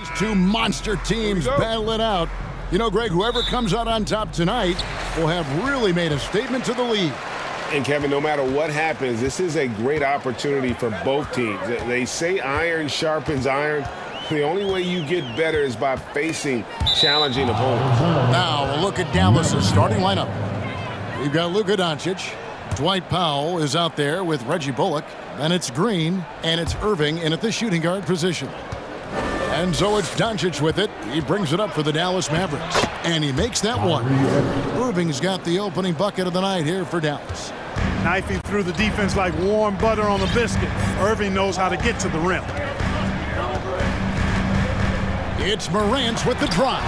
These two monster teams battle it out. You know, Greg, whoever comes out on top tonight will have really made a statement to the league. And Kevin, no matter what happens, this is a great opportunity for both teams. They say iron sharpens iron. The only way you get better is by facing challenging opponents. Now, a look at Dallas' starting lineup. We've got Luka Doncic. Dwight Powell is out there with Reggie Bullock. Then it's Green, and it's Irving in at the shooting guard position. And so it's Doncic with it. He brings it up for the Dallas Mavericks. And he makes that one. Irving's got the opening bucket of the night here for Dallas. Knifing through the defense like warm butter on a biscuit. Irving knows how to get to the rim. It's Morant with the drive.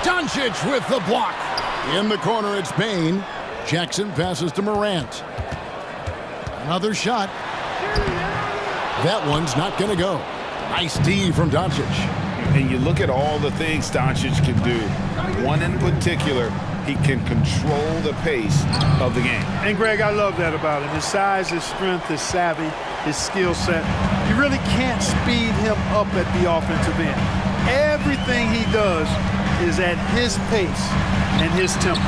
Doncic with the block. In the corner, it's Bane. Jackson passes to Morant. Another shot. That one's not going to go. Nice D from Doncic. And you look at all the things Doncic can do. One in particular, he can control the pace of the game. And, Greg, I love that about him. His size, his strength, his savvy, his skill set. You really can't speed him up at the offensive end. Everything he does is at his pace and his tempo.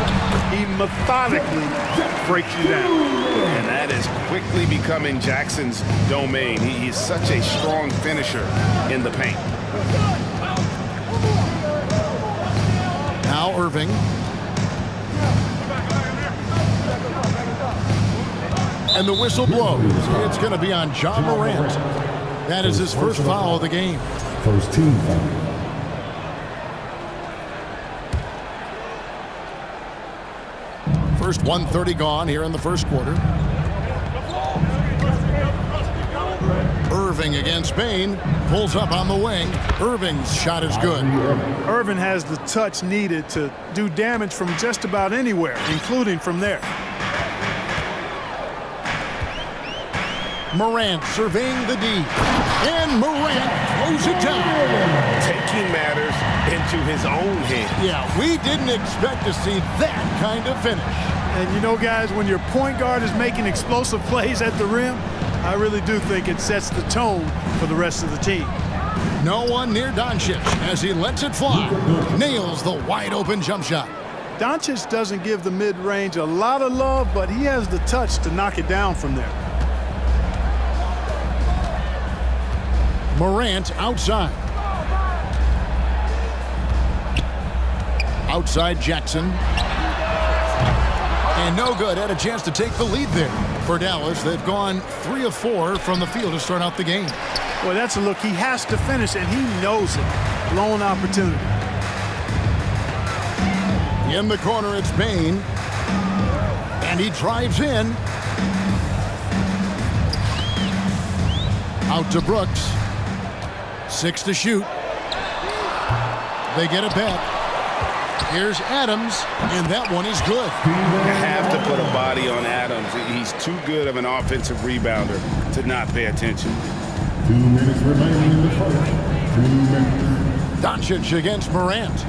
He methodically breaks you down. And that is quickly becoming Jackson's domain. He's such a strong finisher in the paint. Now Irving. And the whistle blows. It's going to be on John Morant. That is his first foul of the game. First team foul. First 1:30 gone here in the first quarter. Irving against Bane. Pulls up on the wing. Irving's shot is good. Irving has the touch needed to do damage from just about anywhere, including from there. Morant surveying the D. And Morant throws it down. Taking matters into his own hands. Yeah, we didn't expect to see that kind of finish. And you know, guys, when your point guard is making explosive plays at the rim, I really do think it sets the tone for the rest of the team. No one near Doncic as he lets it fly. Nails the wide-open jump shot. Doncic doesn't give the mid-range a lot of love, but he has the touch to knock it down from there. Morant outside. Outside Jackson. And no good. Had a chance to take the lead there. For Dallas, they've gone 3 of 4 from the field to start out the game. Well, that's a look he has to finish, and he knows it. Blown opportunity. In the corner, it's Bane. And he drives in. Out to Brooks. 6 to shoot. They get it back. Here's Adams, and that one is good. You have to put a body on Adams. He's too good of an offensive rebounder to not pay attention. 2 minutes remaining in the first. 2 minutes. Doncic against Morant.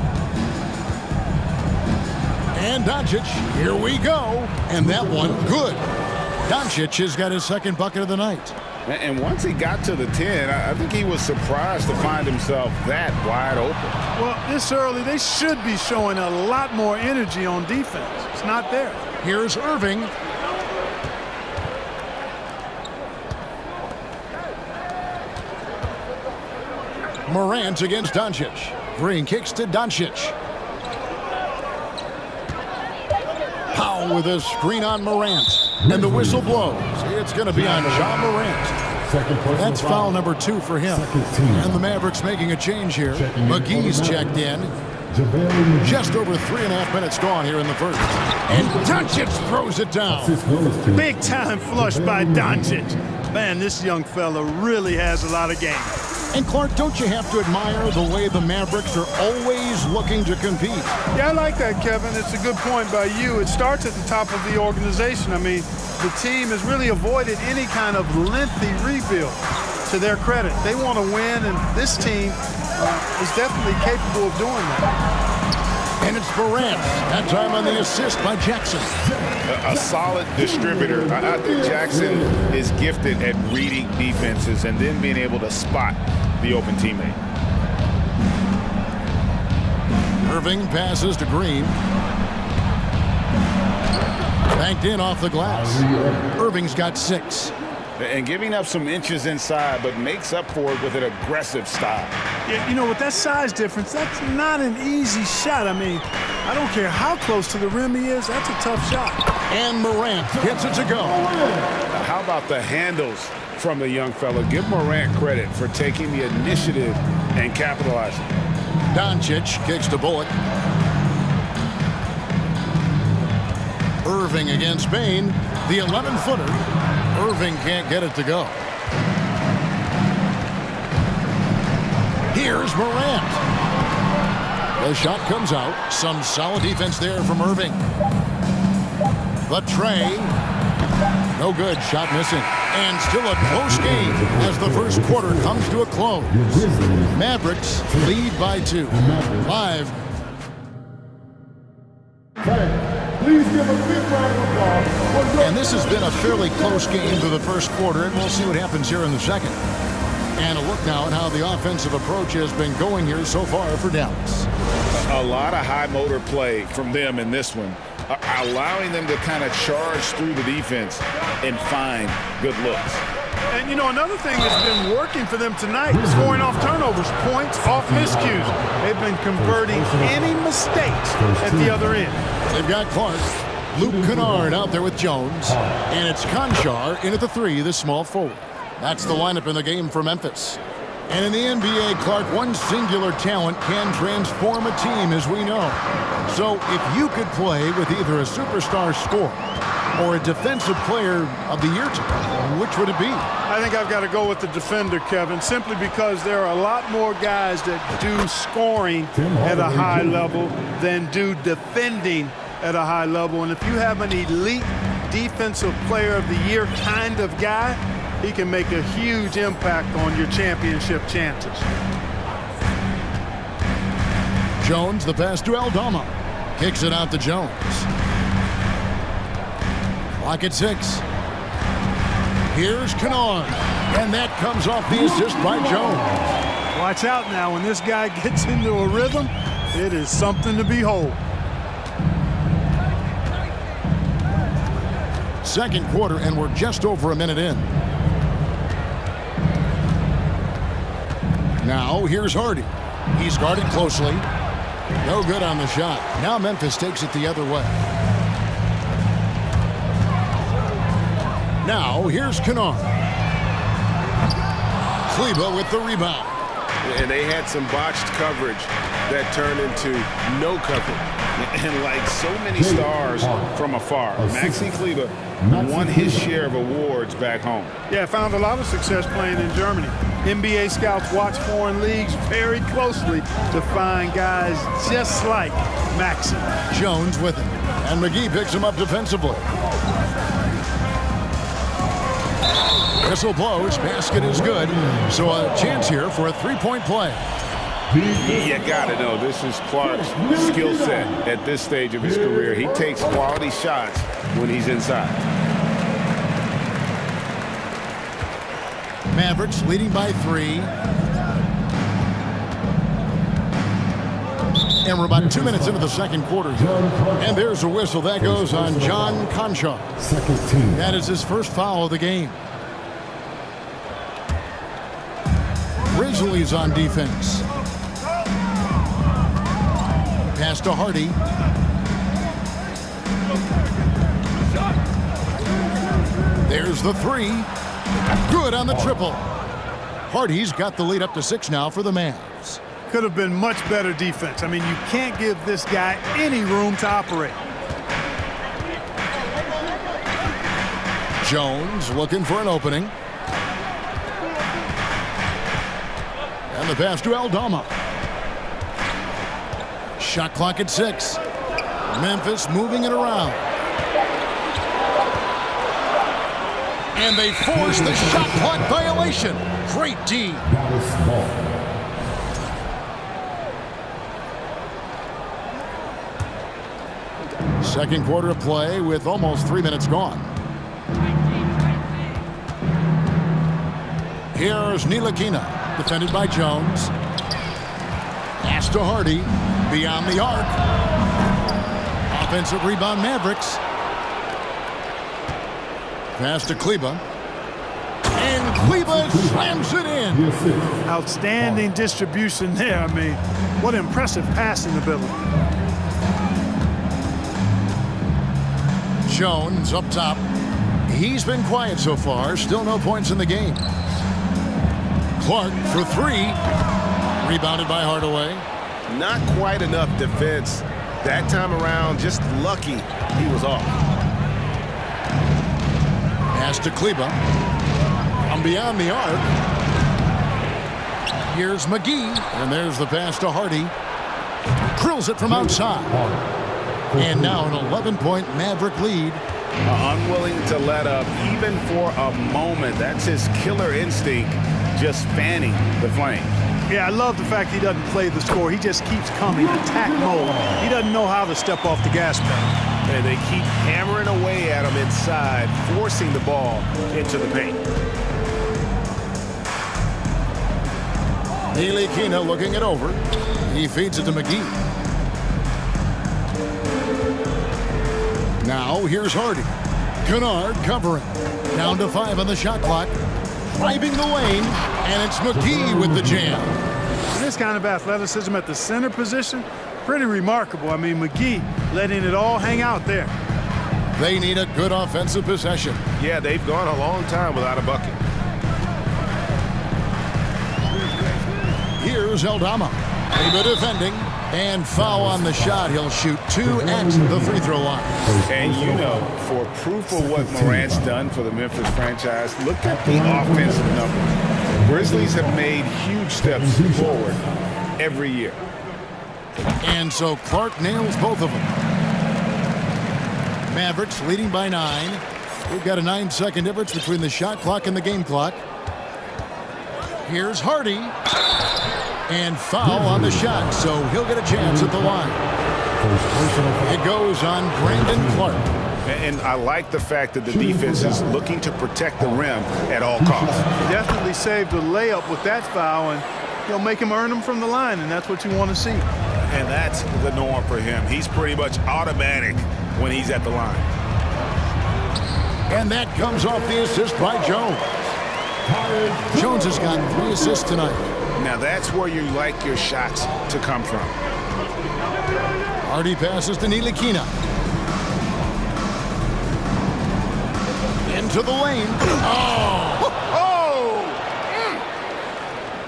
And Doncic, here we go. And that one, good. Doncic has got his second bucket of the night. And once he got to the 10, I think he was surprised to find himself that wide open. Well, this early, they should be showing a lot more energy on defense. It's not there. Here's Irving. Morant against Doncic. Green kicks to Doncic. Powell with a screen on Morant. And the whistle blows. It's going to be on John Morant. That's foul number 2 for him. And the Mavericks making a change here. McGee's checked in. Just over 3.5 minutes gone here in the first. And Doncic throws it down. Big time flush by Doncic. Man, this young fella really has a lot of game. And Clark, don't you have to admire the way the Mavericks are always looking to compete? Yeah, I like that, Kevin. It's a good point by you. It starts at the top of the organization. I mean, the team has really avoided any kind of lengthy rebuild. To their credit, they want to win, and this team is definitely capable of doing that. And it's Morant. That time on the assist by Jackson. A solid distributor. I think Jackson is gifted at reading defenses and then being able to spot the open teammate. Irving passes to Green. Banked in off the glass. Irving's got 6. And giving up some inches inside, but makes up for it with an aggressive style. Yeah, you know, with that size difference, that's not an easy shot. I mean, I don't care how close to the rim he is, that's a tough shot. And Morant gets it to go. How about the handles from the young fella? Give Morant credit for taking the initiative and capitalizing. Doncic kicks to Bullock. Irving against Bain. The 11-footer. Irving can't get it to go. Here's Morant. The shot comes out. Some solid defense there from Irving. The tray. No good. Shot missing. And still a close game as the first quarter comes to a close. Mavericks lead by 2. Live. Please give a big round of applause. And this has been a fairly close game to the first quarter, and we'll see what happens here in the second. And a look now at how the offensive approach has been going here so far for Dallas. A lot of high motor play from them in this one, allowing them to kind of charge through the defense and find good looks. And, you know, another thing that's been working for them tonight is scoring off turnovers, points off miscues. They've been converting any mistakes at the other end. They've got Clark, Luke Kennard out there with Jones, and it's Conchar in at the 3, the small forward. That's the lineup in the game for Memphis. And in the NBA, Clark, one singular talent can transform a team, as we know. So if you could play with either a superstar scorer or a defensive player of the year team, which would it be? I think I've got to go with the defender, Kevin, simply because there are a lot more guys that do scoring at a high level than do defending at a high level. And if you have an elite defensive player of the year kind of guy, he can make a huge impact on your championship chances. Jones, the pass to Aldama. Kicks it out to Jones. Clock at 6. Here's Kennard. And that comes off the assist by Jones. Watch out now. When this guy gets into a rhythm, it is something to behold. Second quarter, and we're just over a minute in. Now, here's Hardy. He's guarded closely. No good on the shot. Now Memphis takes it the other way. Now, here's Kennard. Kleba with the rebound. And they had some botched coverage that turned into no coverage. And like so many stars from afar, Maxi Kleba won his share of awards back home. Yeah, found a lot of success playing in Germany. NBA scouts watch foreign leagues very closely to find guys just like Maxi. Jones with him. And McGee picks him up defensively. Whistle blows. Basket is good. So a chance here for a three-point play. You got to know this is Clark's skill set at this stage of his career. He takes quality shots when he's inside. Mavericks leading by 3. And we're about 2 minutes into the second quarter. And there's a whistle. That goes on John Conchar. Second team. That is his first foul of the game. Grizzlies on defense. Pass to Hardy. There's the 3. Good on the triple. Hardy's got the lead up to 6 now for the Mavs. Could have been much better defense. I mean, you can't give this guy any room to operate. Jones looking for an opening. And the pass to Aldama. Shot clock at 6. Memphis moving it around. And they force the shot clock violation. Great D. Second quarter of play with almost 3 minutes gone. Here's Ntilikina, defended by Jones. Pass to Hardy. Beyond the arc. Offensive rebound, Mavericks. Pass to Kleba. And Kleba slams it in. Outstanding distribution there. I mean, what impressive passing ability. Jones up top. He's been quiet so far. Still no points in the game. Clark for three. Rebounded by Hardaway. Not quite enough defense that time around. Just lucky he was off. Pass to Kleba. From beyond the arc. Here's McGee. And there's the pass to Hardy. Drills it from outside. And now an 11-point Maverick lead. Unwilling to let up even for a moment. That's his killer instinct, just fanning the flames. Yeah, I love the fact he doesn't play the score. He just keeps coming, attack mode. He doesn't know how to step off the gas pedal. And they keep hammering away at him inside, forcing the ball into the paint. Ntilikina looking it over. He feeds it to McGee. Now here's Hardy. Kennard covering. Down to 5 on the shot clock. Driving the lane, and it's McGee with the jam. This kind of athleticism at the center position, pretty remarkable. I mean, McGee letting it all hang out there. They need a good offensive possession. Yeah, they've gone a long time without a bucket. Here's Eldama. Kleba defending, and foul on the shot. He'll shoot 2 at the free throw line. And you know, for proof of what Morant's done for the Memphis franchise, look at the offensive numbers. Grizzlies have made huge steps forward every year. And so Clark nails both of them. Mavericks leading by 9. We've got a 9-second difference between the shot clock and the game clock. Here's Hardy. And foul on the shot, so he'll get a chance at the line. It goes on Brandon Clark. And I like the fact that the defense is looking to protect the rim at all costs. Definitely saved a layup with that foul, and he'll make him earn them from the line, and that's what you want to see. And that's the norm for him. He's pretty much automatic when he's at the line. And that comes off the assist by Jones. Jones has got 3 assists tonight. Now that's where you like your shots to come from. Hardy passes to Ntilikina. Into the lane.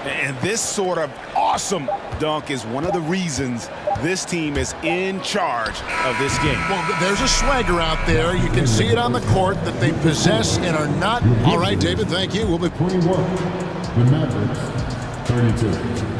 And this sort of awesome dunk is one of the reasons this team is in charge of this game. Well, there's a swagger out there. You can see it on the court that they possess and are not. All right, David, thank you. We'll be 21. The Mavericks, 32.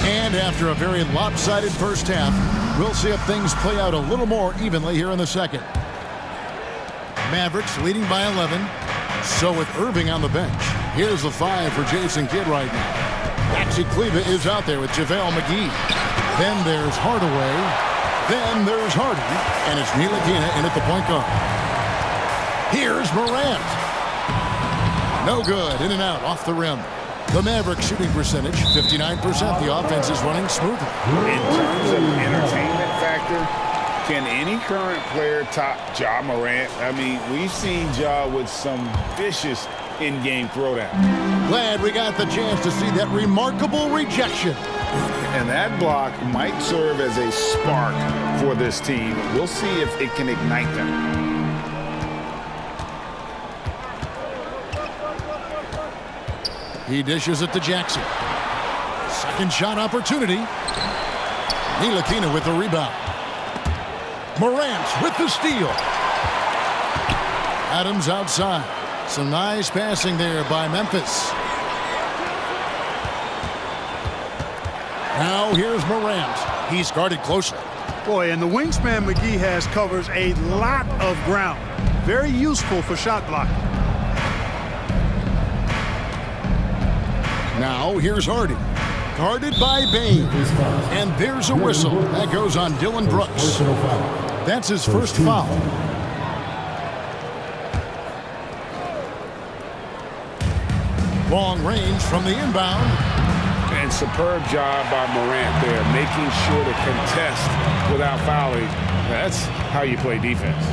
And after a very lopsided first half, we'll see if things play out a little more evenly here in the second. Mavericks leading by 11. So with Irving on the bench, here's the 5 for Jason Kidd right now. Maxi Kleba is out there with JaVale McGee. Then there's Hardaway. Then there's Hardy. And it's Ntilikina in at the point guard. Here's Morant. No good. In and out off the rim. The Mavericks shooting percentage, 59%. The offense is running smoothly. In terms of entertainment factor, can any current player top Ja Morant? I mean, we've seen Ja with some vicious in-game throwdown. Glad we got the chance to see that remarkable rejection. And that block might serve as a spark for this team. We'll see if it can ignite them. He dishes it to Jackson. Second shot opportunity. Ntilikina with the rebound. Morant with the steal. Adams outside. Some nice passing there by Memphis. Now here's Morant. He's guarded closely. Boy, and the wingspan McGee has covers a lot of ground. Very useful for shot blocking. Now here's Hardy. Guarded by Bain. And there's a whistle. That goes on Dylan Brooks. That's his first foul. Long range from the inbound. And superb job by Morant there, making sure to contest without fouling. That's how you play defense.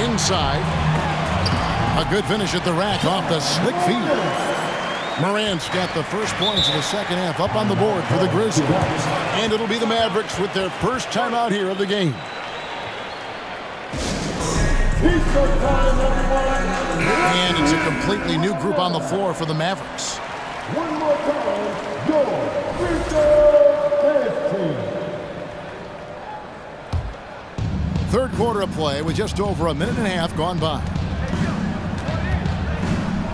Inside. A good finish at the rack off the slick feed. Morant's got the first points of the second half up on the board for the Grizzlies. And it'll be the Mavericks with their first timeout here of the game. And it's a completely new group on the floor for the Mavericks. One more time, go, Third quarter of play with just over a minute and a half gone by.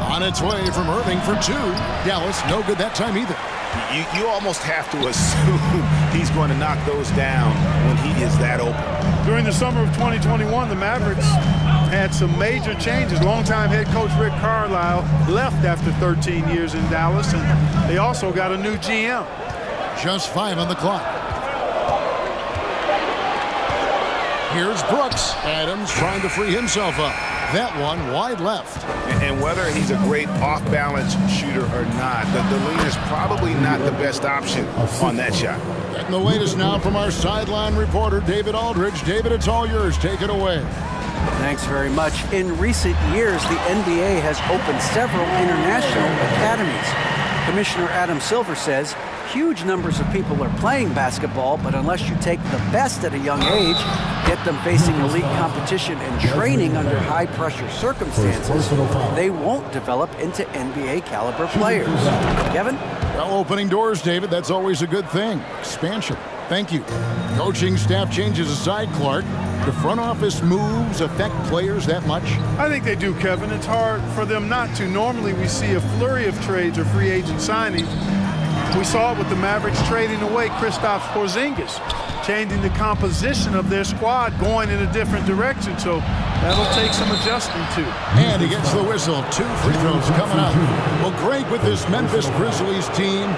On its way from Irving for two. Dallas, no good that time either. You almost have to assume he's going to knock those down when he is that open. During the summer of 2021, the Mavericks had some major changes. Longtime head coach Rick Carlisle left after 13 years in Dallas, and they also got a new GM. Just 5 on the clock. Here's Brooks. Adams trying to free himself up. That one wide left. And whether he's a great off-balance shooter or not, the lean is probably not the best option on that shot. Getting the latest now from our sideline reporter, David Aldridge. David, it's all yours. Take it away. Thanks very much. In recent years, the NBA has opened several international academies. Commissioner Adam Silver says huge numbers of people are playing basketball, but unless you take the best at a young age, get them facing elite competition and training under high-pressure circumstances, they won't develop into NBA-caliber players. Kevin? Well, opening doors, David, that's always a good thing. Expansion. Thank you. Coaching staff changes aside, Clark. Do front office moves affect players that much? I think they do, Kevin. It's hard for them not to. Normally, we see a flurry of trades or free agent signings. We saw it with the Mavericks trading away Kristaps Porzingis, changing the composition of their squad, going in a different direction. So that'll take some adjusting to. And he gets the whistle. 2 free throws coming up. Well, Greg, with this Memphis Grizzlies team,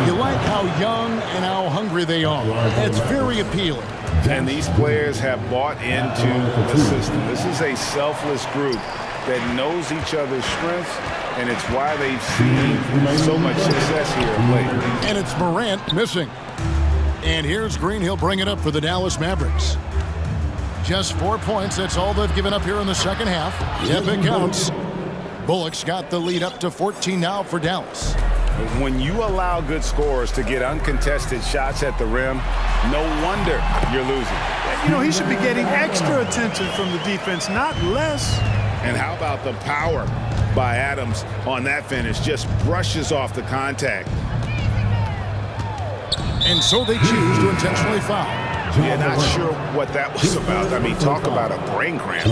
you like how young and how hungry they are. It's very appealing. And these players have bought into the system. This is a selfless group that knows each other's strengths, and it's why they've seen so much success here of late. And it's Morant missing. And here's Green. He'll bring it up for the Dallas Mavericks. Just 4 points. That's all they've given up here in the second half. If it counts. Bullock's got the lead up to 14 now for Dallas. When you allow good scorers to get uncontested shots at the rim, no wonder you're losing. You know, he should be getting extra attention from the defense, not less. And how about the power by Adams on that finish? Just brushes off the contact. And so they choose to intentionally foul. Yeah, not sure what that was about. I mean, talk about a brain cramp.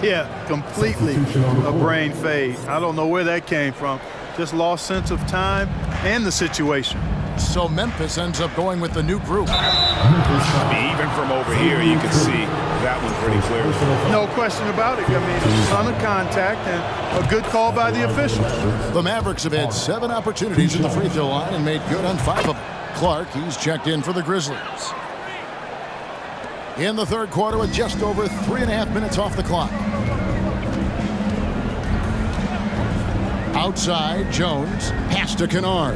Yeah, completely a brain fade. I don't know where that came from. Just lost sense of time and the situation. So Memphis ends up going with the new group. I mean, even from over here, you can see that one pretty clear. No question about it. I mean, a ton of contact and a good call by the officials. The Mavericks have had 7 opportunities in the free throw line and made good on 5 of them. Clark, he's checked in for the Grizzlies. In the third quarter with just over 3.5 minutes off the clock. Outside, Jones, pass to Kennard.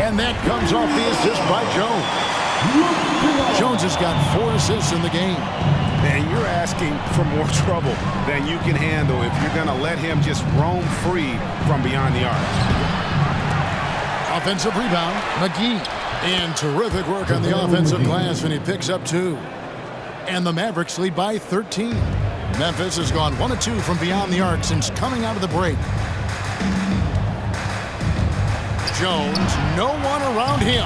And that comes off the assist by Jones. Jones has got 4 assists in the game. And you're asking for more trouble than you can handle if you're going to let him just roam free from beyond the arc. Offensive rebound, McGee. And terrific work on the offensive glass, and he picks up 2. And the Mavericks lead by 13. Memphis has gone 1 of 2 from beyond the arc since coming out of the break. Jones, no one around him.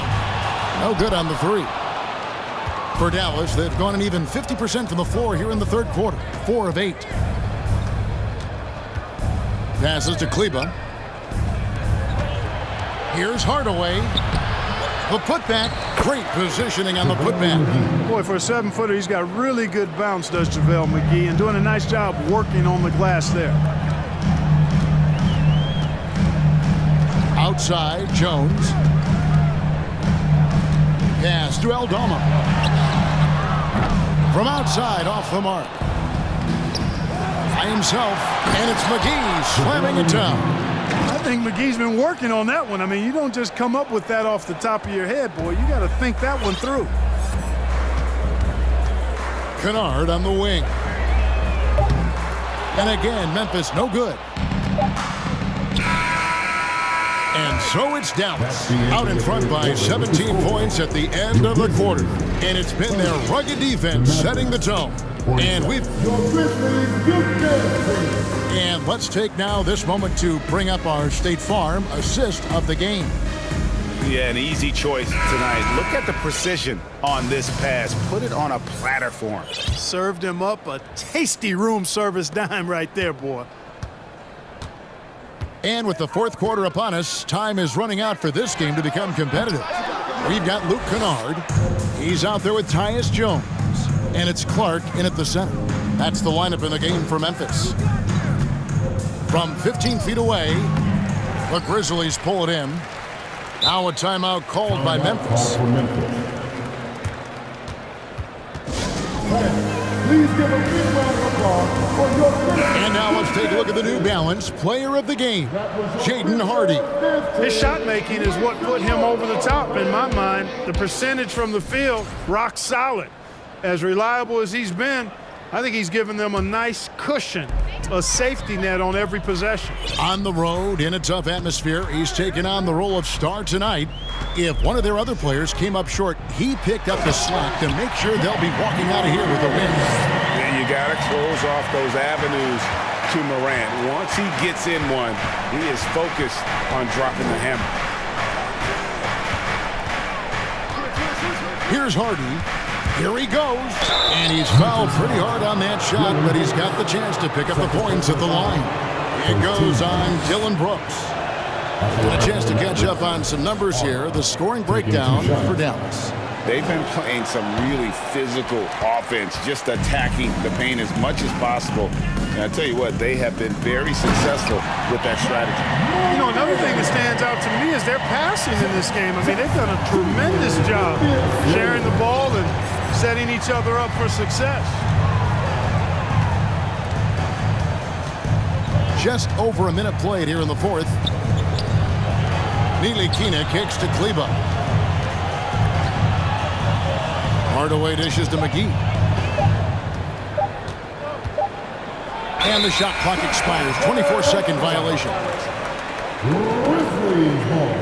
No good on the 3. For Dallas, they've gone an even 50% from the floor here in the third quarter. 4 of 8. Passes to Kleba. Here's Hardaway. The putback. Great positioning on the putback. Boy, for a 7-footer, he's got really good bounce, does JaVale McGee, and doing a nice job working on the glass there. Outside, Jones. Pass to Aldama. From outside, off the mark. By himself, and it's McGee slamming it down. I think McGee's been working on that one. I mean, you don't just come up with that off the top of your head, boy. You got to think that one through. Kennard on the wing. And again, Memphis no good. And so it's Dallas out in front by 17 points at the end of the quarter. And it's been their rugged defense setting the tone. And let's take now this moment to bring up our State Farm assist of the game. Yeah, an easy choice tonight. Look at the precision on this pass. Put it on a platter for him. Served him up a tasty room service dime right there, boy. And with the fourth quarter upon us, time is running out for this game to become competitive. We've got Luke Kennard. He's out there with Tyus Jones. And it's Clark in at the center. That's the lineup in the game for Memphis. From 15 feet away, the Grizzlies pull it in. Now a timeout called by Memphis. Please give a big round of applause for your finish. And now let's take a look at the New Balance player of the game, Jaden Hardy. His shot making is what put him over the top in my mind. The percentage from the field, rock solid. As reliable as he's been, I think he's given them a nice cushion, a safety net on every possession. On the road, in a tough atmosphere, he's taken on the role of star tonight. If one of their other players came up short, he picked up the slack to make sure they'll be walking out of here with a win. And you got to close off those avenues to Morant. Once he gets in one, he is focused on dropping the hammer. Here's Hardy. Here he goes. And he's fouled pretty hard on that shot, but he's got the chance to pick up the points at the line. It goes on Dylan Brooks. And a chance to catch up on some numbers here. The scoring breakdown for Dallas. They've been playing some really physical offense, just attacking the paint as much as possible. And I tell you what, they have been very successful with that strategy. You know, another thing that stands out to me is their passing in this game. I mean, they've done a tremendous job sharing the ball and setting each other up for success. Just over a minute played here in the fourth. Nilikina kicks to Kleba. Hardaway dishes to McGee. And the shot clock expires. 24-second violation. Grizzlies ball.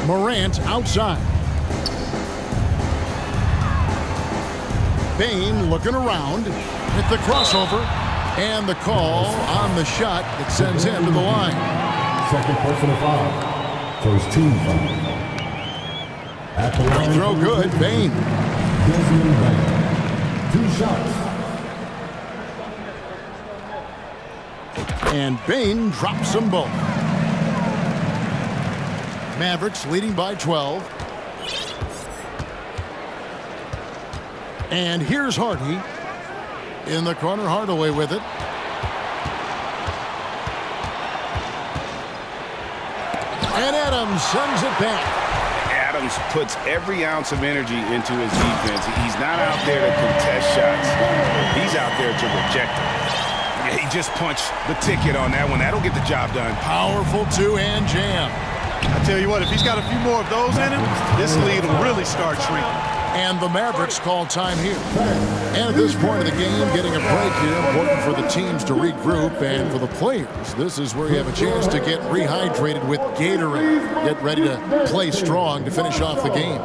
Morant outside. Bain looking around with the crossover and the call on the shot that sends him to the line. Second personal foul. First team foul. At the line. Throw good, Bain. Desmond Bain. 2 shots. And Bain drops them both. Mavericks leading by 12. And here's Hardy. In the corner, Hardaway with it. And Adams sends it back. Adams puts every ounce of energy into his defense. He's not out there to contest shots. He's out there to reject them. Yeah, he just punched the ticket on that one. That'll get the job done. Powerful two-hand jam. I tell you what, if he's got a few more of those in him, this lead will really start shrinking. And the Mavericks call time here. And at this point of the game, getting a break here, important for the teams to regroup, and for the players, this is where you have a chance to get rehydrated with Gatorade. Get ready to play strong to finish off the game.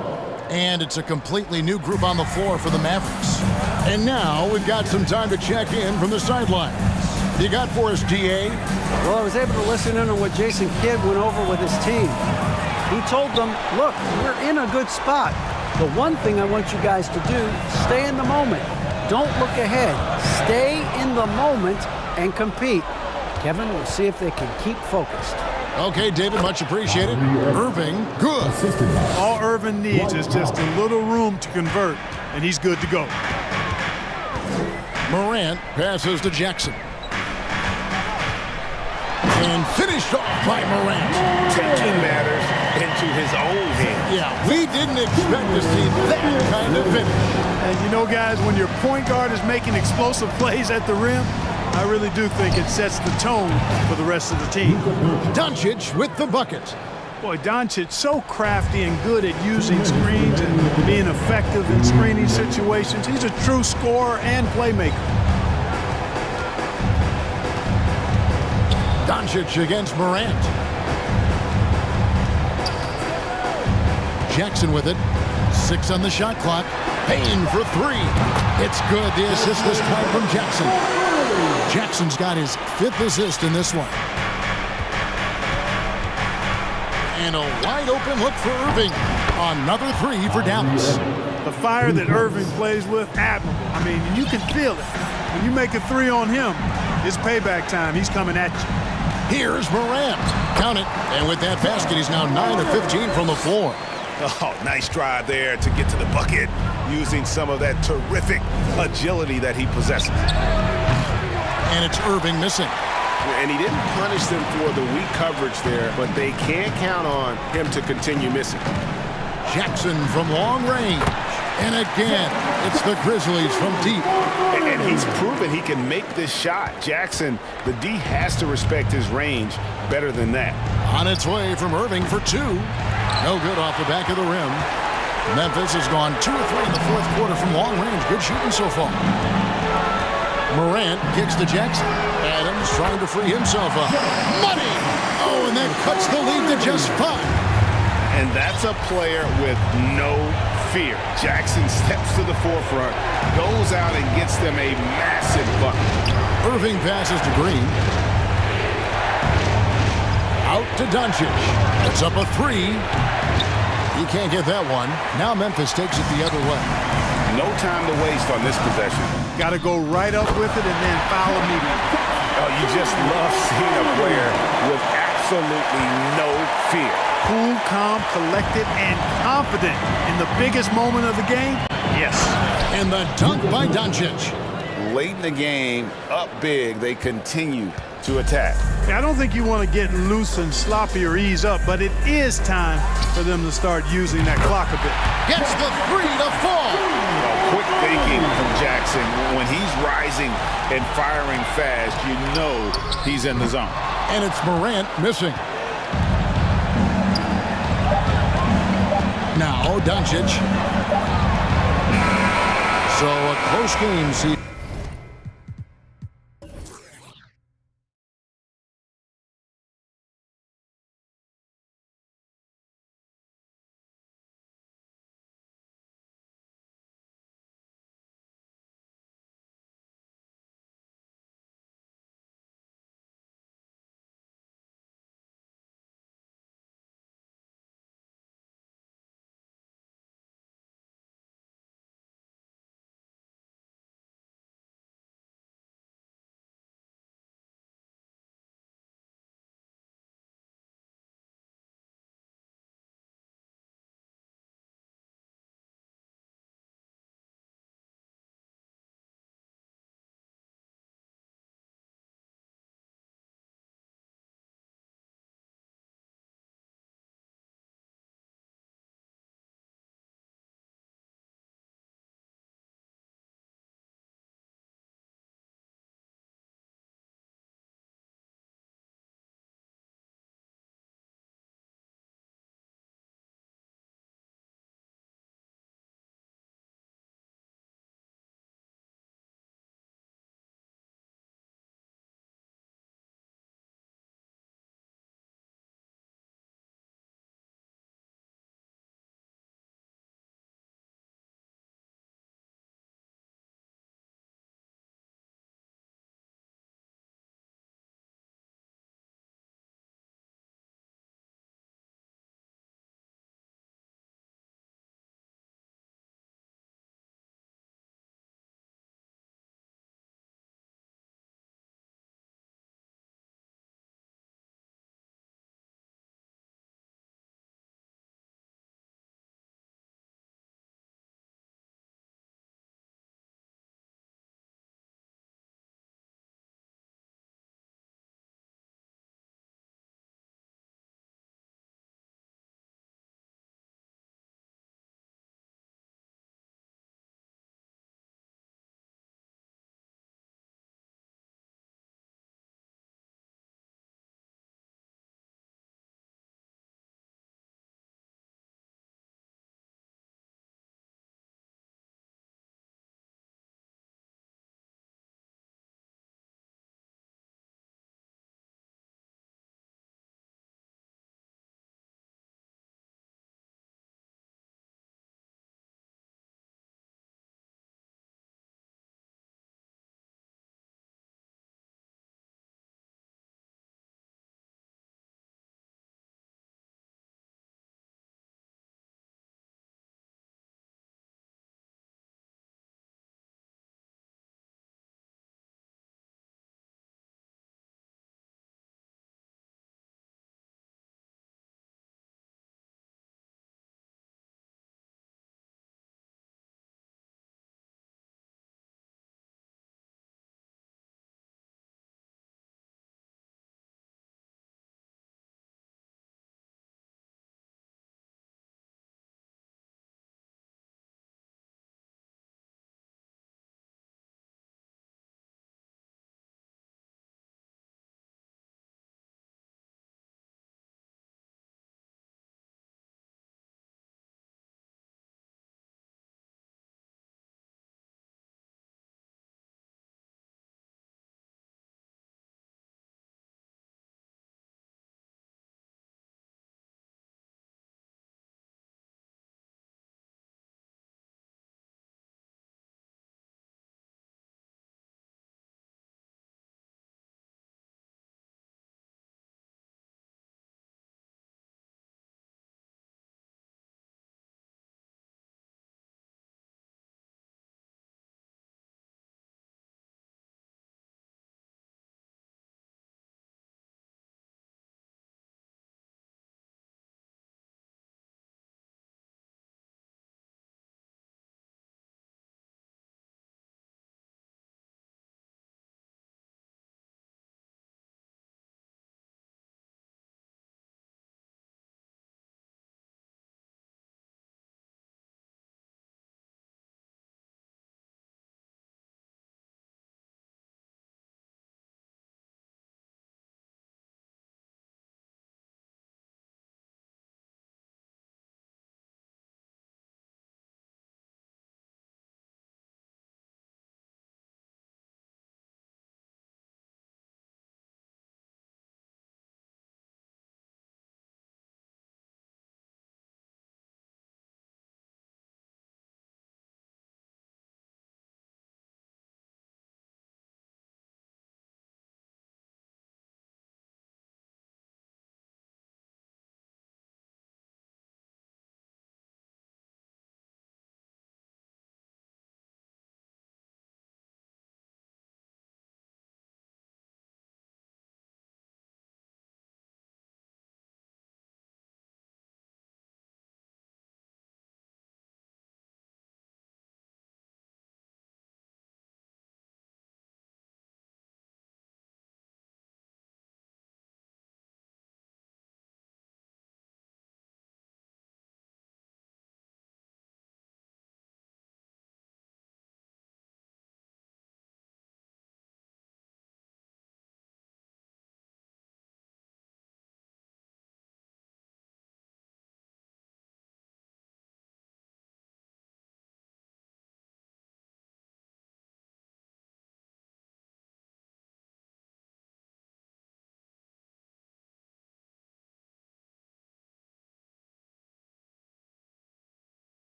And it's a completely new group on the floor for the Mavericks. And now we've got some time to check in from the sideline. You got for us, DA? Well, I was able to listen in on what Jason Kidd went over with his team. He told them, look, we're in a good spot. The one thing I want you guys to do, stay in the moment. Don't look ahead. Stay in the moment and compete. Kevin, we'll see if they can keep focused. Okay, David, much appreciated. Irving, good. All Irving needs is just a little room to convert, and he's good to go. Morant passes to Jackson. And finished off by Morant. Taking matters into his own hands. Yeah, we didn't expect to see that kind of finish. And you know, guys, when your point guard is making explosive plays at the rim, I really do think it sets the tone for the rest of the team. Doncic with the bucket. Boy, Doncic so crafty and good at using screens and being effective in screening situations. He's a true scorer and playmaker. Doncic against Morant. Jackson with it. 6 on the shot clock. Payne for 3. It's good. The assist this time from Jackson. Jackson's got his 5th assist in this one. And a wide open look for Irving. Another 3 for Dallas. The fire that Irving plays with, admirable. I mean, you can feel it. When you make a 3 on him, it's payback time. He's coming at you. Here's Morant. Count it. And with that basket, he's now 9 of 15 from the floor. Oh, nice drive there to get to the bucket, using some of that terrific agility that he possesses. And it's Irving missing. And he didn't punish them for the weak coverage there, but they can't count on him to continue missing. Jackson from long range. And again, it's the Grizzlies from deep. And he's proven he can make this shot. Jackson, the D has to respect his range better than that. On its way from Irving for 2. No good off the back of the rim. Memphis has gone 2 of 3 in the 4th quarter from long range. Good shooting so far. Morant kicks to Jackson. Adams trying to free himself up. Money! Oh, and that cuts the lead to just 5. And that's a player with no fear. Jackson steps to the forefront, goes out and gets them a massive bucket. Irving passes to Green. Out to Doncic. It's up a 3. He can't get that one. Now Memphis takes it the other way. No time to waste on this possession. Got to go right up with it and then foul immediately. Oh, you just love seeing a player with absolutely no fear. Cool, calm, collected, and confident in the biggest moment of the game. Yes. And the dunk by Doncic. Late in the game, up big, they continue to attack. I don't think you want to get loose and sloppy or ease up, but it is time for them to start using that clock a bit. Gets the 3 to fall. Quick thinking from Jackson. When he's rising and firing fast, you know he's in the zone. And it's Morant missing. Now Doncic. So a close game. See.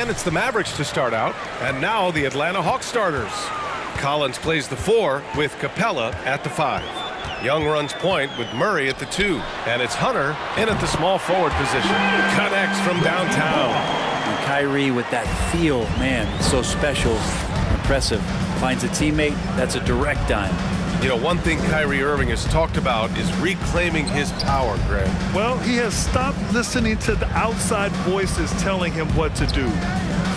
And it's the Mavericks to start out. And now the Atlanta Hawks starters. Collins plays the 4 with Capella at the 5. Young runs point with Murray at the 2. And it's Hunter in at the small forward position. Connects from downtown. And Kyrie with that feel, man, so special, impressive. Finds a teammate, that's a direct dime. You know, one thing Kyrie Irving has talked about is reclaiming his power, Greg. Well, he has stopped listening to the outside voices telling him what to do,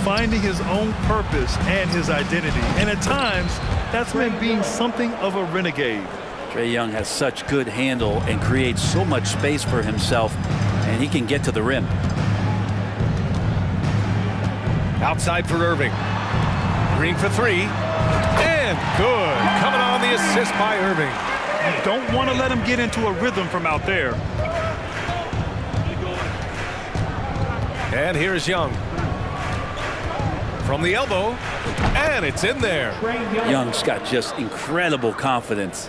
finding his own purpose and his identity. And at times, that's meant being something of a renegade. Trae Young has such good handle and creates so much space for himself, and he can get to the rim. Outside for Irving. Green for 3. And good. Coming on the assist by Irving. You don't want to let him get into a rhythm from out there. And here's Young. From the elbow. And it's in there. Young's got just incredible confidence.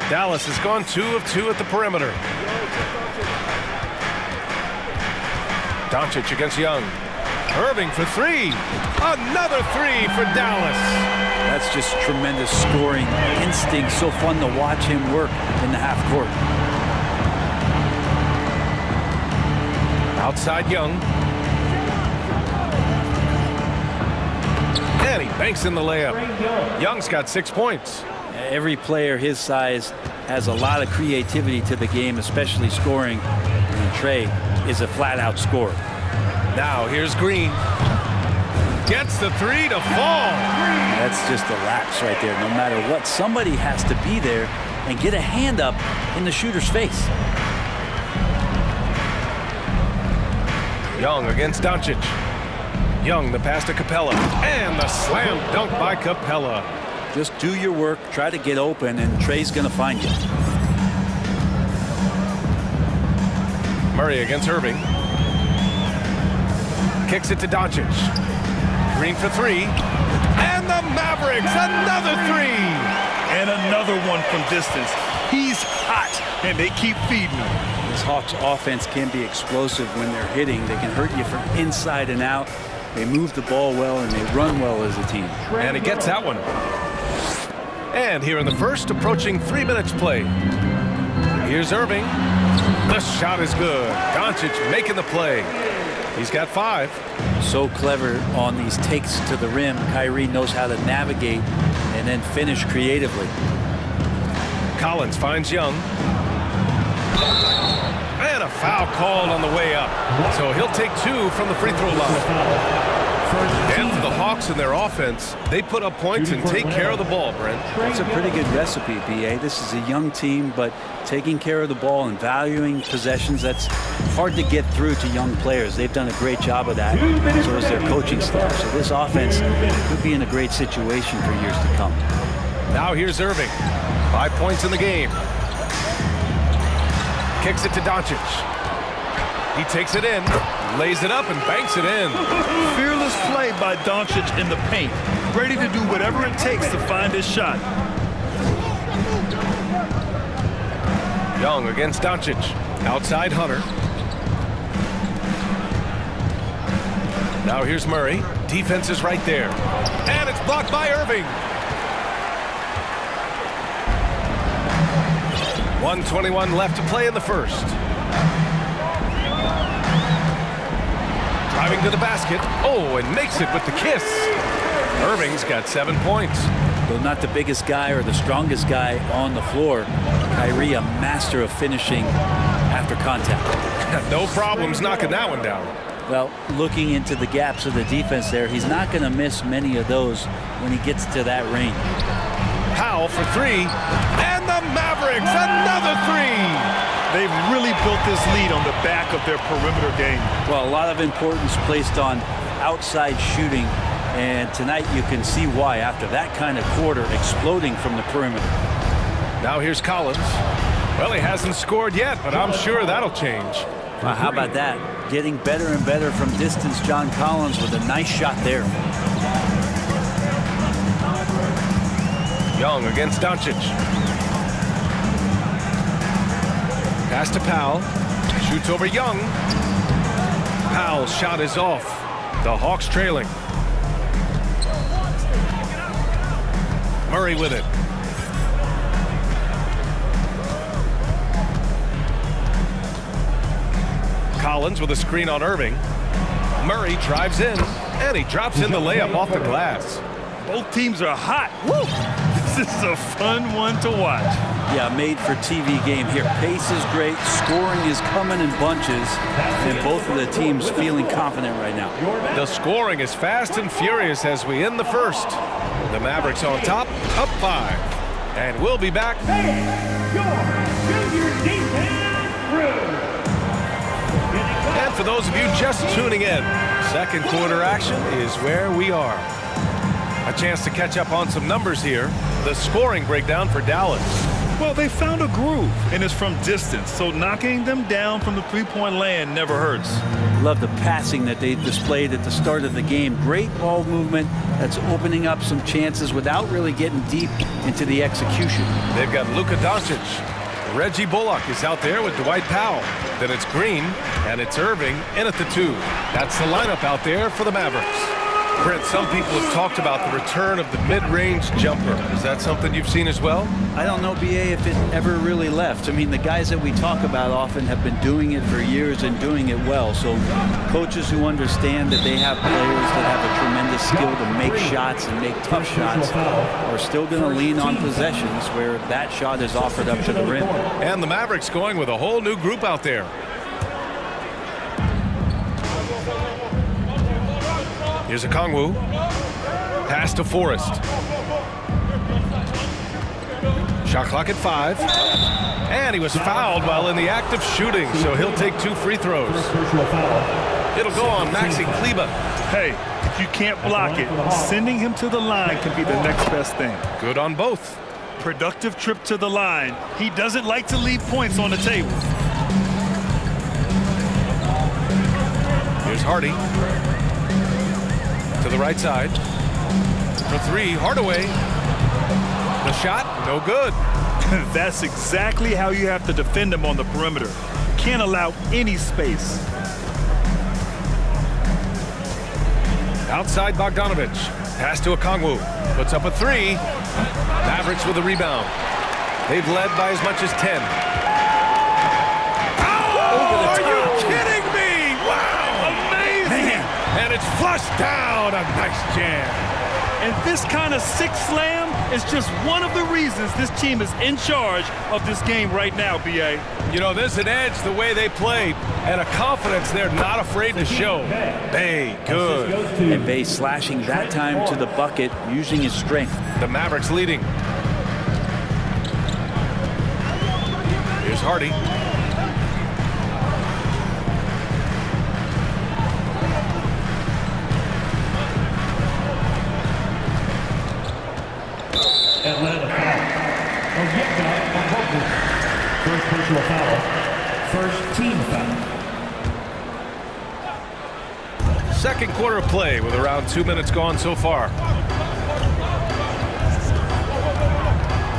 Dallas has gone 2 of 2 at the perimeter. Doncic against Young. Irving for 3. Another 3 for Dallas. That's just tremendous scoring instinct. So fun to watch him work in the half court. Outside Young. And he banks in the layup. Young's got 6 points. Every player his size has a lot of creativity to the game, especially scoring. And Trae is a flat-out scorer. Now here's Green. Gets the 3 to fall. That's just a lapse right there. No matter what, somebody has to be there and get a hand up in the shooter's face. Young against Doncic. Young, the pass to Capella. And the slam dunk by Capella. Just do your work, try to get open, and Trae's going to find you. Murray against Irving. Kicks it to Doncic. Green for 3. And the Mavericks, another 3. And another one from distance. He's hot, and they keep feeding him. This Hawks offense can be explosive when they're hitting. They can hurt you from inside and out. They move the ball well, and they run well as a team. And he gets that one. And here in the first, approaching 3 minutes play. Here's Irving. The shot is good. Doncic making the play. He's got 5. So clever on these takes to the rim. Kyrie knows how to navigate and then finish creatively. Collins finds Young. And a foul called on the way up. So he'll take 2 from the free throw line. And for the Hawks and their offense, they put up points and take care of the ball, Brent. That's a pretty good recipe, B.A. This is a young team, but taking care of the ball and valuing possessions, that's hard to get through to young players. They've done a great job of that, so is their coaching staff. So this offense could be in a great situation for years to come. Now here's Irving. 5 points in the game. Kicks it to Doncic. He takes it in, lays it up, and banks it in. Fearless play by Doncic in the paint. Ready to do whatever it takes to find his shot. Young against Doncic. Outside Hunter. Now here's Murray. Defense is right there. And it's blocked by Irving. 1:21 left to play in the first. Driving to the basket. Oh, and makes it with the kiss. Irving's got 7 points. Though not the biggest guy or the strongest guy on the floor, Kyrie a master of finishing after contact. No problems knocking that one down. Well, looking into the gaps of the defense there, he's not going to miss many of those when he gets to that range. Powell for 3. And the Mavericks, another 3. They've really built this lead on the back of their perimeter game. Well, a lot of importance placed on outside shooting, and tonight you can see why after that kind of quarter exploding from the perimeter. Now here's Collins. Well, he hasn't scored yet, but I'm sure that'll change. Well, how about that? Getting better and better from distance, John Collins with a nice shot there. Young against Doncic. Pass to Powell. Shoots over Young. Powell's shot is off. The Hawks trailing. Murray with it. Collins with a screen on Irving. Murray drives in, and he drops in the layup off the glass. Both teams are hot. Woo! This is a fun one to watch. Yeah, made for TV game here. Pace is great, scoring is coming in bunches, and both of the teams feeling confident right now. The scoring is fast and furious as we end the first. The Mavericks on top, up 5. And we'll be back. And for those of you just tuning in, second quarter action is where we are. A chance to catch up on some numbers here. The scoring breakdown for Dallas. Well, they found a groove, and it's from distance, so knocking them down from the three-point land never hurts. Love the passing that they displayed at the start of the game. Great ball movement that's opening up some chances without really getting deep into the execution. They've got Luka Doncic. Reggie Bullock is out there with Dwight Powell. Then it's Green, and it's Irving in at the 2. That's the lineup out there for the Mavericks. Brent, some people have talked about the return of the mid-range jumper. Is that something you've seen as well? I don't know, BA, if it ever really left. I mean, the guys that we talk about often have been doing it for years and doing it well. So coaches who understand that they have players that have a tremendous skill to make shots and make tough shots are still going to lean on possessions where that shot is offered up to the rim. And the Mavericks going with a whole new group out there. Here's a Kongwu. Pass to Forrest. Shot clock at 5. And he was fouled while in the act of shooting, so he'll take 2 free throws. It'll go on Maxi Kleber. Hey, if you can't block it, sending him to the line can be the next best thing. Good on both. Productive trip to the line. He doesn't like to leave points on the table. Here's Hardy. To the right side. For 3, Hardaway. The shot, no good. That's exactly how you have to defend him on the perimeter. Can't allow any space. Outside Bogdanovich. Pass to Okongwu. Puts up a 3. Mavericks with a rebound. They've led by as much as 10. Oh, are you kidding me? Wow, amazing. And it's flushed down. A nice jam. And this kind of six slam is just one of the reasons this team is in charge of this game right now, BA. You know, there's an edge the way they played and a confidence they're not afraid to show. Bay, good. And Bay slashing that time to the bucket, using his strength. The Mavericks leading. Here's Hardy. Atlanta foul. First personal foul. First team foul. Second quarter play with around 2 minutes gone so far.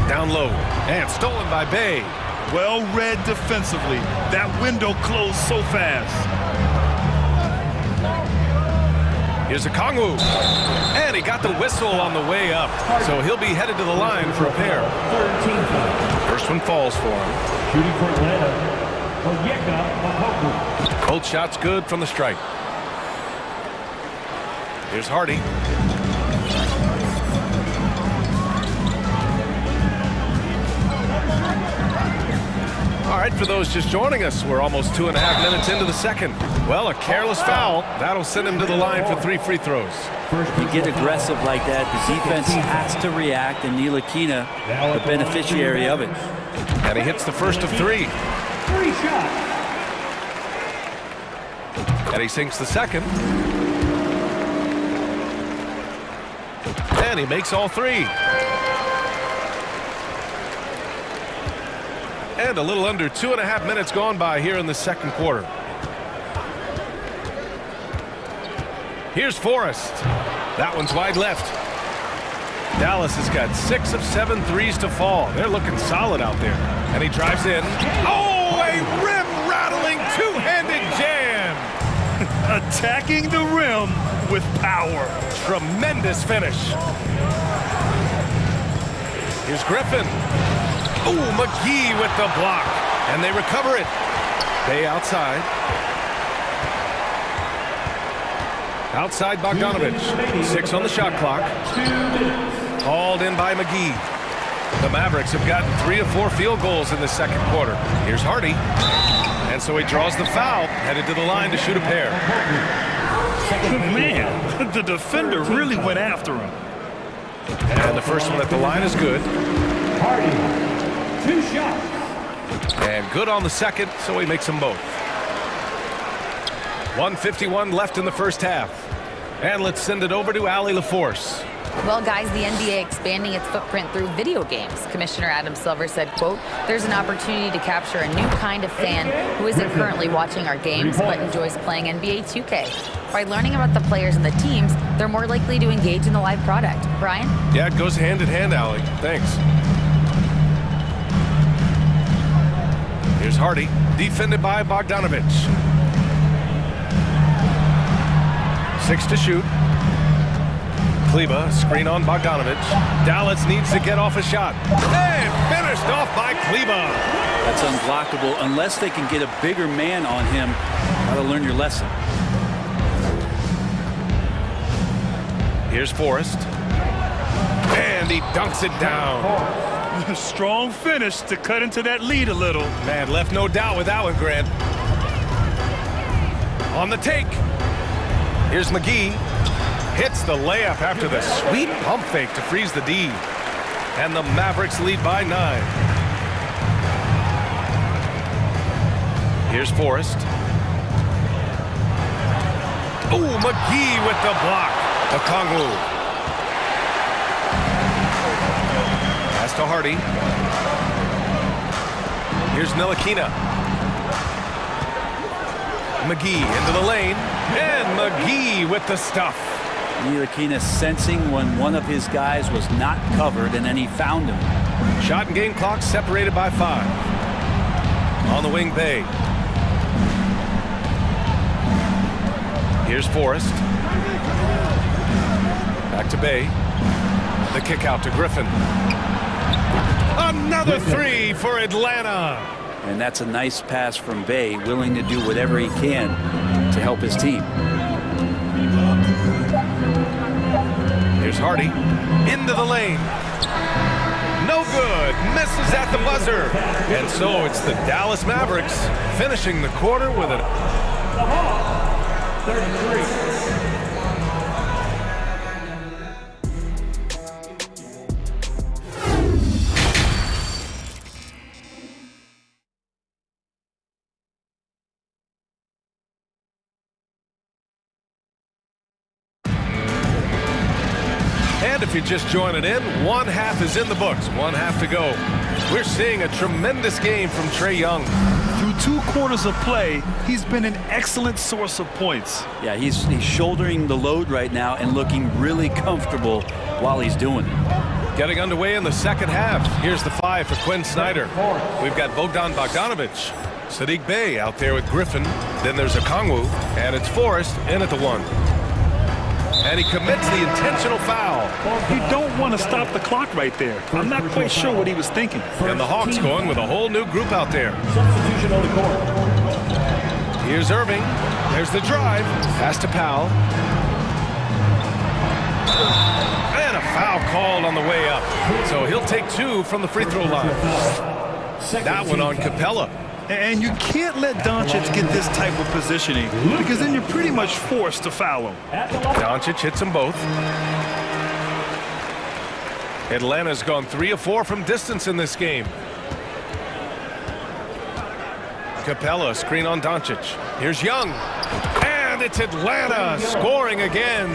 Down low and stolen by Bay. Well read defensively. That window closed so fast. Here's a Kongwu. And he got the whistle on the way up. So he'll be headed to the line for a pair. First one falls for him. Shooting for Atlanta. Both shots good from the stripe. Here's Hardy. All right, for those just joining us, we're almost 2.5 minutes into the second. Well, a careless foul. That'll send him to the line for 3 free throws. You get aggressive like that, the defense has to react, and Ntilikina, the beneficiary of it. And he hits the first of 3. And he sinks the second. And he makes all 3. And a little under 2.5 minutes gone by here in the second quarter. Here's Forrest. That one's wide left. Dallas has got 6 of 7 threes to fall. They're looking solid out there. And he drives in. Oh, a rim-rattling two-handed jam. Attacking the rim with power. Tremendous finish. Here's Griffin. Ooh, McGee with the block. And they recover it. Bay outside. Outside Bogdanovich. 6 on the shot clock. Hauled in by McGee. The Mavericks have gotten 3 of 4 field goals in the second quarter. Here's Hardy. And so he draws the foul, headed to the line to shoot a pair. Man, the defender really went after him. And the first one at the line is good. Hardy, 2 shots. And good on the second, so he makes them both. 1:51 left in the first half. And let's send it over to Allie LaForce. Well, guys, the NBA expanding its footprint through video games. Commissioner Adam Silver said, quote, "There's an opportunity to capture a new kind of fan who isn't currently watching our games but enjoys playing NBA 2K. By learning about the players and the teams, they're more likely to engage in the live product." Brian? Yeah, it goes hand in hand, Allie. Thanks. Here's Hardy, defended by Bogdanovich. 6 to shoot. Kleba, screen on Bogdanovich. Dallas needs to get off a shot. And finished off by Kleba. That's unblockable unless they can get a bigger man on him. Gotta learn your lesson. Here's Forrest. And he dunks it down. Strong finish to cut into that lead a little. Man, left no doubt with that one, Grant. On the take. Here's McGee. Hits the layup after the sweet pump fake to freeze the D. And the Mavericks lead by 9. Here's Forrest. Ooh, McGee with the block. Okongwu. Pass to Hardy. Here's Ntilikina. McGee into the lane. And McGee with the stuff. Ntilikina sensing when one of his guys was not covered, and then he found him. Shot and game clock separated by 5. On the wing, Bay. Here's Forrest. Back to Bay. The kick out to Griffin. Another 3 for Atlanta. And that's a nice pass from Bay, willing to do whatever he can to help his team. Here's Hardy. Into the lane. No good. Misses at the buzzer. And so it's the Dallas Mavericks finishing the quarter with an 33. And if you're just joining in, 1 half is in the books, 1 half to go. We're seeing a tremendous game from Trae Young. Through 2 quarters of play, he's been an excellent source of points. Yeah, he's shouldering the load right now and looking really comfortable while he's doing it. Getting underway in the second half. Here's the 5 for Quinn Snyder. We've got Bogdan Bogdanovich. Saddiq Bey out there with Griffin. Then there's Okongwu, and it's Forrest in at the 1. And he commits the intentional foul. You don't want to stop the clock right there. I'm not quite sure what he was thinking. And the Hawks going with a whole new group out there. Substitution on the court. Here's Irving. There's the drive. Pass to Powell. And a foul called on the way up. So he'll take 2 from the free throw line. That one on Capella. And you can't let Doncic get this type of positioning because then you're pretty much forced to foul him. Doncic hits them both. Atlanta's gone 3 of 4 from distance in this game. Capella, screen on Doncic. Here's Young. And it's Atlanta scoring again.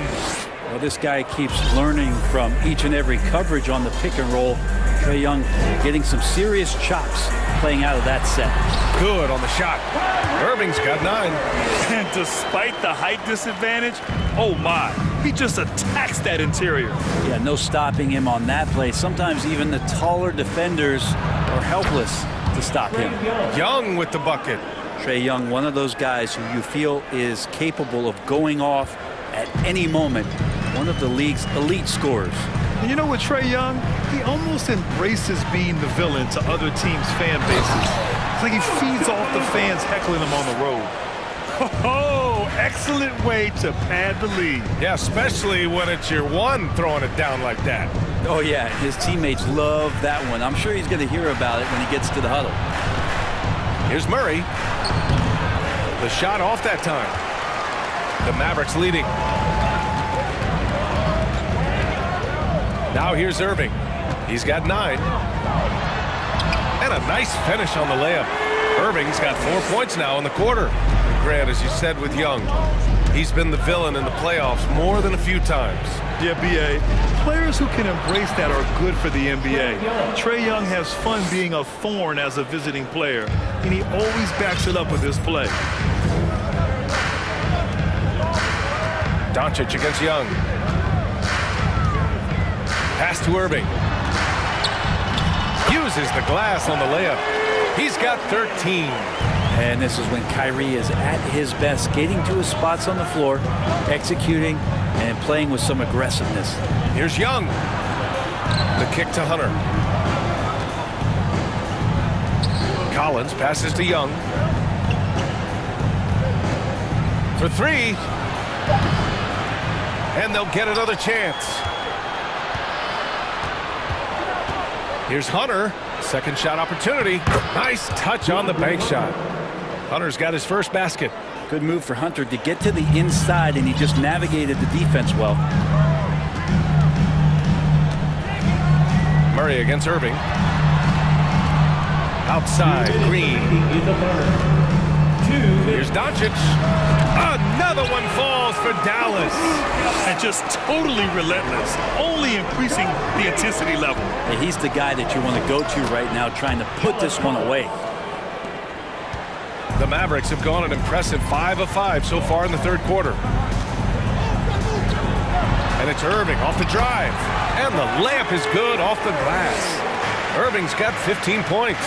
Well, this guy keeps learning from each and every coverage on the pick and roll. Trae Young getting some serious chops playing out of that set. Good on the shot. Irving's got 9. And despite the height disadvantage, oh my, he just attacks that interior. Yeah, no stopping him on that play. Sometimes even the taller defenders are helpless to stop him. Young with the bucket. Trae Young, one of those guys who you feel is capable of going off at any moment one of the league's elite scorers. And you know what, Trae Young? He almost embraces being the villain to other teams' fan bases. It's like he feeds off the fans heckling him on the road. Oh, excellent way to pad the lead. Yeah, especially when it's your one throwing it down like that. Oh, yeah, his teammates love that one. I'm sure he's going to hear about it when he gets to the huddle. Here's Murray. The shot off that time. The Mavericks leading. Now here's Irving. He's got 9. And a nice finish on the layup. Irving's got 4 points now in the quarter. And Grant, as you said with Young, he's been the villain in the playoffs more than a few times. Yeah, B.A. Players who can embrace that are good for the NBA. Trae Young has fun being a thorn as a visiting player, and he always backs it up with his play. Doncic against Young. Pass to Irving. Uses the glass on the layup. He's got 13. And this is when Kyrie is at his best, getting to his spots on the floor, executing, and playing with some aggressiveness. Here's Young. The kick to Hunter. Collins passes to Young. For 3. And they'll get another chance. Here's Hunter. Second shot opportunity. Nice touch on the bank shot. Hunter's got his first basket. Good move for Hunter to get to the inside, and he just navigated the defense well. Murray against Irving. Outside, Green. Here's Doncic. Another one falls for Dallas. And just totally relentless, only increasing the intensity level. And he's the guy that you want to go to right now, trying to put this one away. The Mavericks have gone an impressive 5 of 5 so far in the third quarter. And it's Irving off the drive. And the layup is good off the glass. Irving's got 15 points.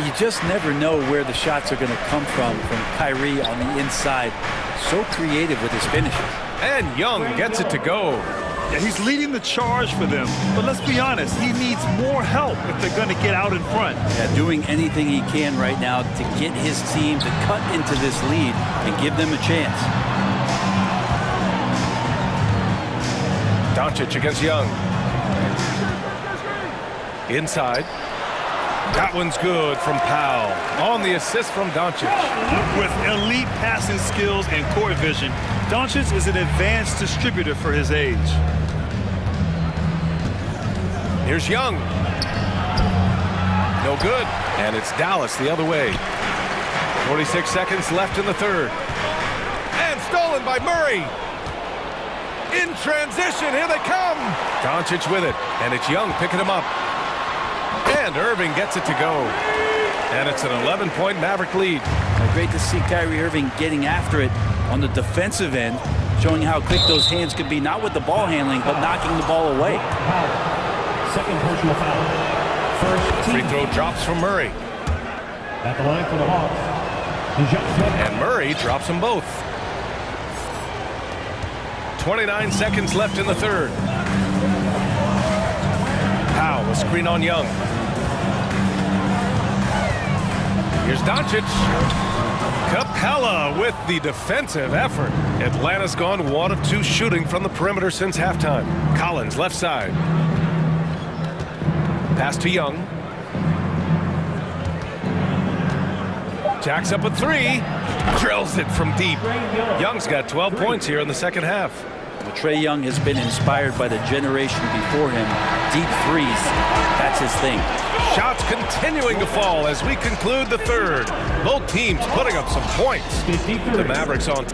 You just never know where the shots are going to come from Kyrie on the inside. So creative with his finishes. And Young gets it to go. Yeah, he's leading the charge for them. But let's be honest, he needs more help if they're going to get out in front. Yeah, doing anything he can right now to get his team to cut into this lead and give them a chance. Doncic against Young. Inside. That one's good from Powell. On the assist from Doncic. With elite passing skills and court vision, Doncic is an advanced distributor for his age. Here's Young. No good. And it's Dallas the other way. 46 seconds left in the third. And stolen by Murray. In transition, here they come. Doncic with it. And it's Young picking him up. And Irving gets it to go. And it's an 11-point Maverick lead. Great to see Kyrie Irving getting after it on the defensive end, showing how quick those hands can be, not with the ball handling, but knocking the ball away. Second personal foul. First Free throw drops from Murray. At the line for the Hawks. And Murray drops them both. 29 seconds left in the third. Powell, a screen on Young. Here's Doncic. Capella with the defensive effort. Atlanta's gone 1 of 2 shooting from the perimeter since halftime. Collins left side. Pass to Young. Jacks up a 3. Drills it from deep. Young's got 12 points here in the second half. Well, Trae Young has been inspired by the generation before him. Deep threes, that's his thing. Shots continuing to fall as we conclude the third. Both teams putting up some points. The Mavericks on.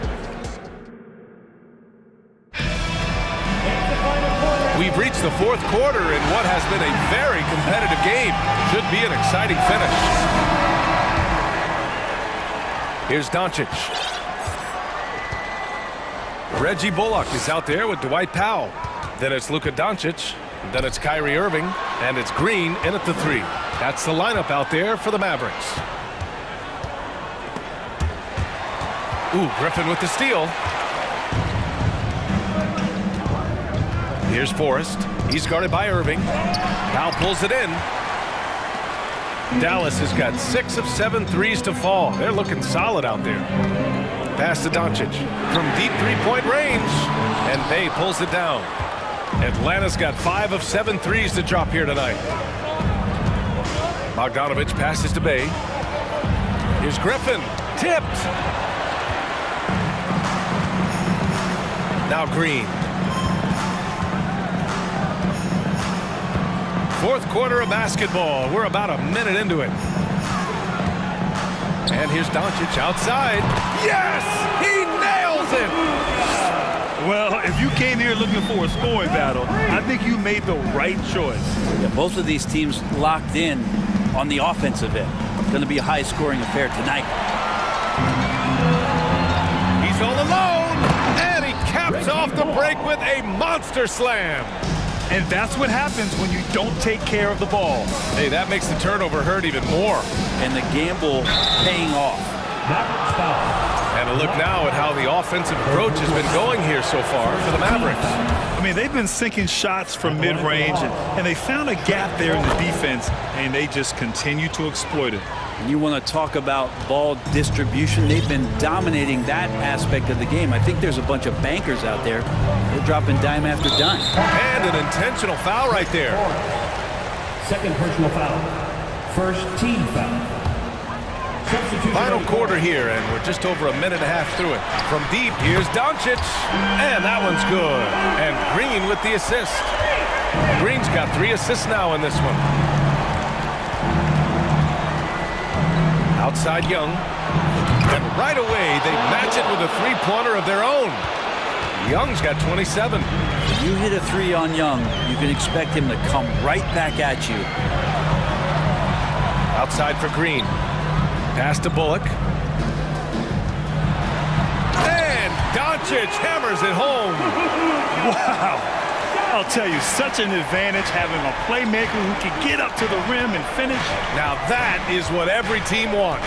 We've reached the fourth quarter in what has been a very competitive game. Should be an exciting finish. Here's Doncic. Reggie Bullock is out there with Dwight Powell. Then it's Luka Doncic. Then it's Kyrie Irving. And it's Green in at the 3. That's the lineup out there for the Mavericks. Ooh, Griffin with the steal. Here's Forrest. He's guarded by Irving. Powell pulls it in. Dallas has got 6 of 7 threes to fall. They're looking solid out there. Pass to Doncic from deep three-point range, and Bay pulls it down. Atlanta's got 5 of 7 threes to drop here tonight. Bogdanovich passes to Bay. Here's Griffin, tipped. Now Green. Fourth quarter of basketball. We're about a minute into it. And here's Doncic outside. Yes! He nails it! Well, if you came here looking for a scoring battle, I think you made the right choice. Yeah, both of these teams locked in on the offensive end. Going to be a high-scoring affair tonight. He's all alone, and he caps off the break with a monster slam. And that's what happens when you don't take care of the ball. Hey, that makes the turnover hurt even more. And the gamble paying off. And a look now at how the offensive approach has been going here so far for the Mavericks. I mean, they've been sinking shots from mid-range, and they found a gap there in the defense, and they just continue to exploit it. And you want to talk about ball distribution. They've been dominating that aspect of the game. I think there's a bunch of bankers out there. They're dropping dime after dime. And an intentional foul right there. Second personal foul. First team foul. Final quarter here, and we're just over a minute and a half through it. From deep, here's Doncic, and that one's good. And Green with the assist. Green's got 3 assists now in this one. Outside Young, and right away they match it with a three-pointer of their own. Young's got 27. If you hit a 3 on Young, you can expect him to come right back at you. Outside for Green. Pass to Bullock. And Doncic hammers it home. Wow. I'll tell you, such an advantage having a playmaker who can get up to the rim and finish. Now that is what every team wants.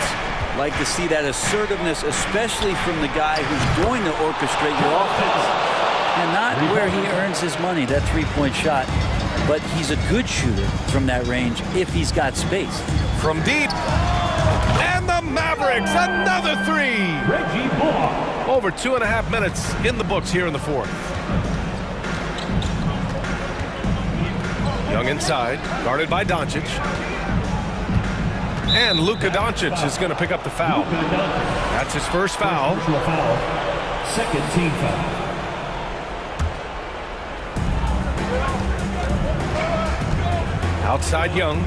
Like to see that assertiveness, especially from the guy who's going to orchestrate your offense. And not where he earns his money, that three-point shot. But he's a good shooter from that range if he's got space. From deep. And the Mavericks, another 3. Over 2.5 minutes in the books here in the fourth. Young inside, guarded by Doncic. And Luka Doncic is going to pick up the foul. That's his first foul. Second team foul. Outside Young.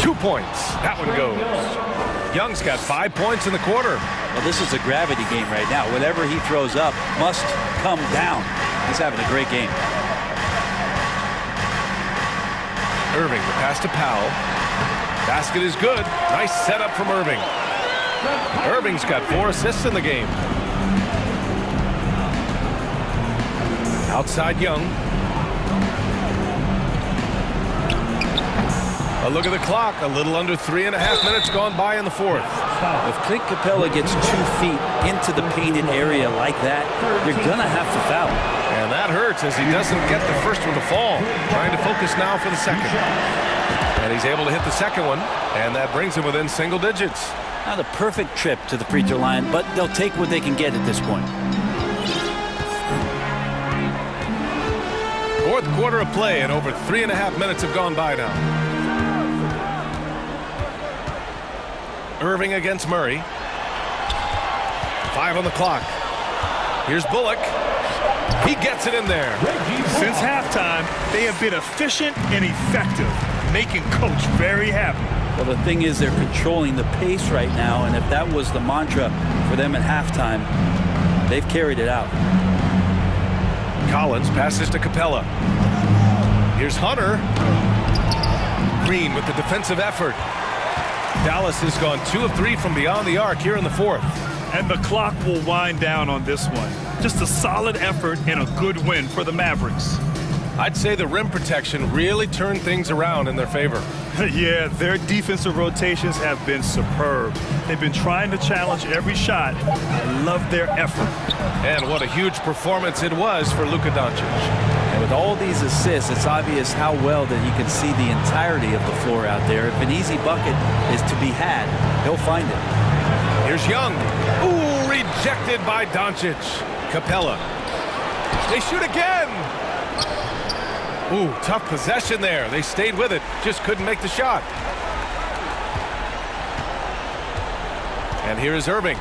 2 points. That one goes. Young's got 5 points in the quarter. Well, this is a gravity game right now. Whatever he throws up must come down. He's having a great game. Irving, the pass to Powell. Basket is good. Nice setup from Irving. Irving's got 4 assists in the game. Outside Young. A look at the clock. A little under 3.5 minutes gone by in the fourth. If Clint Capella gets 2 feet into the painted area like that, you're going to have to foul. And that hurts as he doesn't get the first one to fall. Trying to focus now for the second. And he's able to hit the second one, and that brings him within single digits. Not a perfect trip to the free throw line, but they'll take what they can get at this point. Fourth quarter of play, and over 3.5 minutes have gone by now. Irving against Murray. 5 on the clock. Here's Bullock. He gets it in there. Since halftime, they have been efficient and effective, making Coach very happy. Well, the thing is, they're controlling the pace right now, and if that was the mantra for them at halftime, they've carried it out. Collins passes to Capella. Here's Hunter. Green with the defensive effort. Dallas has gone 2 of 3 from beyond the arc here in the fourth. And the clock will wind down on this one. Just a solid effort and a good win for the Mavericks. I'd say the rim protection really turned things around in their favor. Yeah, their defensive rotations have been superb. They've been trying to challenge every shot. I love their effort. And what a huge performance it was for Luka Doncic. And with all these assists, it's obvious how well that he can see the entirety of the floor out there. If an easy bucket is to be had, he'll find it. Here's Young. Ooh, rejected by Doncic. Capella. They shoot again. Ooh, tough possession there. They stayed with it, just couldn't make the shot. And here is Irving.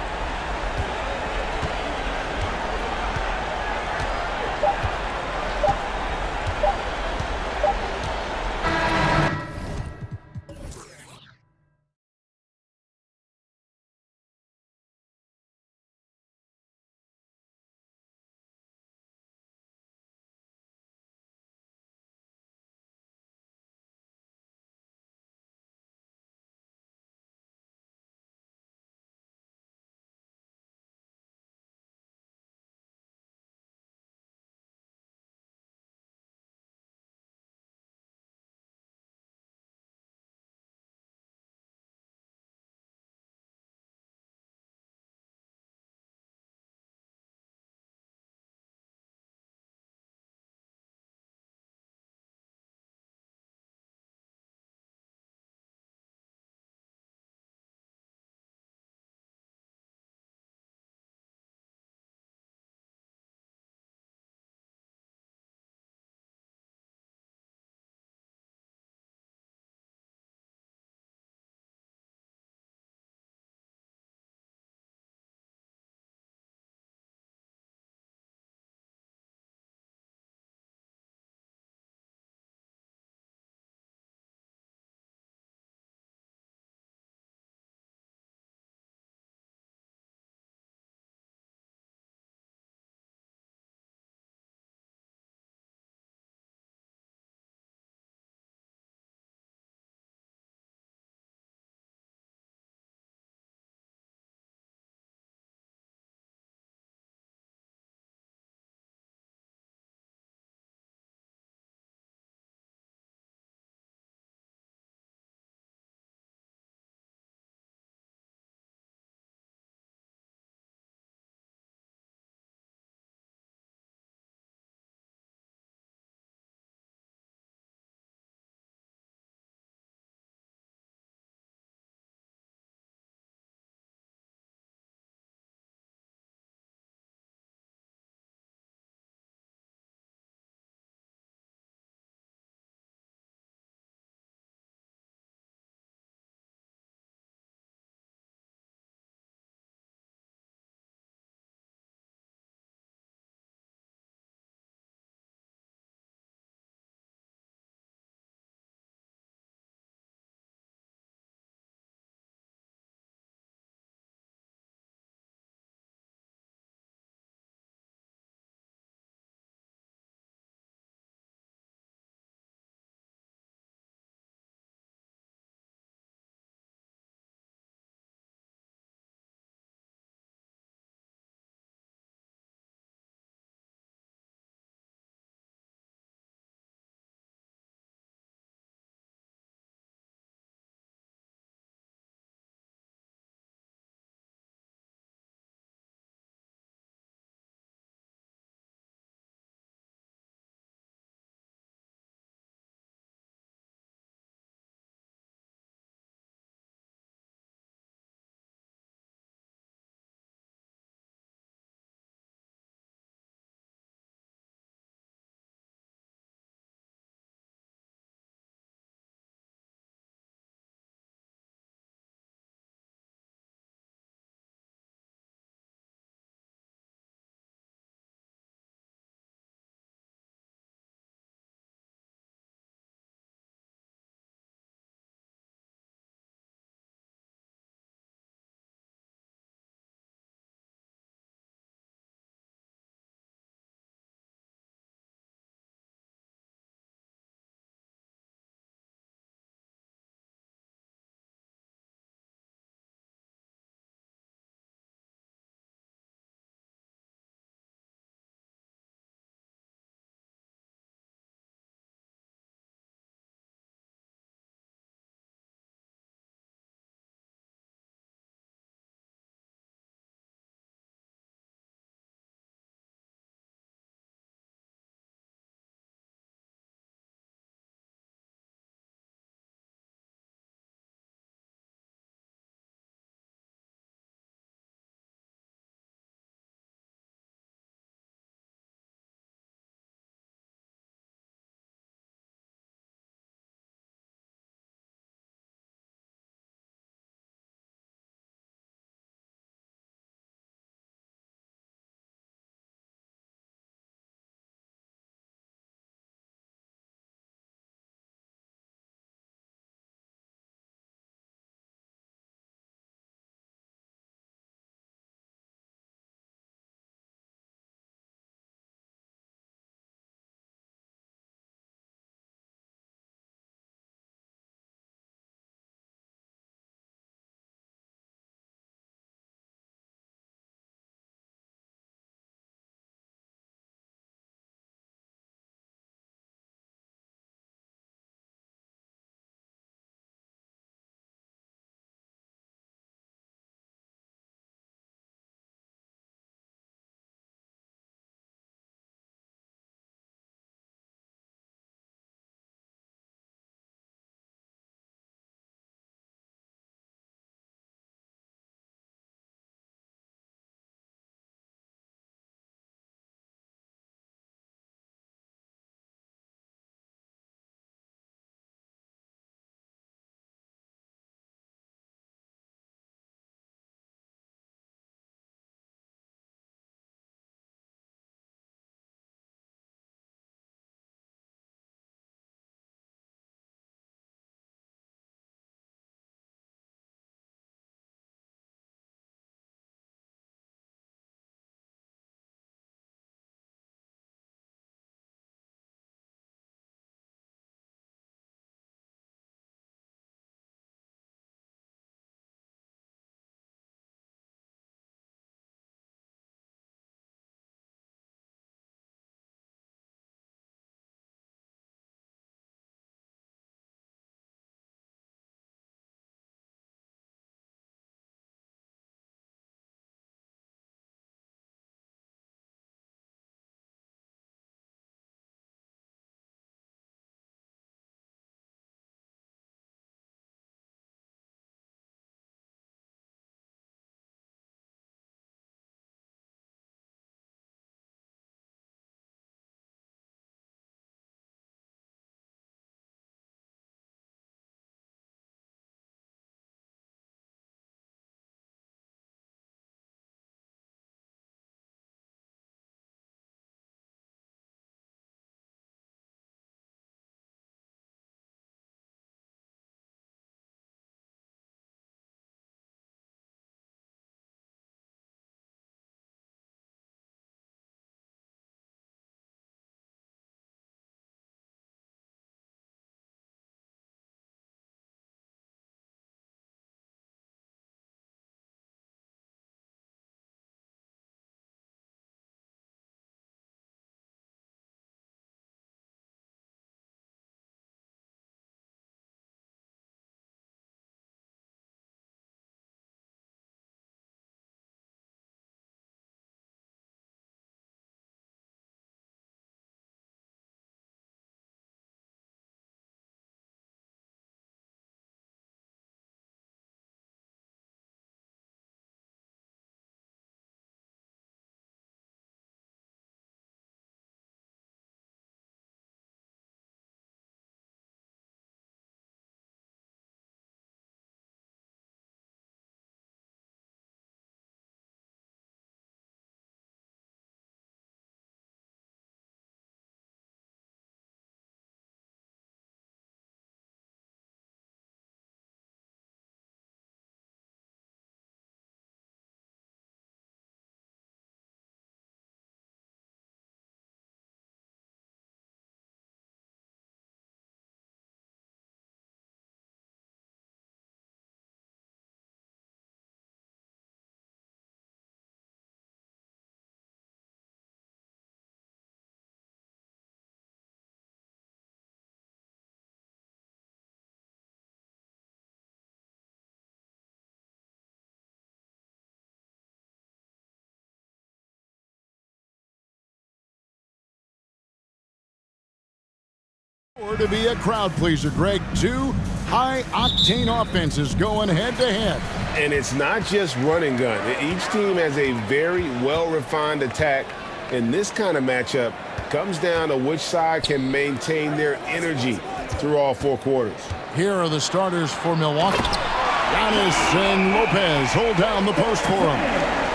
Or to be a crowd pleaser, Greg. Two high-octane offenses going head-to-head. And it's not just run and gun. Each team has a very well-refined attack. And this kind of matchup comes down to which side can maintain their energy through all 4 quarters. Here are the starters for Milwaukee. Giannis and Lopez hold down the post for him.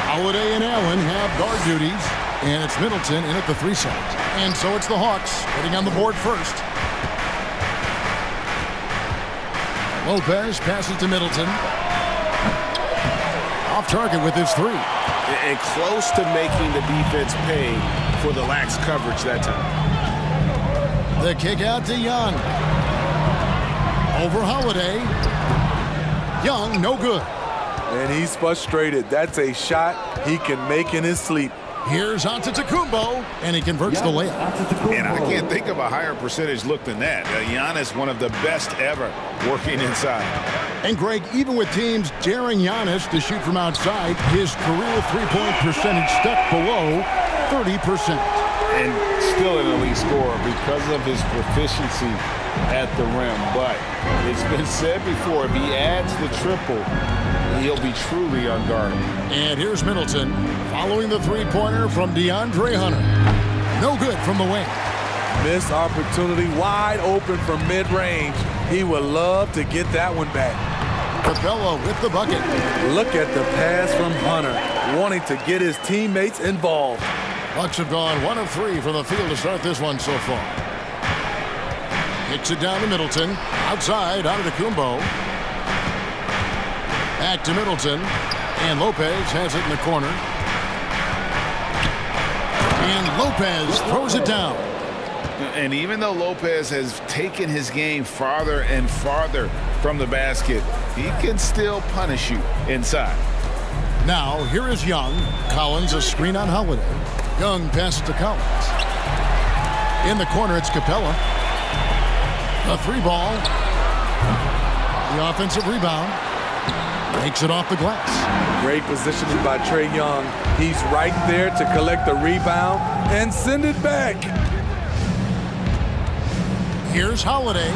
Holiday and Allen have guard duties. And it's Middleton in at the 3 side. And so it's the Hawks getting on the board first. Lopez passes to Middleton. Off target with his 3. And close to making the defense pay for the lax coverage that time. The kick out to Young. Over Holiday. Young, no good. And he's frustrated. That's a shot he can make in his sleep. Here's Antetokounmpo, and he converts the layup. And I can't think of a higher percentage look than that. Giannis, one of the best ever working inside. And Greg, even with teams daring Giannis to shoot from outside, his career three-point percentage stuck below 30%. And still an elite scorer because of his proficiency at the rim. But it's been said before, if he adds the triple, he'll be truly unguardable. And here's Middleton following the three-pointer from DeAndre Hunter. No good from the wing. Missed opportunity, wide open from mid-range. He would love to get that one back. Capella with the bucket. Look at the pass from Hunter, wanting to get his teammates involved. Bucks have gone 1 of 3 from the field to start this one so far. Kicks it down to Middleton. Outside, Antetokounmpo. Back to Middleton. And Lopez has it in the corner. And Lopez throws it down. And even though Lopez has taken his game farther and farther from the basket, he can still punish you inside. Now, here is Young. Collins, a screen on Holiday. Young passes to Collins. In the corner, it's Capella. A 3-ball. The offensive rebound. Makes it off the glass. Great positioning by Trae Young. He's right there to collect the rebound and send it back. Here's Holiday.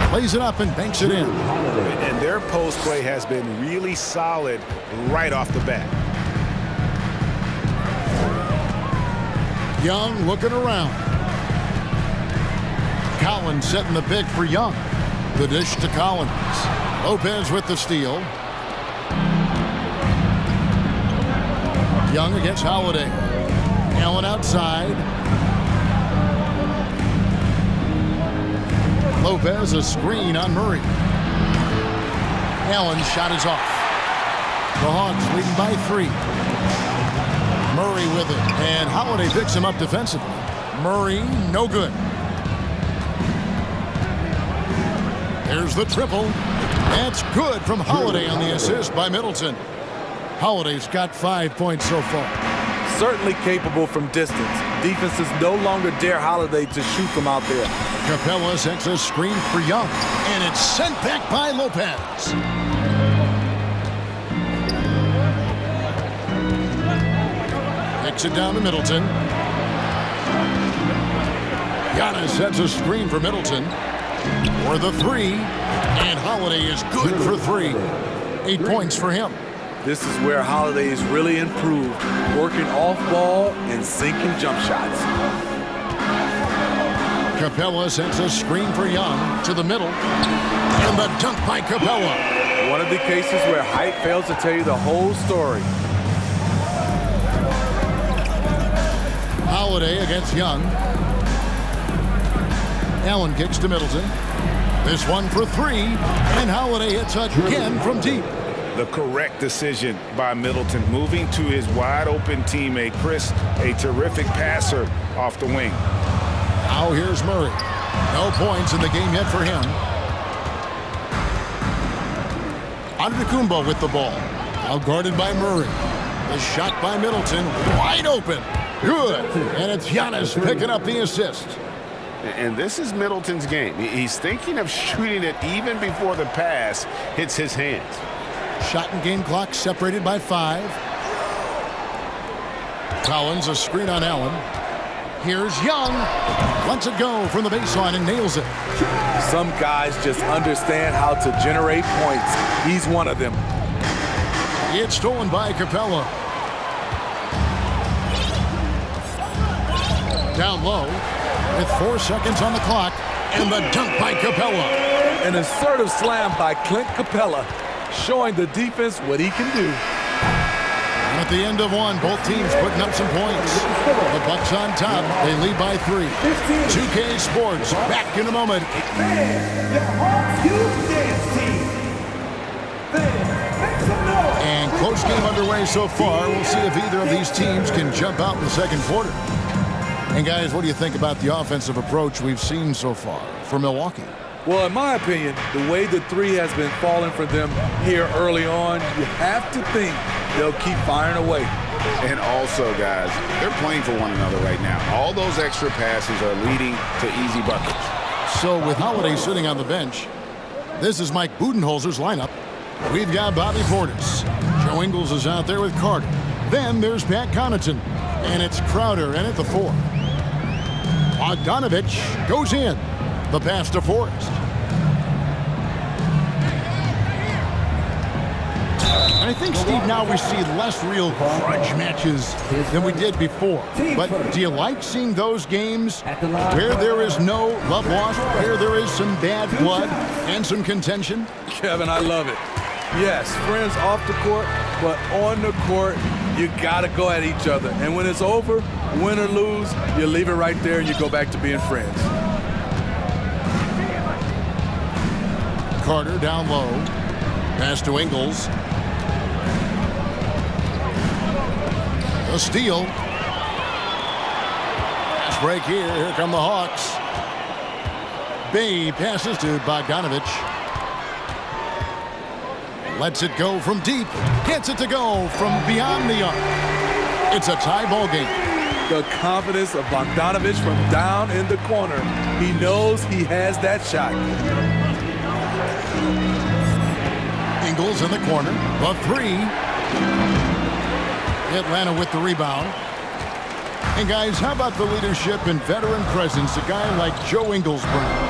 Plays it up and banks it in. And their post play has been really solid right off the bat. Young looking around. Collins setting the pick for Young. The dish to Collins. Lopez with the steal. Young against Holiday. Allen outside. Lopez a screen on Murray. Allen's shot is off. The Hawks leading by 3. Murray with it, and Holiday picks him up defensively. Murray, no good. There's the triple. That's good from Holiday on the assist by Middleton. Holiday's got 5 points so far. Certainly capable from distance. Defenses no longer dare Holiday to shoot from out there. Capella sets a screen for Young, and it's sent back by Lopez. Kicks it down to Middleton. Giannis sets a screen for Middleton. For the 3, and Holiday is good for 3. 8 points for him. This is where Holiday is really improved, working off ball and sinking jump shots. Capella sends a screen for Young to the middle, and the dunk by Capella. One of the cases where height fails to tell you the whole story. Holiday against Young. Allen kicks to Middleton. This one for 3, and Holiday hits again from deep. The correct decision by Middleton, moving to his wide-open teammate, Chris, a terrific passer off the wing. Now here's Murray. No points in the game yet for him. Antetokounmpo with the ball. Now guarded by Murray. The shot by Middleton, wide open. Good. And it's Giannis picking up the assist. And this is Middleton's game. He's thinking of shooting it even before the pass hits his hands. Shot and game clock separated by 5. Collins a screen on Allen. Here's Young. Lets it go from the baseline and nails it. Some guys just understand how to generate points. He's one of them. It's stolen by Capella. Down low with 4 seconds on the clock. And the dunk by Capella. An assertive slam by Clint Capella, showing the defense what he can do. And at the end of one, both teams putting up some points. The Bucks on top. They lead by 3. 2K Sports back in a moment. And close game underway so far. We'll see if either of these teams can jump out in the second quarter. And guys, what do you think about the offensive approach we've seen so far for Milwaukee? Well, in my opinion, the way the three has been falling for them here early on, you have to think they'll keep firing away. And also, guys, they're playing for one another right now. All those extra passes are leading to easy buckets. So with Holiday sitting on the bench, this is Mike Budenholzer's lineup. We've got Bobby Portis. Joe Ingles is out there with Carter. Then there's Pat Connaughton. And it's Crowder in at the 4. Bogdanovich goes in. The pass to Forrest. And I think, Steve, now we see less real grudge matches than we did before. But do you like seeing those games where there is no love lost, where there is some bad blood and some contention? Kevin, I love it. Yes, friends off the court, but on the court, you got to go at each other. And when it's over, win or lose, you leave it right there and you go back to being friends. Carter down low. Pass to Ingles. A steal. Fast break here. Here come the Hawks. Bay passes to Bogdanovich. Lets it go from deep. Gets it to go from beyond the arc. It's a tie ball game. The confidence of Bogdanovich from down in the corner. He knows he has that shot. Ingles in the corner. The 3. Atlanta with the rebound. And guys, how about the leadership and veteran presence a guy like Joe Ingles brings?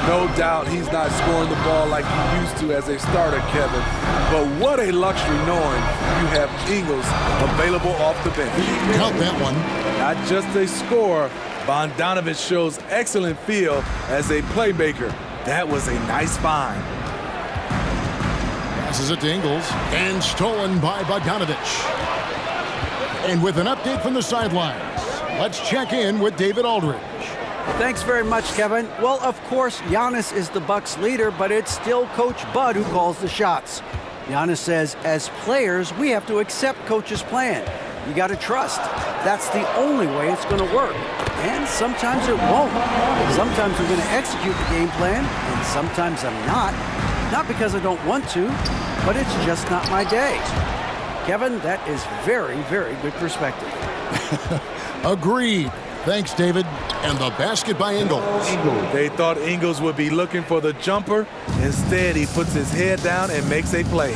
No doubt he's not scoring the ball like he used to as a starter, Kevin. But what a luxury knowing you have Ingles available off the bench. Count that one. Not just a scorer, Bogdanovich shows excellent feel as a playmaker. That was a nice find. Passes it to Ingles and stolen by Bogdanovich. And with an update from the sidelines, let's check in with David Aldridge. Thanks very much, Kevin. Well, of course, Giannis is the Bucks leader, but it's still Coach Bud who calls the shots. Giannis says, as players, we have to accept Coach's plan. You got to trust. That's the only way it's going to work. And sometimes it won't. Sometimes we're going to execute the game plan, and sometimes I'm not. Not because I don't want to, but it's just not my day. Kevin, that is very, very good perspective. Agreed. Thanks, David. And the basket by Ingles. They thought Ingles would be looking for the jumper. Instead, he puts his head down and makes a play.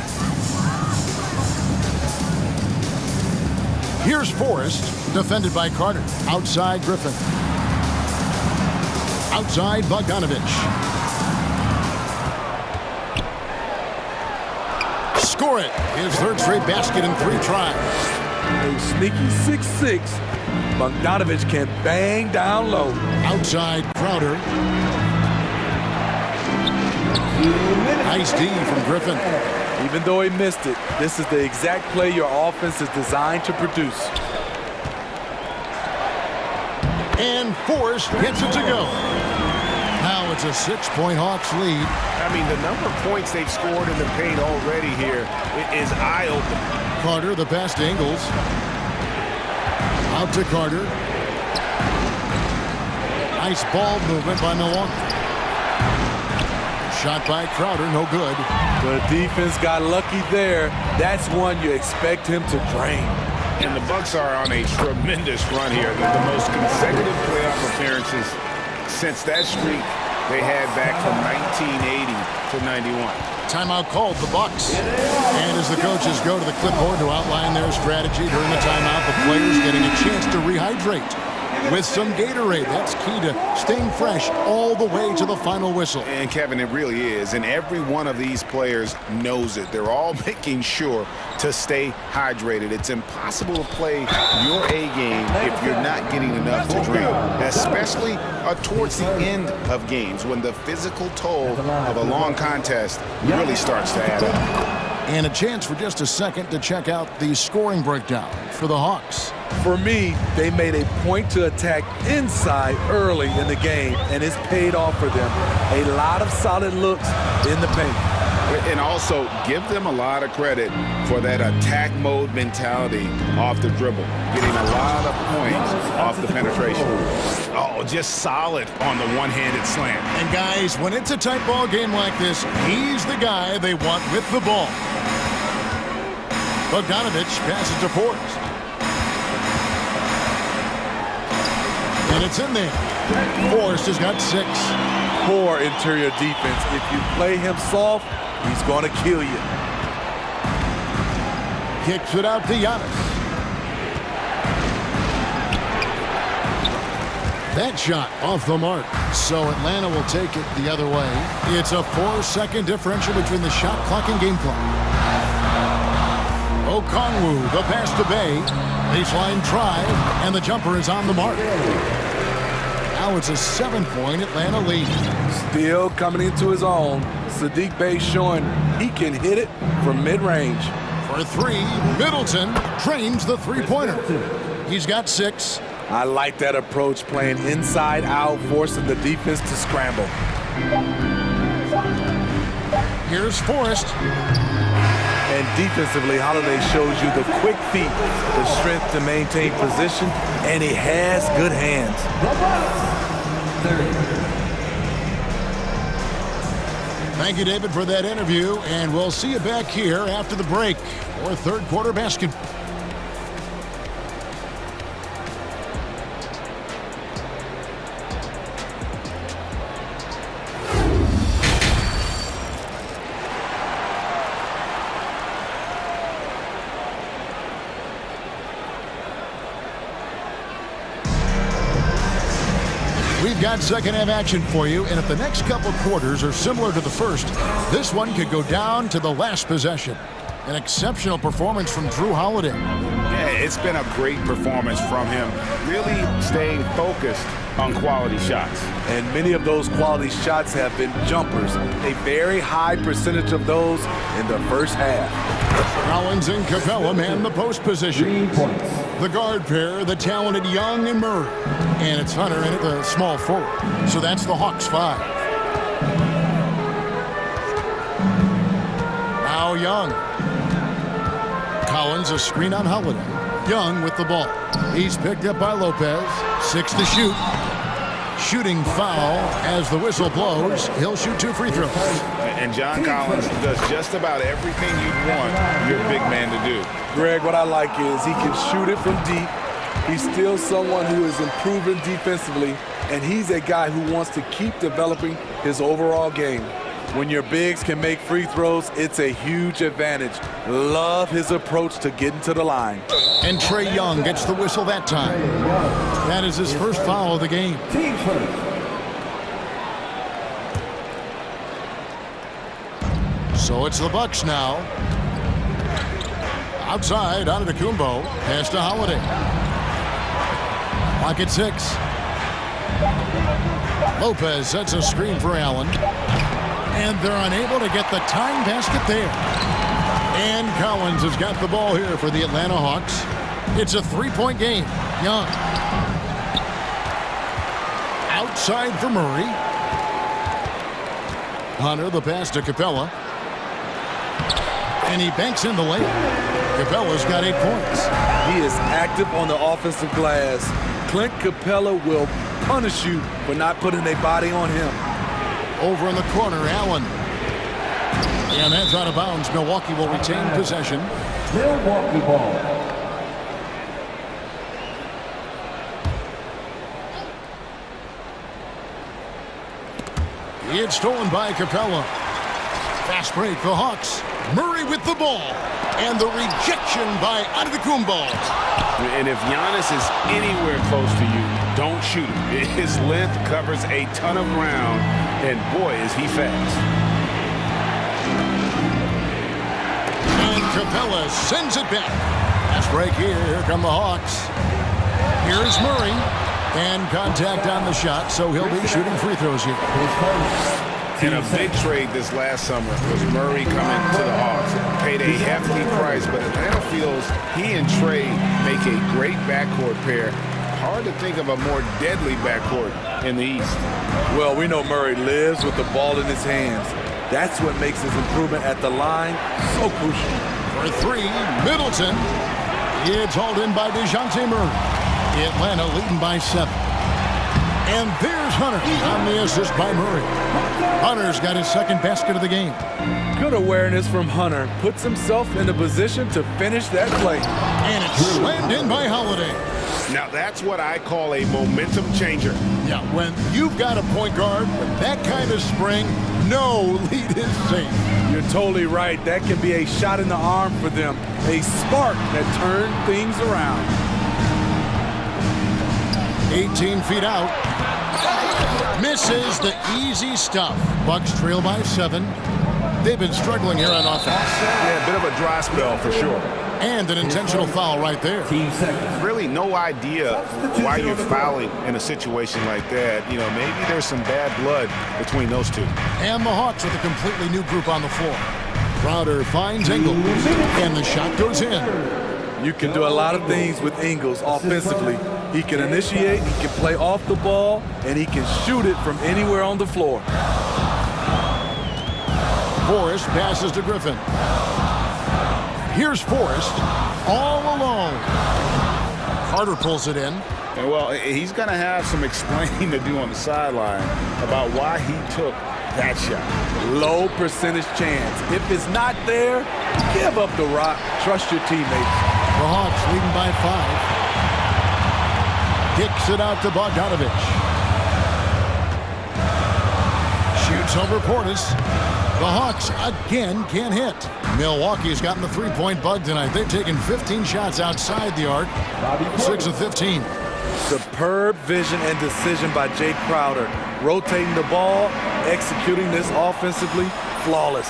Here's Forrest, defended by Carter. Outside Griffin. Outside Bogdanovich. Score it. His third straight basket in 3 tries. A sneaky 6'6". Bogdanovich can bang down low. Outside Crowder. Nice D from Griffin. Even though he missed it, this is the exact play your offense is designed to produce. And Forrest gets it to go. Now it's a 6-point Hawks lead. I mean, the number of points they've scored in the paint already here is eye-opening. Carter, the pass to Ingles. Out to Carter. Nice ball movement by Milwaukee. Shot by Crowder, no good. The defense got lucky there. That's one you expect him to drain. And the Bucks are on a tremendous run here. They're the most consecutive playoff appearances since that streak they had back from 1980 to 91. Timeout called, the Bucks. And as the coaches go to the clipboard to outline their strategy during the timeout, the players getting a chance to rehydrate. with some Gatorade. That's key to staying fresh all the way to the final whistle. And Kevin, it really is. And every one of these players knows it. They're all making sure to stay hydrated. It's impossible to play your A game if you're not getting enough to drink, especially towards the end of games when the physical toll of a long contest really starts to add up. And a chance for just a second to check out the scoring breakdown for the Hawks. For me, they made a point to attack inside early in the game, and it's paid off for them. A lot of solid looks in the paint. And also give them a lot of credit for that attack mode mentality off the dribble, getting a lot of points off the penetration. Oh, just solid on the one-handed slam. And guys, when it's a tight ball game like this, he's the guy they want with the ball. Bogdanovich passes to Forrest. And it's in there. Forrest has got 6. Poor interior defense. If you play him soft, he's going to kill you. Kicks it out to Giannis. That shot off the mark. So Atlanta will take it the other way. It's a 4-second differential between the shot clock and game clock. Okongwu, the pass to Bay. Baseline drive, and the jumper is on the mark. Now it's a 7-point Atlanta lead. Still coming into his own. Saddiq Bey showing he can hit it from mid-range. For 3, Middleton trains the three-pointer. He's got 6. I like that approach, playing inside out, forcing the defense to scramble. Here's Forrest. And defensively, Holiday shows you the quick feet, the strength to maintain position, and he has good hands. Thank you, David, for that interview, and we'll see you back here after the break for third quarter basketball. We've got second half action for you, and if the next couple quarters are similar to the first, this one could go down to the last possession. An exceptional performance from Drew Holiday. Yeah, it's been a great performance from him, really staying focused on quality shots. And many of those quality shots have been jumpers. A very high percentage of those in the first half. Collins and Capella man the post position. The guard pair, the talented Young and Murray. And it's Hunter in at the small forward. So that's the Hawks 5. Now Young. Collins a screen on Holiday. Young with the ball. He's picked up by Lopez. 6 to shoot. Shooting foul as the whistle blows. He'll shoot 2 free throws. And John Collins does just about everything you'd want your big man to do. Greg, what I like is he can shoot it from deep. He's still someone who is improving defensively, and he's a guy who wants to keep developing his overall game. When your bigs can make free throws, it's a huge advantage. Love his approach to getting to the line. And Trae Young gets the whistle that time. That is his first foul of the game. So it's the Bucks now. Outside, Antetokounmpo. Pass to Holiday. Clock at 6. Lopez sets a screen for Allen. And they're unable to get the tying basket there. And Collins has got the ball here for the Atlanta Hawks. It's a 3-point game. Young. Outside for Murray. Hunter, the pass to Capella. And he banks in the lane. Capella's got 8 points. He is active on the offensive glass. Clint Capella will punish you for not putting a body on him. Over in the corner, Allen. And that's out of bounds. Milwaukee will retain possession. Milwaukee ball. It's stolen by Capella. Fast break for Hawks. Murray with the ball. And the rejection by Antetokounmpo. And if Giannis is anywhere close to you, don't shoot him. His length covers a ton of ground, and boy, is he fast. And Capella sends it back. Fast break here. Here come the Hawks. Here's Murray. And contact on the shot, so he'll be shooting free throws here. And a big trade this last summer was Murray coming to the Hawks. Paid a hefty price, but Atlanta feels he and Trey make a great backcourt pair. Hard to think of a more deadly backcourt in the East. Well, we know Murray lives with the ball in his hands. That's what makes his improvement at the line so crucial. For three, Middleton. It's hauled in by DeJounte Murray. Atlanta leading by 7. And there's Hunter on the assist by Murray. Hunter's got his second basket of the game. Good awareness from Hunter. Puts himself in a position to finish that play. And it's slammed in by Holiday. Now that's what I call a momentum changer. Yeah, when you've got a point guard with that kind of spring, no lead is safe. You're totally right. That can be a shot in the arm for them. A spark that turned things around. 18 feet out. Misses the easy stuff. Bucks trail by 7. They've been struggling here on offense. Yeah, a bit of a dry spell for sure. And an intentional foul right there. Really no idea why you're fouling in a situation like that. You know, maybe there's some bad blood between those two. And the Hawks with a completely new group on the floor. Crowder finds Ingles, and the shot goes in. You can do a lot of things with Ingles offensively. He can initiate, he can play off the ball, and he can shoot it from anywhere on the floor. Forrest passes to Griffin. Here's Forrest all alone. Carter pulls it in. And well, he's going to have some explaining to do on the sideline about why he took that shot. Low percentage chance. If it's not there, give up the rock. Trust your teammates. The Hawks leading by 5. Kicks it out to Bogdanovich. Shoots over Portis. The Hawks again can't hit. Milwaukee's gotten the three-point bug tonight. They've taken 15 shots outside the arc. 6 of 15. Superb vision and decision by Jay Crowder. Rotating the ball, executing this offensively, flawless.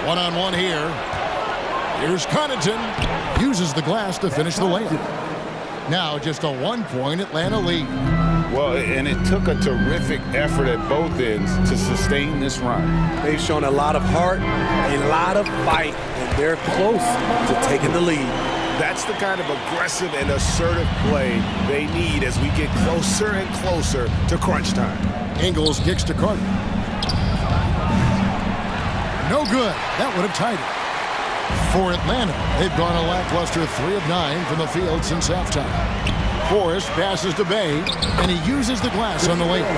One-on-one here. Here's Connaughton. Uses the glass to finish the layup. Now just a 1-point Atlanta lead. Well, and it took a terrific effort at both ends to sustain this run. They've shown a lot of heart, a lot of fight, and they're close to taking the lead. That's the kind of aggressive and assertive play they need as we get closer and closer to crunch time. Ingles kicks to Carter. No good. That would have tied it. For Atlanta, they've gone a lackluster 3 of 9 from the field since halftime. Forrest passes to Bay, and he uses the glass on the layup.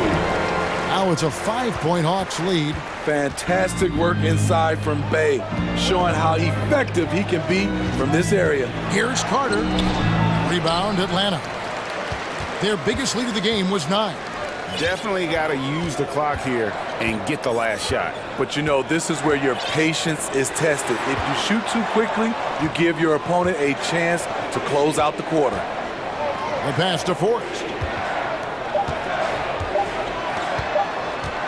Now it's a 5-point Hawks lead. Fantastic work inside from Bay, showing how effective he can be from this area. Here's Carter. Rebound, Atlanta. Their biggest lead of the game was 9. Definitely got to use the clock here and get the last shot. But you know, this is where your patience is tested. If you shoot too quickly, you give your opponent a chance to close out the quarter. The pass to Forrest.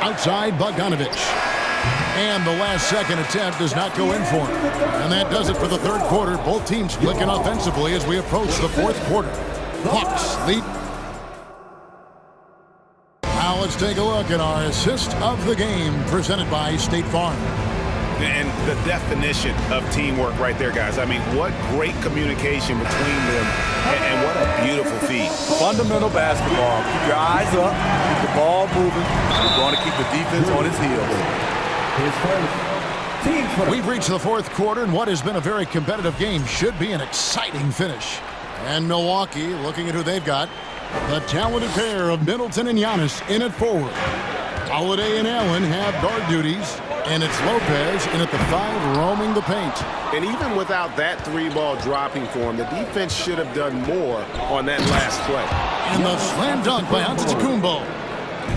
Outside Bogdanovich. And the last second attempt does not go in for him. And that does it for the third quarter. Both teams clicking offensively as we approach the fourth quarter. Hawks lead. Now let's take a look at our assist of the game presented by State Farm. And the definition of teamwork right there, guys. I mean, what great communication between them, and what a beautiful feed. Fundamental basketball. Keep your eyes up, keep the ball moving. You're going to keep the defense on its heels. We've reached the fourth quarter, and what has been a very competitive game should be an exciting finish. And Milwaukee, looking at who they've got, the talented pair of Middleton and Giannis in at forward. Holiday and Allen have guard duties, and it's Lopez in at the 5 roaming the paint. And even without that 3-ball dropping for him, the defense should have done more on that last play. And the slam dunk by Antetokounmpo.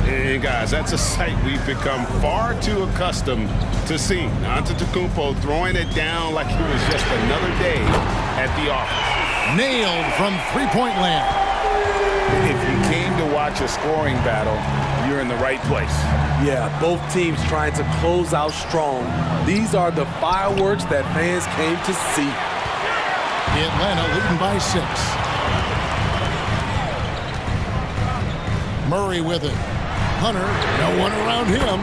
And guys, that's a sight we've become far too accustomed to seeing. Antetokounmpo throwing it down like it was just another day at the office. Nailed from three-point land. If you came to watch watch a scoring battle, you're in the right place. Yeah, both teams trying to close out strong. These are the fireworks that fans came to see. Atlanta leading by 6. Murray with it. Hunter, no one around him.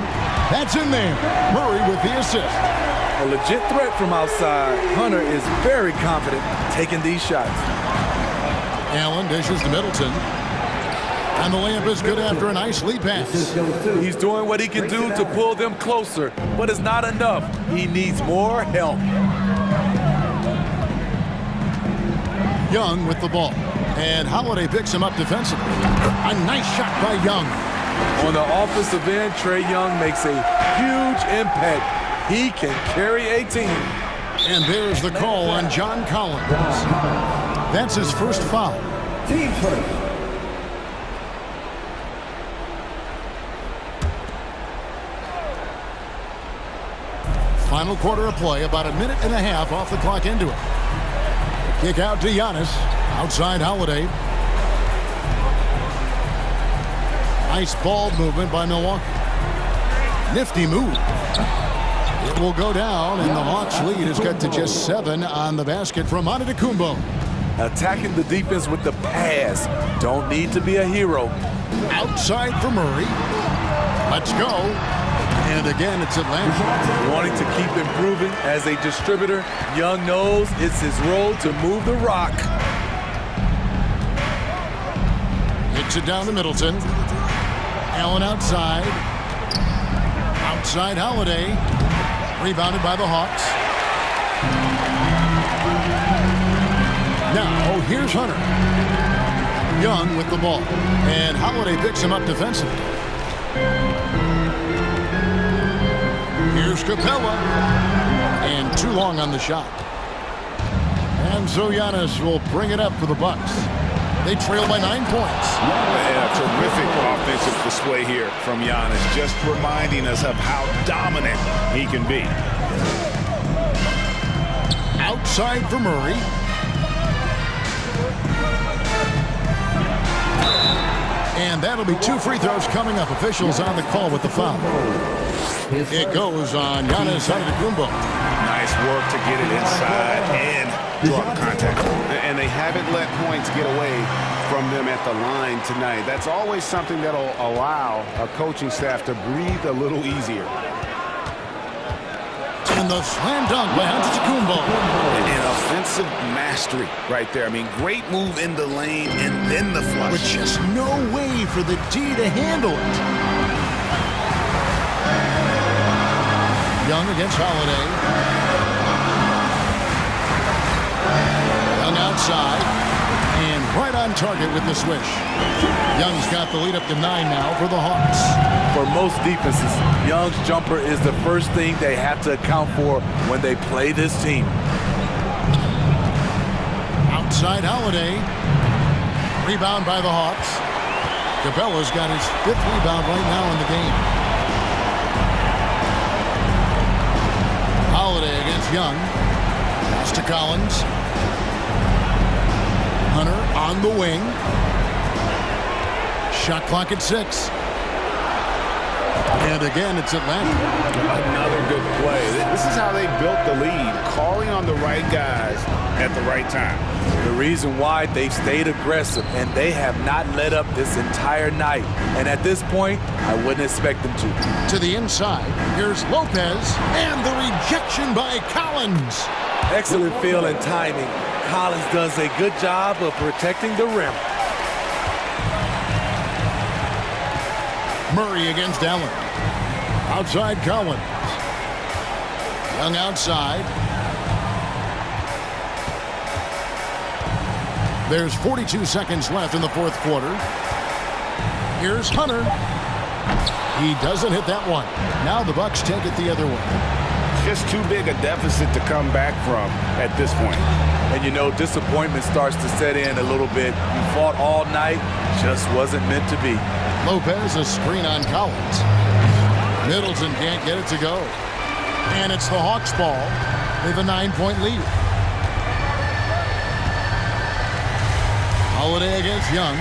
That's in there. Murray with the assist. A legit threat from outside. Hunter is very confident taking these shots. Allen dishes to Middleton. And the layup is good after a nice lead pass. He's doing what he can do to pull them closer, but it's not enough. He needs more help. Young with the ball. And Holiday picks him up defensively. A nice shot by Young. On the offensive end, Trae Young makes a huge impact. He can carry a team. And there's the call on John Collins. That's his first foul. Team first. Final quarter of play, about a minute and a half off the clock into it. Kick out to Giannis. Outside Holiday. Nice ball movement by Milwaukee. Nifty move. It will go down, and the Hawks lead has got to just 7 on the basket from Antetokounmpo. Attacking the defense with the pass. Don't need to be a hero. Outside for Murray. Let's go. And again, it's Atlanta. Wanting to keep improving as a distributor, Young knows it's his role to move the rock. Hits it down to Middleton. Allen outside. Outside Holiday. Rebounded by the Hawks. Now, here's Hunter. Young with the ball. And Holiday picks him up defensively. Here's Capella. And too long on the shot. And so Giannis will bring it up for the Bucks. They trail by 9 points. Yeah, terrific offensive display here from Giannis, just reminding us of how dominant he can be. Outside for Murray. And that'll be 2 free throws coming up. Officials on the call with the foul. It goes on Giannis Antetokounmpo. Nice work to get it inside and draw the contact. And they haven't let points get away from them at the line tonight. That's always something that'll allow a coaching staff to breathe a little easier. And the slam dunk by Antetokounmpo. An offensive mastery right there. I mean, great move in the lane and then the flush. With just no way for the D to handle it. Young against Holiday. Young outside. And right on target with the swish. Young's got the lead up to 9 now for the Hawks. For most defenses, Young's jumper is the first thing they have to account for when they play this team. Outside Holiday. Rebound by the Hawks. Capella's got his 5th rebound right now in the game. Holiday against Young. Pass to Collins. Hunter on the wing. Shot clock at 6. And again, it's Atlanta. Another good play. This is how they built the lead, calling on the right guys at the right time. The reason why they've stayed aggressive, and they have not let up this entire night. And at this point, I wouldn't expect them to. To the inside, here's Lopez, and the rejection by Collins. Excellent feel and timing. Collins does a good job of protecting the rim. Murray against Allen. Outside Collins. Young outside. There's 42 seconds left in the 4th quarter. Here's Hunter. He doesn't hit that one. Now the Bucks take it the other way. Just too big a deficit to come back from at this point. And you know, disappointment starts to set in a little bit. You fought all night, just wasn't meant to be. Lopez, a screen on Collins. Middleton can't get it to go. And it's the Hawks ball. They have a 9-point lead. Holiday against Young.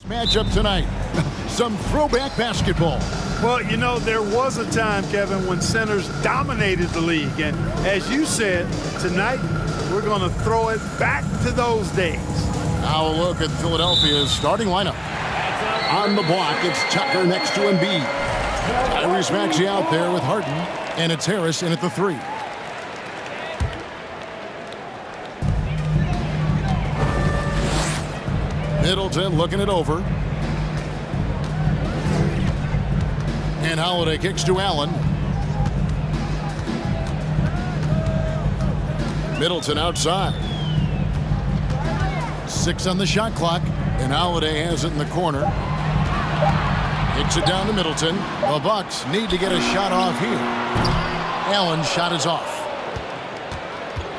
Matchup tonight. Some throwback basketball. Well, you know, there was a time, Kevin, when centers dominated the league. And as you said, tonight we're going to throw it back to those days. Now a look at Philadelphia's starting lineup. On the block, it's Tucker next to Embiid. Tyrese Maxey out there with Harden, and it's Harris in at the 3. Middleton looking it over. And Holiday kicks to Allen. Middleton outside. 6 on the shot clock, and Holiday has it in the corner. Kicks it down to Middleton. The Bucks need to get a shot off here. Allen's shot is off.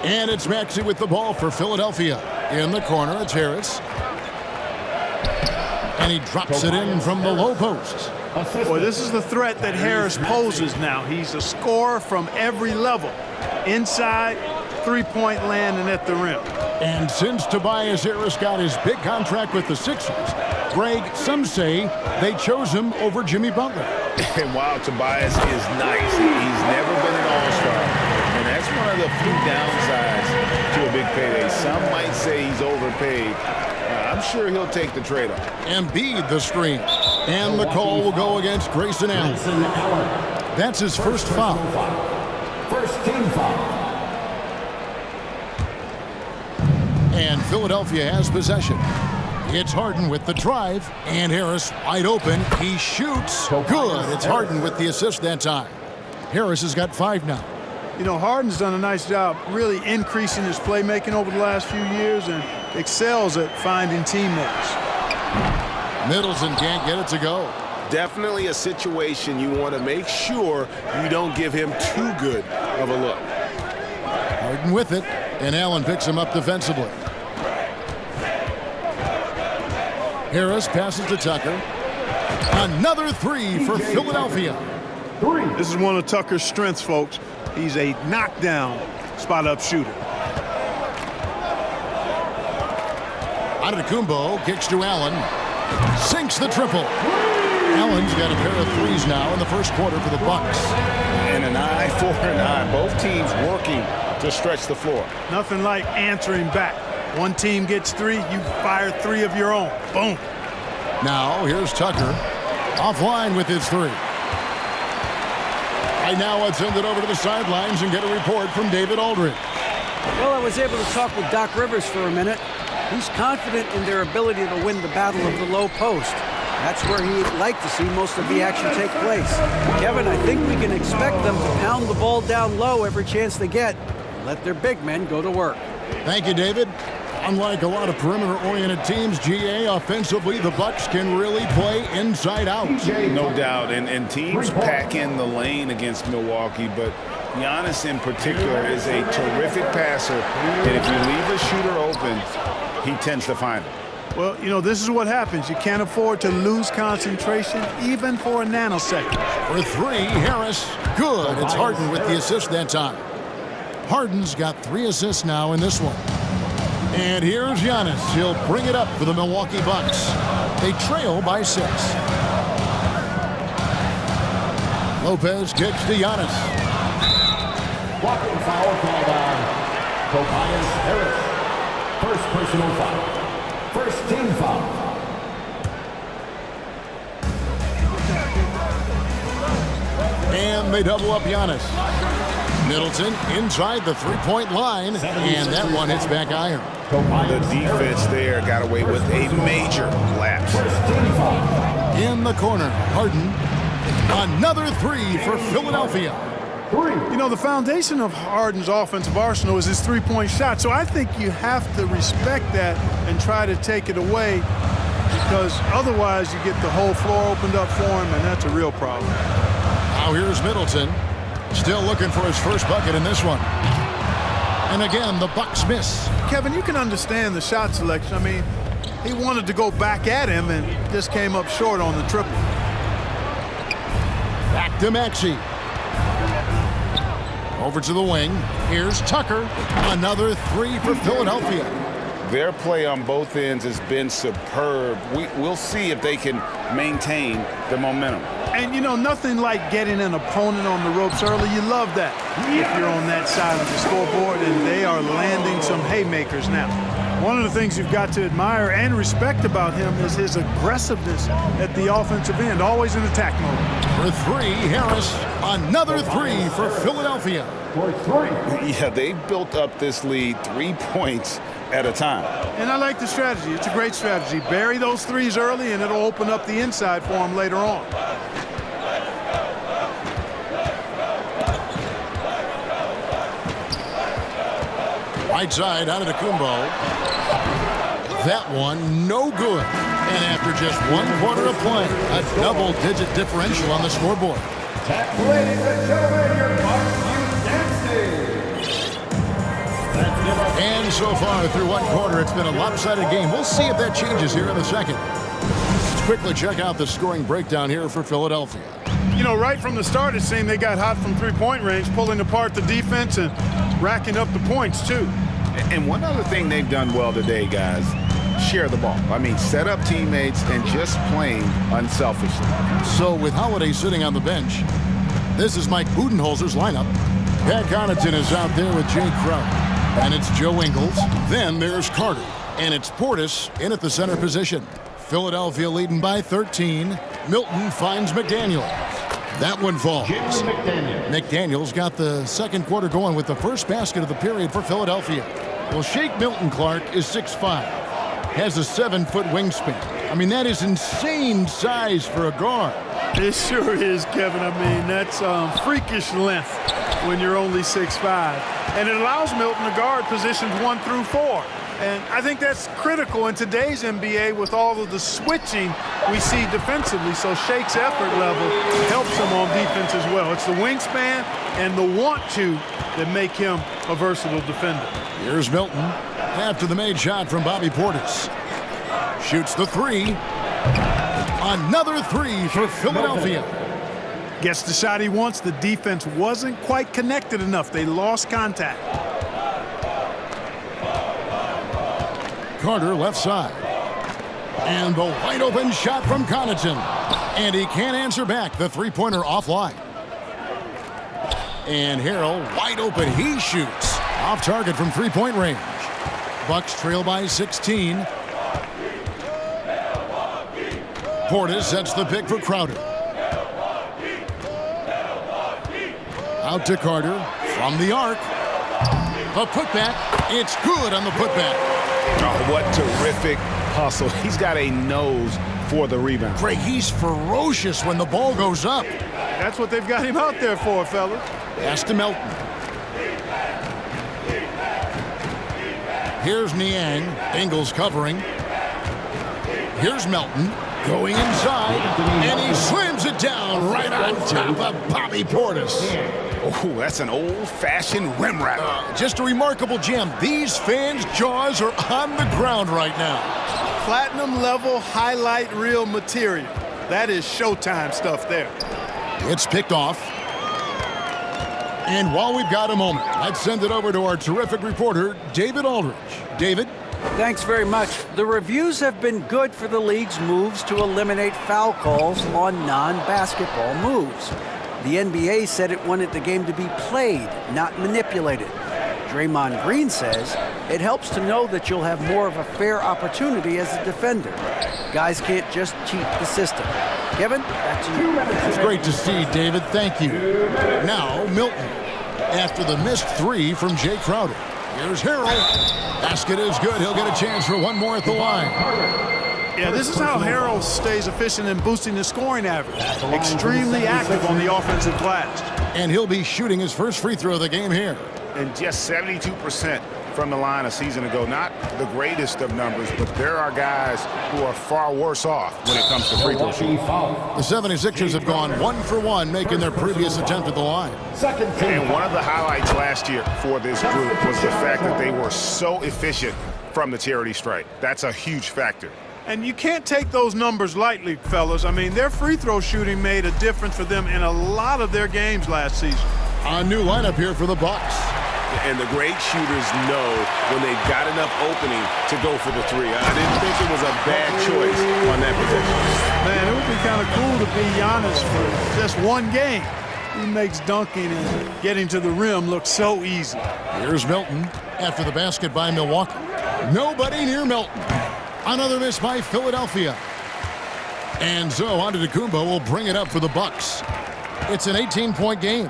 And it's Maxey with the ball for Philadelphia. In the corner, it's Harris. And he drops it in from the low post. Boy, this is the threat that Harris poses now. He's a scorer from every level. Inside, three-point land, and at the rim. And since Tobias Harris got his big contract with the Sixers, Greg, some say they chose him over Jimmy Butler. And while Tobias is nice, he's never been an all-star. And that's one of the few downsides to a big payday. Some might say he's overpaid. I'm sure he'll take the trade-off. Embiid the screen. And the call will go against Grayson Allen. That's his first foul. First team foul. And Philadelphia has possession. It's Harden with the drive, and Harris wide open. He shoots. Good. It's Harden with the assist that time. Harris has got 5 now. You know, Harden's done a nice job really increasing his playmaking over the last few years and excels at finding teammates. Middleton can't get it to go. Definitely a situation you want to make sure you don't give him too good of a look. Harden with it, and Allen picks him up defensively. Harris passes to Tucker. Another 3 for Philadelphia. This is one of Tucker's strengths, folks. He's a knockdown spot-up shooter. Antetokounmpo kicks to Allen. Sinks the triple. Allen's got a pair of 3s now in the first quarter for the Bucks. And an eye for an eye. Both teams working to stretch the floor. Nothing like answering back. One team gets 3, you fire 3 of your own. Boom. Now here's Tucker. Offline with his 3. Right now let's send it over to the sidelines and get a report from David Aldridge. Well, I was able to talk with Doc Rivers for a minute. He's confident in their ability to win the battle of the low post. That's where he'd like to see most of the action take place. Kevin, I think we can expect them to pound the ball down low every chance they get. Let their big men go to work. Thank you, David. Unlike a lot of perimeter-oriented teams, GA, offensively, the Bucks can really play inside out. No doubt, and teams pack in the lane against Milwaukee, but Giannis in particular is a terrific passer, and if you leave a shooter open, he tends to find it. Well, you know, this is what happens. You can't afford to lose concentration, even for a nanosecond. For 3, Harris. Good. It's Harden with the assist that time. Harden's got 3 assists now in this one. And here's Giannis. He'll bring it up for the Milwaukee Bucks. They trail by 6. Lopez kicks to Giannis. Blocking foul called on Tobias Harris. First personal foul. First team foul. And they double up Giannis. Middleton inside the 3-point line, and that one hits back iron. The defense there got away with a major lapse. In the corner, Harden. Another 3 for Philadelphia. You know, the foundation of Harden's offensive arsenal is his three-point shot, so I think you have to respect that and try to take it away, because otherwise you get the whole floor opened up for him, and that's a real problem. Now here's Middleton. Still looking for his first bucket in this one. And again, the Bucks miss. Kevin, you can understand the shot selection. I mean, he wanted to go back at him and just came up short on the triple. Back to Maxey. Over to the wing. Here's Tucker. Another 3 for Philadelphia. Their play on both ends has been superb. We'll see if they can maintain the momentum. And, you know, nothing like getting an opponent on the ropes early. You love that if you're on that side of the scoreboard, and they are landing some haymakers now. One of the things you've got to admire and respect about him is his aggressiveness at the offensive end, always in attack mode. For three, Harris. Another three for Philadelphia. Yeah, they've built up this lead 3 points at a time. And I like the strategy. It's a great strategy. Bury those threes early, and it'll open up the inside for him later on. Right side out of the Kumbo. That one, no good. And after just 1 quarter of play, a double-digit differential on the scoreboard. Ladies and gentlemen, your Bucks dancing. And so far through 1 quarter, it's been a lopsided game. We'll see if that changes here in the second. Let's quickly check out the scoring breakdown here for Philadelphia. You know, right from the start, it seemed they got hot from three-point range, pulling apart the defense and racking up the points, too. And one other thing they've done well today, guys, share the ball. I mean, set up teammates and just playing unselfishly. So with Holiday sitting on the bench, this is Mike Budenholzer's lineup. Pat Connaughton is out there with Jay Crowder. And it's Joe Ingles. Then there's Carter. And it's Portis in at the center position. Philadelphia leading by 13. Milton finds McDaniel. That one falls. McDaniel's got the second quarter going with the first basket of the period for Philadelphia. Well, Shake Milton Clark is 6'5", has a 7-foot wingspan. I mean, that is insane size for a guard. It sure is, Kevin. I mean, that's freakish length when you're only 6'5". And it allows Milton to guard positions 1 through 4. And I think that's critical in today's NBA with all of the switching we see defensively. So Shake's effort level helps him on defense as well. It's the wingspan and the want-to that make him a versatile defender. Here's Milton after the made shot from Bobby Portis. Shoots the three. Another three for Philadelphia. Gets the shot he wants. The defense wasn't quite connected enough. They lost contact. Carter left side. And the wide open shot from Connaughton. And he can't answer back. The three-pointer offline. And Harrell wide open. He shoots. Off target from three-point range. Bucks trail by 16. Portis sets the pick for Crowder. Out to Carter from the arc. A putback. It's good on the putback. Oh, what terrific hustle. He's got a nose for the rebound. Craig, he's ferocious when the ball goes up. That's what they've got him out there for, fellas. Pass to Melton. Here's Niang. Ingles covering. Here's Melton going inside. And he slams it down right on top of Bobby Portis. Oh, that's an old-fashioned rim wrap. Just a remarkable gem. These fans' jaws are on the ground right now. Platinum level highlight reel material. That is Showtime stuff there. It's picked off. And while we've got a moment, let's send it over to our terrific reporter, David Aldridge. David? Thanks very much. The reviews have been good for the league's moves to eliminate foul calls on non-basketball moves. The NBA said it wanted the game to be played, not manipulated. Draymond Green says it helps to know that you'll have more of a fair opportunity as a defender. Guys can't just cheat the system. Kevin, back to you. It's great to see, David. Thank you. Now, Milton. After the missed three from Jay Crowder. Here's Harrell. Basket is good. He'll get a chance for one more at the line. Yeah, this is how Harrell stays efficient in boosting his scoring average. Extremely active on the offensive glass. And he'll be shooting his first free throw of the game here. And just 72% from the line a season ago. Not the greatest of numbers, but there are guys who are far worse off when it comes to free throw shooting. The 76ers have gone 1 for 1, making their previous attempt at the line. And one of the highlights last year for this group was the fact that they were so efficient from the charity stripe. That's a huge factor. And you can't take those numbers lightly, fellas. I mean, their free throw shooting made a difference for them in a lot of their games last season. A new lineup here for the Bucks. And the great shooters know when they've got enough opening to go for the three. I didn't think it was a bad choice on that possession. Man, it would be kind of cool to be Giannis for just one game. He makes dunking and getting to the rim look so easy. Here's Milton after the basket by Milwaukee. Nobody near Milton. Another miss by Philadelphia. And so Antetokounmpo will bring it up for the Bucks. It's an 18-point game.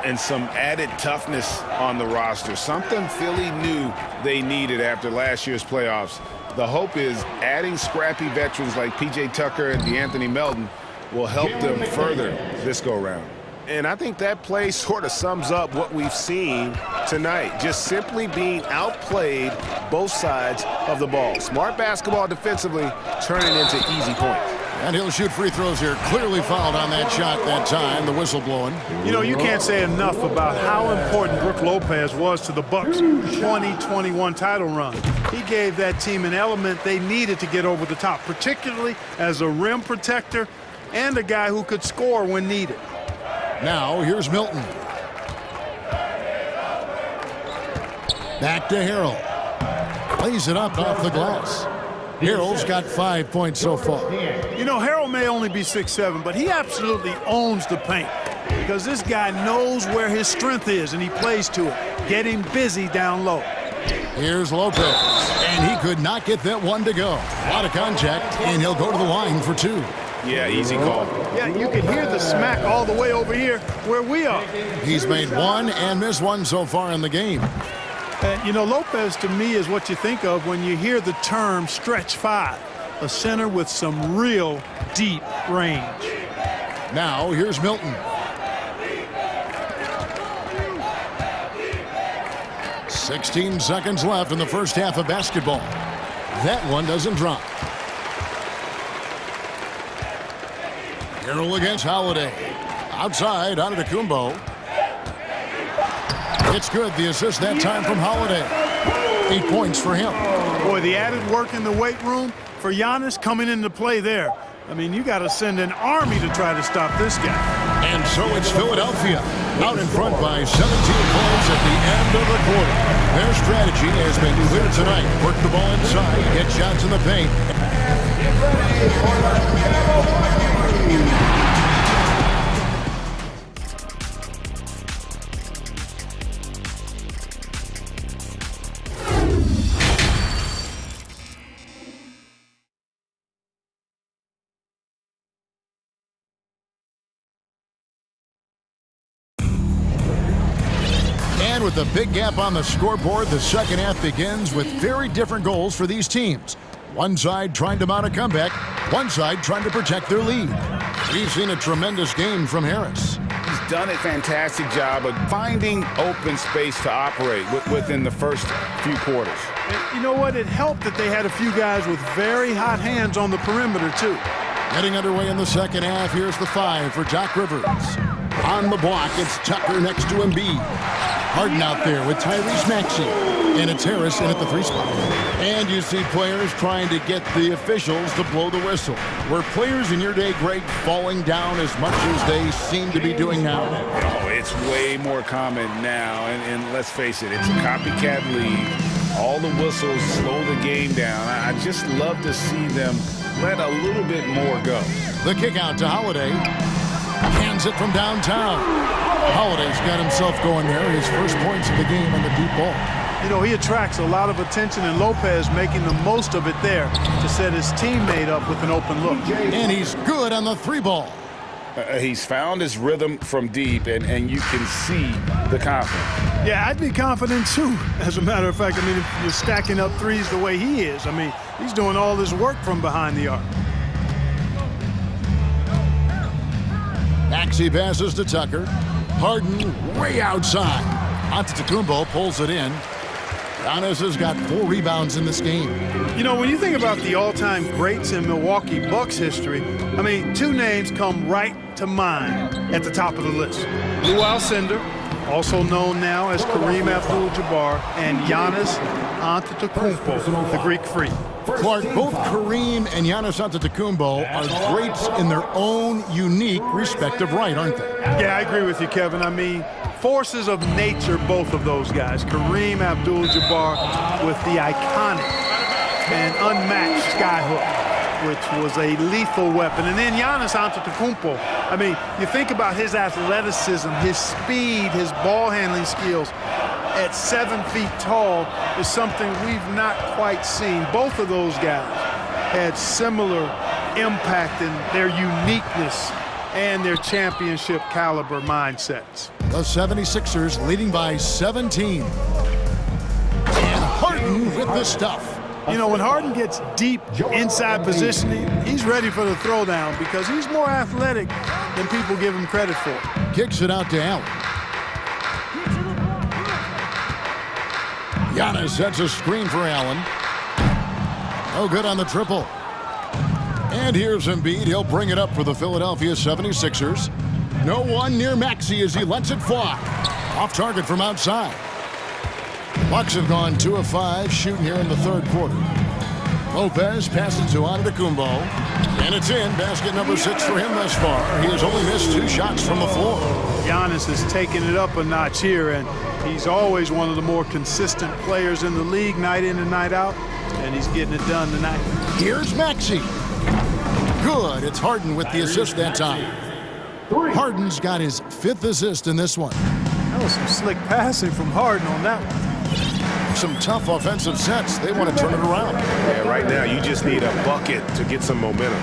And some added toughness on the roster. Something Philly knew they needed after last year's playoffs. The hope is adding scrappy veterans like P.J. Tucker and DeAnthony Melton will help them further this go-round. And I think that play sort of sums up what we've seen tonight. Just simply being outplayed both sides of the ball. Smart basketball defensively, turning into easy points. And he'll shoot free throws here. Clearly fouled on that shot that time. The whistle blowing. You know, you can't say enough about how important Brook Lopez was to the Bucks' 2021 title run. He gave that team an element they needed to get over the top, particularly as a rim protector and a guy who could score when needed. Now, here's Milton. Back to Harrell. Plays it up off the glass. Harrell's got 5 points so far. You know, Harrell may only be 6'7", but he absolutely owns the paint because this guy knows where his strength is, and he plays to it, getting busy down low. Here's Lopez, and he could not get that one to go. A lot of contact, and he'll go to the line for two. Yeah, easy call. Yeah, you can hear the smack all the way over here where we are. He's made one and missed one so far in the game. And, you know, Lopez to me is what you think of when you hear the term stretch five, a center with some real deep range. Now, here's Milton. "16 seconds left in the first half of basketball. That one doesn't drop. Harrell against Holiday. Outside, Antetokounmpo. It's good. The assist that time from Holiday. 8 points for him. Boy, the added work in the weight room for Giannis coming into play there. I mean, you got to send an army to try to stop this guy. And so it's Philadelphia out in front by 17 points at the end of the quarter. Their strategy has been clear tonight. Work the ball inside, get shots in the paint. Get ready for the Shadow Party. And with a big gap on the scoreboard, the second half begins with very different goals for these teams. One side trying to mount a comeback, one side trying to protect their lead. We've seen a tremendous game from Harris. He's done a fantastic job of finding open space to operate within the first few quarters. And you know what? It helped that they had a few guys with very hot hands on the perimeter, too. Getting underway in the second half, here's the 5 for Doc Rivers. On the block, it's Tucker next to Embiid. Harden out there with Tyrese Maxey. And it's Harris in at the 3 spot. And you see players trying to get the officials to blow the whistle. Were players in your day, Greg, falling down as much as they seem to be doing now? Oh, it's way more common now. And let's face it, it's a copycat league. All the whistles slow the game down. I just love to see them let a little bit more go. The kick out to Holiday. Hands it from downtown. Holiday's got himself going there. His first points of the game on the deep ball. You know, he attracts a lot of attention, and Lopez making the most of it there to set his teammate up with an open look. And he's good on the 3 ball. He's found his rhythm from deep, and you can see the confidence. Yeah, I'd be confident, too. As a matter of fact, I mean, if you're stacking up threes the way he is, I mean, he's doing all this work from behind the arc. Maxey passes to Tucker. Harden way outside. Antetokounmpo pulls it in. Giannis has got 4 rebounds in this game. You know, when you think about the all-time greats in Milwaukee Bucks history, I mean, 2 names come right to mind at the top of the list. Lou Alcindor, also known now as Kareem Abdul-Jabbar, and Giannis Antetokounmpo, the Greek Freak. Clark, both Kareem and Giannis Antetokounmpo are greats in their own unique respective right, aren't they? Yeah, I agree with you, Kevin. I mean, Forces of nature, both of those guys. Kareem Abdul-Jabbar with the iconic and unmatched skyhook, which was a lethal weapon. And then Giannis Antetokounmpo. I mean, you think about his athleticism, his speed, his ball handling skills at 7 feet tall is something we've not quite seen. Both of those guys had similar impact in their uniqueness and their championship caliber mindsets. The 76ers leading by 17. And Harden with the stuff. You know, when Harden gets deep inside positioning, he's ready for the throwdown because he's more athletic than people give him credit for. Kicks it out to Allen. Giannis sets a screen for Allen. No good on the triple. And here's Embiid. He'll bring it up for the Philadelphia 76ers. No one near Maxey as he lets it fly. Off target from outside. Bucks have gone 2 of 5 shooting here in the third quarter. Lopez passes to Antetokounmpo. And it's in. Basket number 6 for him thus far. He has only missed 2 shots from the floor. Giannis is taking it up a notch here, and he's always one of the more consistent players in the league night in and night out, and he's getting it done tonight. Here's Maxey. Good. It's Harden with the assist that time. Harden's got his 5th assist in this one. That was some slick passing from Harden on that one. Some tough offensive sets. They want to turn it around. Yeah, right now you just need a bucket to get some momentum.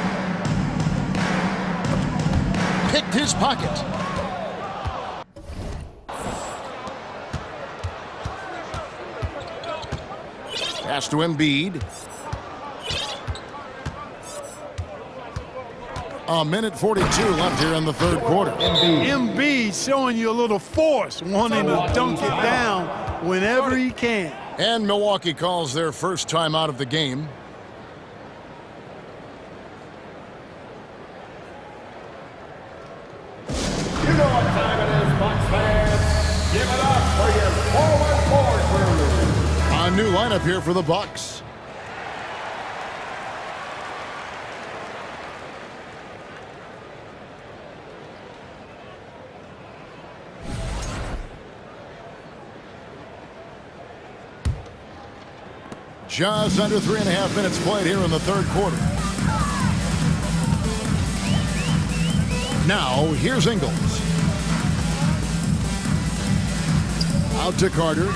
Picked his pocket. Pass to Embiid. A minute 42 left here in the third quarter. Embiid showing you a little force, wanting to dunk it down whenever he can. And Milwaukee calls their first time out of the game. You know what time it is, Bucks fans. Give it up for your forward crew. A new lineup here for the Bucks. Just under 3.5 minutes played here in the third quarter. Now, here's Ingles. Out to Carter.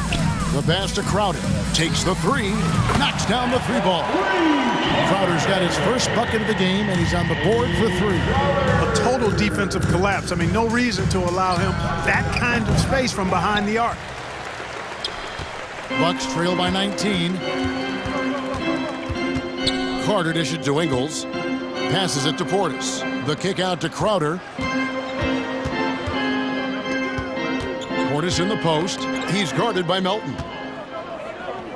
The pass to Crowder. Takes the 3. Knocks down the 3 ball. Crowder's got his first bucket of the game, and he's on the board for 3. A total defensive collapse. I mean, no reason to allow him that kind of space from behind the arc. Bucks trail by 19. Carter dishes to Ingles. Passes it to Portis. The kick out to Crowder. Portis in the post. He's guarded by Melton.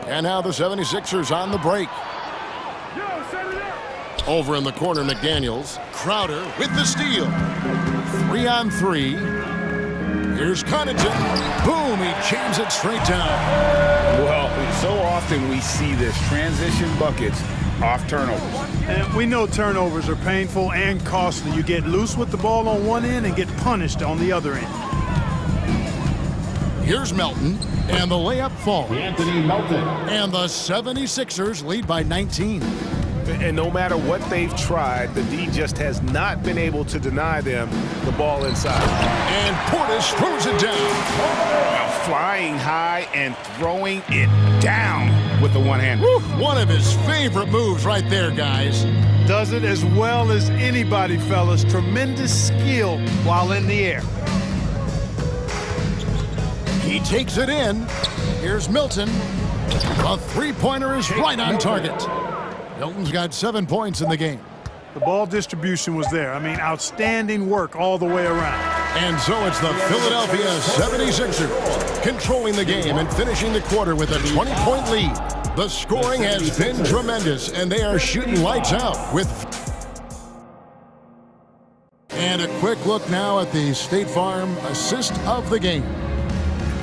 And now the 76ers on the break. Over in the corner, McDaniels. Crowder with the steal. 3-on-3. Here's Connaughton. Boom, he jams it straight down. Well, so often we see this transition buckets off turnovers. And we know turnovers are painful and costly. You get loose with the ball on one end and get punished on the other end. Here's Melton, and the layup falls. Anthony Melton. And the 76ers lead by 19. And no matter what they've tried, the D just has not been able to deny them the ball inside. And Portis throws it down. Flying high and throwing it down with the one hand. One of his favorite moves right there, guys. Does it as well as anybody, fellas. Tremendous skill while in the air. He takes it in. Here's Milton. A 3-pointer is right on target. Milton's got 7 points in the game. The ball distribution was there. I mean, outstanding work all the way around. And so it's the Philadelphia 76ers controlling the game and finishing the quarter with a 20-point lead. The scoring has been tremendous, and they are shooting lights out with... And a quick look now at the State Farm assist of the game.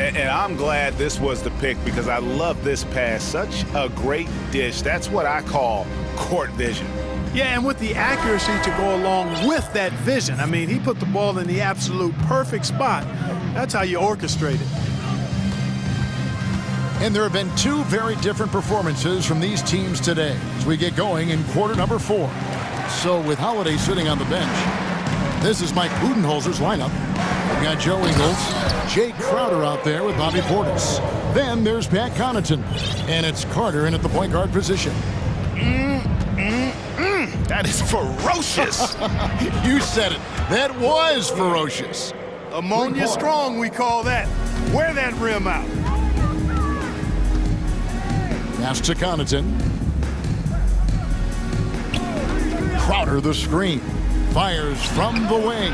And I'm glad this was the pick because I love this pass. Such a great dish. That's what I call court vision. Yeah, and with the accuracy to go along with that vision. I mean, he put the ball in the absolute perfect spot That's how you orchestrate it. And there have been two very different performances from these teams today as we get going in quarter number 4. So with Holiday sitting on the bench, this is Mike Budenholzer's lineup. We've got Joe Ingles, Jake Crowder out there with Bobby Portis. Then there's Pat Connaughton, and it's Carter in at the point guard position. That is ferocious. You said it. That was ferocious. Ammonia strong, we call that. Wear that rim out. Pass to Connaughton. Crowder the screen. Fires from the wing.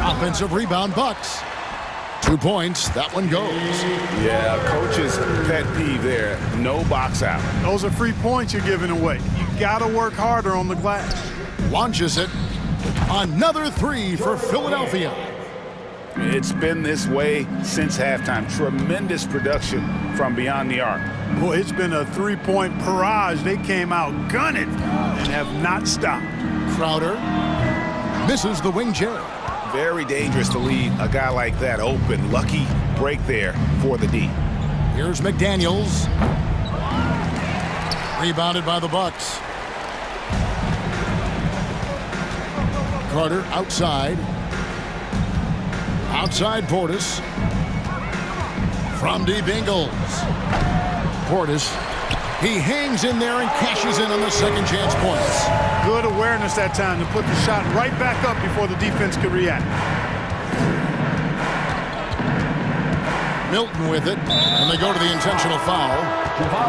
Offensive rebound, Bucks. 2 points. That one goes. Yeah, coach's pet peeve there. No box out. Those are free points you're giving away. You got to work harder on the glass. Launches it. Another 3 for Philadelphia. It's been this way since halftime. Tremendous production from beyond the arc. Boy, it's been a three-point barrage. They came out gunning and have not stopped. Crowder misses the wing J. Very dangerous to leave a guy like that open. Lucky break there for the D. Here's McDaniels. Rebounded by the Bucks. Carter outside. Outside Portis. From deep Ingles. Portis. He hangs in there and cashes in on the second chance points. Good awareness that time to put the shot right back up before the defense could react. Milton with it, and they go to the intentional foul.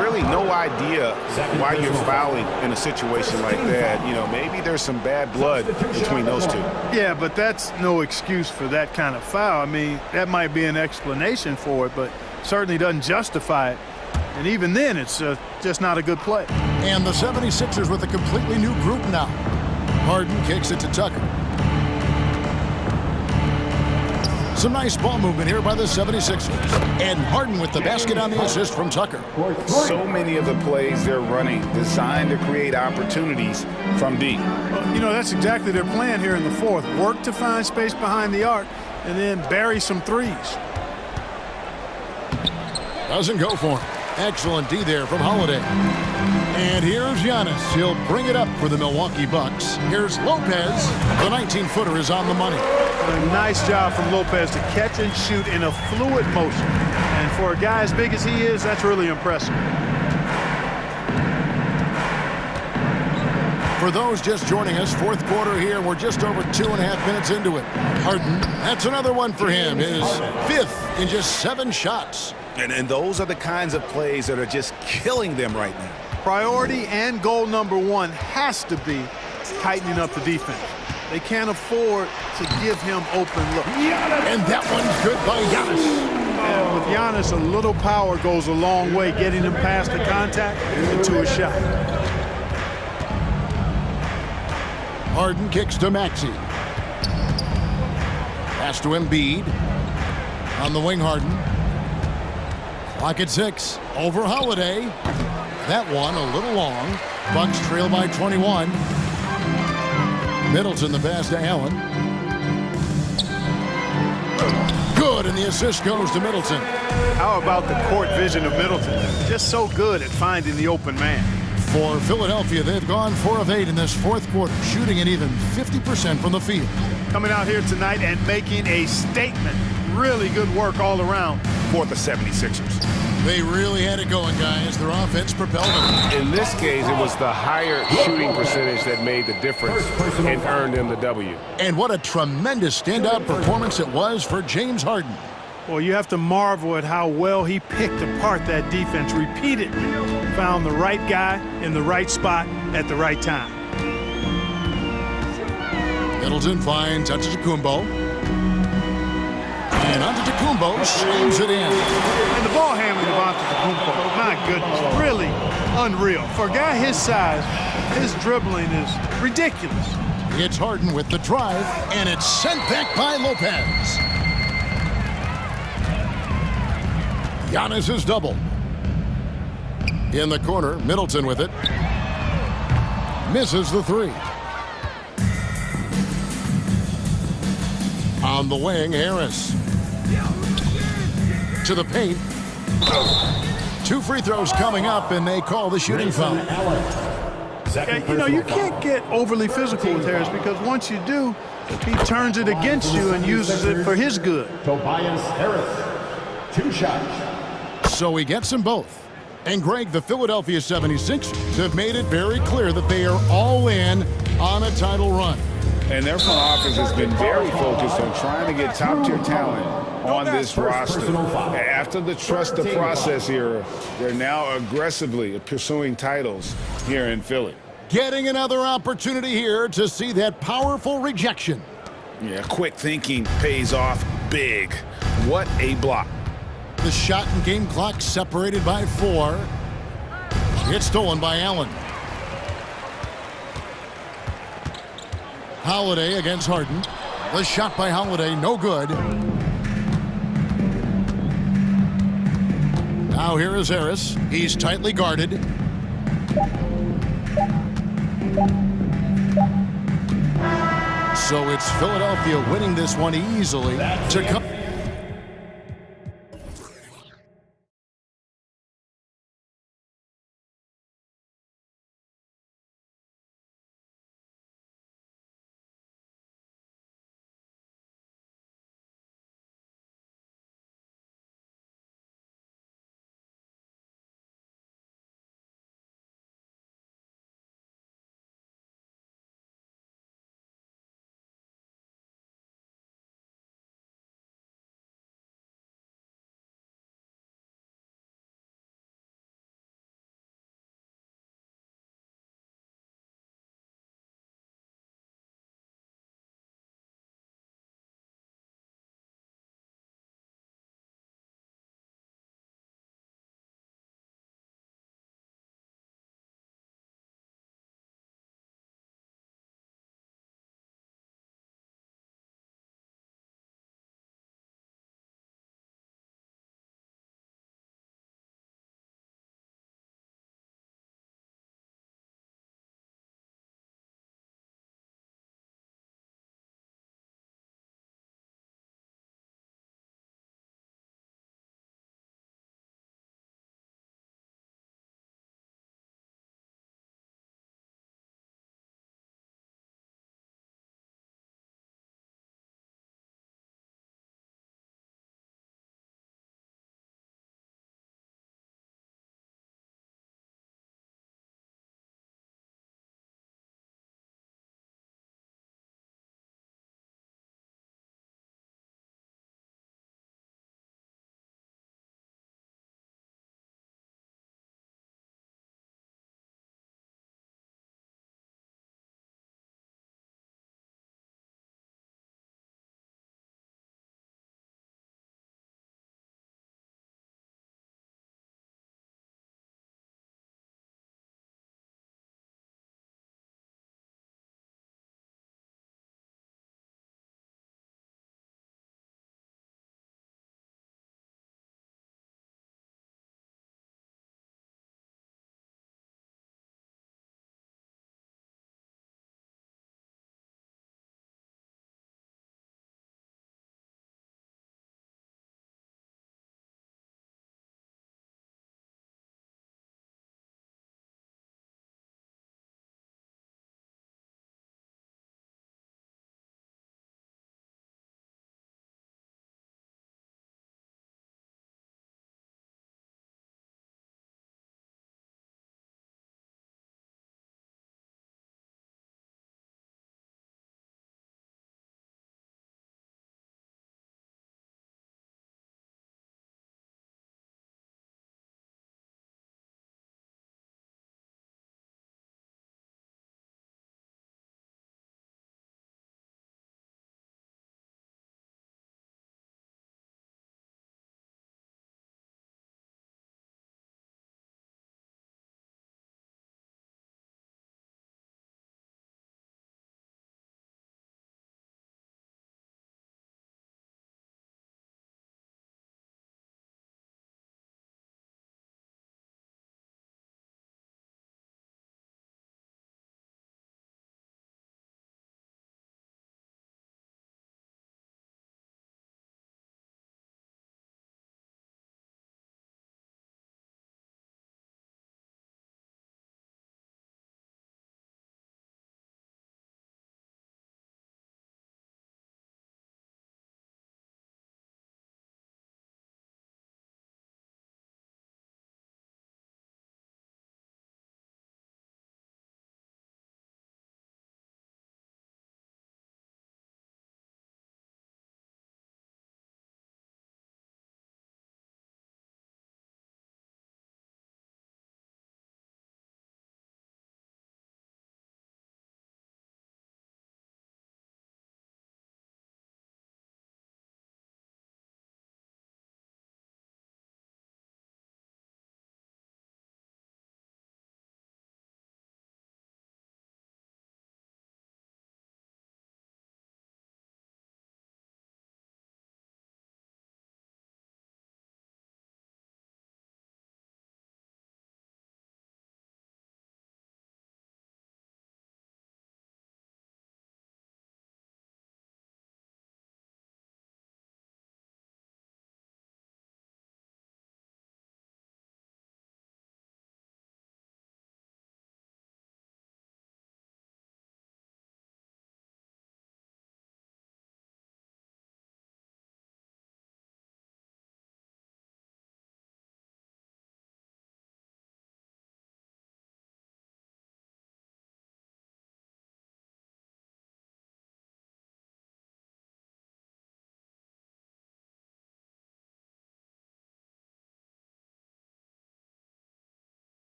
Really no idea why you're fouling in a situation like that. You know, maybe there's some bad blood between those two. Yeah, but that's no excuse for that kind of foul. I mean, that might be an explanation for it, but certainly doesn't justify it. And even then, it's just not a good play. And the 76ers with a completely new group now. Harden kicks it to Tucker. Some nice ball movement here by the 76ers. And Harden with the basket on the assist from Tucker. So many of the plays they're running designed to create opportunities from deep. Well, you know, that's exactly their plan here in the fourth. Work to find space behind the arc and then bury some threes. Doesn't go for him. Excellent D there from Holiday. And here's Giannis. He'll bring it up for the Milwaukee Bucks. Here's Lopez. The 19-footer is on the money. A nice job from Lopez to catch and shoot in a fluid motion. And for a guy as big as he is, that's really impressive. For those just joining us, fourth quarter here. We're just over 2.5 minutes into it. Harden, that's another one for him. His 5th in just 7 shots. And those are the kinds of plays that are just killing them right now. Priority and goal number 1 has to be tightening up the defense. They can't afford to give him open look. And that one's good by Giannis. And with Giannis, a little power goes a long way, getting him past the contact into a shot. Harden kicks to Maxey. Pass to Embiid. On the wing, Harden. Clock at 6. Over Holiday. That one a little long. Bucks trail by 21. Middleton the pass to Allen. Good, and the assist goes to Middleton. How about the court vision of Middleton? Just so good at finding the open man. For Philadelphia, they've gone 4 of 8 in this fourth quarter, shooting at even 50% from the field. Coming out here tonight and making a statement. Really good work all around for the 76ers. They really had it going, guys. Their offense propelled them. In this case, it was the higher shooting percentage that made the difference and earned them the W. And what a tremendous standout performance it was for James Harden. Well, you have to marvel at how well he picked apart that defense repeatedly. Found the right guy in the right spot at the right time. Middleton finds Antetokounmpo. And Antetokounmpo slams it in. And the ball handling of Antetokounmpo, my goodness, really unreal. For a guy his size, his dribbling is ridiculous. It's Harden with the drive, and it's sent back by Lopez. Giannis is double. In the corner, Middleton with it. Misses the 3. On the wing, Harris. to the paint. 2 free throws coming up, and they call the shooting foul. And, you know, you can't get overly physical with Harris because once you do, he turns it against you and uses it for his good. Tobias Harris, 2 shots. So he gets them both. And Greg, the Philadelphia 76ers have made it very clear that they are all in on a title run. And their front office has been very focused on trying to get top-tier talent on this roster. After the trust the process era, they're now aggressively pursuing titles here in Philly. Getting another opportunity here to see that powerful rejection. Yeah, quick thinking pays off big. What a block. The shot and game clock separated by 4. It's stolen by Allen. Holiday against Harden. The shot by Holiday, no good. Now here is Harris. He's tightly guarded. So it's Philadelphia winning this one easily to come.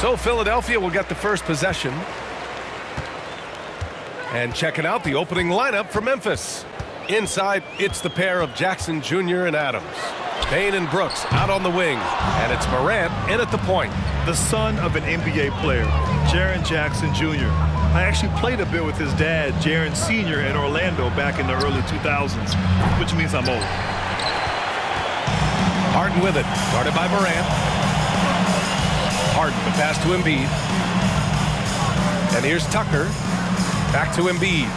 So Philadelphia will get the first possession. And checking out the opening lineup for Memphis. Inside, it's the pair of Jackson Jr. and Adams. Payne and Brooks out on the wing. And it's Morant in at the point. The son of an NBA player, Jaren Jackson Jr. I actually played a bit with his dad, Jaren Sr. in Orlando back in the early 2000s, which means I'm old. Harden with it, guarded by Morant. Harden, the pass to Embiid. And here's Tucker, back to Embiid.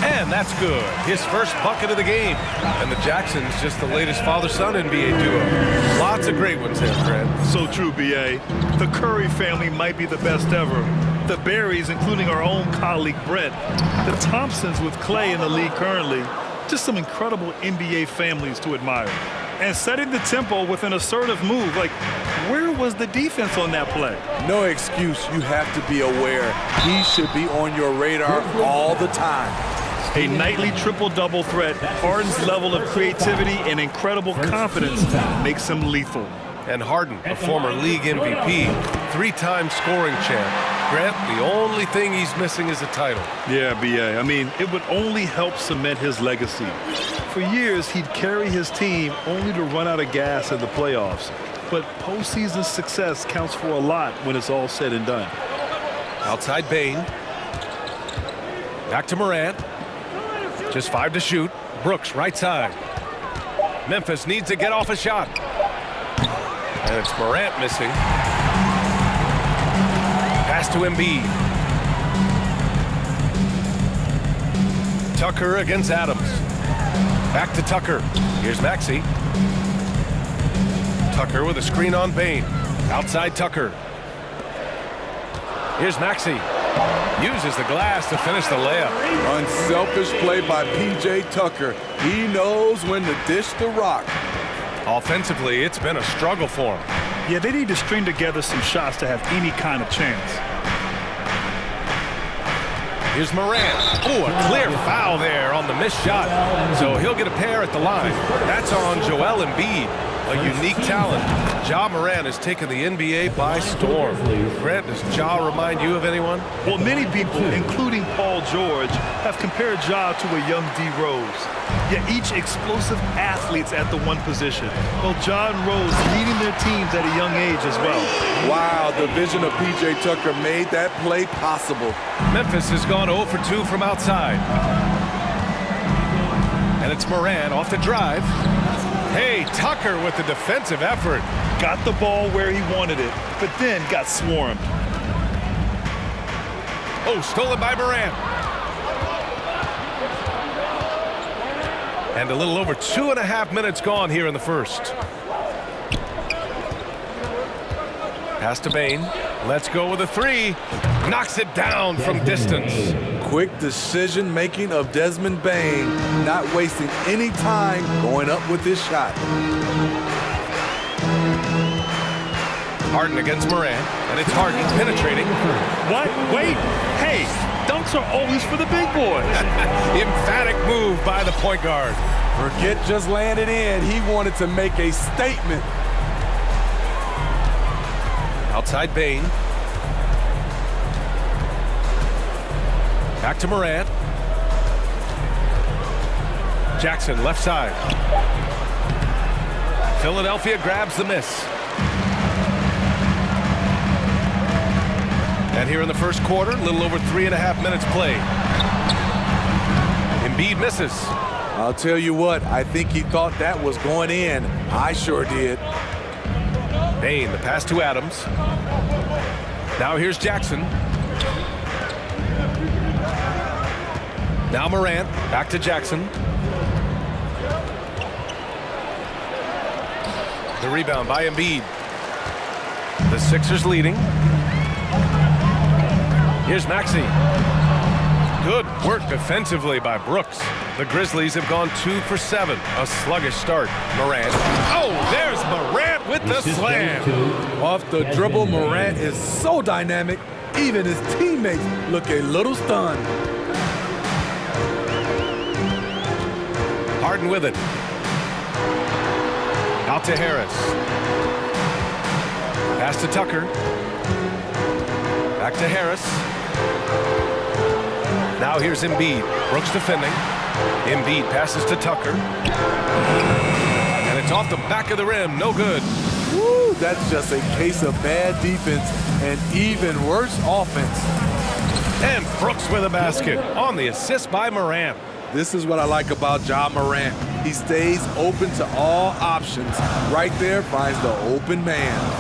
And that's good. His first bucket of the game. And the Jacksons just the latest father-son NBA duo. Lots of great ones there, Fred. So true, B.A. The Curry family might be the best ever. The Berries, including our own colleague Brett. The Thompsons with Clay in the league currently. Just some incredible NBA families to admire. And setting the tempo with an assertive move. Like, where was the defense on that play? No excuse. You have to be aware. He should be on your radar all the time. A nightly triple-double threat. Harden's level of creativity and incredible confidence makes him lethal. And Harden, a former league MVP, 3-time scoring champ. Grant, the only thing he's missing is a title. Yeah, B.A. I mean, it would only help cement his legacy. For years, he'd carry his team only to run out of gas in the playoffs. But postseason success counts for a lot when it's all said and done. Outside Bane. Back to Morant. Just 5 to shoot. Brooks, right side. Memphis needs to get off a shot. And it's Morant missing. Pass to Embiid. Tucker against Adams. Back to Tucker. Here's Maxey. Tucker with a screen on Bane. Outside Tucker. Here's Maxey. Uses the glass to finish the layup. Unselfish play by P.J. Tucker. He knows when to dish the rock. Offensively, it's been a struggle for him. Yeah, they need to string together some shots to have any kind of chance. Here's Morant. Oh, a clear foul there on the missed shot. So he'll get a pair at the line. That's on Joel Embiid, a unique talent. Ja Morant has taken the NBA by storm. Grant, does Ja remind you of anyone? Well, many people, including Paul George, have compared Ja to a young D. Rose. Yet each explosive athletes at the one position. Well, Ja and Rose leading their teams at a young age as well. Wow, the vision of P.J. Tucker made that play possible. Memphis has gone 0 for 2 from outside. And it's Morant off the drive. Hey, Tucker with the defensive effort. Got the ball where he wanted it, but then got swarmed. Oh, stolen by Morant. And a little over 2.5 minutes gone here in the first. Pass to Bane. Let's go with a 3. Knocks it down from distance. Quick decision-making of Desmond Bane, not wasting any time going up with his shot. Harden against Morant, and it's Harden penetrating. What? Wait. Hey, dunks are always for the big boys. Emphatic move by the point guard. Forget just laying it in. He wanted to make a statement. Outside Bane. Back to Morant. Jackson, left side. Philadelphia grabs the miss. And here in the first quarter, a little over 3.5 minutes played. Embiid misses. I'll tell you what, I think he thought that was going in. I sure did. Bane, the pass to Adams. Now here's Jackson. Now Morant, back to Jackson. The rebound by Embiid. The Sixers leading. Here's Maxey. Good work defensively by Brooks. The Grizzlies have gone 2 for 7. A sluggish start. Morant. Oh, there's Morant with the slam. Off the dribble, Morant is so dynamic. Even his teammates look a little stunned. Harden with it. Out to Harris. Pass to Tucker. Back to Harris. Now here's Embiid. Brooks defending. Embiid passes to Tucker. And it's off the back of the rim. No good. Woo, that's just a case of bad defense and even worse offense. And Brooks with a basket on the assist by Morant. This is what I like about Ja Morant. He stays open to all options. Right there finds the open man.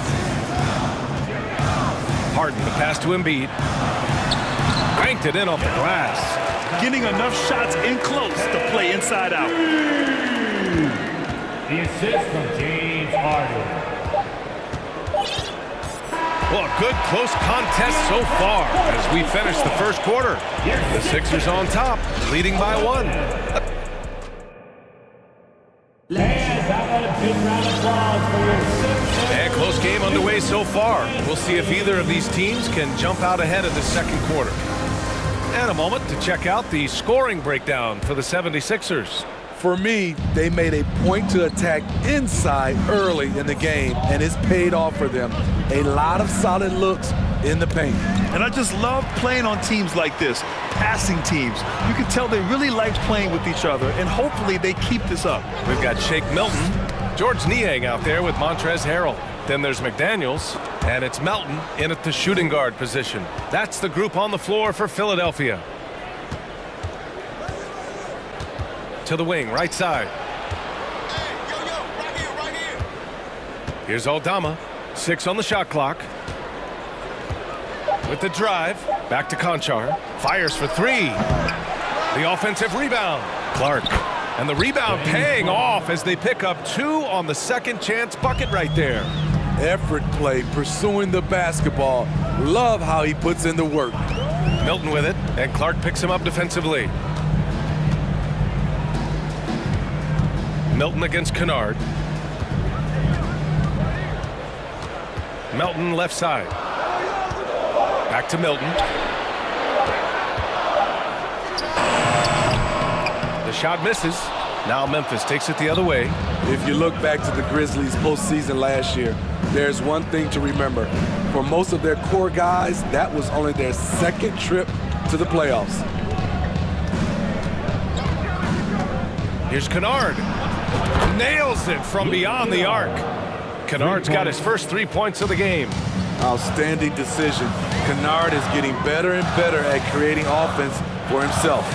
Harden, the pass to Embiid. Banked it in off the glass. Getting enough shots in close to play inside out. The assist from James Harden. Well, a good close contest so far as we finish the first quarter. The Sixers on top, leading by 1. And close game underway so far. We'll see if either of these teams can jump out ahead of the second quarter. And a moment to check out the scoring breakdown for the 76ers. For me, they made a point to attack inside early in the game, and it's paid off for them. A lot of solid looks in the paint. And I just love playing on teams like this, passing teams. You can tell they really like playing with each other, and hopefully they keep this up. We've got Shake Milton, George Niang out there with Montrezl Harrell. Then there's McDaniels, and it's Melton in at the shooting guard position. That's the group on the floor for Philadelphia. To the wing, right side. Here's Aldama, 6 on the shot clock. With the drive, back to Conchar. Fires for 3. The offensive rebound. Clark. And the rebound paying off as they pick up 2 on the second chance bucket right there. Effort play, pursuing the basketball. Love how he puts in the work. Milton with it, and Clark picks him up defensively. Milton against Kennard. Melton left side. Back to Milton. The shot misses. Now Memphis takes it the other way. If you look back to the Grizzlies postseason last year, there's one thing to remember. For most of their core guys, that was only their second trip to the playoffs. Here's Kennard. Nails it from beyond the arc. Kennard's got his first 3 points of the game. Outstanding decision. Kennard is getting better and better at creating offense for himself.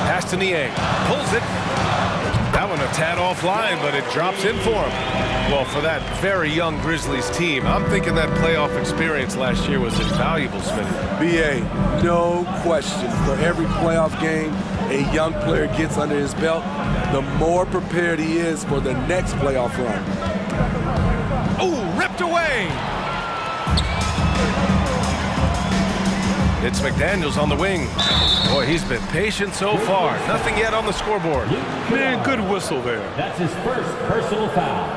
Pass to Niang. Pulls it. That one a tad offline, but it drops in for him. Well, for that very young Grizzlies team, I'm thinking that playoff experience last year was invaluable, Smitty. B.A., no question. For every playoff game a young player gets under his belt, the more prepared he is for the next playoff run. Oh, ripped away! It's McDaniels on the wing. Boy, he's been patient so far. Nothing yet on the scoreboard. Man, good whistle there. That's his first personal foul.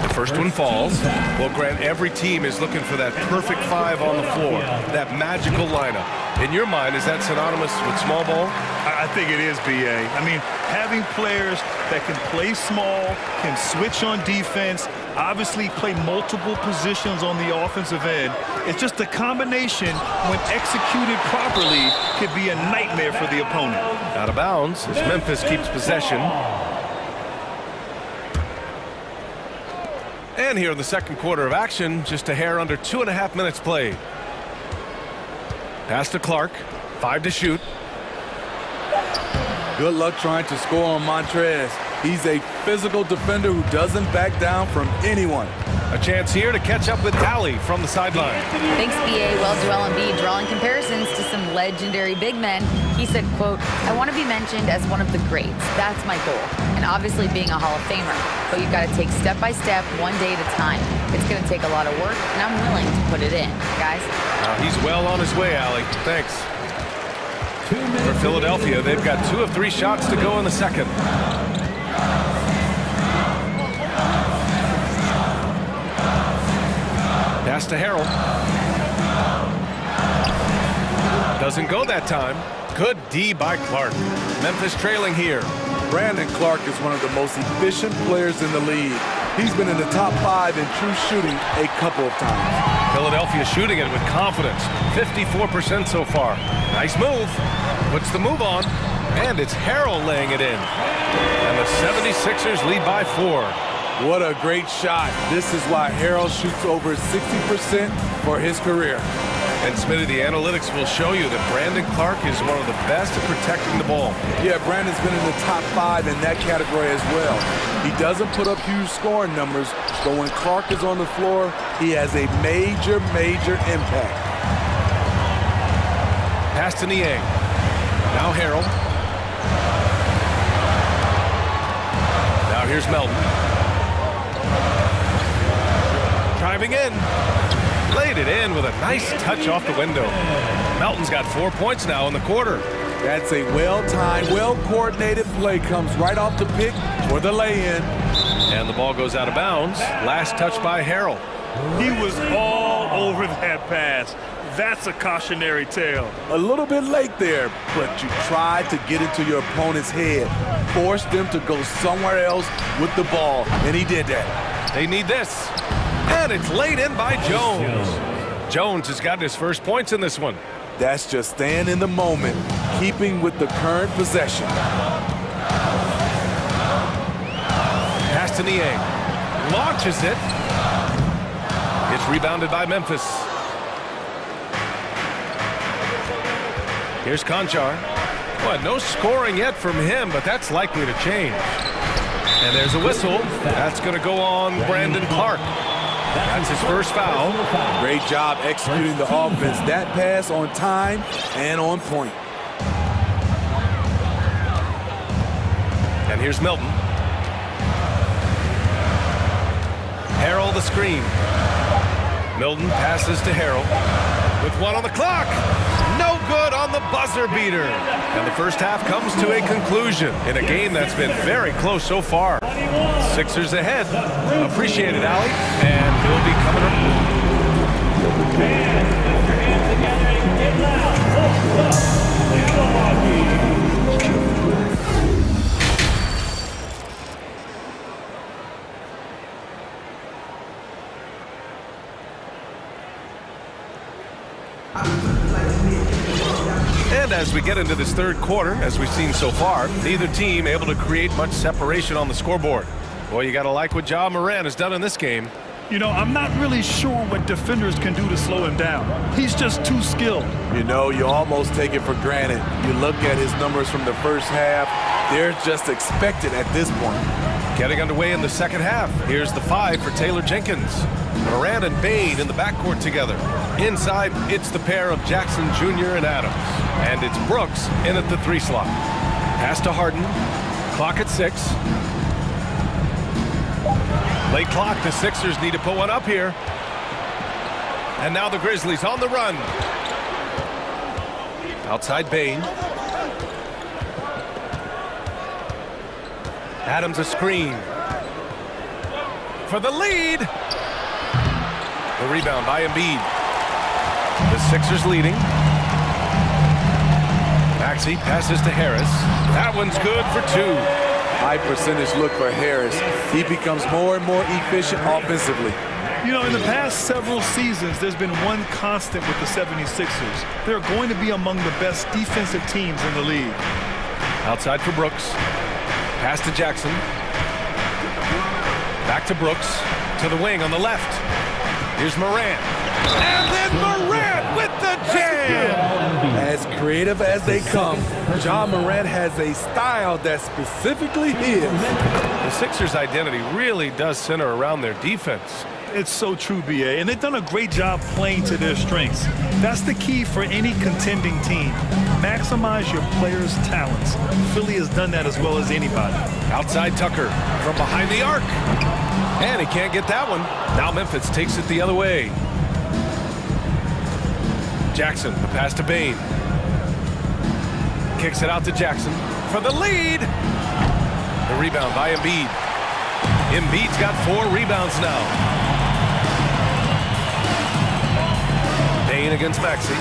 The first one falls. Well, Grant, every team is looking for that perfect 5 on the floor, that magical lineup. In your mind, is that synonymous with small ball? I think it is, B.A. I mean, having players that can play small, can switch on defense, obviously play multiple positions on the offensive end. It's just a combination, when executed properly, could be a nightmare for the opponent. Out of bounds as Memphis keeps possession. And here in the second quarter of action, just a hair under 2.5 minutes played. Pass to Clark, 5 to shoot. Good luck trying to score on Montrez. He's a physical defender who doesn't back down from anyone. A chance here to catch up with Talley from the sideline. Thanks, B.A. Well, Joel Embiid drawing comparisons to some legendary big men. He said, quote, "I want to be mentioned as one of the greats. That's my goal. And obviously being a Hall of Famer. But you've got to take step by step, one day at a time. It's going to take a lot of work, and I'm willing to put it in, guys." He's well on his way, Allie. Thanks. For Philadelphia, they've got 2 of 3 shots to go in the second. Pass to Harrell. Doesn't go that time. Good D by Clark. Memphis trailing here. Brandon Clark is one of the most efficient players in the league. He's been in the top 5 in true shooting a couple of times. Philadelphia shooting it with confidence. 54% so far. Nice move. Puts the move on. And it's Harrell laying it in. And the 76ers lead by 4. What a great shot. This is why Harrell shoots over 60% for his career. And Smitty, the analytics will show you that Brandon Clark is one of the best at protecting the ball. Yeah, Brandon's been in the top 5 in that category as well. He doesn't put up huge scoring numbers, but when Clark is on the floor, he has a major, major impact. Pass to Niang. Now Harrell. Now here's Melton. Driving in. Laid it in with a nice touch off the window. Melton's got 4 points now in the quarter. That's a well-timed, well-coordinated play. Comes right off the pick for the lay-in. And the ball goes out of bounds. Last touch by Harrell. He was all over that pass. That's a cautionary tale. A little bit late there, but you tried to get into your opponent's head. Force them to go somewhere else with the ball, and he did that. They need this. And it's laid in by Jones. Jones has gotten his first points in this one. That's just staying in the moment, keeping with the current possession. Pass to Niang. Launches it. It's rebounded by Memphis. Here's Conchar. Well, no scoring yet from him, but that's likely to change. And there's a whistle. That's going to go on Brandon Clark. That's his first foul. Great job executing the offense. That pass on time and on point. And here's Melton. Harrell the screen. Milton passes to Harrell. With 1 on the clock. No good on the buzzer beater. And the first half comes to a conclusion in a game that's been very close so far. Sixers ahead. Appreciate it, Allie. And he'll be coming up. Put your hands together and get loud. And as we get into this third quarter, as we've seen so far, neither team able to create much separation on the scoreboard. Boy, you got to like what Ja Morant has done in this game. You know, I'm not really sure what defenders can do to slow him down. He's just too skilled. You know, you almost take it for granted. You look at his numbers from the first half, they're just expected at this point. Getting underway in the second half. Here's the 5 for Taylor Jenkins. Morant and Bane in the backcourt together. Inside, it's the pair of Jackson Jr. and Adams. And it's Brooks in at the 3 slot. Pass to Harden. Clock at 6. Late clock, the Sixers need to put one up here. And now the Grizzlies on the run. Outside Bane. Adams a screen. For the lead. The rebound by Embiid. The Sixers leading. Maxey passes to Harris. That one's good for 2. High percentage look for Harris. He becomes more and more efficient offensively. You know, in the past several seasons, there's been one constant with the 76ers. They're going to be among the best defensive teams in the league. Outside for Brooks. Pass to Jackson. Back to Brooks. To the wing on the left. Here's Morant. And then Morant with the jam! As creative as they come, Ja Morant has a style that's specifically his. The Sixers' identity really does center around their defense. It's so true, B.A., and they've done a great job playing to their strengths. That's the key for any contending team. Maximize your players' talents. Philly has done that as well as anybody. Outside Tucker from behind the arc. And he can't get that one. Now Memphis takes it the other way. Jackson, the pass to Bane. Kicks it out to Jackson for the lead. The rebound by Embiid. Embiid's got 4 rebounds now. Bane against Maxey.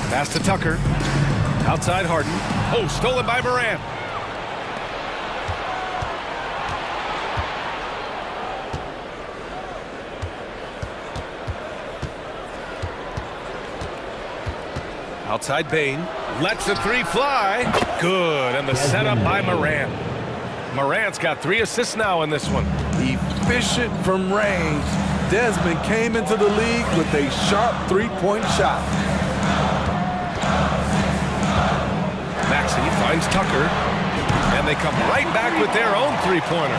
Pass to Tucker. Outside Harden. Oh, stolen by Morant. Outside Bain. Lets the three fly. Good. And the setup by Morant. Morant's got 3 assists now in this one. Efficient from range. Desmond came into the league with a sharp three-point shot. Maxey finds Tucker. And they come right back with their own three-pointer.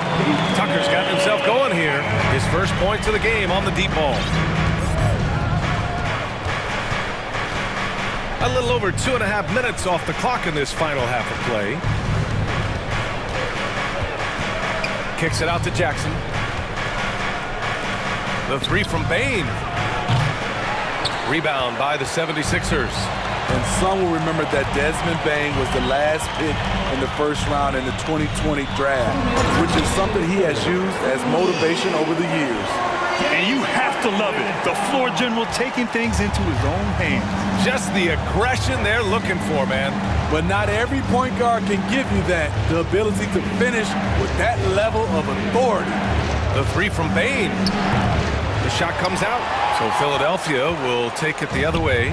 Tucker's got himself going here. His first points of the game on the deep ball. A little over 2.5 minutes off the clock in this final half of play. Kicks it out to Jackson. The three from Bain. Rebound by the 76ers. And some will remember that Desmond Bain was the last pick in the first round in the 2020 draft, which is something he has used as motivation over the years. And you have to love it. The floor general taking things into his own hands. Just the aggression they're looking for, man. But not every point guard can give you that, the ability to finish with that level of authority. The three from Bain. The shot comes out. So Philadelphia will take it the other way.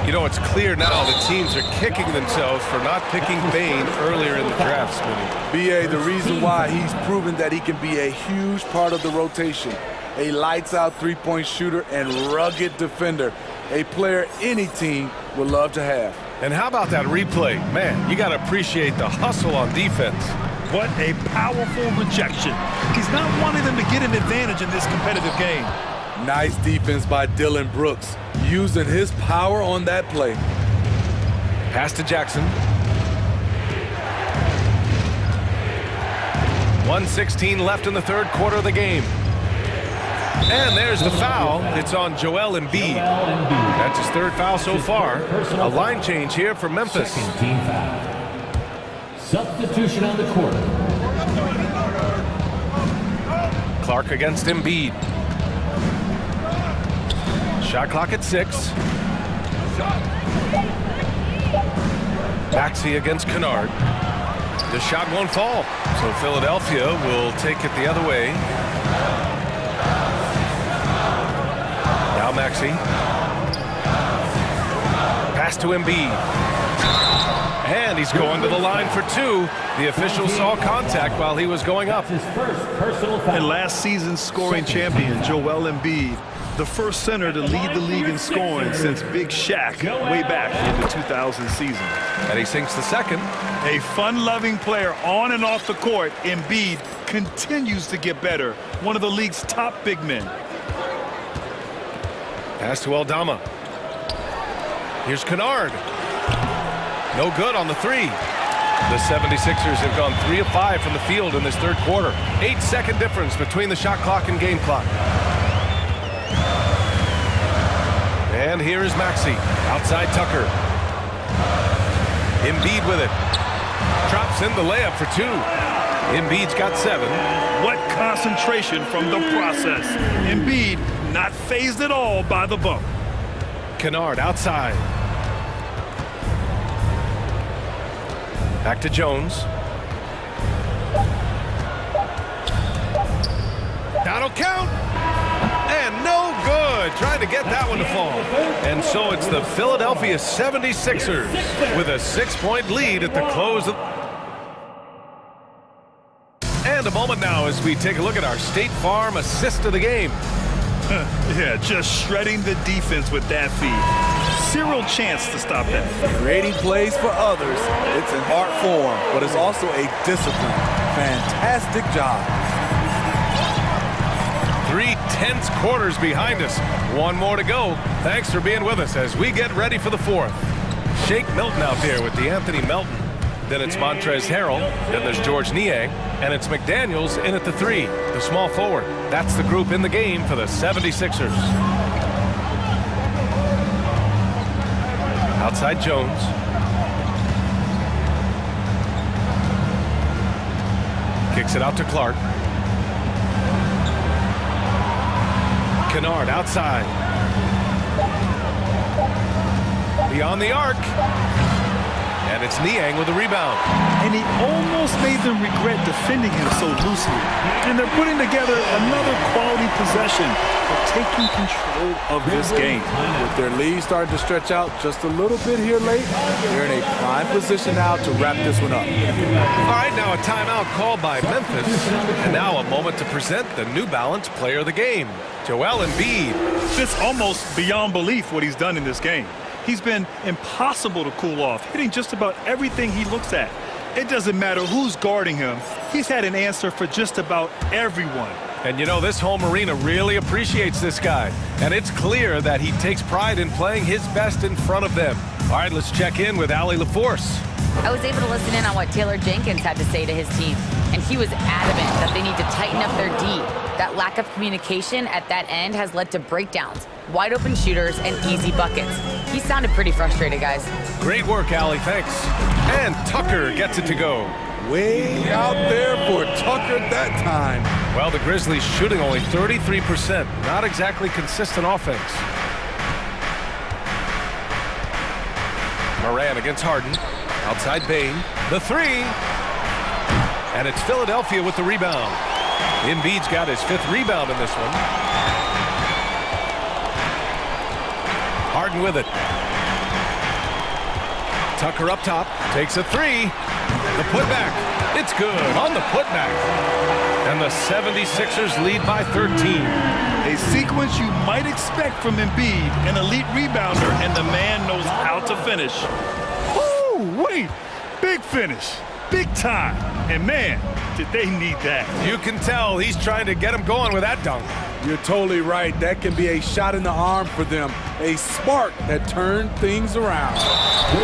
You know, it's clear now the teams are kicking themselves for not picking Bain earlier in the draft, Smitty. B.A., the reason why he's proven that he can be a huge part of the rotation. A lights-out three-point shooter and rugged defender. A player any team would love to have. And how about that replay? Man, you got to appreciate the hustle on defense. What a powerful rejection. He's not wanting them to get an advantage in this competitive game. Nice defense by Dylan Brooks, using his power on that play. Pass to Jackson. 1:16 left in the third quarter of the game. And there's the foul. It's on Joel Embiid. That's his third foul so far. A line change here for Memphis. Team foul. Substitution on the court. Clark against Embiid. Shot clock at 6. Maxey against Kennard. The shot won't fall. So Philadelphia will take it the other way. Now Maxey. Pass to Embiid. And he's going to the line for 2. The official saw contact while he was going up. His first personal foul. And last season's scoring champion, Joel Embiid, the first center to lead the league in scoring since Big Shaq way back in the 2000 season. And he sinks the second. A fun-loving player on and off the court, Embiid continues to get better. One of the league's top big men. Pass to Aldama. Here's Kennard. No good on the three. The 76ers have gone 3 of 5 from the field in this third quarter. 8-second difference between the shot clock and game clock. And here is Maxey. Outside Tucker. Embiid with it. Drops in the layup for 2. Embiid's got 7. What concentration from the process. Embiid not fazed at all by the bump. Kennard outside. Back to Jones. That'll count. And no good. Trying to get that one to fall. And so it's the Philadelphia 76ers with a 6-point lead at the close of... And a moment now as we take a look at our State Farm assist of the game. Yeah, just shredding the defense with that feed. Zero chance to stop that. Creating plays for others, it's an art form, but it's also a discipline. Fantastic job. 3 tense quarters behind us. 1 more to go. Thanks for being with us as we get ready for the 4th. Shake Milton out there with the Anthony Melton. Then it's Montrezl Harrell. Then there's George Niang. And it's McDaniels in at the 3, the small forward. That's the group in the game for the 76ers. Outside Jones. Kicks it out to Clark. Kennard outside. Beyond the arc. And it's Niang with the rebound. And he almost made them regret defending him so loosely. And they're putting together another quality possession of taking control of this game. With their lead starting to stretch out just a little bit here late, they're in a prime position now to wrap this one up. All right, now a timeout called by Memphis. And now a moment to present the New Balance Player of the Game, Joel Embiid. It's almost beyond belief what he's done in this game. He's been impossible to cool off, hitting just about everything he looks at. It doesn't matter who's guarding him. He's had an answer for just about everyone. And you know, this home arena really appreciates this guy. And it's clear that he takes pride in playing his best in front of them. All right, let's check in with Allie LaForce. I was able to listen in on what Taylor Jenkins had to say to his team, and he was adamant that they need to tighten up their D. That lack of communication at that end has led to breakdowns, wide open shooters, and easy buckets. He sounded pretty frustrated, guys. Great work, Allie, thanks. And Tucker gets it to go. Way out there for Tucker that time. Well, the Grizzlies shooting only 33%. Not exactly consistent offense. Moran against Harden. Outside Bane. The three. And it's Philadelphia with the rebound. Embiid's got his 5th rebound in this one. Harden with it. Tucker up top. Takes a three. The putback. It's good on the putback. And the 76ers lead by 13. A sequence you might expect from Embiid, an elite rebounder, and the man knows how to finish. Woo, wait, big finish, big time. And man, did they need that. You can tell he's trying to get him going with that dunk. You're totally right. That can be a shot in the arm for them. A spark that turned things around.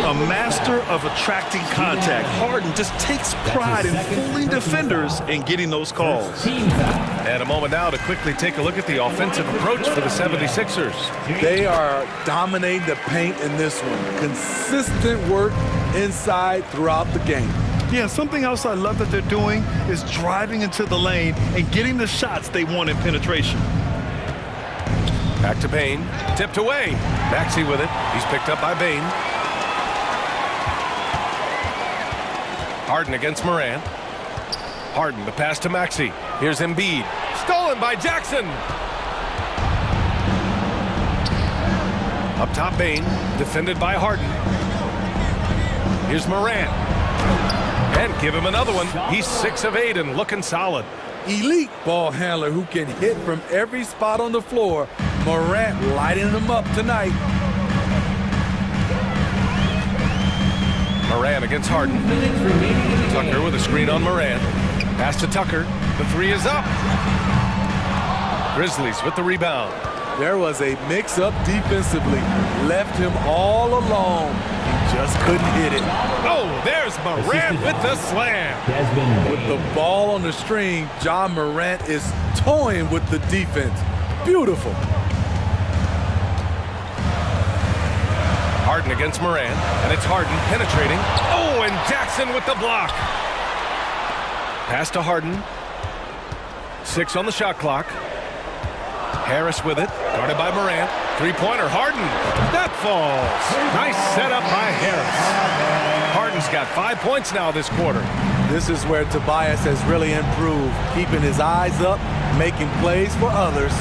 A master of attracting contact. Harden just takes pride in fooling defenders and getting those calls. And a moment now to quickly take a look at the offensive approach for the 76ers. They are dominating the paint in this one. Consistent work inside throughout the game. Yeah, something else I love that they're doing is driving into the lane and getting the shots they want in penetration. Back to Bane. Tipped away. Maxey with it. He's picked up by Bane. Harden against Moran. Harden, the pass to Maxey. Here's Embiid. Stolen by Jackson. Up top, Bane. Defended by Harden. Here's Moran. And give him another one. He's 6 of 8 and looking solid. Elite ball handler who can hit from every spot on the floor. Morant lighting him up tonight. Moran against Harden. Tucker with a screen on Moran. Pass to Tucker. The three is up. Grizzlies with the rebound. There was a mix-up defensively. Left him all alone. He just couldn't hit it. Oh, there's Morant with the slam. With the ball on the string, John Morant is toying with the defense. Beautiful. Harden against Moran, and it's Harden penetrating. Oh, and Jackson with the block. Pass to Harden. 6 on the shot clock. Harris with it, guarded by Morant. Three-pointer, Harden. That falls. Nice setup by Harris. Harden's got 5 points now this quarter. This is where Tobias has really improved, keeping his eyes up, making plays for others.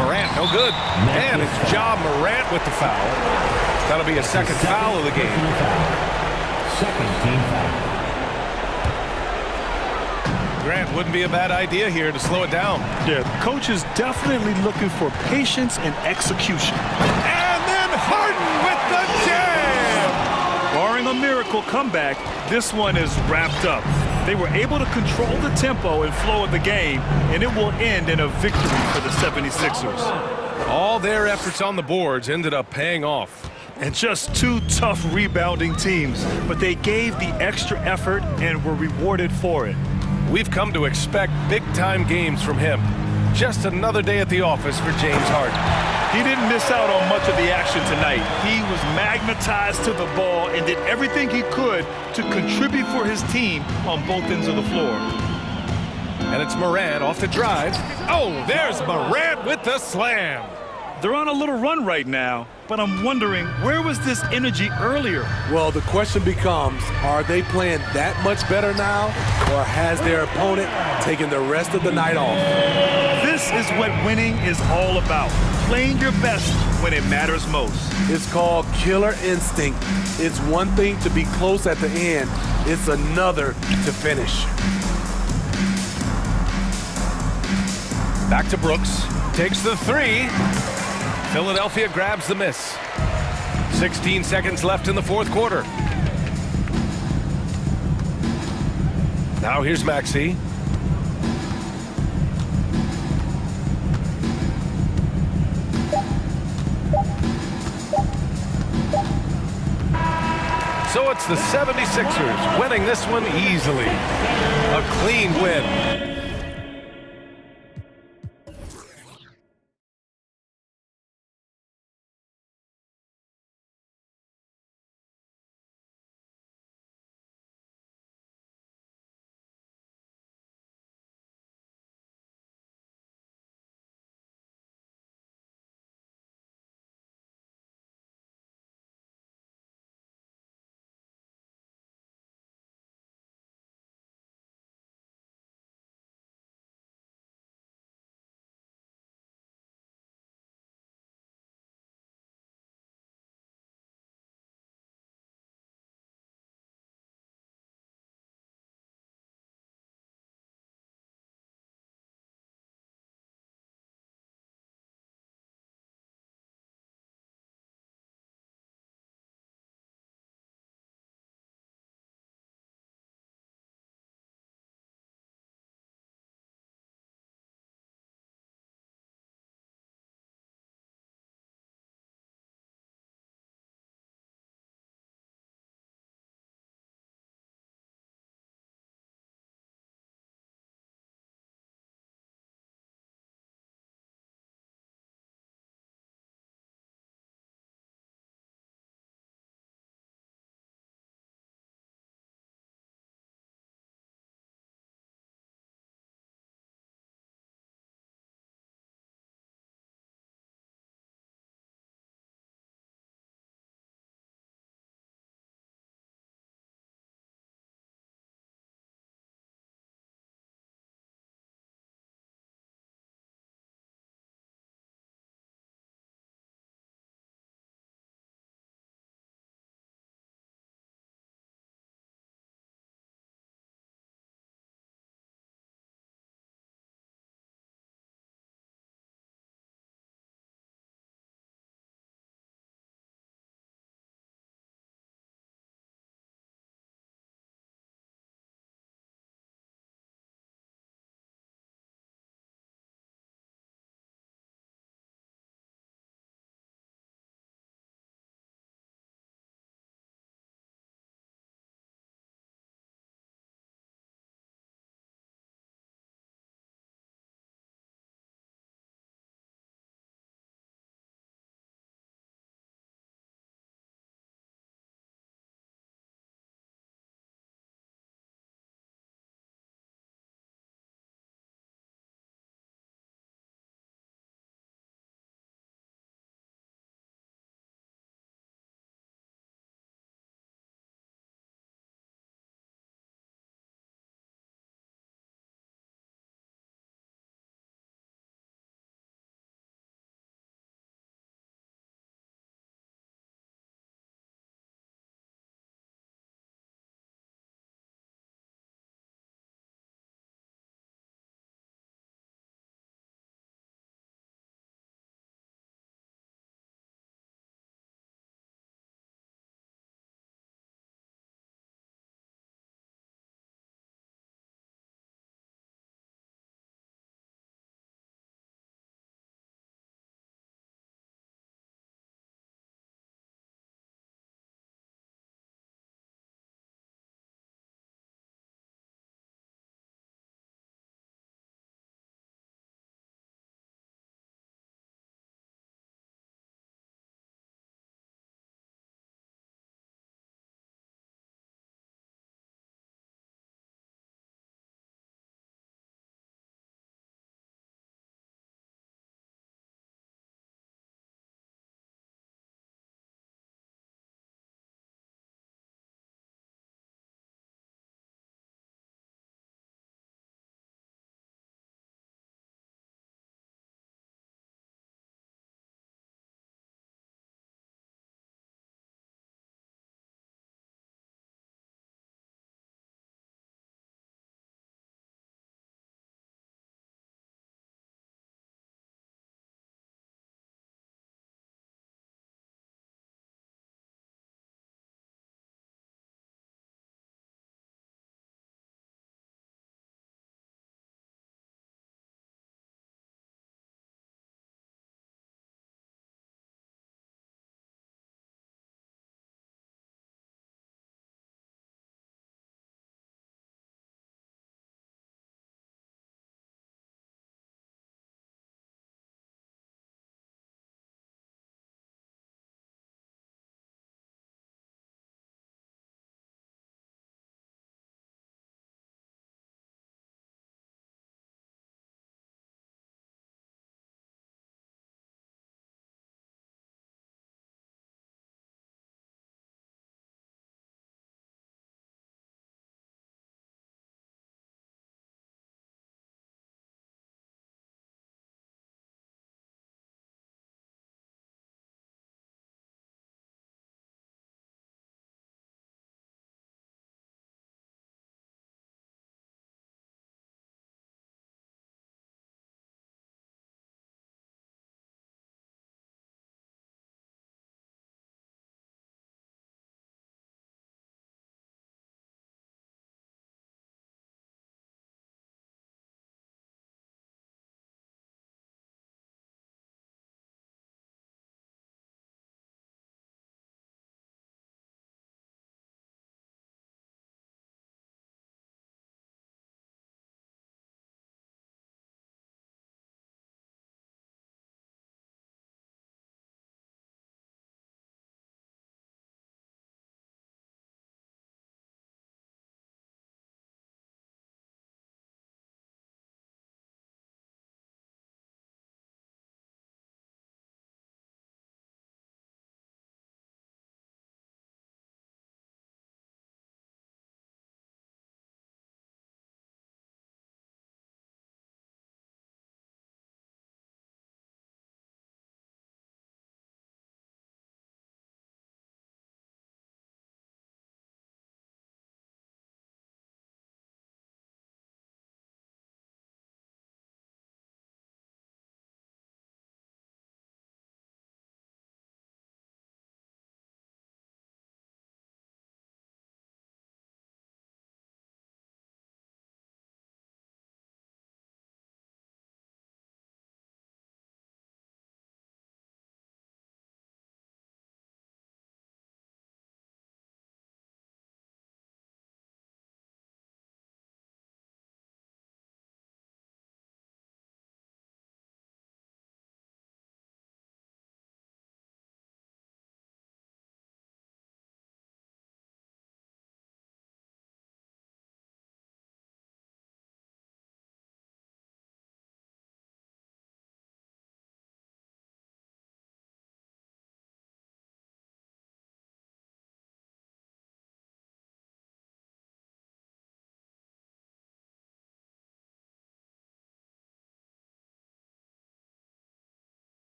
Morant, no good. And it's Ja Morant with the foul. That'll be a second foul of the game. Second team foul. Grant, wouldn't be a bad idea here to slow it down. Yeah, the coach is definitely looking for patience and execution. And then Harden with the jam! Barring a miracle comeback, this one is wrapped up. They were able to control the tempo and flow of the game, and it will end in a victory for the 76ers. All their efforts on the boards ended up paying off. And just 2 tough rebounding teams, but they gave the extra effort and were rewarded for it. We've come to expect big-time games from him. Just another day at the office for James Harden. He didn't miss out on much of the action tonight. He was magnetized to the ball and did everything he could to contribute for his team on both ends of the floor. And it's Morant off the drive. Oh, there's Morant with the slam. They're on a little run right now, but I'm wondering, where was this energy earlier? Well, the question becomes, are they playing that much better now, or has their opponent taken the rest of the night off? This is what winning is all about. Playing your best when it matters most. It's called killer instinct. It's one thing to be close at the end. It's another to finish. Back to Brooks. Takes the three. Philadelphia grabs the miss. 16 seconds left in the fourth quarter. Now here's Maxey. So it's the 76ers winning this one easily. A clean win.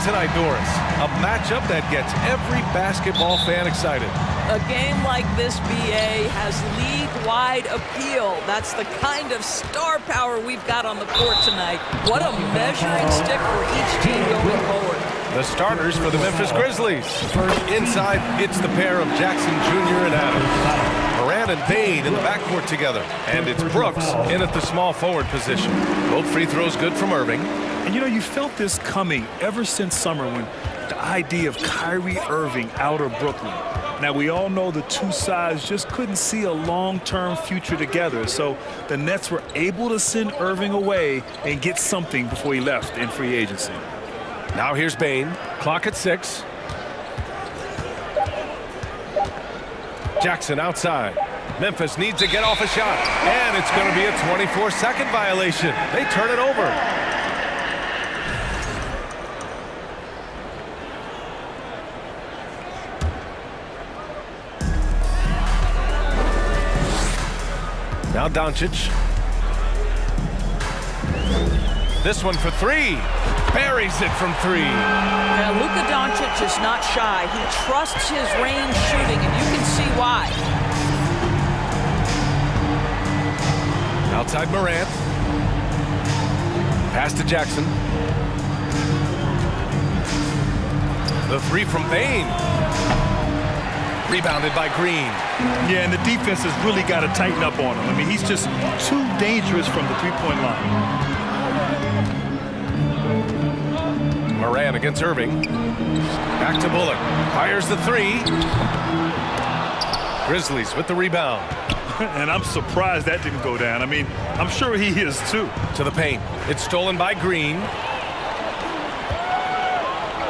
tonight, Doris. A matchup that gets every basketball fan excited. A game like this, BA, has league-wide appeal. That's the kind of star power we've got on the court tonight. What a measuring stick for each team going forward. The starters for the Memphis Grizzlies. Inside, it's the pair of Jackson Jr. and Adams. Morant and Bane in the backcourt together. And it's Brooks in at the small forward position. Both free throws good from Irving. And you know, you felt this coming ever since summer when the idea of Kyrie Irving out of Brooklyn. Now, we all know the two sides just couldn't see a long-term future together. So the Nets were able to send Irving away and get something before he left in free agency. Now here's Bane. Clock at 6. Jackson outside. Memphis needs to get off a shot. And it's going to be a 24-second violation. They turn it over. Now Doncic. This one for 3. Buries it from 3. Now, Luka Doncic is not shy. He trusts his range shooting, and you can see why. Outside Morant. Pass to Jackson. The 3 from Bane. Rebounded by Green. Yeah, and the defense has really got to tighten up on him. I mean, he's just too dangerous from the three-point line. Morant against Irving. Back to Bullock. Fires the 3. Grizzlies with the rebound. And I'm surprised that didn't go down. I mean, I'm sure he is too. To the paint. It's stolen by Green.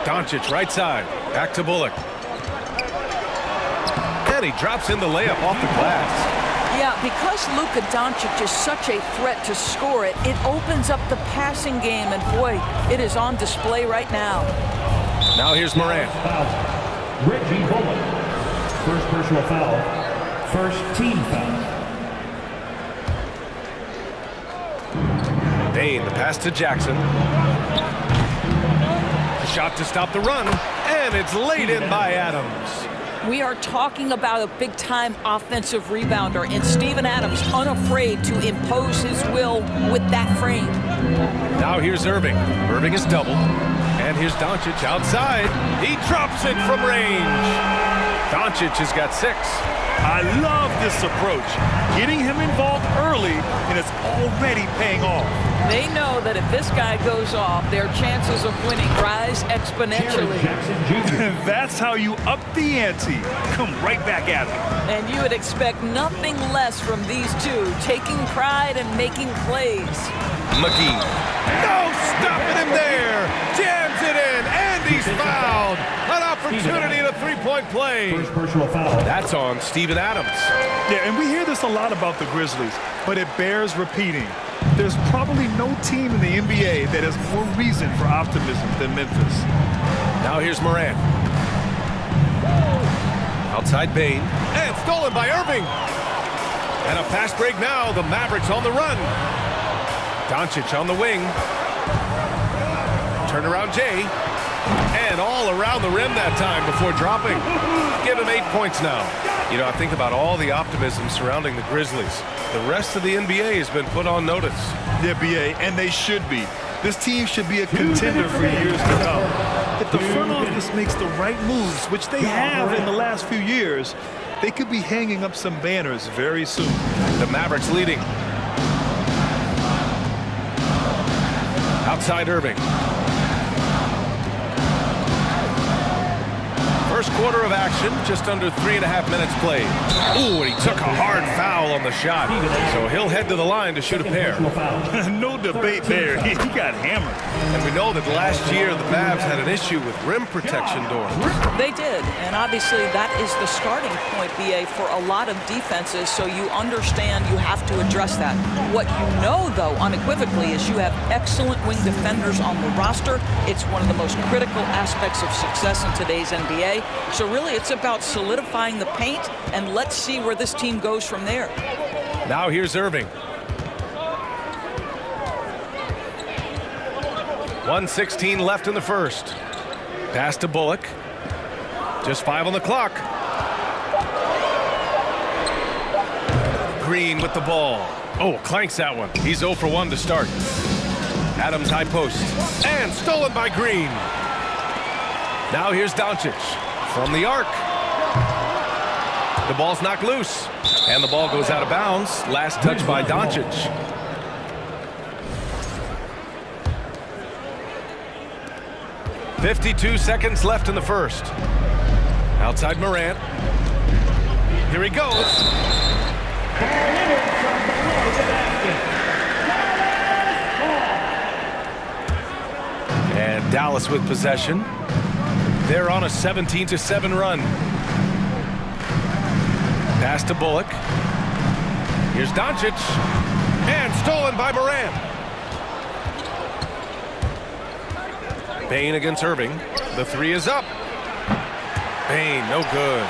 Doncic right side. Back to Bullock. And he drops in the layup off the glass. Yeah, because Luka Doncic is such a threat to score it, it opens up the passing game, and boy, it is on display right now. Now here's Morant. Reggie Bullock. First personal foul. First team foul. Bane, the pass to Jackson. A shot to stop the run, and it's laid in by Adams. We are talking about a big-time offensive rebounder, and Steven Adams unafraid to impose his will with that frame. Now here's Irving. Irving is doubled. And here's Doncic outside. He drops it from range. Doncic has got 6. I love this approach. Getting him involved early, and it's already paying off. They know that if this guy goes off, their chances of winning rise exponentially. That's how you up the ante. Come right back at him. And you would expect nothing less from these two, taking pride and making plays. McGee. No stopping him there. Jams it in, and he's fouled. An opportunity at a three-point play. First personal foul. That's on Steven Adams. Yeah, and we hear this a lot about the Grizzlies, but it bears repeating. There's probably no team in the NBA that has more reason for optimism than Memphis. Now here's Morant. Outside Bane. And stolen by Irving. And a fast break now. The Mavericks on the run. Doncic on the wing. Turnaround Jay. And all around the rim that time before dropping. Give him 8 points now. You know, I think about all the optimism surrounding the Grizzlies. The rest of the NBA has been put on notice. Yeah, BA, and they should be. This team should be a contender for years to come. If the front office makes the right moves, which they have in the last few years, they could be hanging up some banners very soon. The Mavericks leading. Outside Irving. First quarter of action, just under 3.5 minutes played. Ooh, and he took a hard foul on the shot. So he'll head to the line to shoot a pair. No debate there. He got hammered. And we know that last year the Mavs had an issue with rim protection doors. They did, and obviously that is the starting point, BA, for a lot of defenses, so you understand you have to address that. What you know, though, unequivocally, is you have excellent wing defenders on the roster. It's one of the most critical aspects of success in today's NBA. So really, it's about solidifying the paint, and let's see where this team goes from there. Now here's Irving. 1:16 left in the first. Pass to Bullock. Just 5 on the clock. Green with the ball. Oh, clanks that one. He's 0 for 1 to start. Adams high post. And stolen by Green. Now here's Doncic from the arc. The ball's knocked loose. And the ball goes out of bounds. Last touch by Doncic. .52 seconds left in the first. Outside Morant. Here he goes. And Dallas with possession. They're on a 17-7 run. Pass to Bullock. Here's Doncic. And stolen by Morant. Bane against Irving. The 3 is up. Bane, no good.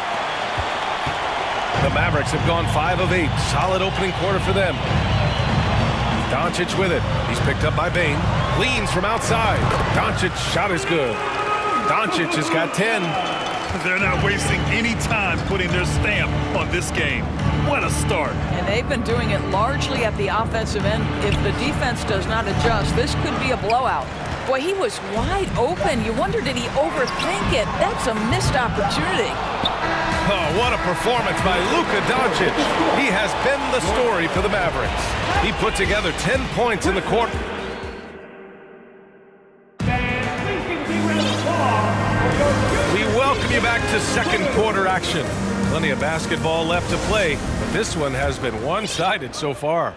The Mavericks have gone 5 of 8. Solid opening quarter for them. Doncic with it. He's picked up by Bane. Leans from outside. Doncic shot is good. Doncic has got 10. They're not wasting any time putting their stamp on this game. What a start. And they've been doing it largely at the offensive end. If the defense does not adjust, this could be a blowout. Boy, he was wide open. You wonder, did he overthink it? That's a missed opportunity. Oh, what a performance by Luka Doncic. He has been the story for the Mavericks. He put together 10 points in the quarter. We welcome you back to second quarter action. Plenty of basketball left to play, but this one has been one-sided so far.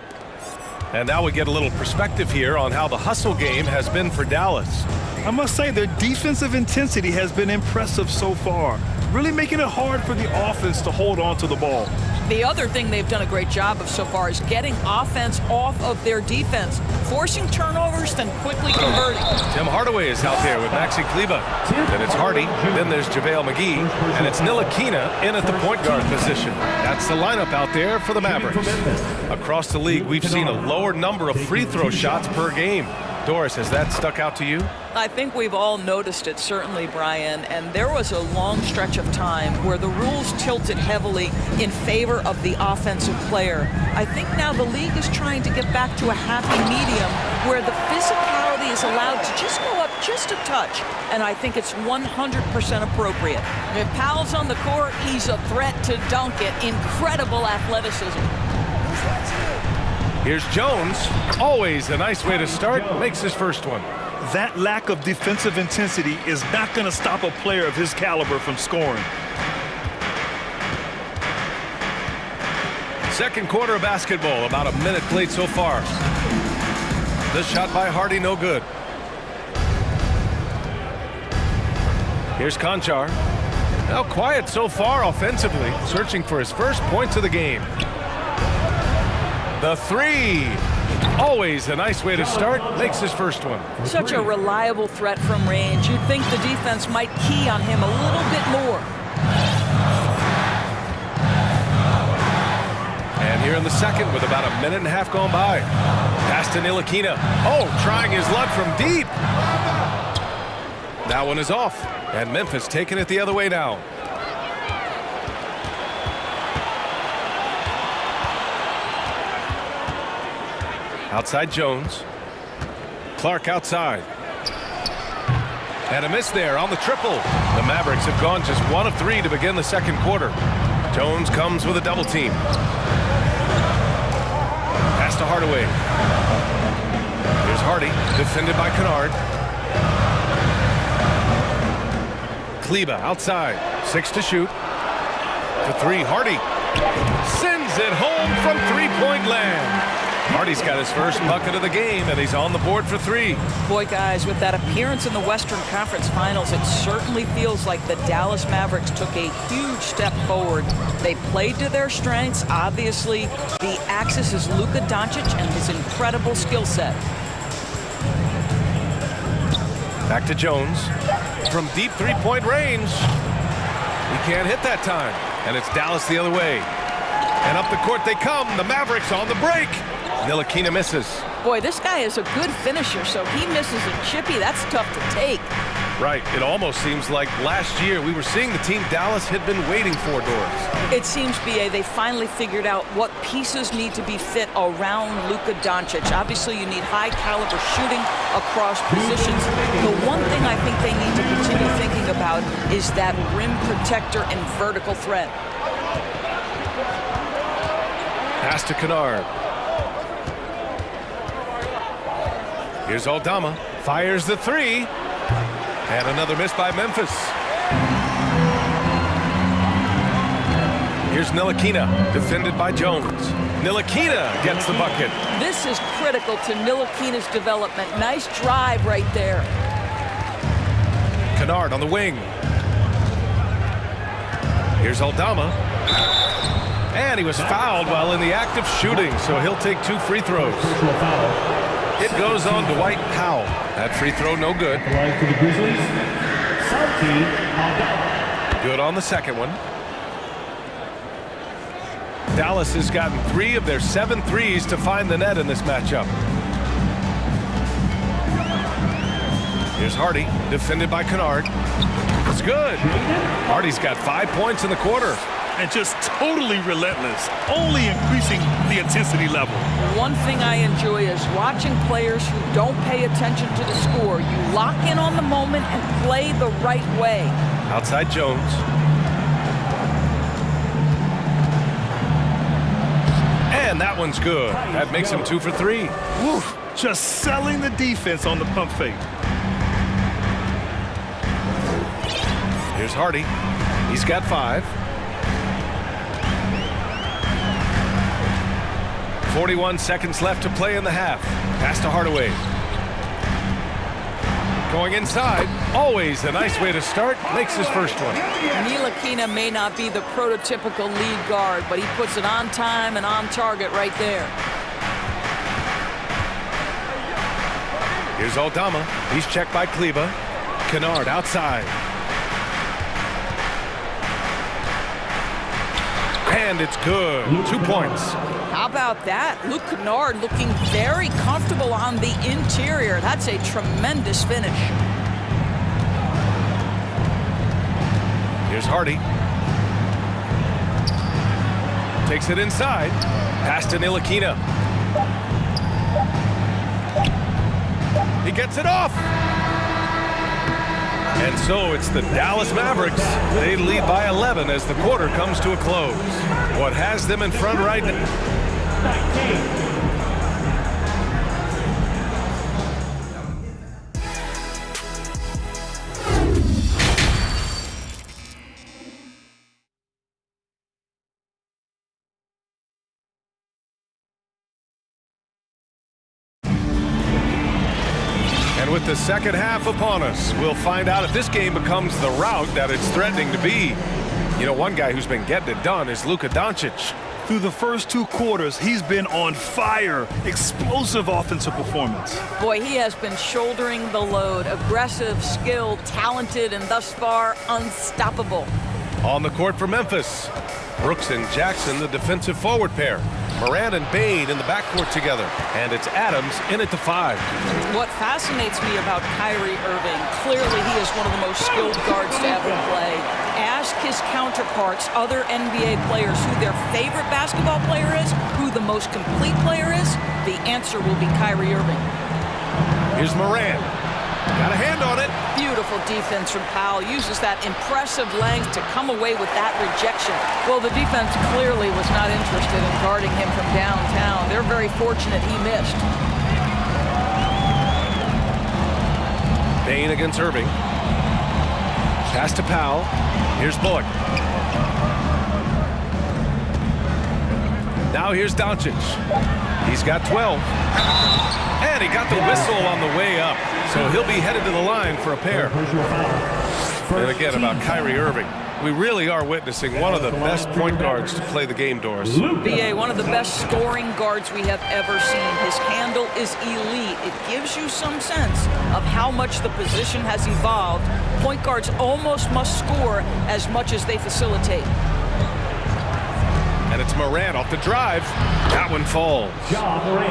And now we get a little perspective here on how the hustle game has been for Dallas. I must say their defensive intensity has been impressive so far, really making it hard for the offense to hold on to the ball. The other thing they've done a great job of so far is getting offense off of their defense, forcing turnovers, then quickly converting. Tim Hardaway is out there with Maxi Kleber. Then it's Hardy, then there's JaVale McGee, and it's Ntilikina in at the point guard position. That's the lineup out there for the Mavericks. Across the league, we've seen a lower number of free throw shots per game. Doris, has that stuck out to you? I think we've all noticed it, certainly, Brian, and there was a long stretch of time where the rules tilted heavily in favor of the offensive player. I think now the league is trying to get back to a happy medium where the physicality is allowed to just go up just a touch, and I think it's 100% appropriate. If Powell's on the court, he's a threat to dunk it. Incredible athleticism. Here's Jones. Always a nice way to start. Makes his first one. That lack of defensive intensity is not going to stop a player of his caliber from scoring. Second quarter of basketball. About a minute played so far. The shot by Hardy, no good. Here's Conchar. Now quiet so far offensively. Searching for his first points of the game. The 3. Always a nice way to start. Makes his first one. Such a reliable threat from range. You'd think the defense might key on him a little bit more. And here in the second with about a minute and a half gone by. Pass to Ntilikina. Oh, trying his luck from deep. That one is off. And Memphis taking it the other way now. Outside Jones. Clark outside. And a miss there on the triple. The Mavericks have gone just 1 of 3 to begin the second quarter. Jones comes with a double team. Pass to Hardaway. Here's Hardy, defended by Kennard. Kleber outside. 6 to shoot. To 3, Hardy. Sends it home from three-point land. Hardy's got his first bucket of the game, and he's on the board for 3. Boy, guys, with that appearance in the Western Conference Finals, it certainly feels like the Dallas Mavericks took a huge step forward. They played to their strengths. Obviously, the axis is Luka Doncic and his incredible skill set. Back to Jones. From deep three-point range. He can't hit that time, and it's Dallas the other way. And up the court they come. The Mavericks on the break. Ntilikina misses. Boy, this guy is a good finisher, so he misses a chippy. That's tough to take. Right. It almost seems like last year we were seeing the team Dallas had been waiting for, Doris. It seems, B.A., they finally figured out what pieces need to be fit around Luka Doncic. Obviously, you need high-caliber shooting across positions. The one thing I think they need to continue thinking about is that rim protector and vertical threat. Pass to Kennard. Here's Aldama. Fires the three. And another miss by Memphis. Here's Ntilikina, defended by Jones. Ntilikina gets the bucket. This is critical to Ntilikina's development. Nice drive right there. Kennard on the wing. Here's Aldama. And he was fouled while in the act of shooting, so he'll take 2 free throws. It goes on Dwight Powell. That free throw no good. Good on the second one. Dallas has gotten 3 of their 7 threes to find the net in this matchup. Here's Hardy, defended by Kennard. It's good. Hardy's got 5 points in the quarter. And just totally relentless, only increasing the intensity level. One thing I enjoy is watching players who don't pay attention to the score. You lock in on the moment and play the right way. Outside Jones. And that one's good. That makes him 2 for 3. Woof, just selling the defense on the pump fake. Here's Hardy. He's got 5. 41 seconds left to play in the half. Pass to Hardaway. Going inside. Always a nice way to start. Makes his first one. Ntilikina may not be the prototypical lead guard, but he puts it on time and on target right there. Here's Aldama. He's checked by Kleba. Kennard outside. And it's good. 2 points. How about that? Luke Kennard looking very comfortable on the interior. That's a tremendous finish. Here's Hardy. Takes it inside. Pass to Ntilikina. He gets it off. And so it's the Dallas Mavericks. They lead by 11 as the quarter comes to a close. What has them in front right now? And with the second half upon us, we'll find out if this game becomes the rout that it's threatening to be. You know, one guy who's been getting it done is Luka Doncic. Through the first 2 quarters, he's been on fire. Explosive offensive performance. Boy, he has been shouldering the load. Aggressive, skilled, talented, and thus far, unstoppable. On the court for Memphis, Brooks and Jackson, the defensive forward pair. Morant and Bane in the backcourt together. And it's Adams in at the 5. What fascinates me about Kyrie Irving, clearly he is one of the most skilled guards to ever play. Ask his counterparts, other NBA players, who their favorite basketball player is, who the most complete player is, the answer will be Kyrie Irving. Here's Morant. Got a hand on it. Beautiful defense from Powell. Uses that impressive length to come away with that rejection. Well, the defense clearly was not interested in guarding him from downtown. They're very fortunate he missed. Bane against Irving. Pass to Powell. Here's Bullock. Now here's Doncic. He's got 12. And he got the whistle on the way up. So he'll be headed to the line for a pair. And again about Kyrie Irving. We really are witnessing one of the best point guards to play the game, Doris. B.A., one of the best scoring guards we have ever seen. His handle is elite. It gives you some sense of how much the position has evolved. Point guards almost must score as much as they facilitate. And it's Morant off the drive. That one falls.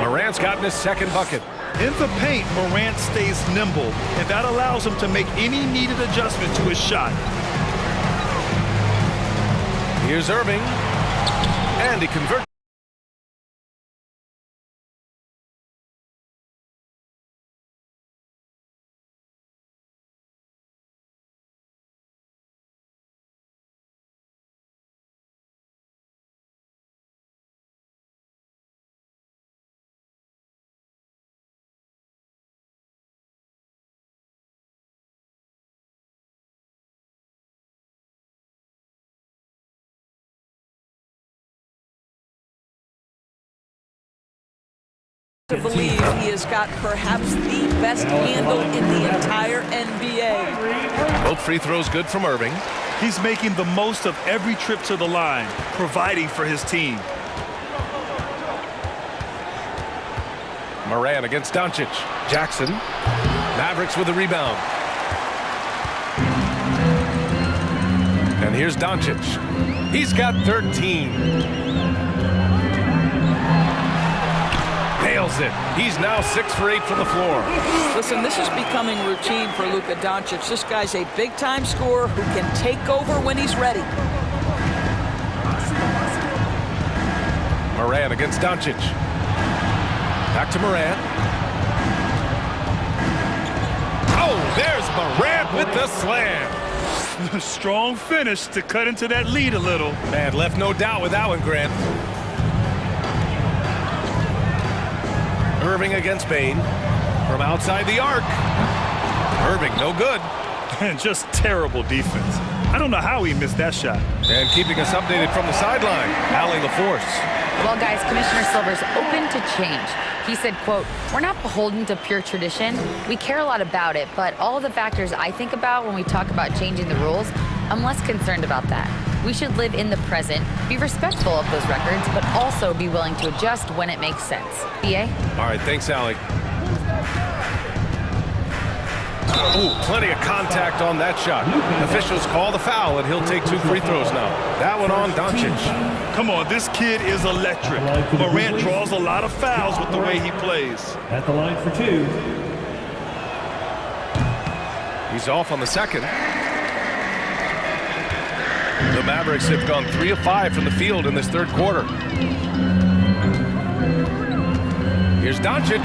Morant's gotten his second bucket. In the paint, Morant stays nimble, and that allows him to make any needed adjustment to his shot. Here's Irving, and he converts. To believe he has got perhaps the best handle in the entire NBA. Both free throws good from Irving. He's making the most of every trip to the line, providing for his team. Morant against Doncic. Jackson. Mavericks with the rebound. And here's Doncic. He's got 13. Nails it. He's now 6 for 8 from the floor. Listen, this is becoming routine for Luka Doncic. This guy's a big-time scorer who can take over when he's ready. Morant against Doncic. Back to Morant. Oh, there's Morant with the slam. Strong finish to cut into that lead a little. Man, left no doubt with that one, Grant. Irving against Bain from outside the arc. Irving, no good. And just terrible defense. I don't know how he missed that shot. And keeping us updated from the sideline, Allie LaForce. Well, guys, Commissioner Silver's open to change. He said, quote, "We're not beholden to pure tradition. We care a lot about it, but all of the factors I think about when we talk about changing the rules, I'm less concerned about that. We should live in the present, be respectful of those records, but also be willing to adjust when it makes sense." BA? All right, thanks, Allie. Ooh, plenty of contact on that shot. Officials call the foul, and he'll take 2 free throws now. That one on Doncic. Come on, this kid is electric. Morant draws a lot of fouls with the way he plays. At the line for 2. He's off on the second. The Mavericks have gone 3 of 5 from the field in this third quarter. Here's Doncic,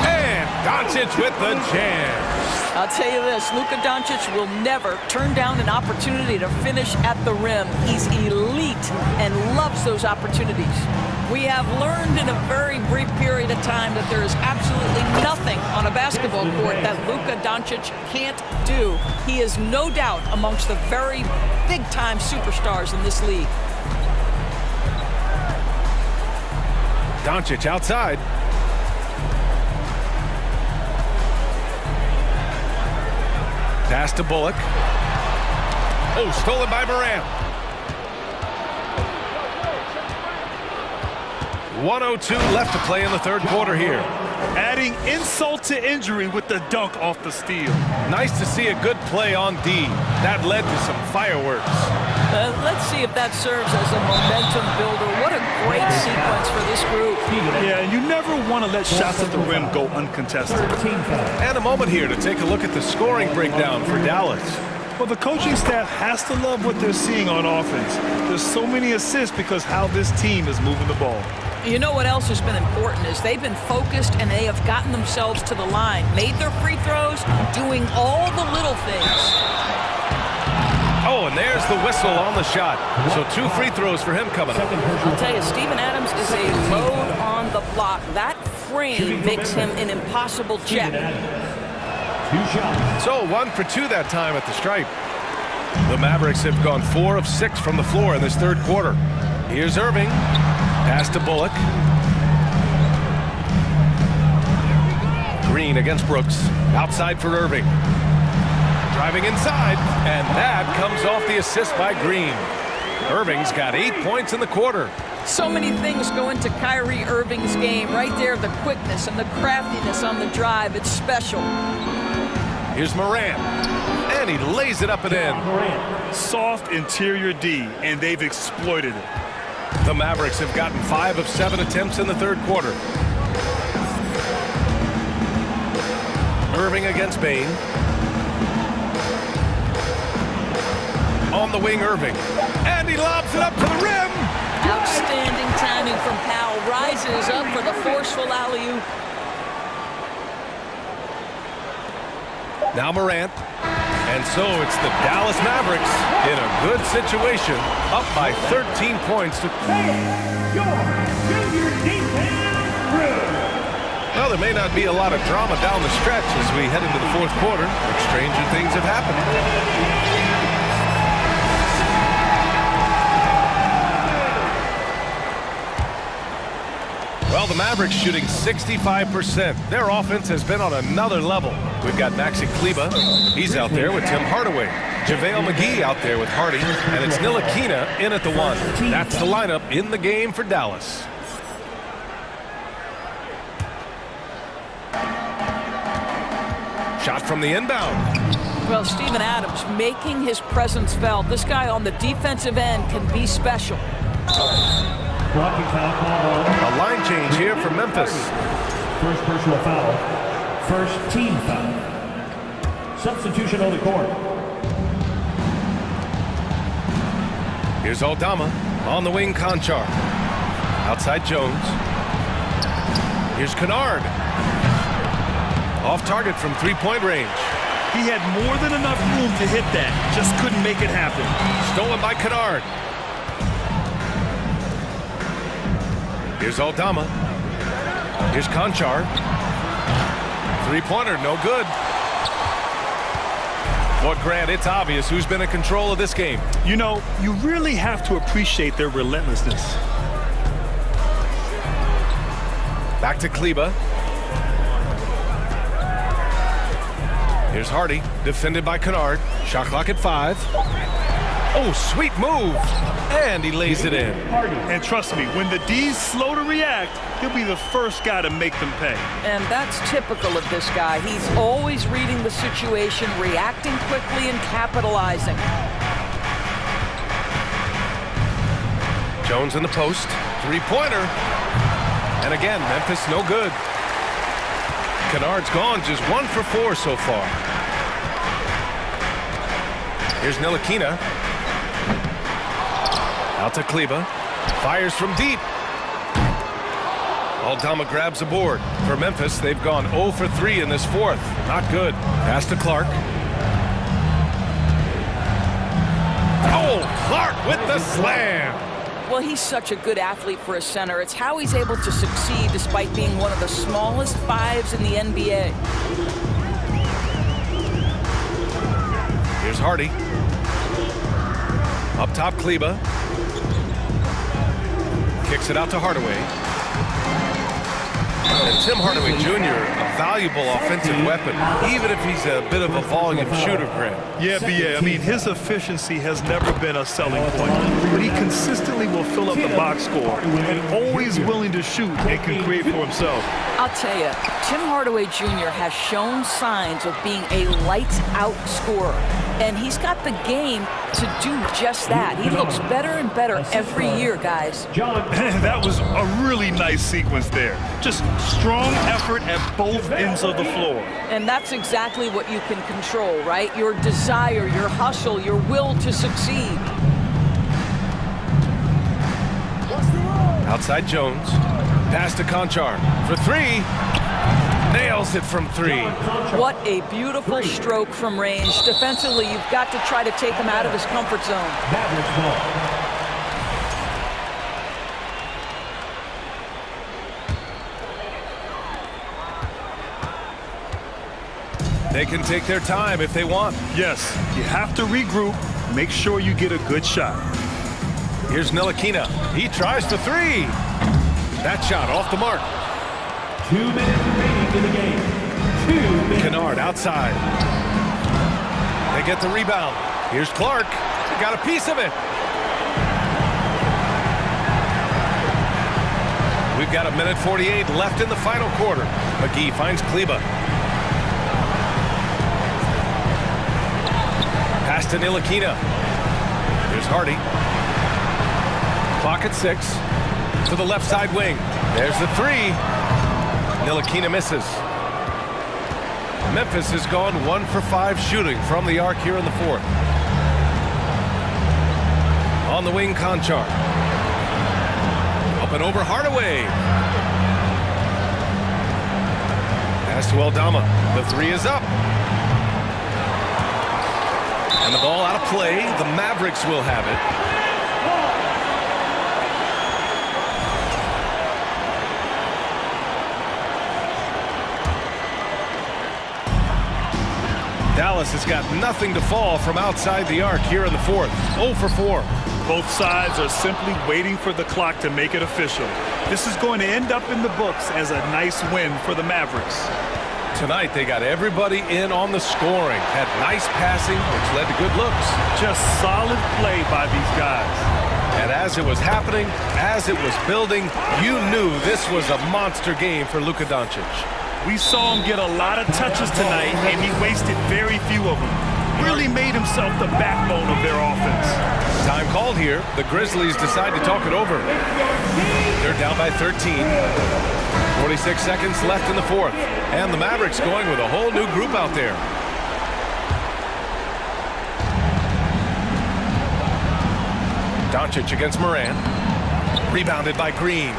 and Doncic with the jam. I'll tell you this, Luka Doncic will never turn down an opportunity to finish at the rim. He's elite and loves those opportunities. We have learned in a very brief period of time that there is absolutely nothing on a basketball court that Luka Doncic can't do. He is no doubt amongst the very big-time superstars in this league. Doncic outside. Pass to Bullock. Oh, stolen by Morant. 1:02 left to play in the third quarter here. Adding insult to injury with the dunk off the steal. Nice to see a good play on D. That led to some fireworks. Let's see if that serves as a momentum builder. What a great sequence for this group. Yeah, and you never want to let shots at the rim go uncontested. And a moment here to take a look at the scoring breakdown for Dallas. Well, the coaching staff has to love what they're seeing on offense. There's so many assists because how this team is moving the ball. You know what else has been important is they've been focused and they have gotten themselves to the line, made their free throws, doing all the little things. Oh, and there's the whistle on the shot. So 2 free throws for him coming up. I'll tell you, Steven Adams is a load on the block. That frame makes him an impossible check. So 1 for 2 that time at the stripe. The Mavericks have gone 4 of 6 from the floor in this third quarter. Here's Irving. Pass to Bullock. Green against Brooks. Outside for Irving. Driving inside, and that comes off the assist by Green. Irving's got 8 points in the quarter. So many things go into Kyrie Irving's game. Right there, the quickness and the craftiness on the drive. It's special. Here's Morant, and he lays it up and in. Soft interior D, and they've exploited it. The Mavericks have gotten 5 of 7 attempts in the third quarter. Irving against Bain. On the wing, Irving. And he lobs it up to the rim. Outstanding timing from Powell. Rises up for the forceful alley-oop. Now Morant. And so it's the Dallas Mavericks in a good situation, up by 13 points. Well, there may not be a lot of drama down the stretch as we head into the fourth quarter, but stranger things have happened. Well, the Mavericks shooting 65%. Their offense has been on another level. We've got Maxi Kleber. He's out there with Tim Hardaway. JaVale McGee out there with Hardy. And it's Ntilikina in at the 1. That's the lineup in the game for Dallas. Shot from the inbound. Well, Steven Adams making his presence felt. This guy on the defensive end can be special. A line change here for Memphis. First personal foul. First team foul. Substitution on the court. Here's Aldama. On the wing, Conchar. Outside Jones. Here's Kennard. Off target from three-point range. He had more than enough room to hit that. Just couldn't make it happen. Stolen by Kennard. Here's Aldama. Here's Conchar. Three-pointer, no good. Well, Grant, it's obvious who's been in control of this game. You know, you really have to appreciate their relentlessness. Back to Kleber. Here's Hardy, defended by Kennard. Shot clock at 5. Oh, sweet move. And he lays it in. And trust me, when the D's slow to react, he'll be the first guy to make them pay. And that's typical of this guy. He's always reading the situation, reacting quickly and capitalizing. Jones in the post. Three-pointer. And again, Memphis no good. Kennard's gone just 1 for 4 so far. Here's Ntilikina. Out to Kleber. Fires from deep. Aldama grabs a board. For Memphis, they've gone 0 for 3 in this fourth. Not good. Pass to Clark. Oh, Clark with the slam. Well, he's such a good athlete for a center. It's how he's able to succeed despite being one of the smallest 5s in the NBA. Here's Hardy. Up top, Kleber. Kicks it out to Hardaway. And Tim Hardaway Jr., a valuable offensive weapon, even if he's a bit of a volume shooter, Grant. Yeah, B.A. I mean, his efficiency has never been a selling point, but he consistently will fill up the box score and always willing to shoot and can create for himself. I'll tell you, Tim Hardaway Jr. has shown signs of being a lights-out scorer, and he's got the game to do just that. He looks better and better every year, guys. That was a really nice sequence there. Just strong effort at both ends of the floor. And that's exactly what you can control, right? Your desire, your hustle, your will to succeed. Outside Jones. Pass to Conchar for 3. Nails it from 3. What a beautiful stroke from range. Defensively, you've got to try to take him out of his comfort zone. They can take their time if they want. Yes, you have to regroup. Make sure you get a good shot. Here's Ntilikina. He tries for 3. That shot off the mark. 2 minutes remaining in the game. 2 minutes. Kennard outside. They get the rebound. Here's Clark. He got a piece of it. We've got 1:48 left in the final quarter. McGee finds Kleber. Pass to Ntilikina. Here's Hardy. Clock at 6. To the left side wing. There's the 3. Ntilikina misses. Memphis has gone 1 for 5 shooting from the arc here in the fourth. On the wing, Conchar. Up and over Hardaway. Pass to Aldama. The three is up. And the ball out of play. The Mavericks will have it. Dallas has got nothing to fall from outside the arc here in the fourth. 0 for 4. Both sides are simply waiting for the clock to make it official. This is going to end up in the books as a nice win for the Mavericks. Tonight they got everybody in on the scoring. Had nice passing, which led to good looks. Just solid play by these guys. And as it was happening, as it was building, you knew this was a monster game for Luka Doncic. We saw him get a lot of touches tonight, and he wasted very few of them. Really made himself the backbone of their offense. Time called here. The Grizzlies decide to talk it over. They're down by 13. 46 seconds left in the fourth. And the Mavericks going with a whole new group out there. Doncic against Morant. Rebounded by Green.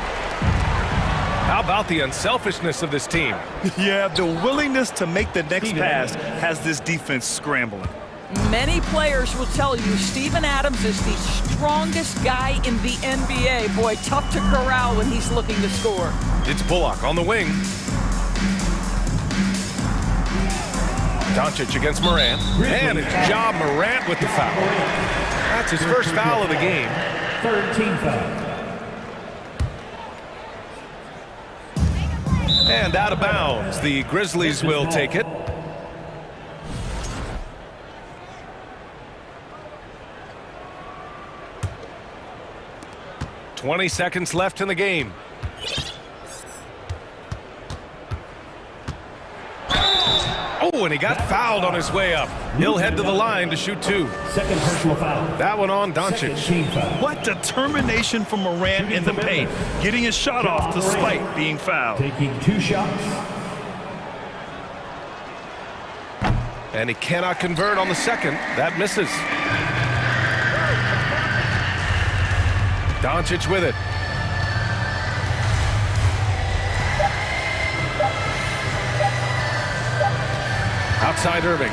How about the unselfishness of this team? Yeah, the willingness to make the next pass has this defense scrambling. Many players will tell you Steven Adams is the strongest guy in the NBA. Boy, tough to corral when he's looking to score. It's Bullock on the wing. Doncic against Morant. And it's Ja Morant with the foul. That's his first foul of the game. 13 foul. And out of bounds. The Grizzlies will take it. "20 seconds left in the game. Oh, and he got fouled on his way up. He'll head to the line to shoot 2. Second personal foul. That one on Doncic. What determination from Morant in the paint, getting his shot off despite being fouled. Taking 2 shots. And he cannot convert on the second. That misses. Doncic with it. Outside Irving.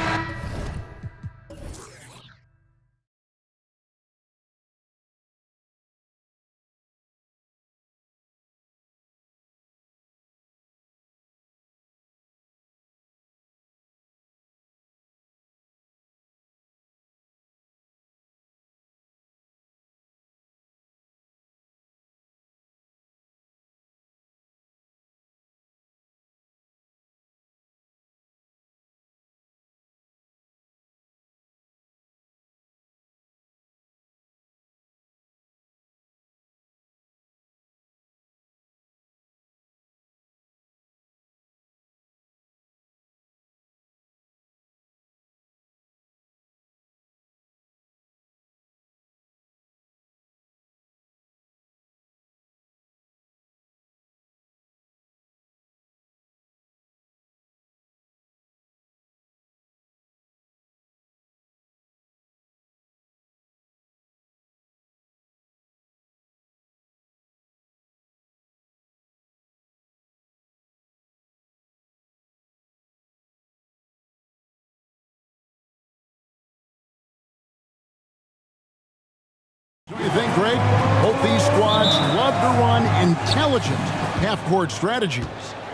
What do you think, Greg? Both these squads love to run intelligent half-court strategies.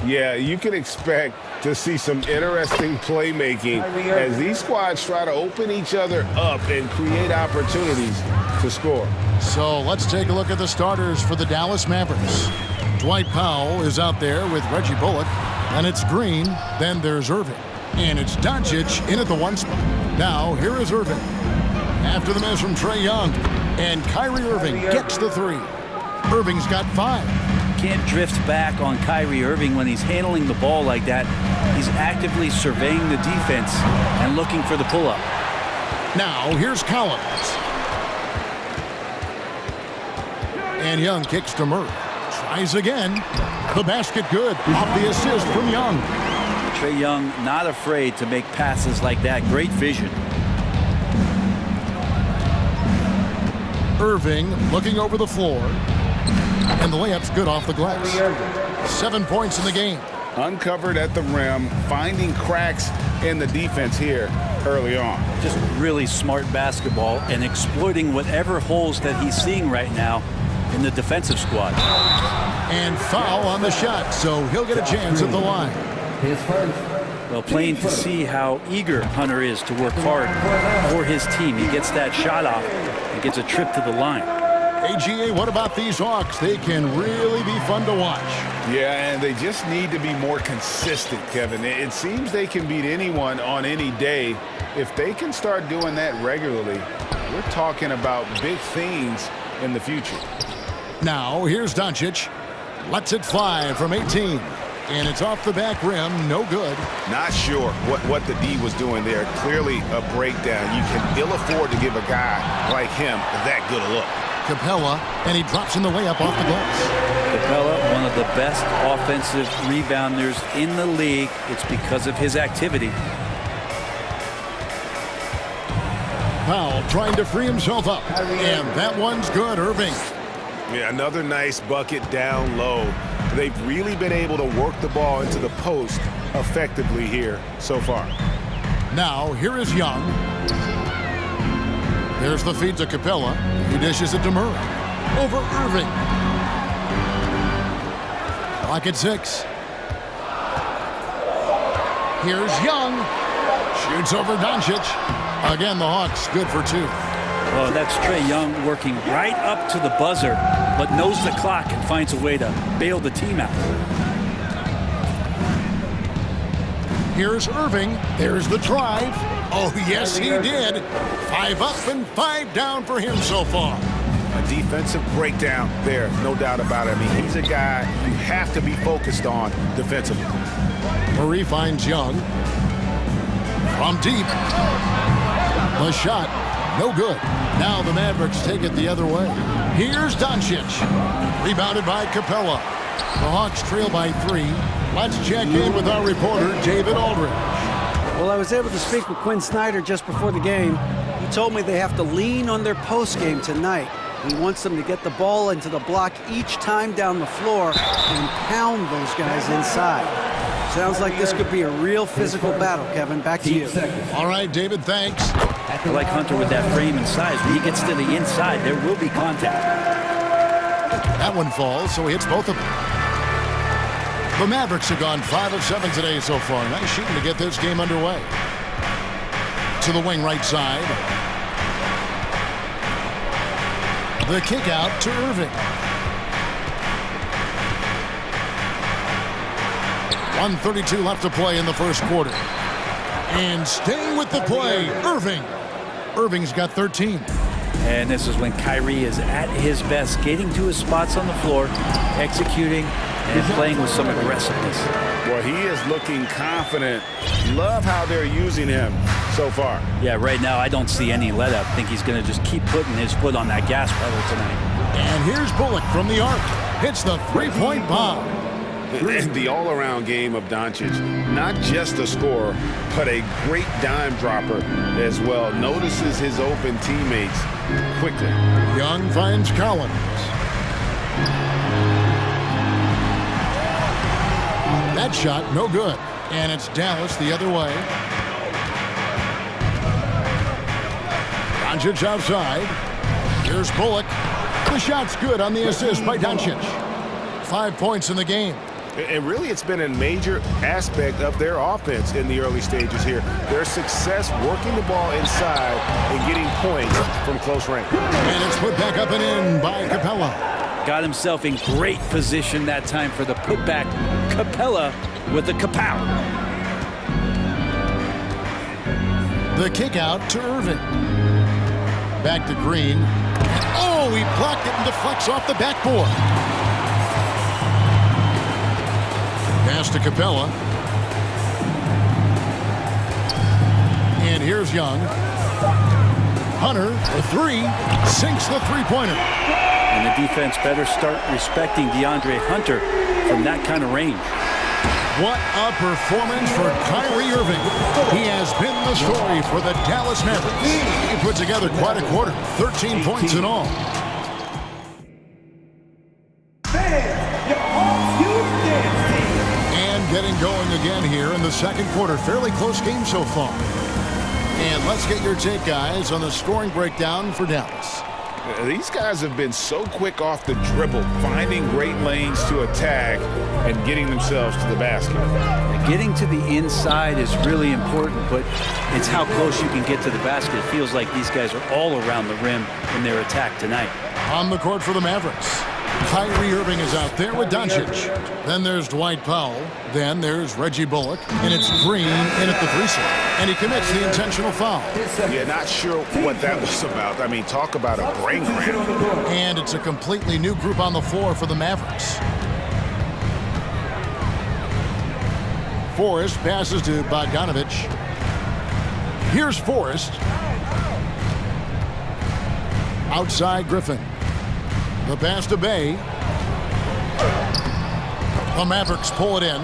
Yeah, you can expect to see some interesting playmaking as these squads try to open each other up and create opportunities to score. So let's take a look at the starters for the Dallas Mavericks. Dwight Powell is out there with Reggie Bullock, and it's Green, then there's Irving. And it's Doncic in at the 1 spot. Now, here is Irving. After the miss from Trae Young, and Kyrie Irving gets the 3. Irving's got 5. Can't drift back on Kyrie Irving when he's handling the ball like that. He's actively surveying the defense and looking for the pull-up. Now, here's Collins. And Young kicks to Murray. Tries again. The basket good. Off the assist from Young. Trae Young not afraid to make passes like that. Great vision. Irving looking over the floor. And the layup's good off the glass. 7 points in the game. Uncovered at the rim, finding cracks in the defense here early on. Just really smart basketball and exploiting whatever holes that he's seeing right now in the defensive squad. And foul on the shot, so he'll get a chance at the line. Well, plain to see how eager Hunter is to work hard for his team. He gets that shot off and gets a trip to the line. AGA, what about these Hawks? They can really be fun to watch. Yeah, and they just need to be more consistent, Kevin. It seems they can beat anyone on any day. If they can start doing that regularly, we're talking about big things in the future. Now, here's Doncic. Lets it fly from 18. And it's off the back rim, no good. Not sure what the D was doing there. Clearly a breakdown. You can ill afford to give a guy like him that good a look. Capella, and he drops in the layup off the glass. Capella, one of the best offensive rebounders in the league. It's because of his activity. Powell trying to free himself up. And that one's good, Irving. Yeah, another nice bucket down low. They've really been able to work the ball into the post effectively here so far. Now, here is Young. There's the feed to Capella. He dishes it to Murray. Over Irving. Clock at 6. Here's Young. Shoots over Doncic. Again, the Hawks good for 2. Well, that's Trae Young working right up to the buzzer, but knows the clock and finds a way to bail the team out. Here's Irving. There's the drive. Oh, yes, he did. 5 up and 5 down for him so far. A defensive breakdown there, no doubt about it. I mean, he's a guy you have to be focused on defensively. Murray finds Young. From deep. The shot, no good. Now the Mavericks take it the other way. Here's Doncic. Rebounded by Capella. The Hawks trail by 3. Let's check in with our reporter, David Aldridge. Well, I was able to speak with Quinn Snyder just before the game. He told me they have to lean on their post game tonight. He wants them to get the ball into the block each time down the floor and pound those guys inside. Sounds like this could be a real physical battle, Kevin. Back to you. All right, David, thanks. I like Hunter with that frame and size. When he gets to the inside, there will be contact. That one falls, so he hits both of them. The Mavericks have gone 5 of 7 today so far. Nice shooting to get this game underway. To the wing right side. The kick out to Irving. 1:32 left to play in the first quarter. And staying with the play, Irving. Irving's got 13. And this is when Kyrie is at his best, getting to his spots on the floor, executing, and playing with some aggressiveness. Well, he is looking confident. Love how they're using him so far. Yeah, right now I don't see any let up. I think he's going to just keep putting his foot on that gas pedal tonight. And here's Bullock from the arc. Hits the three-point bomb. The all-around game of Doncic, not just a scorer, but a great dime dropper as well. Notices his open teammates quickly. Young finds Collins. That shot, no good. And it's Dallas the other way. Doncic outside. Here's Bullock. The shot's good on the assist by Doncic. 5 points in the game. And really, it's been a major aspect of their offense in the early stages here. Their success working the ball inside and getting points from close range. And it's put back up and in by Capella. Got himself in great position that time for the putback. Capella with the kapow. The kick out to Irving. Back to Green. Oh, he blocked it and deflects off the backboard. Pass to Capella. And here's Young. Hunter, the 3, sinks the three-pointer. And the defense better start respecting DeAndre Hunter from that kind of range. What a performance for Kyrie Irving. He has been the story for the Dallas Mavericks. He put together quite a quarter, 13 points in all. And getting going again here in the second quarter. Fairly close game so far. And let's get your take, guys, on the scoring breakdown for Dallas. These guys have been so quick off the dribble, finding great lanes to attack and getting themselves to the basket. Getting to the inside is really important, but it's how close you can get to the basket. It feels like these guys are all around the rim in their attack tonight. On the court for the Mavericks, Kyrie Irving is out there with Doncic. Then there's Dwight Powell. Then there's Reggie Bullock. And it's Green in at the free throw. And he commits the intentional foul. Yeah, not sure what that was about. I mean, talk about a brain cramp. And it's a completely new group on the floor for the Mavericks. Forrest passes to Bogdanovich. Here's Forrest. Outside Griffin. The pass to Bay. The Mavericks pull it in.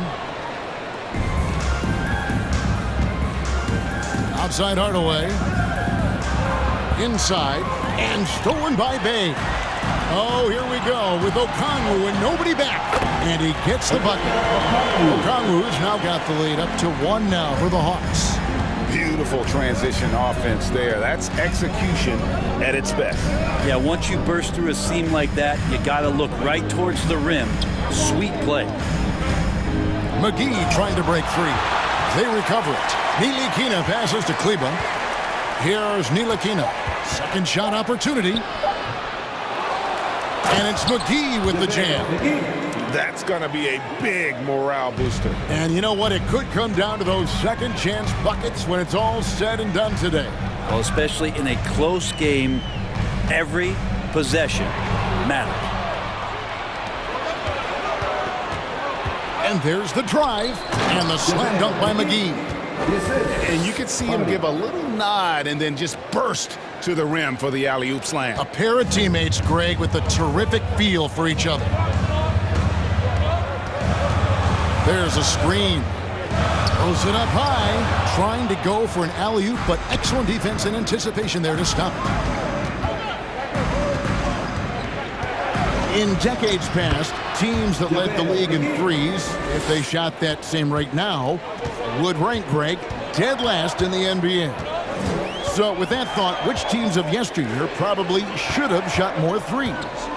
Outside Hardaway. Inside. And stolen by Bay. Oh, here we go with Okongwu and nobody back. And he gets the bucket. Okongwu's now got the lead up to 1 now for the Hawks. Beautiful transition offense there. That's execution at its best. Yeah, once you burst through a seam like that, you got to look right towards the rim. Sweet play. McGee trying to break free. They recover it. Ntilikina passes to Kleber. Here's Ntilikina. Second shot opportunity. And it's McGee with the jam. That's going to be a big morale booster. And you know what? It could come down to those second chance buckets when it's all said and done today. Well, especially in a close game, every possession matters. And there's the drive and the slam dunk by McGee. And you could see him give a little nod and then just burst to the rim for the alley-oop slam. A pair of teammates, Greg, with a terrific feel for each other. There's a screen. Throws it up high. Trying to go for an alley-oop, but excellent defense and anticipation there to stop it. In decades past, teams that led the league in threes, if they shot that same rate now, would rank, Greg, dead last in the NBA. So with that thought, which teams of yesteryear probably should have shot more threes?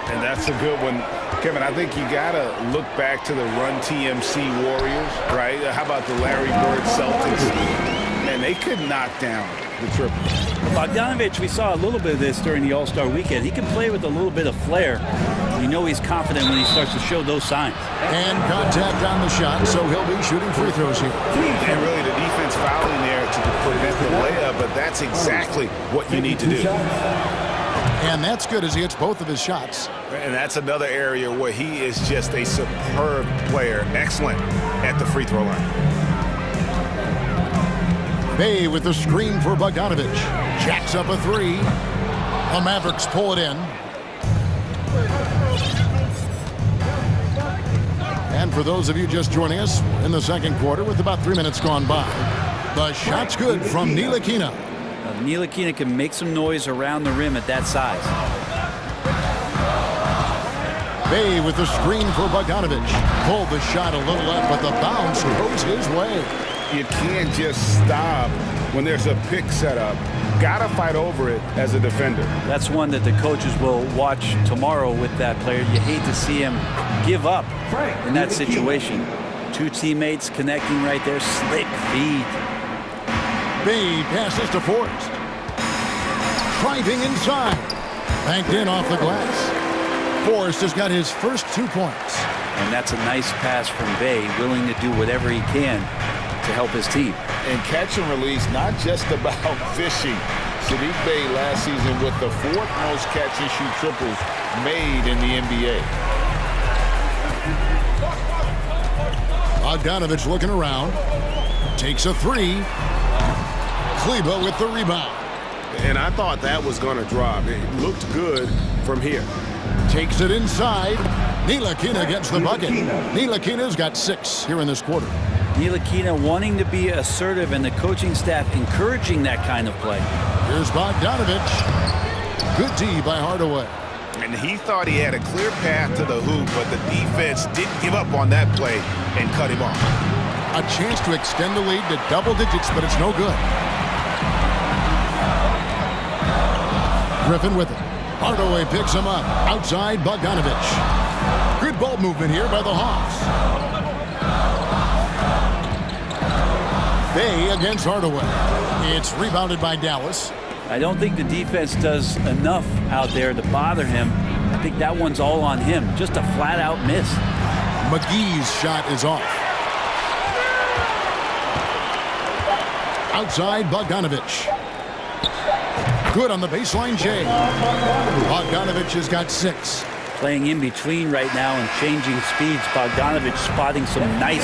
And that's a good one. Kevin, I think you got to look back to the Run TMC Warriors, right? How about the Larry Bird Celtics? Man, they could knock down the triple. Bogdanovich, we saw a little bit of this during the All-Star weekend. He can play with a little bit of flair. You know he's confident when he starts to show those signs. And contact on the shot, so he'll be shooting free throws here. And really the defense fouling there to prevent the layup, but that's exactly what you need to do. And that's good as he hits both of his shots. And that's another area where he is just a superb player. Excellent at the free throw line. Bay with the screen for Bogdanovich. Jacks up a three. The Mavericks pull it in. And for those of you just joining us, in the second quarter with about 3 minutes gone by. The shot's good from Ntilikina. Ntilikina can make some noise around the rim at that size. Bay with the screen for Bogdanovich. Pulled the shot a little up, but the bounce goes his way. You can't just stop when there's a pick set up. Gotta fight over it as a defender. That's one that the coaches will watch tomorrow with that player. You hate to see him give up in that situation. Two teammates connecting right there. Slick feed. Bay passes to Forrest. Driving inside. Banked in off the glass. Forrest has got his first 2 points. And that's a nice pass from Bay, willing to do whatever he can to help his team. And catch and release, not just about fishing. Saddiq Bey last season with the 4th most catch and shoot triples made in the NBA. Bogdanovich looking around. Takes a three. Kleber with the rebound. And I thought that was going to drop. It looked good from here. Takes it inside. Ntilikina gets the bucket. Ntilikina's got 6 here in this quarter. Ntilikina wanting to be assertive and the coaching staff encouraging that kind of play. Here's Bogdanovich. Good D by Hardaway. And he thought he had a clear path to the hoop, but the defense didn't give up on that play and cut him off. A chance to extend the lead to double digits, but it's no good. Griffin with it. Hardaway picks him up. Outside, Bogdanovich. Good ball movement here by the Hawks. Bay against Hardaway. It's rebounded by Dallas. I don't think the defense does enough out there to bother him. I think that one's all on him. Just a flat-out miss. McGee's shot is off. Outside, Bogdanovich. Good on the baseline, Jay. Bogdanovich has got 6. Playing in between right now and changing speeds. Bogdanovich spotting some nice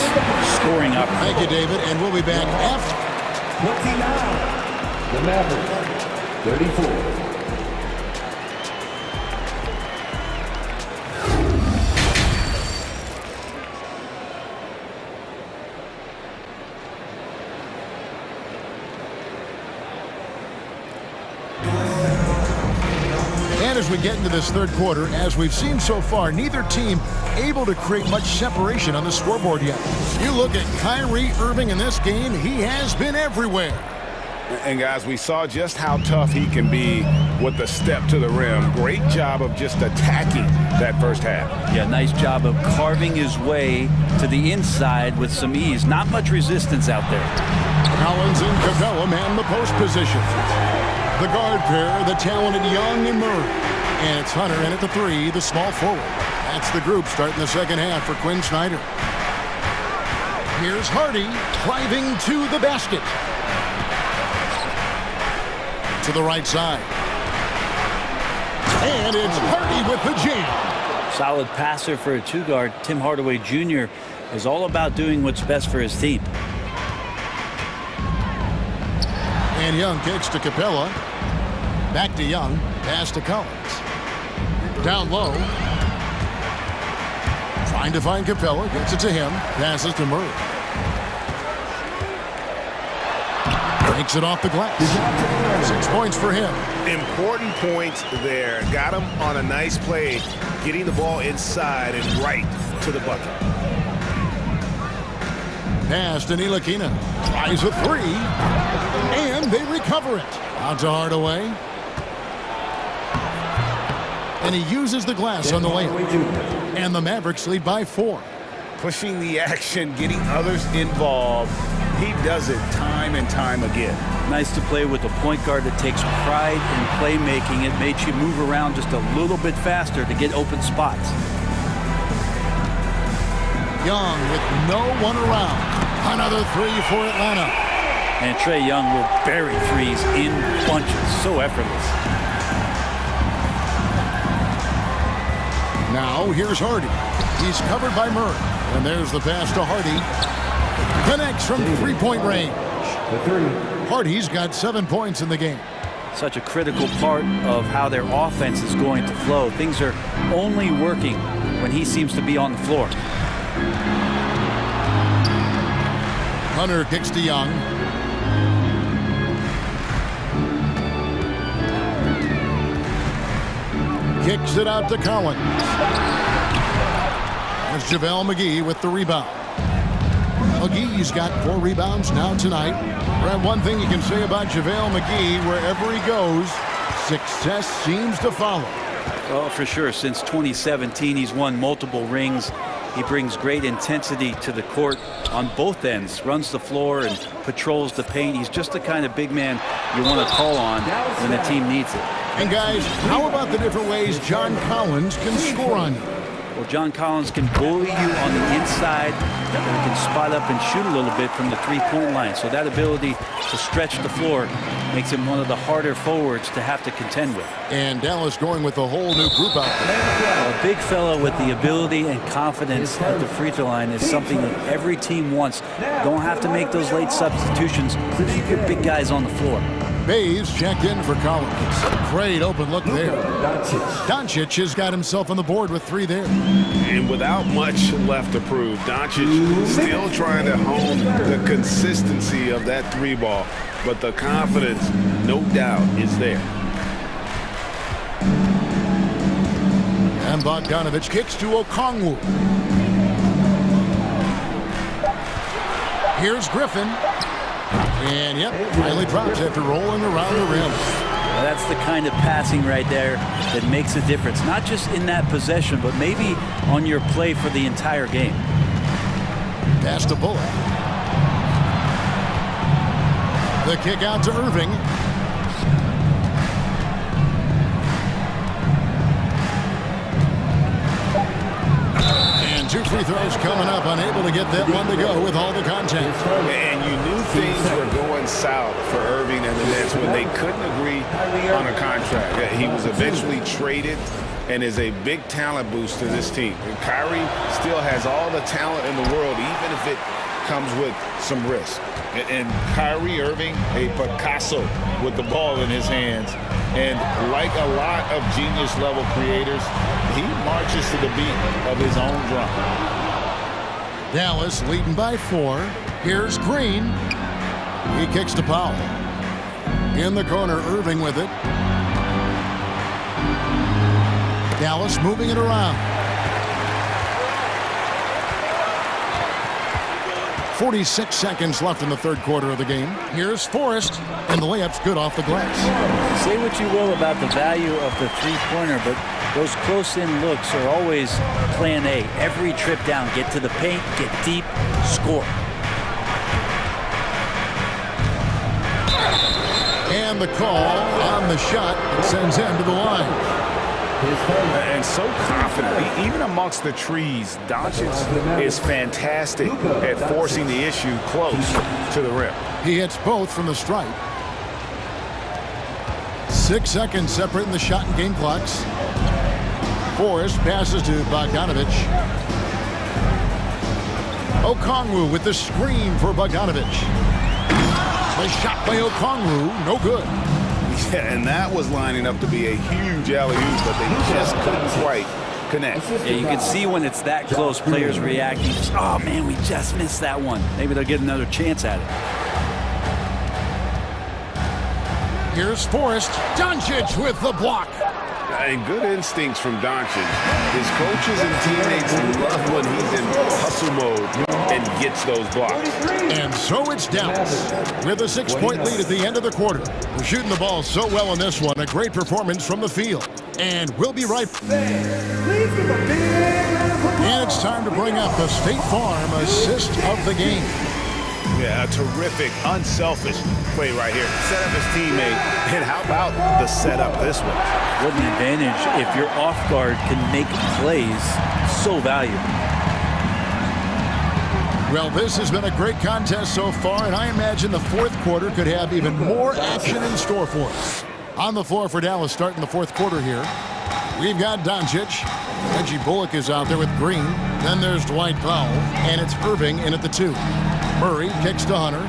scoring up. Thank you, David, and we'll be back after. Looking now, the Mavericks, 34. And as we get into this third quarter, as we've seen so far, neither team able to create much separation on the scoreboard yet. You look at Kyrie Irving in this game, he has been everywhere. And guys, we saw just how tough he can be with the step to the rim. Great job of just attacking that first half. Yeah, nice job of carving his way to the inside with some ease. Not much resistance out there. Collins and Capella man the post position. The guard pair, the talented Young and Murray. And it's Hunter in at the 3, the small forward. That's the group starting the second half for Quinn Snyder. Here's Hardy driving to the basket. To the right side. And it's Hardy with the jam. Solid passer for a 2-guard. Tim Hardaway Jr. is all about doing what's best for his team. And Young kicks to Capella. Back to Young. Pass to Collins. Down low. Trying to find Capella. Gets it to him. Passes to Murray. Breaks it off the glass. 6 points for him. Important points there. Got him on a nice play, getting the ball inside and right to the bucket. Pass to Ntilikina. Tries a 3. And they recover it. Out to Hardaway. And he uses the glass on the layup. And the Mavericks lead by 4. Pushing the action, getting others involved. He does it time and time again. Nice to play with a point guard that takes pride in playmaking. It makes you move around just a little bit faster to get open spots. Young with no one around. Another 3 for Atlanta. And Trae Young will bury threes in bunches. So effortless. Now here's Hardy. He's covered by Murray. And there's the pass to Hardy. Connects from 3-point range. Hardy's got 7 points in the game. Such a critical part of how their offense is going to flow. Things are only working when he seems to be on the floor. Hunter kicks to Young. Kicks it out to Collins. There's JaVale McGee with the rebound. McGee's got 4 rebounds now tonight. Brad, one thing you can say about JaVale McGee, wherever he goes, success seems to follow. Well, for sure. Since 2017, he's won multiple rings. He brings great intensity to the court on both ends. Runs the floor and patrols the paint. He's just the kind of big man you want to call on when the team needs it. And guys, how about the different ways John Collins can score on you? Well, John Collins can bully you on the inside, and he can spot up and shoot a little bit from the 3-point line. So that ability to stretch the floor makes him one of the harder forwards to have to contend with. And Dallas going with a whole new group out there. A big fella with the ability and confidence at the free throw line is something that every team wants. Don't have to make those late substitutions. Keep your big guys on the floor. Bays checked in for Collins. Great open look there. Doncic has got himself on the board with 3 there. And without much left to prove, Doncic still trying to hone the consistency of that 3 ball. But the confidence, no doubt, is there. And Bogdanovich kicks to Okongwu. Here's Griffin. And, yep, finally drops after rolling around the rim. Well, that's the kind of passing right there that makes a difference. Not just in that possession, but maybe on your play for the entire game. Pass to Bullock. The kick out to Irving. And 2 free throws coming up, unable to get that one to go with all the contact. And you knew things were going south for Irving and the Nets when they couldn't agree on a contract. He was eventually traded and is a big talent boost to this team. And Kyrie still has all the talent in the world, even if it comes with some risk. And Kyrie Irving, a Picasso with the ball in his hands. And like a lot of genius-level creators, he marches to the beat of his own drum. Dallas leading by 4. Here's Green. He kicks to Powell. In the corner, Irving with it. Dallas moving it around. 46 seconds left in the 3rd quarter of the game. Here's Forrest, and the layup's good off the glass. Say what you will about the value of the 3-pointer, but those close-in looks are always plan A. Every trip down, get to the paint, get deep, score. And the call on the shot sends him to the line. And so confident, even amongst the trees, Doncic is fantastic at forcing the issue close to the rim. He hits both from the stripe. 6 seconds separating the shot and game clocks. Forrest passes to Bogdanovich. Okongwu with the screen for Bogdanovich. The shot by Okongwu, no good. Yeah, and that was lining up to be a huge alley-oop, but they just couldn't quite connect. Yeah, you can see when it's that close, players reacting. Oh, man, we just missed that one. Maybe they'll get another chance at it. Here's Forrest. Doncic with the block. And good instincts from Doncic. His coaches and teammates love when he's in hustle mode and gets those blocks. And so it's Dallas with a 6-point lead at the end of the quarter. We're shooting the ball so well in this one. A great performance from the field. And we'll be right back. And it's time to bring up the State Farm assist of the game. Yeah, a terrific, unselfish play right here. Set up his teammate. And how about the setup this one? What an advantage if your off guard can make plays so valuable. Well, this has been a great contest so far, and I imagine the 4th quarter could have even more action in store for us. On the floor for Dallas starting the 4th quarter here. We've got Doncic. Reggie Bullock is out there with Green. Then there's Dwight Powell, and it's Irving in at the 2. Murray kicks to Hunter.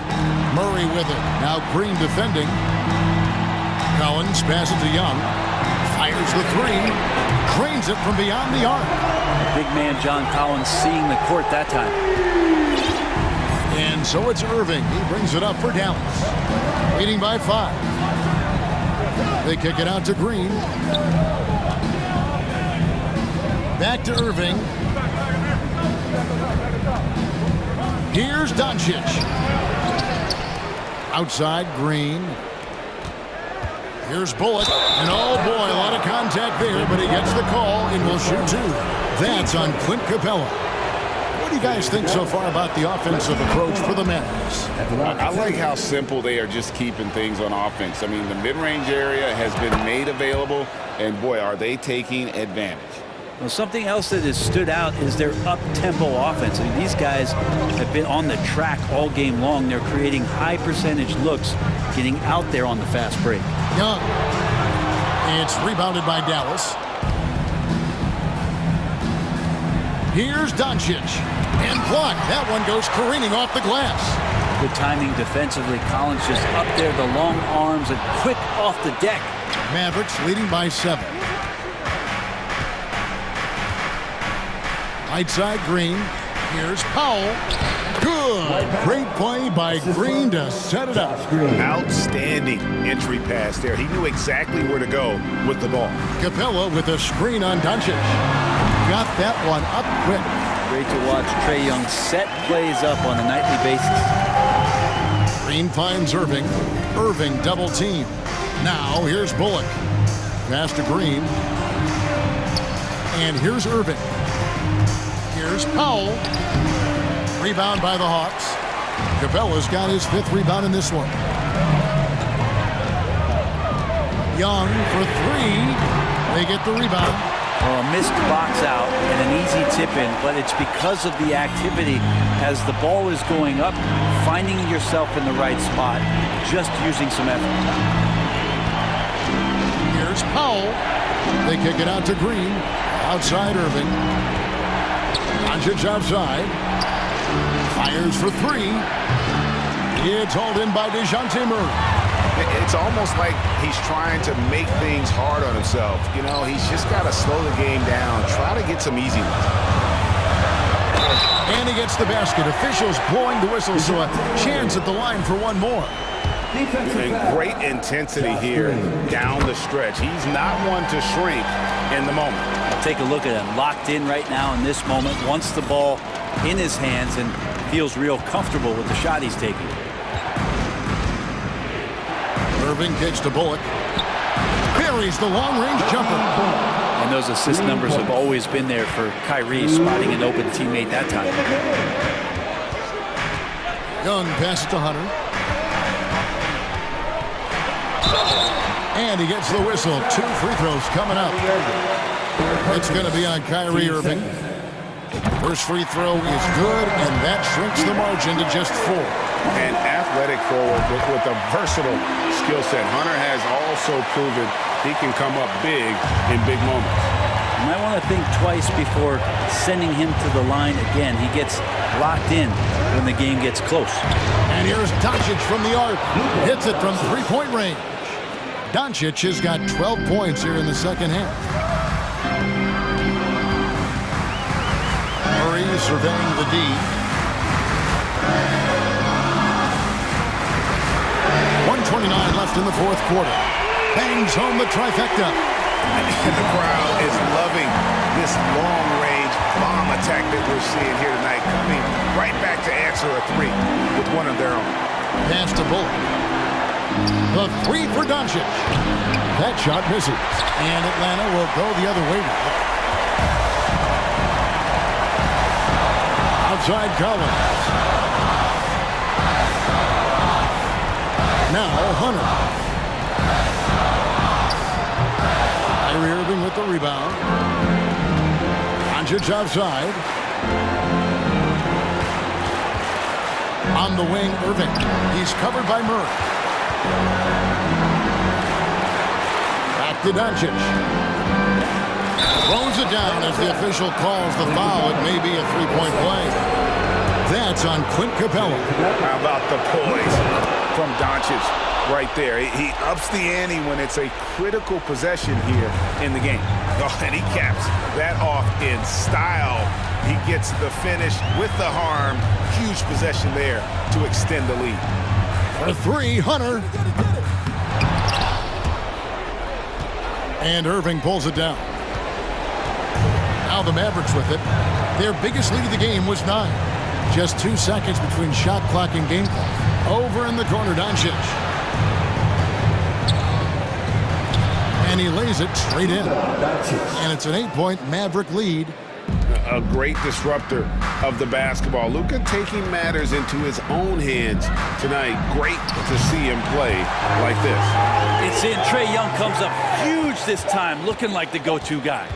Murray with it. Now Green defending. Collins passes to Young. Fires the 3. Drains it from beyond the arc. Big man John Collins seeing the court that time. And so it's Irving. He brings it up for Dallas. Leading by 5. They kick it out to Green. Back to Irving. Here's Doncic. Outside, Green. Here's Bullock. And oh boy, a lot of contact there, but he gets the call and will shoot 2. That's on Clint Capella. What do you guys think so far about the offensive approach for the Mavericks? I like how simple they are just keeping things on offense. I mean, the mid-range area has been made available, and boy, are they taking advantage. Well, something else that has stood out is their up-tempo offense. I mean, these guys have been on the track all game long. They're creating high-percentage looks, getting out there on the fast break. Young. It's rebounded by Dallas. Here's Doncic. And blocked. That one goes careening off the glass. Good timing defensively. Collins just up there, the long arms, and quick off the deck. Mavericks leading by 7. Right side, Green. Here's Powell. Good. Great play by Green to set it up. Outstanding entry pass there. He knew exactly where to go with the ball. Capella with a screen on Doncic. Got that one up quick. Great to watch Trae Young set plays up on a nightly basis. Green finds Irving. Irving double team. Now here's Bullock. Pass to Green. And here's Irving. Here's Powell. Rebound by the Hawks. Capella's got his 5th rebound in this one. Young for 3. They get the rebound. Well, a missed box out and an easy tip in, but it's because of the activity as the ball is going up, finding yourself in the right spot, just using some effort. Here's Powell. They kick it out to Green. Outside Irving. Doncic outside. Fires for 3. It's hauled in by DeJounte Murray. It's almost like he's trying to make things hard on himself. You know, he's just got to slow the game down, try to get some easy ones. And he gets the basket. Officials blowing the whistle, so a chance at the line for one more. And great intensity here down the stretch. He's not one to shrink in the moment. Take a look at him, locked in right now in this moment, wants the ball in his hands and feels real comfortable with the shot he's taking. Irving kicks to Bullock. Buries the long-range jumper. And those assist numbers have always been there for Kyrie, spotting an open teammate that time. Young passes to Hunter. And he gets the whistle. 2 free throws coming up. It's going to be on Kyrie Irving. First free throw is good, and that shrinks the margin to just 4. An athletic forward with a versatile skill set. Hunter has also proven he can come up big in big moments. You might want to think twice before sending him to the line again. He gets locked in when the game gets close. And here's Doncic from the arc. Hits it from 3-point range. Doncic has got 12 points here in the second half. Murray surveying the D. 1:29 left in the 4th quarter. Bangs home the trifecta. And the crowd is loving this long-range bomb attack that we're seeing here tonight, coming right back to answer a 3 with one of their own. Pass to Bullock. The 3 for Doncic. That shot misses. And Atlanta will go the other way with it. Outside Collins. Now Hunter. Kyrie Irving with the rebound. Doncic outside. On the wing, Irving. He's covered by Murray. Back to Doncic. Throws it down as the official calls the foul. It may be a 3-point play. That's on Clint Capella. How about the poise from Doncic right there? He ups the ante when it's a critical possession here in the game. Oh, and he caps that off in style. He gets the finish with the harm. Huge possession there to extend the lead. For 3, Hunter. And Irving pulls it down. Now the Mavericks with it. Their biggest lead of the game was 9. Just 2 seconds between shot clock and game clock. Over in the corner, Doncic. And he lays it straight in. And it's an 8-point Maverick lead. A great disruptor of the basketball. Luka taking matters into his own hands tonight. Great to see him play like this. It's in. Trae Young comes up huge this time, looking like the go-to guy.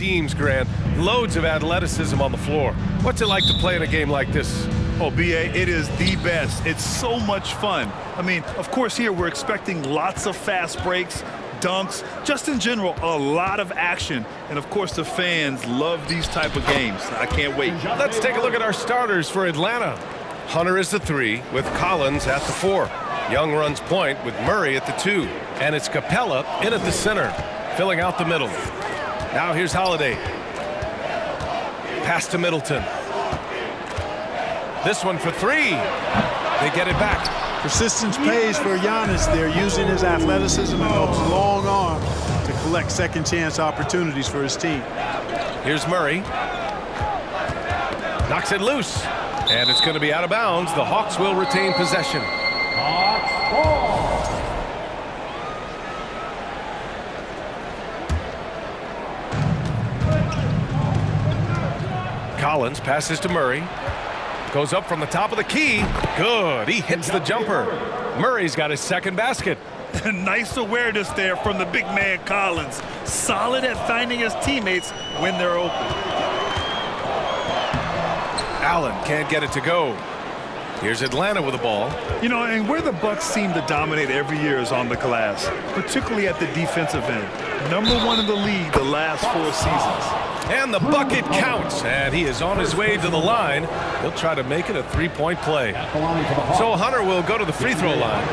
teams, Grant. Loads of athleticism on the floor. What's it like to play in a game like this? Oh, B.A., it is the best. It's so much fun. I mean, of course, here we're expecting lots of fast breaks, dunks, just in general, a lot of action. And, of course, the fans love these type of games. I can't wait. Let's take a look at our starters for Atlanta. Hunter is the 3, with Collins at the 4. Young runs point with Murray at the 2. And it's Capella in at the center, filling out the middle. Now here's Holiday. Pass to Middleton. This one for 3. They get it back. Persistence pays for Giannis there, using his athleticism and those long arms to collect second chance opportunities for his team. Here's Murray. Knocks it loose. And it's going to be out of bounds. The Hawks will retain possession. Hawks ball. Collins passes to Murray. Goes up from the top of the key. Good. He hits the jumper. Murray's got his second basket. Nice awareness there from the big man Collins. Solid at finding his teammates when they're open. Allen can't get it to go. Here's Atlanta with the ball. You know, and where the Bucks seem to dominate every year is on the glass, particularly at the defensive end. #1 in the league the last 4 seasons. And the bucket counts, and he is on his way to the line. He'll try to make it a 3-point play. So Hunter will go to the free throw line.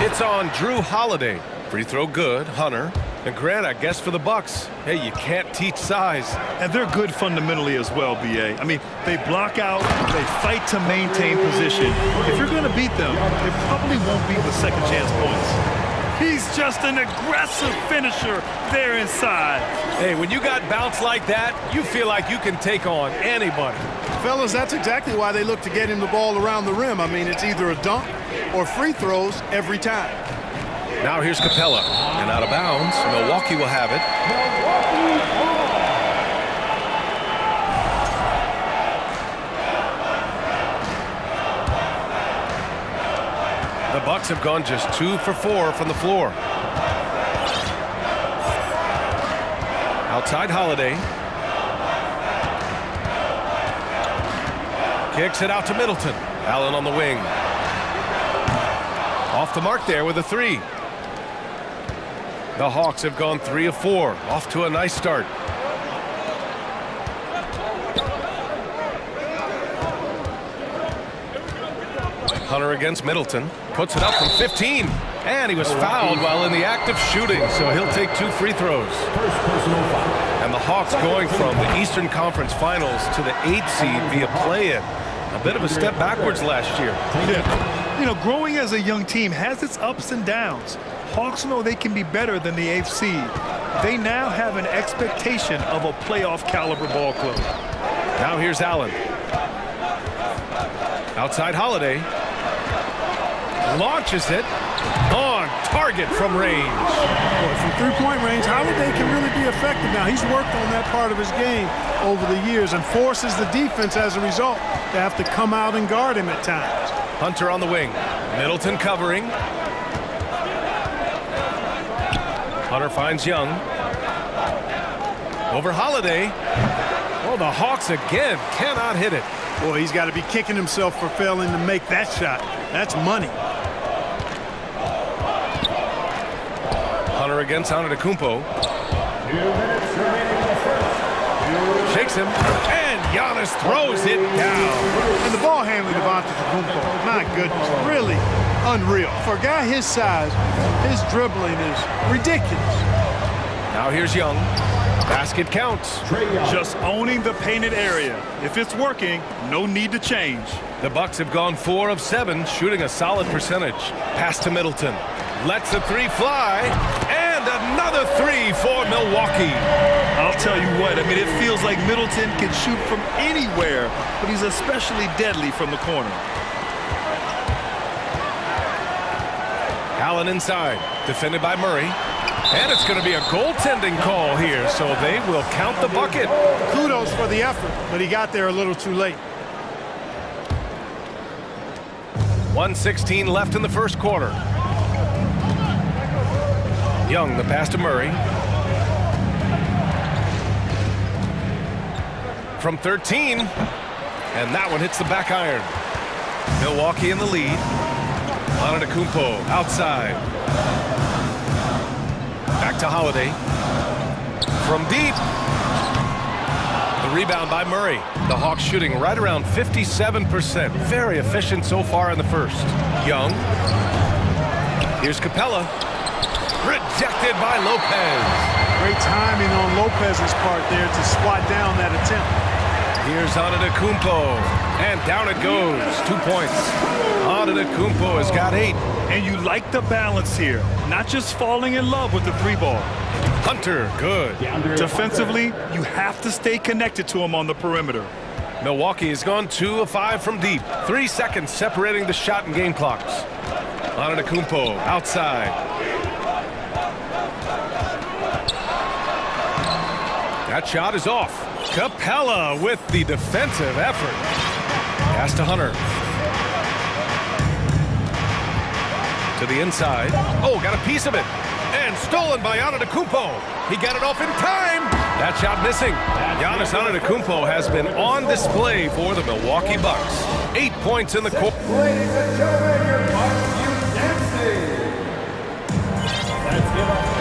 It's on Drew Holiday. Free throw good, Hunter. And Grant, I guess for the Bucks, hey, you can't teach size. And they're good fundamentally as well, B.A. I mean, they block out, they fight to maintain position. If you're going to beat them, it probably won't be with second chance points. He's just an aggressive finisher there inside. Hey, when you got bounce like that, you feel like you can take on anybody. Fellas, that's exactly why they look to get him the ball around the rim. I mean, it's either a dunk or free throws every time. Now here's Capella, and out of bounds. Milwaukee will have it. The Bucks have gone just 2 for 4 from the floor. Outside Holiday. Kicks it out to Middleton. Allen on the wing. Off the mark there with a 3. The Hawks have gone 3 of 4. Off to a nice start. Hunter against Middleton. Puts it up from 15. And he was fouled while in the act of shooting, so he'll take 2 free throws. And the Hawks going from the Eastern Conference Finals to the 8th seed via play-in. A bit of a step backwards last year. Yeah. You know, growing as a young team has its ups and downs. Hawks know they can be better than the 8th seed. They now have an expectation of a playoff caliber ball club. Now here's Allen. Outside Holiday. Launches it. On target from range. Boy, from three-point range, Holiday can really be effective now. He's worked on that part of his game over the years and forces the defense as a result to have to come out and guard him at times. Hunter on the wing. Middleton covering. Hunter finds Young. Over Holiday. Oh, the Hawks again cannot hit it. Boy, he's got to be kicking himself for failing to make that shot. That's money. Hunter against Antetokounmpo. 2 minutes remaining in the first. Shakes him, and Giannis throws it down. And the ball handling of Antetokounmpo, my goodness, really unreal. For a guy his size, his dribbling is ridiculous. Now here's Young. Basket counts. Just owning the painted area. If it's working, no need to change. The Bucks have gone 4 of 7, shooting a solid percentage. Pass to Middleton. Lets the 3 fly, and another 3 for Milwaukee. I'll tell you what, I mean, it feels like Middleton can shoot from anywhere, but he's especially deadly from the corner. Allen inside, defended by Murray. And it's going to be a goaltending call here, so they will count the bucket. Kudos for the effort, but he got there a little too late. 1:16 left in the first quarter. Young, the pass to Murray. from 13. And that one hits the back iron. Milwaukee in the lead. Antetokounmpo outside. Back to Holiday. From deep. The rebound by Murray. The Hawks shooting right around 57%. Very efficient so far in the first. Young. Here's Capella. Rejected by Lopez. Great timing on Lopez's part there to swat down that attempt. Here's Antetokounmpo. And down it goes. 2 points. Antetokounmpo has got 8. And you like the balance here. Not just falling in love with the three ball. Hunter, good. Defensively, you have to stay connected to him on the perimeter. Milwaukee has gone 2 of 5 from deep. 3 seconds separating the shot and game clocks. Antetokounmpo outside. That shot is off. Capella with the defensive effort. Pass to Hunter. To the inside. Oh, got a piece of it. And stolen by Antetokounmpo. He got it off in time. That shot missing. Giannis Antetokounmpo has been on display for the Milwaukee Bucks. 8 points in the court. Ladies and gentlemen, your Bucks, you dancing.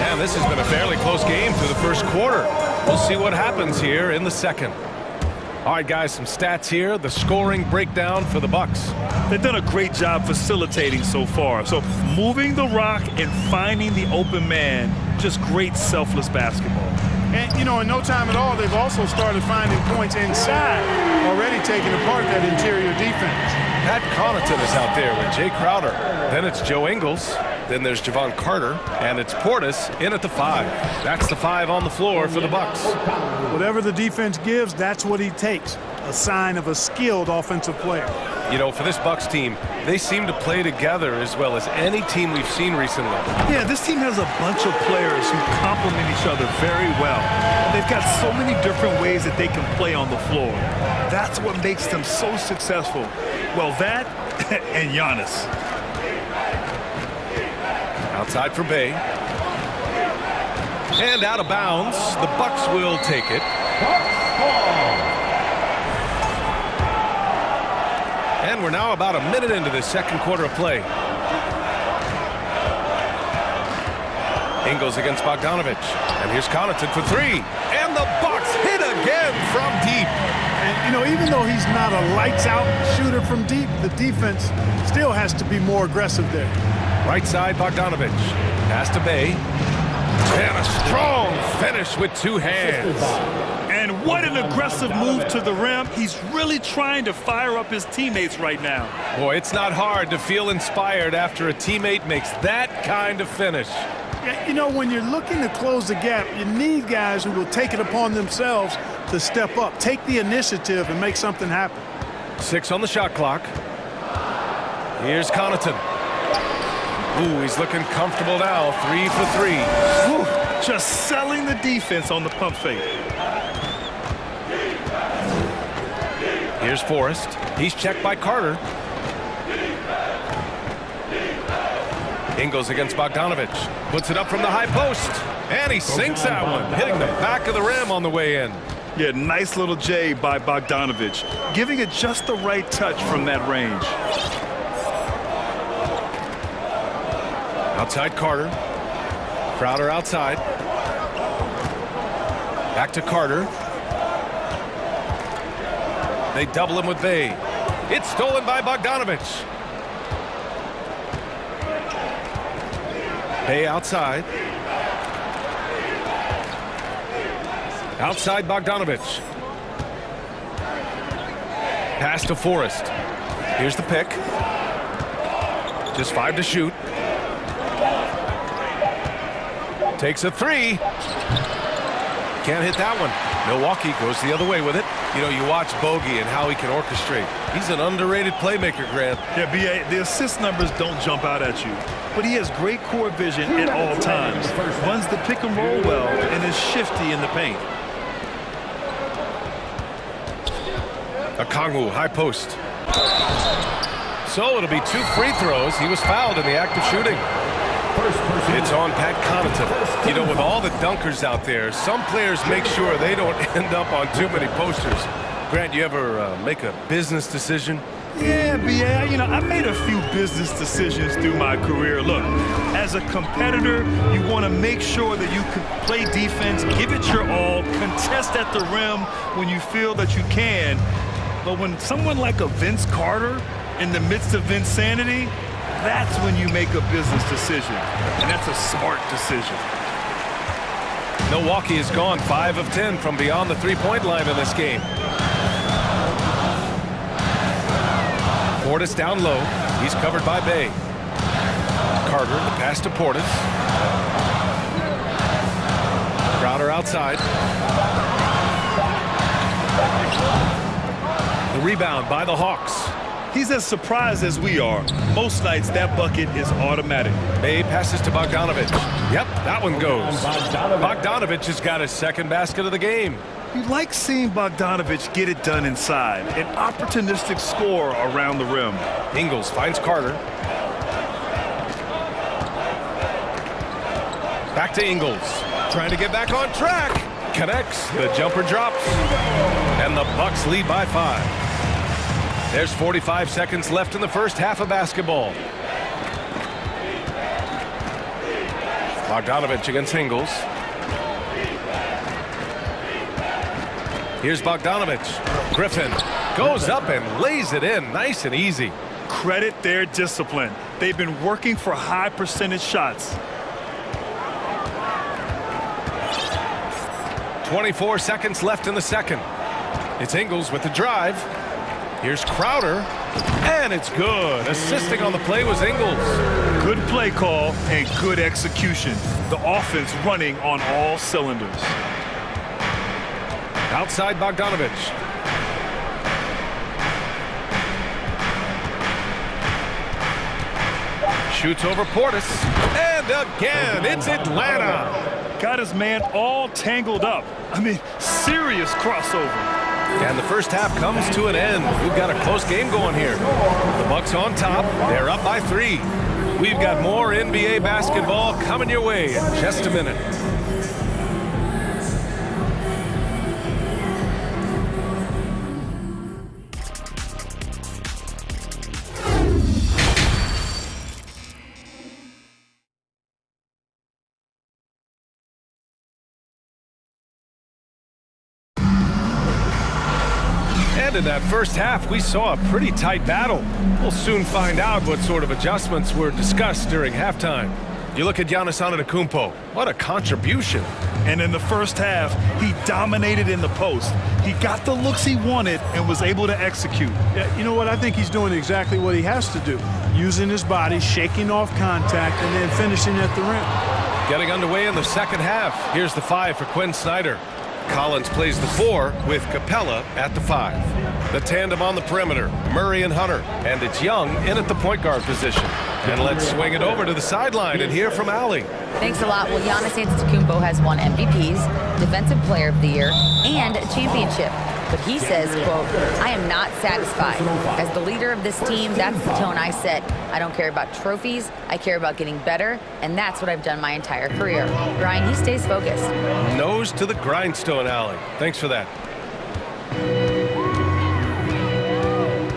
And this has been a fairly close game through the first quarter. We'll see what happens here in the second. All right, guys, some stats here. The scoring breakdown for the Bucks. They've done a great job facilitating so far. So moving the rock and finding the open man, just great selfless basketball. And, you know, in no time at all, they've also started finding points inside, already taking apart that interior defense. Pat Connaughton is out there with Jay Crowder. Then it's Joe Ingles. Then there's Javon Carter. And it's Portis in at the 5. That's the 5 on the floor for the Bucks. Whatever the defense gives, that's what he takes. A sign of a skilled offensive player. You know, for this Bucks team, they seem to play together as well as any team we've seen recently. Yeah, this team has a bunch of players who complement each other very well. And they've got so many different ways that they can play on the floor. That's what makes them so successful. Well, that and Giannis. Outside for Bay. And out of bounds. The Bucks will take it. And we're now about a minute into the second quarter of play. Ingles against Bogdanovich. And here's Connaughton for 3. And the Bucks hit again from deep. And, you know, even though he's not a lights-out shooter from deep, the defense still has to be more aggressive there. Right side, Bogdanovich. Pass to Bay. And a strong finish with 2 hands. And what an aggressive move to the rim. He's really trying to fire up his teammates right now. Boy, it's not hard to feel inspired after a teammate makes that kind of finish. Yeah, you know, when you're looking to close the gap, you need guys who will take it upon themselves to step up, take the initiative, and make something happen. 6 on the shot clock. Here's Connaughton. Ooh, he's looking comfortable now. 3 for 3. Ooh, just selling the defense on the pump fake. Here's Forrest. He's checked by Carter. Ingles against Bogdanovich. Puts it up from the high post. And he sinks that one, hitting the back of the rim on the way in. Yeah, nice little J by Bogdanovich, giving it just the right touch from that range. Outside Carter. Crowder outside. Back to Carter. They double him with Bay. It's stolen by Bogdanovich. Bay outside. Outside Bogdanovich. Pass to Forrest. Here's the pick. Just 5 to shoot. Takes a 3. Can't hit that one. Milwaukee goes the other way with it. You know, you watch Bogey and how he can orchestrate. He's an underrated playmaker, Grant. Yeah, B.A., the assist numbers don't jump out at you, but he has great core vision at all times. Runs the pick and roll well and is shifty in the paint. Okongwu, high post. So it'll be 2 free throws. He was fouled in the act of shooting. It's on Pat Connaughton. You know, with all the dunkers out there, some players make sure they don't end up on too many posters. Grant, you ever make a business decision? Yeah, B.A., I made a few business decisions through my career. Look, as a competitor, you want to make sure that you can play defense, give it your all, contest at the rim when you feel that you can. But when someone like a Vince Carter in the midst of insanity, that's when you make a business decision. And that's a smart decision. Milwaukee has gone 5 of 10 from beyond the three-point line in this game. Portis down low. He's covered by Bay. Carter, the pass to Portis. Crowder outside. The rebound by the Hawks. He's as surprised as we are. Most nights, that bucket is automatic. Bay passes to Bogdanovic. Yep, that one goes. Bogdanovic has got his second basket of the game. You like seeing Bogdanovic get it done inside. An opportunistic score around the rim. Ingles finds Carter. Back to Ingles. Trying to get back on track. Connects. The jumper drops. And the Bucks lead by 5. There's 45 seconds left in the first half of basketball. Bogdanovic against Ingles. Here's Bogdanovic. Griffin goes up and lays it in nice and easy. Credit their discipline. They've been working for high percentage shots. 24 seconds left in the second. It's Ingles with the drive. Here's Crowder, and it's good. Assisting on the play was Ingles. Good play call and good execution. The offense running on all cylinders. Outside Bogdanovic. Shoots over Portis, and again, it's Atlanta. Got his man all tangled up. I mean, serious crossover. And the first half comes to an end. We've got a close game going here. The Bucks on top. They're up by 3. We've got more NBA basketball coming your way in just a minute. And in that first half, we saw a pretty tight battle. We'll soon find out what sort of adjustments were discussed during halftime. You look at Giannis Antetokounmpo. What a contribution. And in the first half, he dominated in the post. He got the looks he wanted and was able to execute. Yeah, you know what? I think he's doing exactly what he has to do. Using his body, shaking off contact, and then finishing at the rim. Getting underway in the second half. Here's the 5 for Quinn Snyder. Collins plays the 4 with Capella at the 5. The tandem on the perimeter, Murray and Hunter. And it's Young in at the point guard position. And let's swing it over to the sideline and hear from Allie. Thanks a lot. Well, Giannis Antetokounmpo has won MVPs, Defensive Player of the Year, and a championship. But he says, quote, I am not satisfied. As the leader of this team, that's the tone I set. I don't care about trophies. I care about getting better, and that's what I've done my entire career. Brian, he stays focused. Nose to the grindstone, Allie. Thanks for that.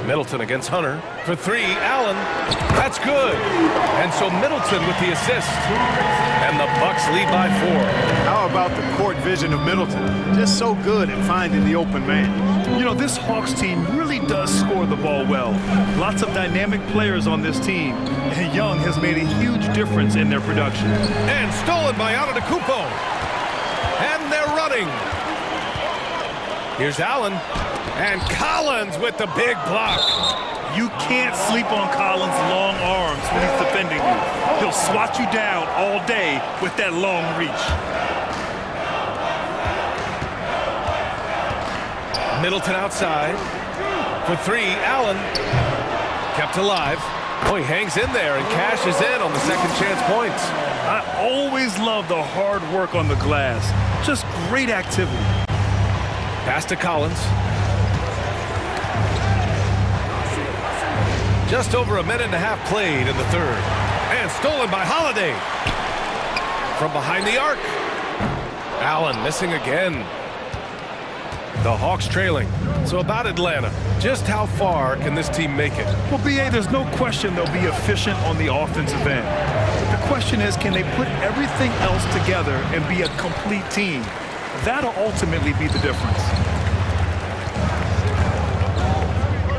Middleton against Hunter. For 3, Allen. That's good. And so Middleton with the assist. And the Bucks lead by 4. How about the court vision of Middleton? Just so good at finding the open man. You know, this Hawks team really does score the ball well. Lots of dynamic players on this team. And Young has made a huge difference in their production. And stolen by Antetokounmpo. And they're running. Here's Allen. And Collins with the big block. You can't sleep on Collins' long arms when he's defending you. He'll swat you down all day with that long reach. Middleton outside. For 3, Allen. Kept alive. Oh, he hangs in there and cashes in on the second chance points. I always love the hard work on the glass. Just great activity. Pass to Collins. Just over a minute and a half played in the third. And stolen by Holiday. From behind the arc. Allen missing again. The Hawks trailing. So about Atlanta, just how far can this team make it? Well, B.A., there's no question they'll be efficient on the offensive end. The question is, can they put everything else together and be a complete team? That'll ultimately be the difference.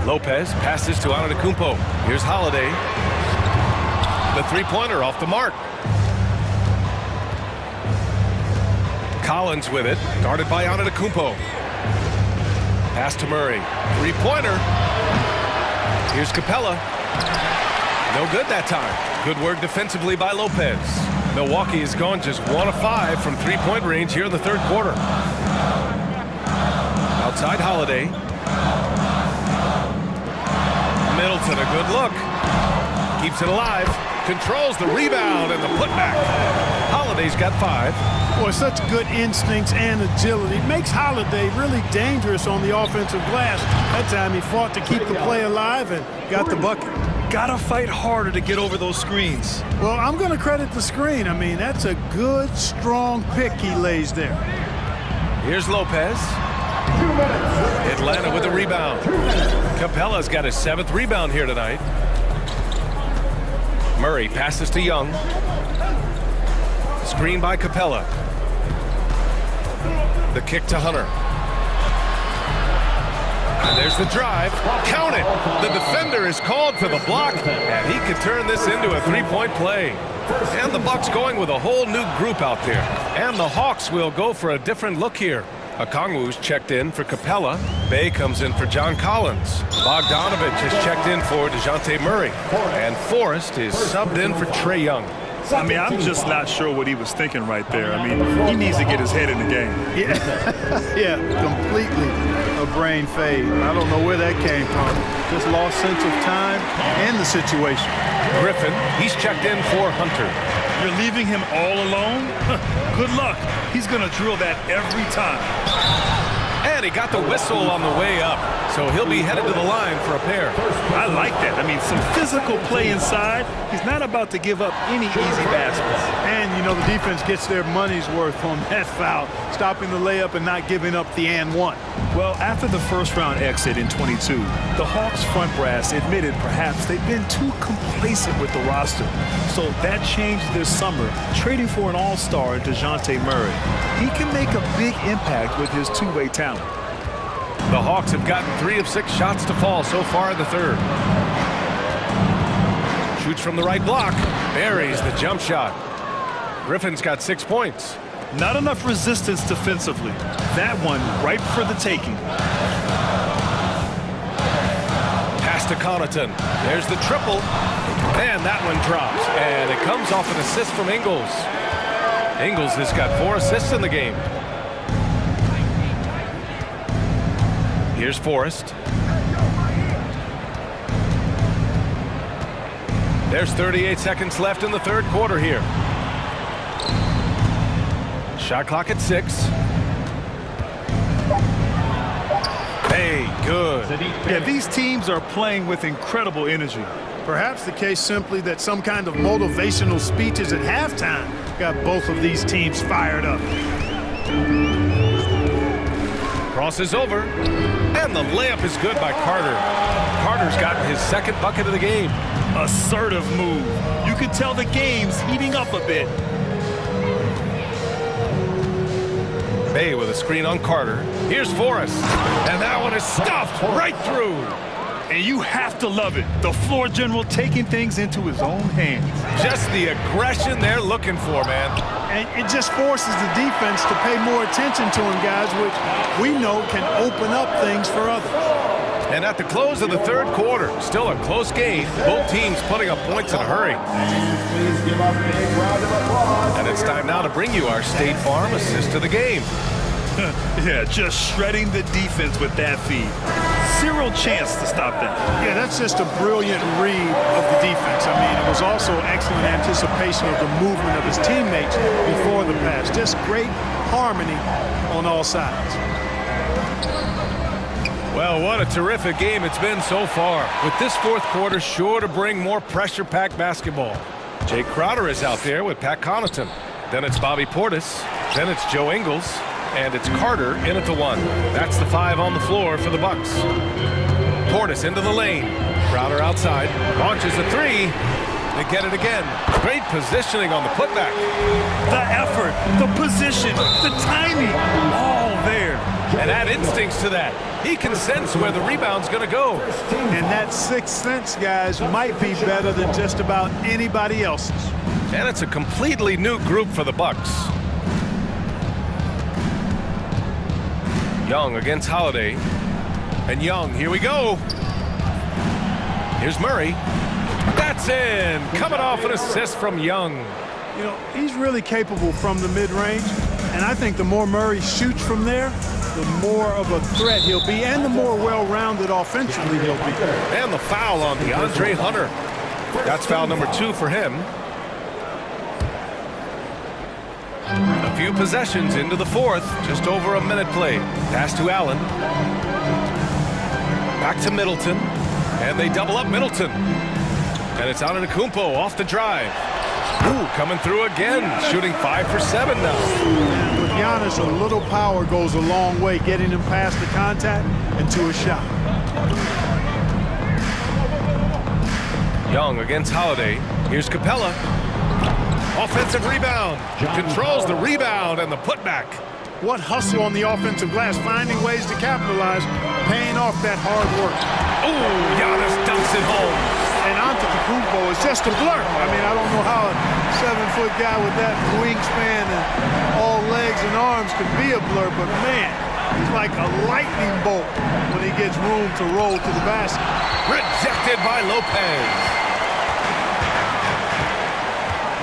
Lopez passes to Antetokounmpo. Here's Holiday. The three-pointer off the mark. Collins with it, guarded by Antetokounmpo. Pass to Murray. Three-pointer. Here's Capella. No good that time. Good work defensively by Lopez. Milwaukee has gone just 1 of 5 from three-point range here in the third quarter. Outside Holiday. Middleton, a good look. Keeps it alive. Controls the rebound and the putback. Holiday's got 5. Boy, such good instincts and agility. Makes Holiday really dangerous on the offensive glass. That time he fought to keep the play alive and got the bucket. Gotta fight harder to get over those screens. Well, I'm going to credit the screen. I mean, that's a good, strong pick he lays there. Here's Lopez. Atlanta with the rebound. Capella's got his 7th rebound here tonight. Murray passes to Young. Screen by Capella. The kick to Hunter. And there's the drive. Count it! The defender is called for the block, and he could turn this into a three-point play. And the Bucks going with a whole new group out there. And the Hawks will go for a different look here. Okongwu's checked in for Capella. Bay comes in for John Collins. Bogdanovich has checked in for DeJounte Murray. And Forrest is subbed in for Trae Young. I mean, I'm just not sure what he was thinking right there. I mean, he needs to get his head in the game. Yeah, completely a brain fade. I don't know where that came from. Just lost sense of time and the situation. Griffin, he's checked in for Hunter. You're leaving him all alone? Good luck. He's going to drill that every time. And he got the whistle on the way up, so he'll be headed to the line for a pair. I like that. I mean, some physical play inside. He's not about to give up any easy baskets. And, you know, the defense gets their money's worth on that foul, stopping the layup and not giving up the and one. Well, after the first-round exit in 22, the Hawks front brass admitted perhaps they've been too complacent with the roster. So that changed this summer, trading for an all-star, DeJounte Murray. He can make a big impact with his two-way talent. The Hawks have gotten 3 of 6 shots to fall so far in the third. Shoots from the right block. Buries the jump shot. Griffin's got 6 points. Not enough resistance defensively. That one ripe for the taking. Pass to Connaughton. There's the triple. And that one drops. And it comes off an assist from Ingles. Ingles has got 4 assists in the game. Here's Forrest. There's 38 seconds left in the third quarter here. Shot clock at 6. Hey, good. Yeah, these teams are playing with incredible energy. Perhaps the case simply that some kind of motivational speeches at halftime got both of these teams fired up. Crosses over, and the layup is good by Carter. Carter's gotten his 2nd bucket of the game. Assertive move. You can tell the game's heating up a bit. Bay with a screen on Carter. Here's Forrest, and that one is stuffed right through. And you have to love it. The floor general taking things into his own hands. Just the aggression they're looking for, man. And it just forces the defense to pay more attention to him, guys, which we know can open up things for others. And at the close of the third quarter, still a close game. Both teams putting up points in a hurry. And it's time now to bring you our State Farm assist of the game. Yeah, just shredding the defense with that feed. Zero chance to stop that. Yeah, that's just a brilliant read of the defense. I mean, it was also excellent anticipation of the movement of his teammates before the pass. Just great harmony on all sides. Well, what a terrific game it's been so far. With this fourth quarter sure to bring more pressure-packed basketball. Jay Crowder is out there with Pat Connaughton. Then it's Bobby Portis. Then it's Joe Ingles. and it's Carter in at the 1. That's the 5 on the floor for the Bucks. Portis into the lane. Crowder outside, launches a 3. They get it again. Great positioning on the putback. The effort, the position, the timing, all there. And add instincts to that. He can sense where the rebound's going to go. And that sixth sense, guys, might be better than just about anybody else's. And it's a completely new group for the Bucks. Young against Holiday. And Young, here we go. Here's Murray. That's in. Coming off an assist from Young. You know, he's really capable from the mid-range. And I think the more Murray shoots from there, the more of a threat he'll be, and the more well-rounded offensively he'll be. And the foul on DeAndre Hunter. That's foul number 2 for him. A few possessions into the 4th, just over a minute played. Pass to Allen. Back to Middleton. And they double up Middleton. And it's Antetokounmpo off the drive. Ooh, coming through again, shooting 5 for 7 now. And with Giannis, a little power goes a long way, getting him past the contact and to a shot. Young against Holiday. Here's Capella. Offensive rebound. Controls the rebound and the putback. What hustle on the offensive glass, finding ways to capitalize, paying off that hard work. Ooh, Giannis dumps it home. And Antetokounmpo is just a blur. I mean, I don't know how a 7-foot guy with that wingspan and all legs and arms could be a blur, but man, he's like a lightning bolt when he gets room to roll to the basket. Rejected by Lopez.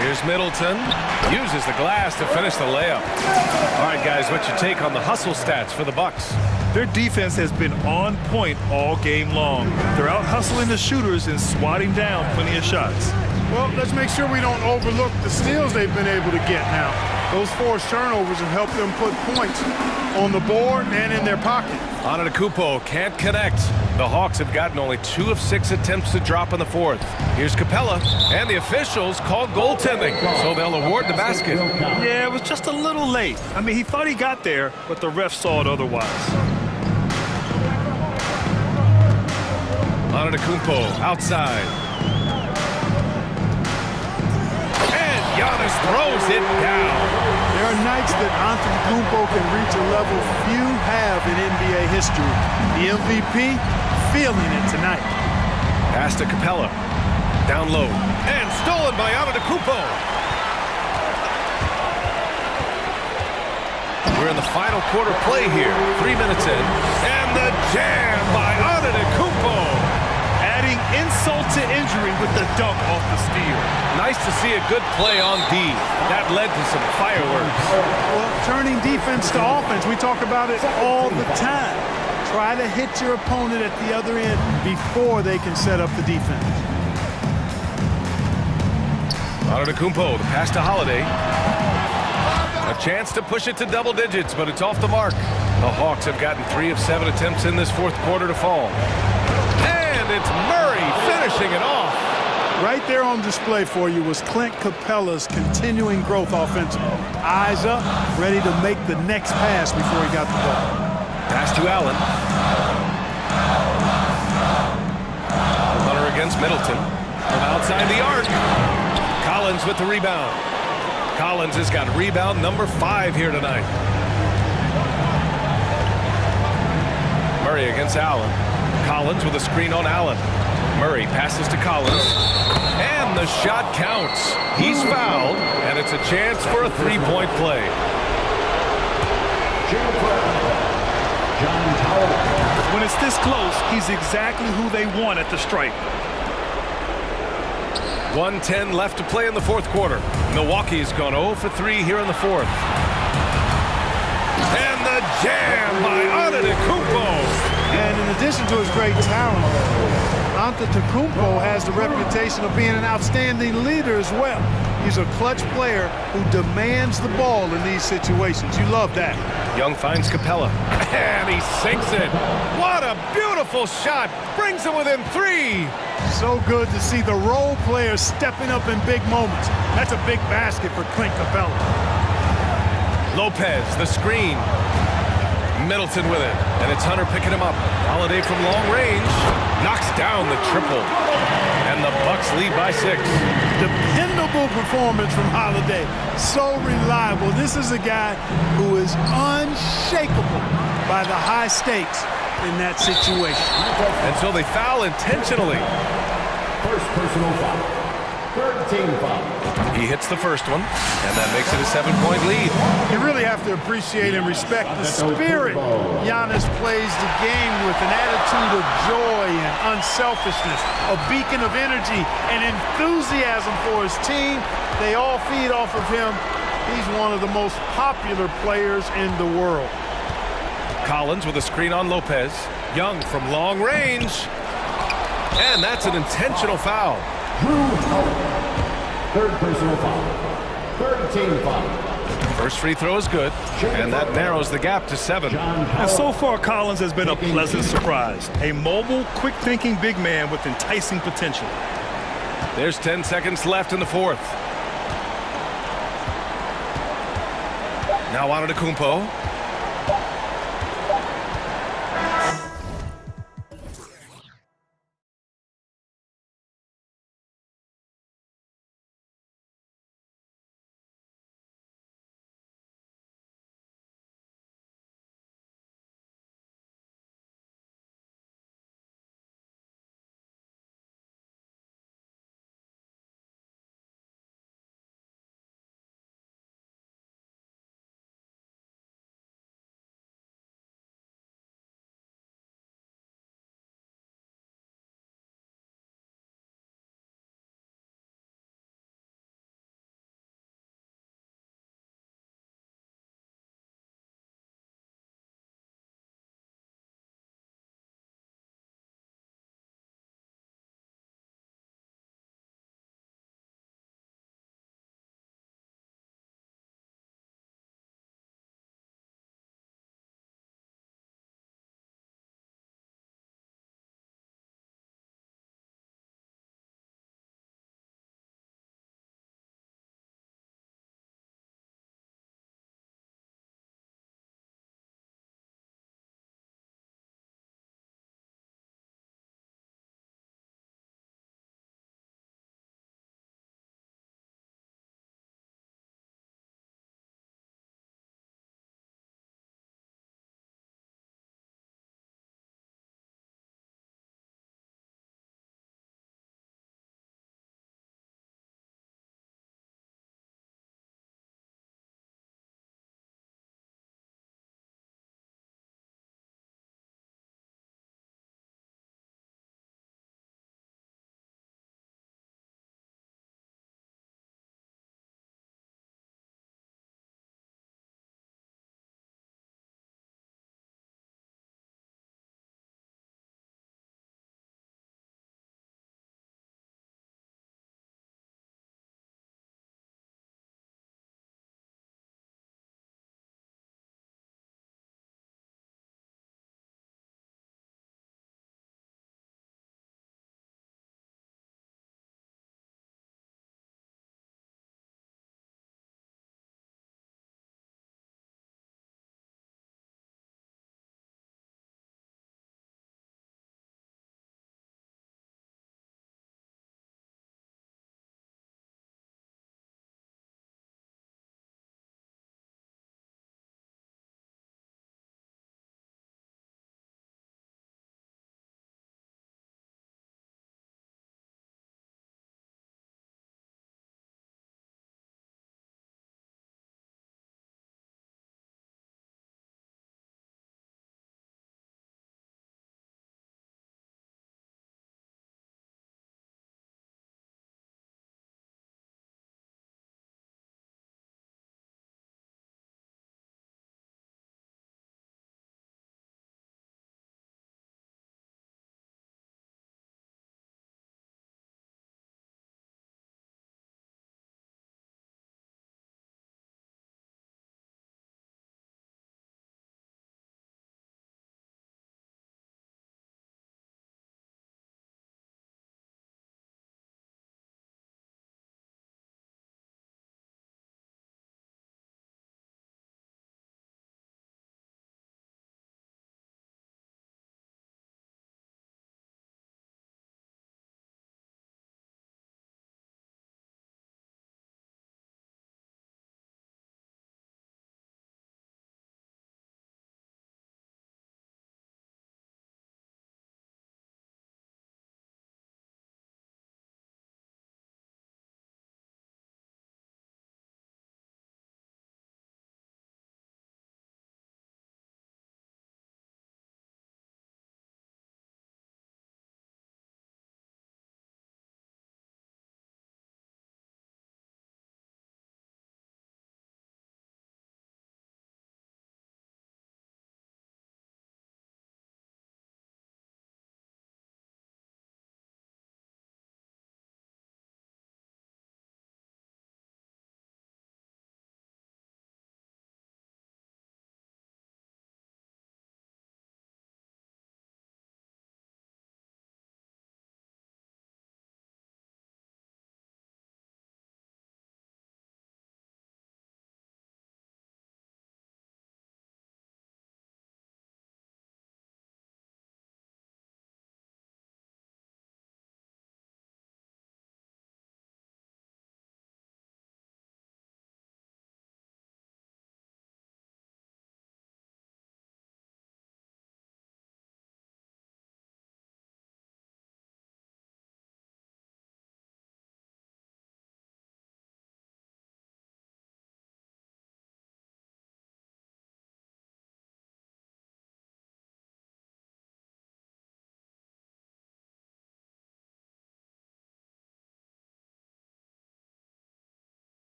Here's Middleton. Uses the glass to finish the layup. All right, guys, what's your take on the hustle stats for the Bucks? Their defense has been on point all game long. They're out hustling the shooters and swatting down plenty of shots. Well, let's make sure we don't overlook the steals they've been able to get now. Those forced turnovers have helped them put points on the board and in their pocket. Antetokounmpo can't connect. The Hawks have gotten only 2 of 6 attempts to drop in the 4th. Here's Capella, and the officials call goaltending, so they'll award the basket. Yeah, it was just a little late. I mean, he thought he got there, but the ref saw it otherwise. Antetokounmpo outside. And Giannis throws it down. There are nights that Antetokounmpo can reach a level few have in NBA history. The MVP feeling it tonight. Pass to Capella. Down low. And stolen by Antetokounmpo. We're in the final quarter play here. 3 minutes in. And the jam by Antetokounmpo. Adding insult to injury with the dunk off the steal. Nice to see a good play on D. That led to some fireworks. Well, turning defense to offense, we talk about it all the time. Try to hit your opponent at the other end before they can set up the defense. Antetokounmpo, the pass to Holiday. A chance to push it to double digits, but it's off the mark. The Hawks have gotten 3 of 7 attempts in this 4th quarter to fall. And it's Murray finishing it off. Right there on display for you was Clint Capella's continuing growth offensively. Eyes up, ready to make the next pass before he got the ball. Pass to Allen. Hunter against Middleton. From outside the arc. Collins with the rebound. Collins has got rebound number 5 here tonight. Murray against Allen. Collins with a screen on Allen. Murray passes to Collins. And the shot counts. He's fouled, and it's a chance for a 3-point play. When it's this close, he's exactly who they want at the stripe. 1:10 left to play in the 4th quarter. Milwaukee's gone 0 for 3 here in the 4th. And the jam by Antetokounmpo. And in addition to his great talent, Antetokounmpo has the reputation of being an outstanding leader as well. He's a clutch player who demands the ball in these situations. You love that. Young finds Capella, and he sinks it. What a beautiful shot. Brings him within 3. So good to see the role players stepping up in big moments. That's a big basket for Clint Capella. Lopez, the screen. Middleton with it, and it's Hunter picking him up. Holiday from long range knocks down the triple, and the Bucks lead by 6. Dependable performance from Holiday. So reliable. This is a guy who is unshakable by the high stakes in that situation. And so they foul intentionally. First personal foul. Third team foul. He hits the first one, and that makes it a 7-point lead. You really have to appreciate and respect the spirit Giannis plays the game with, an attitude of joy and unselfishness, a beacon of energy and enthusiasm for his team. They all feed off of him. He's one of the most popular players in the world. Collins with a screen on Lopez. Young from long range. And that's an intentional foul. Third personal foul. Third team foul. First free throw is good, and that narrows the gap to 7. And so far, Collins has been a pleasant surprise. A mobile, quick-thinking big man with enticing potential. There's 10 seconds left in the 4th. Now Antetokounmpo.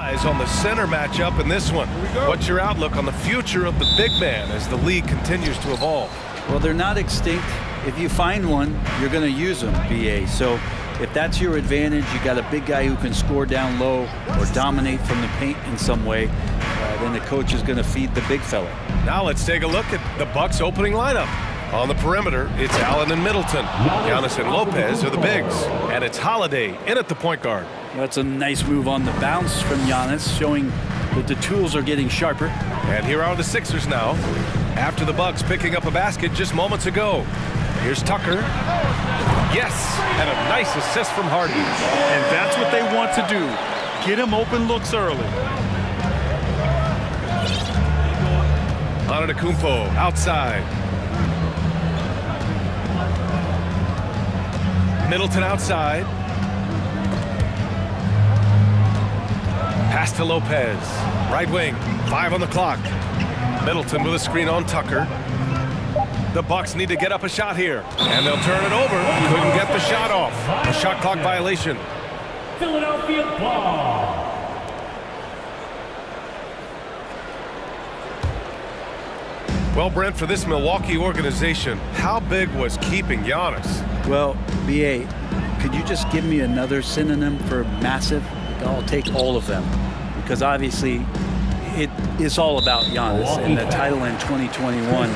Eyes on the center matchup in this one. What's your outlook on the future of the big man as the league continues to evolve? Well, they're not extinct. If you find one, you're going to use them, BA. So if that's your advantage, you got a big guy who can score down low or dominate from the paint in some way, then the coach is going to feed the big fella. Now let's take a look at the Bucks opening lineup. On the perimeter, it's Allen and Middleton. Giannis and Lopez are the bigs. And it's Holiday in at the point guard. That's a nice move on the bounce from Giannis, showing that the tools are getting sharper. And here are the Sixers now, after the Bucks picking up a basket just moments ago. Here's Tucker. Yes, and a nice assist from Harden. And that's what they want to do. Get him open looks early. Antetokounmpo outside. Middleton outside. Pass to Lopez. Right wing. 5 on the clock. Middleton with a screen on Tucker. The Bucks need to get up a shot here. And they'll turn it over. Couldn't get the shot off. A shot clock violation. Philadelphia ball. Well, Brent, for this Milwaukee organization, how big was keeping Giannis? Well, BA, could you just give me another synonym for massive? I'll take all of them. Because obviously, it is all about Giannis, and the title in 2021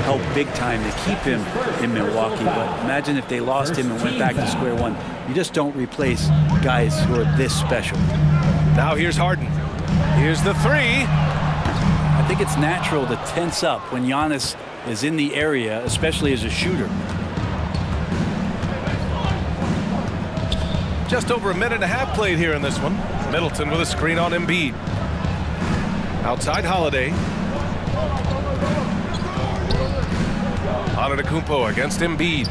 helped big time to keep him in Milwaukee. But imagine if they lost him and went back to square one. You just don't replace guys who are this special. Now here's Harden. Here's the three. I think it's natural to tense up when Giannis is in the area, especially as a shooter. Just over a minute and a half played here in this one. Middleton with a screen on Embiid. Outside Holiday. Antetokounmpo against Embiid.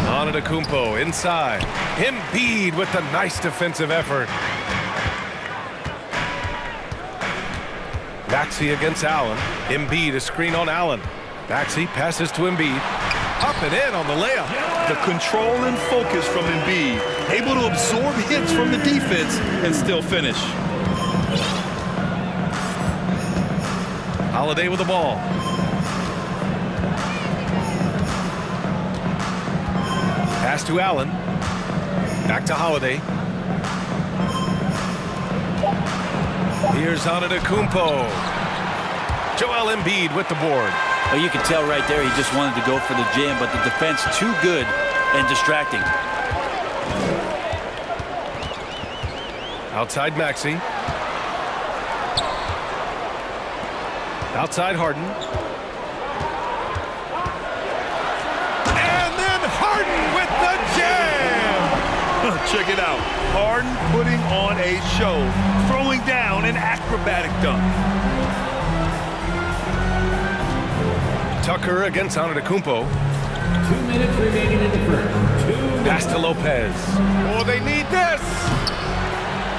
Antetokounmpo inside. Embiid with the nice defensive effort. Maxey against Allen. Embiid, a screen on Allen. Maxey passes to Embiid. Up and in on the layup. The control and focus from Embiid. Able to absorb hits from the defense and still finish. Holiday with the ball. Pass to Allen. Back to Holiday. Here's Antetokounmpo. Joel Embiid with the board. Well, you can tell right there he just wanted to go for the jam, but the defense too good and distracting. Outside Maxey. Outside Harden. And then Harden with the jam! Check it out. Harden putting on a show, throwing down an acrobatic dunk. Tucker against Antetokounmpo. 2 minutes remaining in the first. Pass to Lopez. Oh, they need this!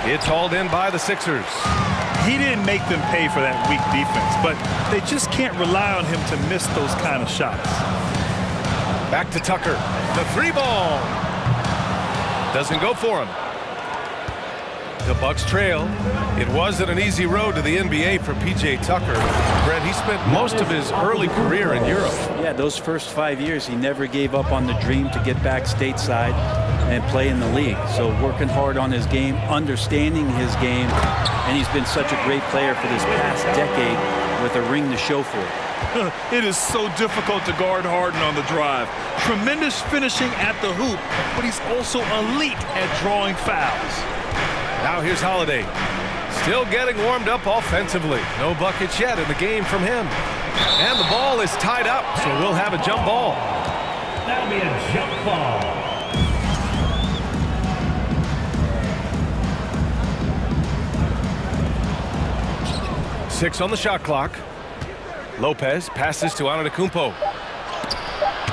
It's hauled in by the Sixers. He didn't make them pay for that weak defense, but they just can't rely on him to miss those kind of shots. Back to Tucker. The three ball. Doesn't go for him. The Bucks trail. It wasn't an easy road to the NBA for P.J. Tucker. Brett, he spent most of his early career in Europe. Yeah, those first 5 years, he never gave up on the dream to get back stateside and play in the league. So working hard on his game, understanding his game, and he's been such a great player for this past decade with a ring to show for it. It is so difficult to guard Harden on the drive. Tremendous finishing at the hoop, but he's also elite at drawing fouls. Now here's Holiday. Still getting warmed up offensively. No buckets yet in the game from him. And the ball is tied up, so we'll have a jump ball. That'll be a jump ball. Six on the shot clock. Lopez passes to Antetokounmpo.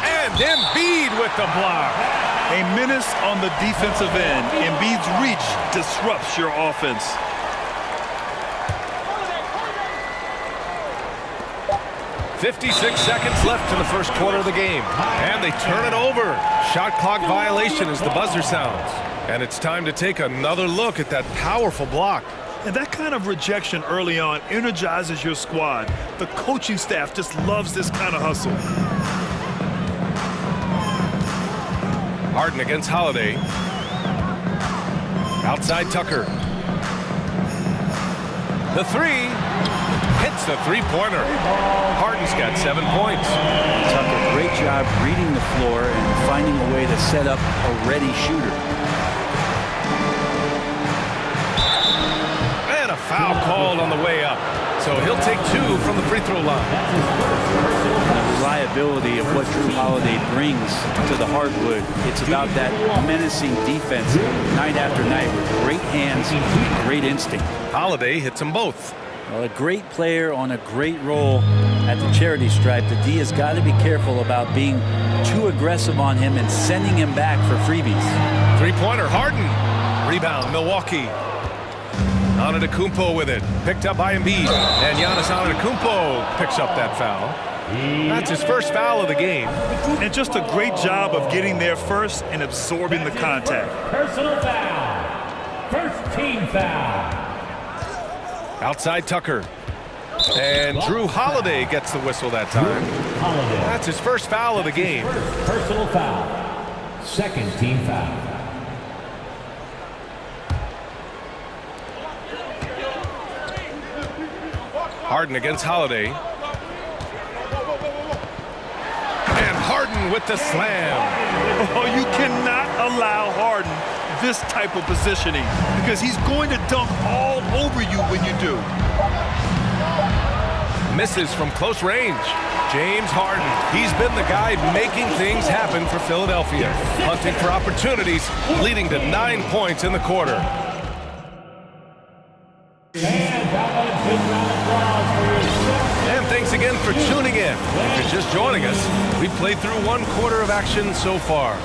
And Embiid with the block. A menace on the defensive end. Embiid's reach disrupts your offense. .56 seconds left in the first quarter of the game. And they turn it over. Shot clock violation as the buzzer sounds. And it's time to take another look at that powerful block. And that kind of rejection early on energizes your squad. The coaching staff just loves this kind of hustle. Harden against Holiday. Outside Tucker. The three. Hits the three-pointer. Harden's got 7 points. Tucker, great job reading the floor and finding a way to set up a ready shooter. And a foul called on the way up. So he'll take 2 from the free throw line. The reliability of what Drew Holiday brings to the hardwood. It's about that menacing defense night after night with great hands and great instinct. Holiday hits them both. Well, a great player on a great role at the charity stripe. The D has got to be careful about being too aggressive on him and sending him back for freebies. Three-pointer, Harden. Rebound, Milwaukee. Antetokounmpo with it. Picked up by Embiid. And Giannis Antetokounmpo picks up that foul. That's his first foul of the game. And just a great job of getting there first and absorbing the contact. Personal foul. First team foul. Outside Tucker. And Drew Holiday gets the whistle that time. That's his first foul of the game. Personal foul. Second team foul. Harden against Holiday. And Harden with the slam. Oh, you cannot allow Harden this type of positioning because he's going to dunk all over you when you do. Misses from close range. James Harden. He's been the guy making things happen for Philadelphia. Hunting for opportunities, leading to 9 points in the quarter. And thanks again for tuning in. If you're just joining us, we've played through 1 quarter of action so far.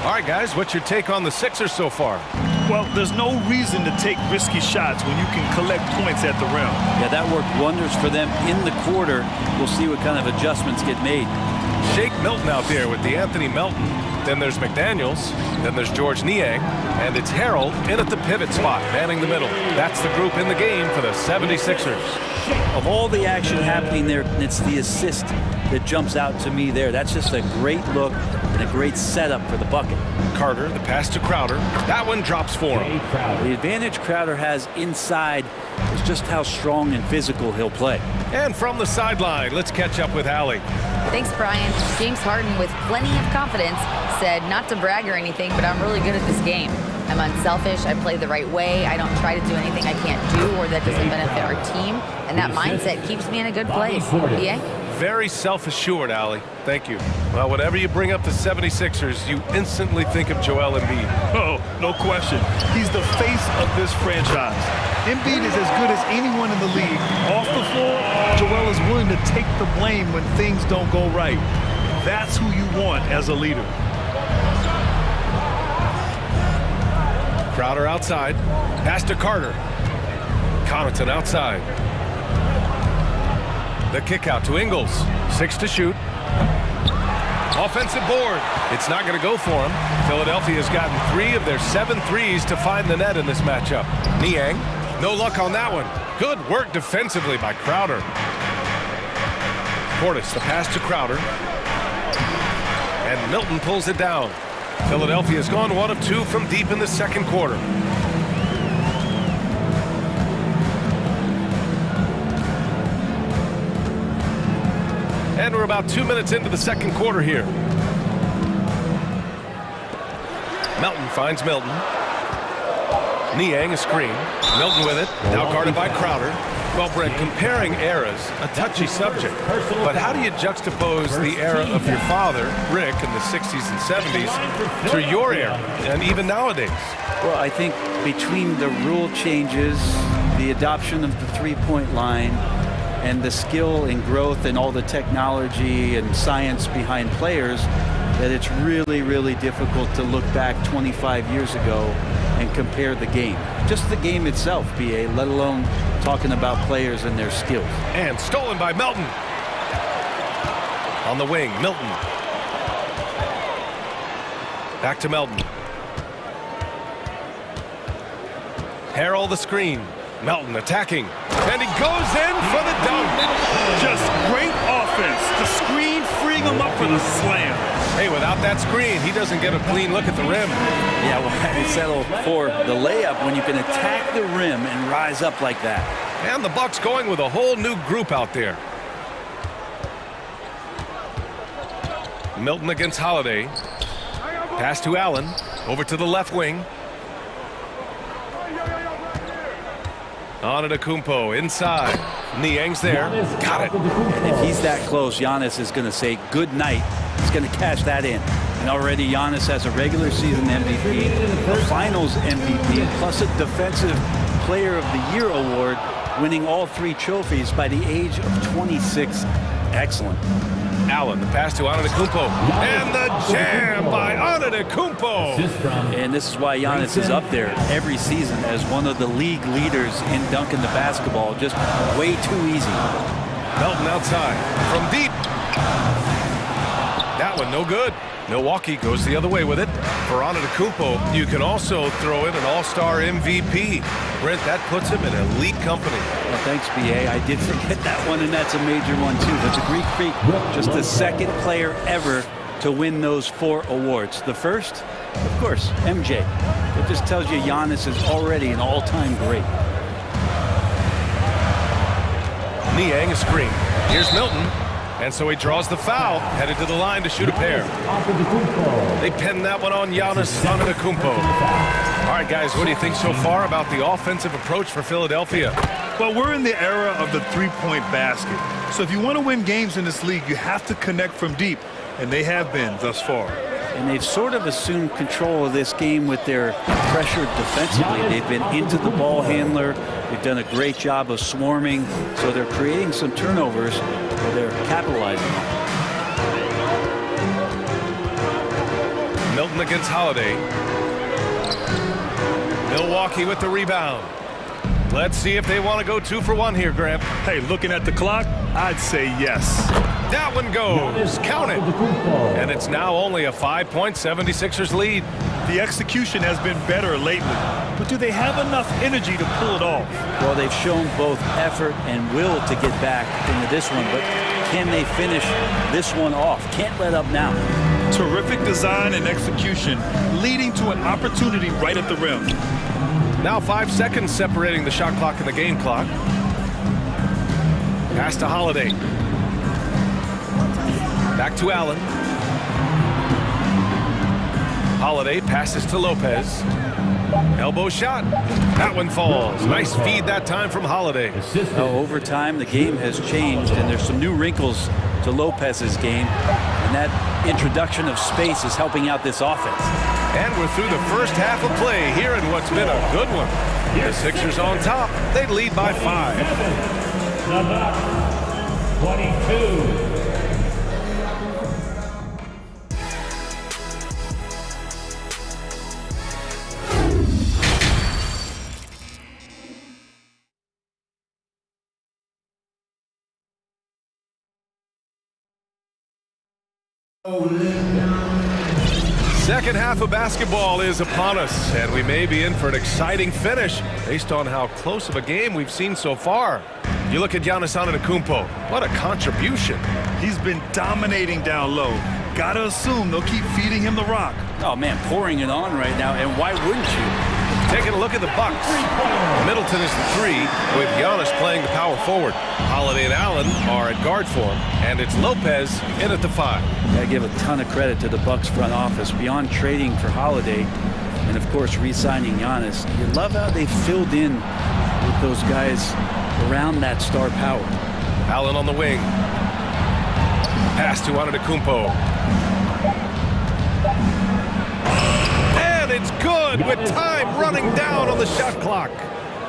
All right, guys, what's your take on the Sixers so far? Well, there's no reason to take risky shots when you can collect points at the rim. Yeah, that worked wonders for them in the quarter. We'll see what kind of adjustments get made. Shake Milton out there with DeAnthony Melton. Then there's McDaniels. Then there's George Niang. And it's Harold in at the pivot spot, manning the middle. That's the group in the game for the 76ers. Of all the action happening there, it's the assist that jumps out to me there. That's just a great look and a great setup for the bucket. Carter, the pass to Crowder. That one drops for him. The advantage Crowder has inside is just how strong and physical he'll play. And from the sideline, let's catch up with Allie. Thanks, Brian. James Harden, with plenty of confidence, said not to brag or anything, but I'm really good at this game. I'm unselfish. I play the right way. I don't try to do anything I can't do or that doesn't benefit our team. And that mindset keeps me in a good place. BA? Very self-assured, Allie. Thank you. Well, whenever you bring up the 76ers, you instantly think of Joel Embiid. Oh, no question. He's the face of this franchise. Embiid is as good as anyone in the league. Off the floor, Joel is willing to take the blame when things don't go right. That's who you want as a leader. Crowder outside. Pass to Carter. Connaughton outside. The kick out to Ingles. 6 to shoot. Offensive board. It's not going to go for him. Philadelphia's gotten 3 of their 7 threes to find the net in this matchup. Niang. No luck on that one. Good work defensively by Crowder. Portis, the pass to Crowder. And Milton pulls it down. Philadelphia's gone 1 of 2 from deep in the second quarter. And we're about 2 minutes into the second quarter here. Melton finds Milton. Niang a screen. Milton with it. Now guarded by Crowder. Well, Brent, comparing eras, a touchy subject. But how do you juxtapose the era of your father, Rick, in the 60s and 70s, to your era, and even nowadays? Well, I think between the rule changes, the adoption of the three-point line, and the skill and growth and all the technology and science behind players, that it's really, really difficult to look back 25 years ago and compare the game. Just the game itself, BA, let alone talking about players and their skills. And stolen by Melton. On the wing, Milton. Back to Melton. Harrell the screen. Melton attacking. And he goes in for the dunk. Just great offense. The screen freeing him up for the slam. Hey, without that screen, he doesn't get a clean look at the rim. Yeah, well, how do you settle for the layup when you can attack the rim and rise up like that? And the Bucks going with a whole new group out there. Milton against Holiday. Pass to Allen. Over to the left wing. Antetokounmpo inside. Niang's there. Got it. And if he's that close, Giannis is going to say good night. He's going to cash that in. And already Giannis has a regular season MVP, a finals MVP, plus a defensive player of the year award, winning all 3 trophies by the age of 26. Excellent. Allen, the pass to Antetokounmpo. And the jam by Antetokounmpo. And this is why Giannis is up there every season as one of the league leaders in dunking the basketball. Just way too easy. Melton outside from deep. That one no good. Milwaukee goes the other way with it. For Antetokounmpo, you can also throw in an all-star MVP. Brent, that puts him in elite company. Well, thanks, BA. I did forget that one, and that's a major one, too. But the Greek Freak, just the second player ever to win those 4 awards. The first, of course, MJ. It just tells you Giannis is already an all-time great. Niang a screen. Here's Milton. And so he draws the foul, headed to the line to shoot a pair. They pin that one on Giannis Antetokounmpo. All right, guys, what do you think so far about the offensive approach for Philadelphia? Well, we're in the era of the three-point basket. So if you want to win games in this league, you have to connect from deep, and they have been thus far. And they've sort of assumed control of this game with their pressure defensively. They've been into the ball handler. They've done a great job of swarming. So they're creating some turnovers, but they're capitalizing on it. Milton against Holiday. Milwaukee with the rebound. Let's see if they want to go 2 for 1 here, Grant. Hey, looking at the clock, I'd say yes. That one goes. Count it. And it's now only a 5-point 76ers lead. The execution has been better lately, but do they have enough energy to pull it off? Well, they've shown both effort and will to get back into this one, but can they finish this one off? Can't let up now. Terrific design and execution, leading to an opportunity right at the rim. Now 5 seconds separating the shot clock and the game clock. Pass to Holiday. Back to Allen. Holiday passes to Lopez. Elbow shot. That one falls. Nice feed that time from Holiday. Over time, the game has changed, and there's some new wrinkles to Lopez's game, and that introduction of space is helping out this offense. And we're through the first half of play here in what's been a good one. The Sixers on top. They lead by 5. Number 22. Second half of basketball is upon us, and we may be in for an exciting finish based on how close of a game we've seen so far. You look at Giannis Antetokounmpo. What a contribution. He's been dominating down low. Gotta assume they'll keep feeding him the rock. Oh, man, pouring it on right now, and why wouldn't you? Taking a look at the Bucks. Middleton is the 3, with Giannis playing the power forward. Holiday and Allen are at guard for him, and it's Lopez in at the 5. I give a ton of credit to the Bucks front office. Beyond trading for Holiday, and of course re-signing Giannis, you love how they filled in with those guys around that star power. Allen on the wing. Pass to Antetokounmpo. And it's good with time running down on the shot clock.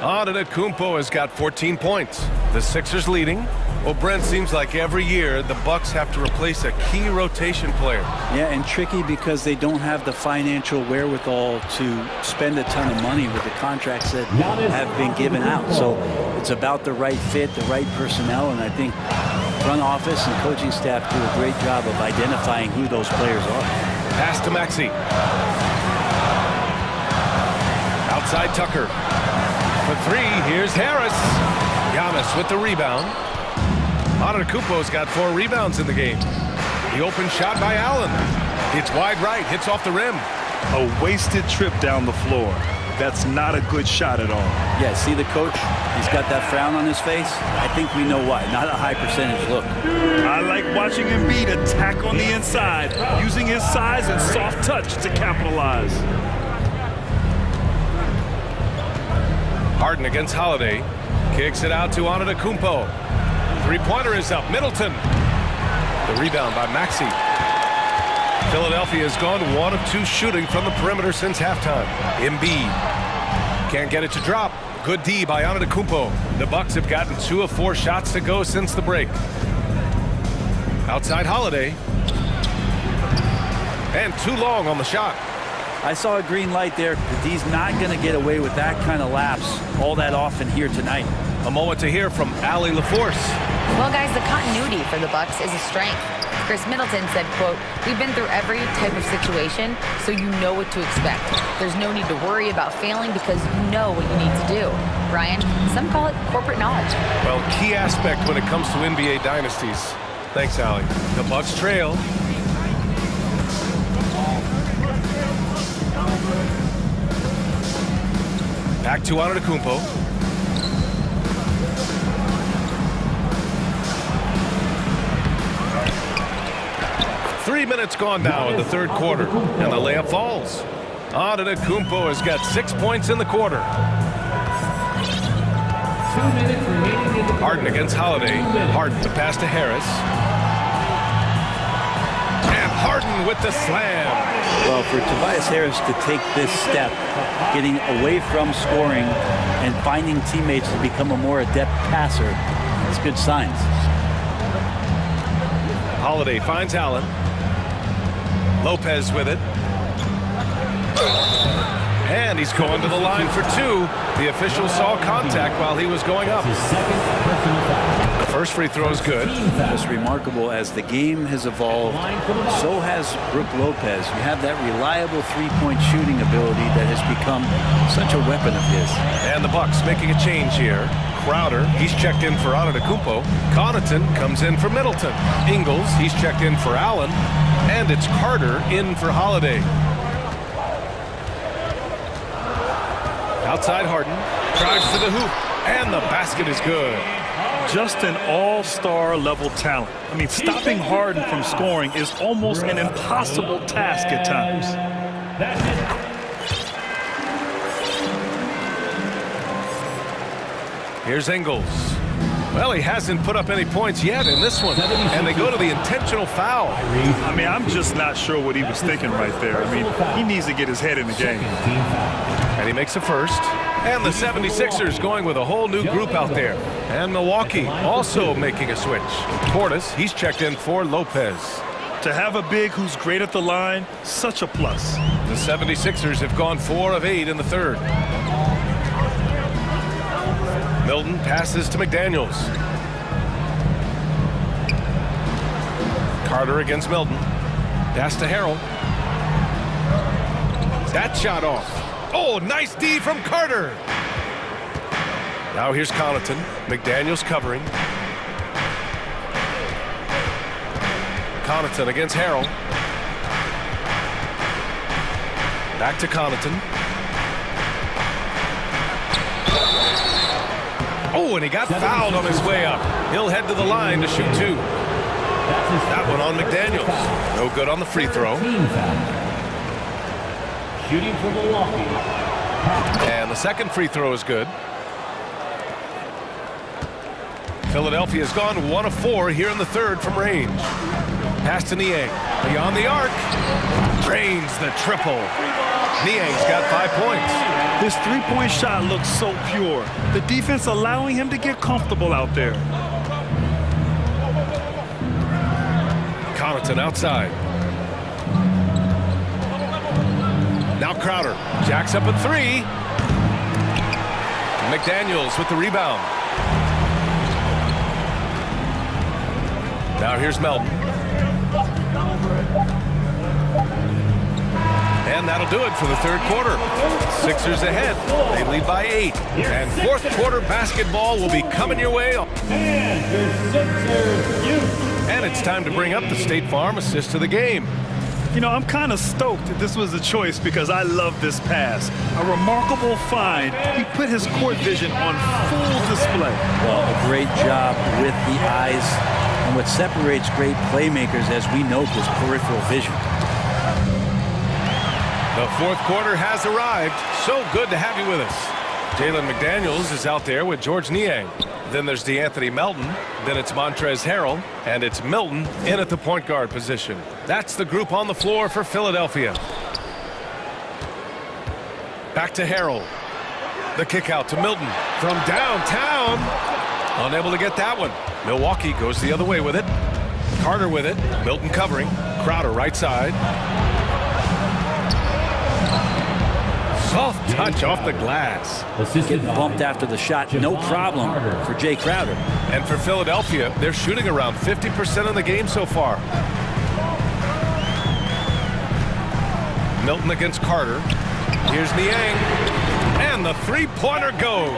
Antetokounmpo has got 14 points. The Sixers leading. Well, Brent, seems like every year the Bucks have to replace a key rotation player. Yeah, and tricky because they don't have the financial wherewithal to spend a ton of money with the contracts that have been given out. So it's about the right fit, the right personnel, and I think front office and coaching staff do a great job of identifying who those players are. Pass to Maxey. Outside Tucker. For three, here's Harris. Giannis with the rebound. Antetokounmpo's got 4 rebounds in the game. The open shot by Allen. It's wide right, hits off the rim. A wasted trip down the floor. That's not a good shot at all. Yeah, see the coach? He's got that frown on his face. I think we know why. Not a high percentage look. I like watching Embiid attack on the inside, using his size and soft touch to capitalize. Harden against Holiday. Kicks it out to Antetokounmpo. Three-pointer is up. Middleton. The rebound by Maxey. Philadelphia has gone 1 of 2 shooting from the perimeter since halftime. Embiid can't get it to drop. Good D by Antetokounmpo. The Bucks have gotten 2 of 4 shots to go since the break. Outside Holiday. And too long on the shot. I saw a green light there, but D's not going to get away with that kind of lapse all that often here tonight. A moment to hear from Allie LaForce. Well, guys, the continuity for the Bucks is a strength. Chris Middleton said, quote, "We've been through every type of situation, so you know what to expect. There's no need to worry about failing because you know what you need to do." Brian, some call it corporate knowledge. Well, key aspect when it comes to NBA dynasties. Thanks, Allie. The Bucks trail. Back to Antetokounmpo. Three minutes gone now in the third quarter, and the layup falls. Antetokounmpo has got 6 points in the quarter. 2 minutes remaining in the Harden against Holiday. Harden to pass to Harris. And Harden with the slam. Well, for Tobias Harris to take this step, getting away from scoring and finding teammates to become a more adept passer, that's good signs. Holiday finds Allen. Lopez with it. And he's going to the line for 2. The official saw contact while he was going up. The first free throw is good. Just remarkable, as the game has evolved, so has Brook Lopez. You have that reliable three-point shooting ability that has become such a weapon of his. And the Bucks making a change here. Crowder, he's checked in for Antetokounmpo. Connaughton comes in for Middleton. Ingles, he's checked in for Allen. And it's Carter in for Holiday. Outside Harden, drives to the hoop, and the basket is good. Just an all-star level talent. I mean, stopping Harden from scoring is almost an impossible task at times. Here's Ingles. Well, he hasn't put up any points yet in this one, and they go to the intentional foul. I mean, I'm just not sure what he was thinking right there. I mean, he needs to get his head in the game. And he makes a first. And the 76ers going with a whole new group out there. And Milwaukee also making a switch. Portis, he's checked in for Lopez. To have a big who's great at the line, such a plus. The 76ers have gone 4 of 8 in the third. Milton passes to McDaniels. Carter against Milton. Pass to Harrell. That shot off. Oh, nice D from Carter. Now here's Connaughton. McDaniels covering. Connaughton against Harrell. Back to Connaughton. Oh, and he got fouled on his way up. He'll head to the line to shoot 2. That one on McDaniels. No good on the free throw. Shooting for Milwaukee. And the second free throw is good. Philadelphia has gone 1 of 4 here in the third from range. Pass to Niang. Beyond the arc. Drains the triple. Niang's got 5 points. His three-point shot looks so pure. The defense allowing him to get comfortable out there. Connaughton outside. Now Crowder jacks up a 3. McDaniels with the rebound. Now here's Melton. And that'll do it for the third quarter. Sixers ahead. They lead by 8. And fourth quarter basketball will be coming your way. And it's time to bring up the State Farm assist to the game. You know, I'm kind of stoked that this was a choice because I love this pass. A remarkable find. He put his court vision on full display. Well, a great job with the eyes. And what separates great playmakers, as we note, is peripheral vision. The fourth quarter has arrived. So good to have you with us. Jalen McDaniels is out there with George Niang. Then there's DeAnthony Melton. Then it's Montrezl Harrell. And it's Milton in at the point guard position. That's the group on the floor for Philadelphia. Back to Harrell. The kick out to Milton from downtown. Unable to get that one. Milwaukee goes the other way with it. Carter with it. Milton covering. Crowder right side. Soft touch off the glass. Getting bumped after the shot, no problem for Jay Crowder. And for Philadelphia, they're shooting around 50% in the game so far. Milton against Carter. Here's Niang. And the three-pointer goes.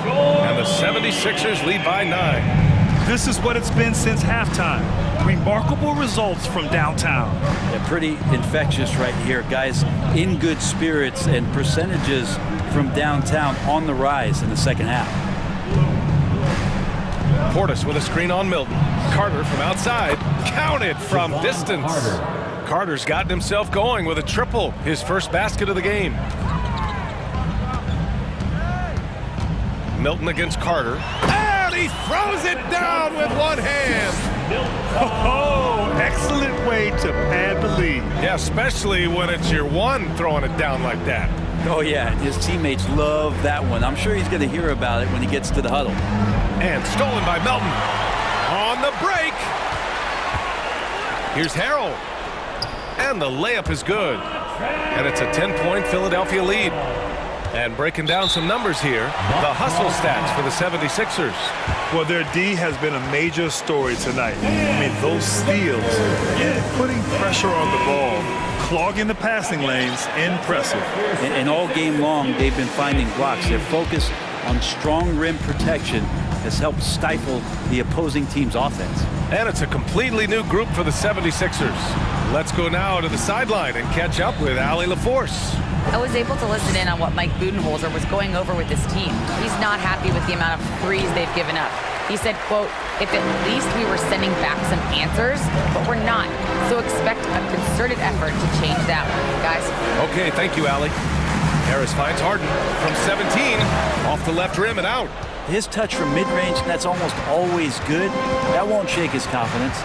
And the 76ers lead by 9. This is what it's been since halftime. Remarkable results from downtown. Yeah, pretty infectious right here. Guys in good spirits and percentages from downtown on the rise in the second half. Portis with a screen on Milton. Carter from outside. Counted from distance. Carter's gotten himself going with a triple. His first basket of the game. Milton against Carter. And he throws it down with one hand. Oh, excellent way to pad the lead. Yeah, especially when it's your one throwing it down like that. Oh, yeah, his teammates love that one. I'm sure he's going to hear about it when he gets to the huddle. And stolen by Melton. On the break. Here's Harrell. And the layup is good. And it's a 10-point Philadelphia lead. And breaking down some numbers here, the hustle stats for the 76ers. Well, their D has been a major story tonight. I mean, those steals, putting pressure on the ball, clogging the passing lanes, impressive. And all game long, they've been finding blocks. Their focus on strong rim protection has helped stifle the opposing team's offense. And it's a completely new group for the 76ers. Let's go now to the sideline and catch up with Allie LaForce. I was able to listen in on what Mike Budenholzer was going over with his team. He's not happy with the amount of threes they've given up. He said, quote, if at least we were sending back some answers, but we're not. So expect a concerted effort to change that one, guys. Okay, thank you, Allie. Harris finds Harden from 17, off the left rim and out. His touch from mid-range, that's almost always good. That won't shake his confidence.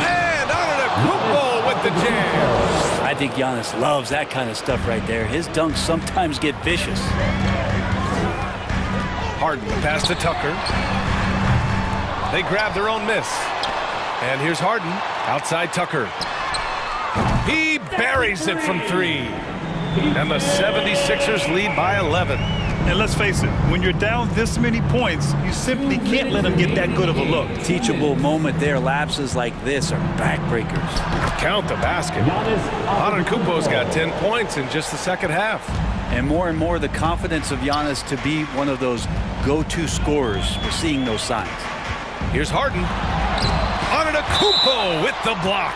And Antetokounmpo with the jam. I think Giannis loves that kind of stuff right there. His dunks sometimes get vicious. Harden, the pass to Tucker. They grab their own miss. And here's Harden, outside Tucker. He buries it from 3. And the 76ers lead by 11. And let's face it, when you're down this many points, you simply can't let them get that good of a look. Teachable moment there. Lapses like this are backbreakers. Count the basket. Antetokounmpo's got 10 points in just the second half. And more the confidence of Giannis to be one of those go-to scorers. We're seeing those signs. Here's Harden. Antetokounmpo with the block.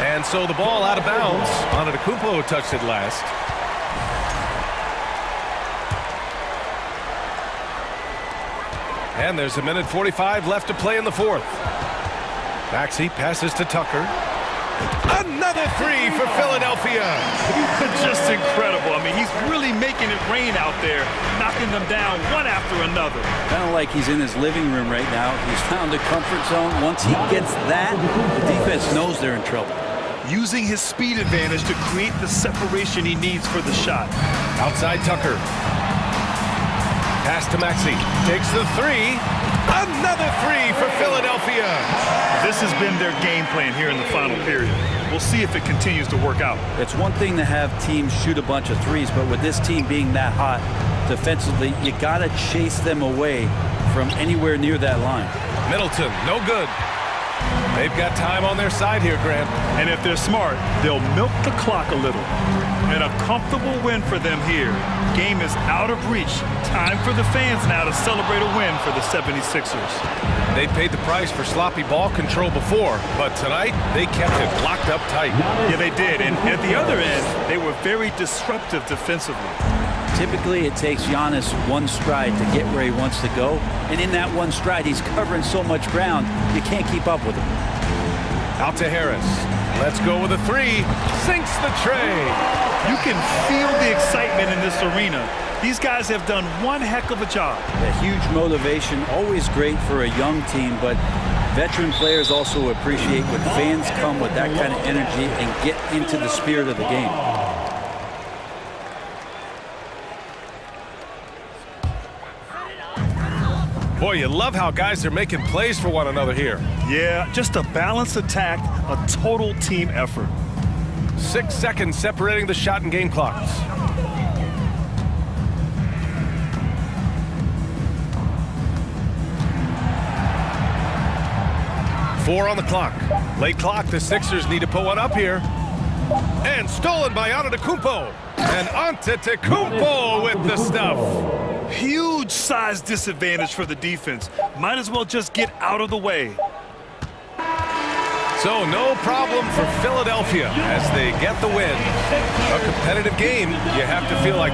And so the ball out of bounds. Antetokounmpo touched it last. And there's 1:45 left to play in the fourth. Maxey passes to Tucker. Another 3 for Philadelphia. Just incredible. I mean, he's really making it rain out there, knocking them down one after another. Kind of like he's in his living room right now. He's found a comfort zone. Once he gets that, the defense knows they're in trouble. Using his speed advantage to create the separation he needs for the shot. Outside Tucker. Pass to Maxey. Takes the 3. Another 3 for Philadelphia. This has been their game plan here in the final period. We'll see if it continues to work out. It's one thing to have teams shoot a bunch of threes, but with this team being that hot defensively, you got to chase them away from anywhere near that line. Middleton, no good. They've got time on their side here, Grant. And if they're smart, they'll milk the clock a little. And a comfortable win for them here. Game is out of reach. Time for the fans now to celebrate a win for the 76ers. They paid the price for sloppy ball control before, but tonight they kept it locked up tight. Yeah, they did. And at the other end, they were very disruptive defensively. Typically, it takes Giannis one stride to get where he wants to go. And in that one stride, he's covering so much ground, you can't keep up with him. Out to Harris. Let's go with a three. Sinks the tray. You can feel the excitement in this arena. These guys have done one heck of a job. A huge motivation, always great for a young team, but veteran players also appreciate when fans come with that kind of energy and get into the spirit of the game. Boy, you love how guys are making plays for one another here. Yeah, just a balanced attack, a total team effort. 6 seconds separating the shot and game clocks. Four on the clock. Late clock, the Sixers need to put one up here. And stolen by Antetokounmpo. And Antetokounmpo with the stuff. Huge size disadvantage for the defense. Might as well just get out of the way. So no problem for Philadelphia as they get the win. A competitive game, you have to feel like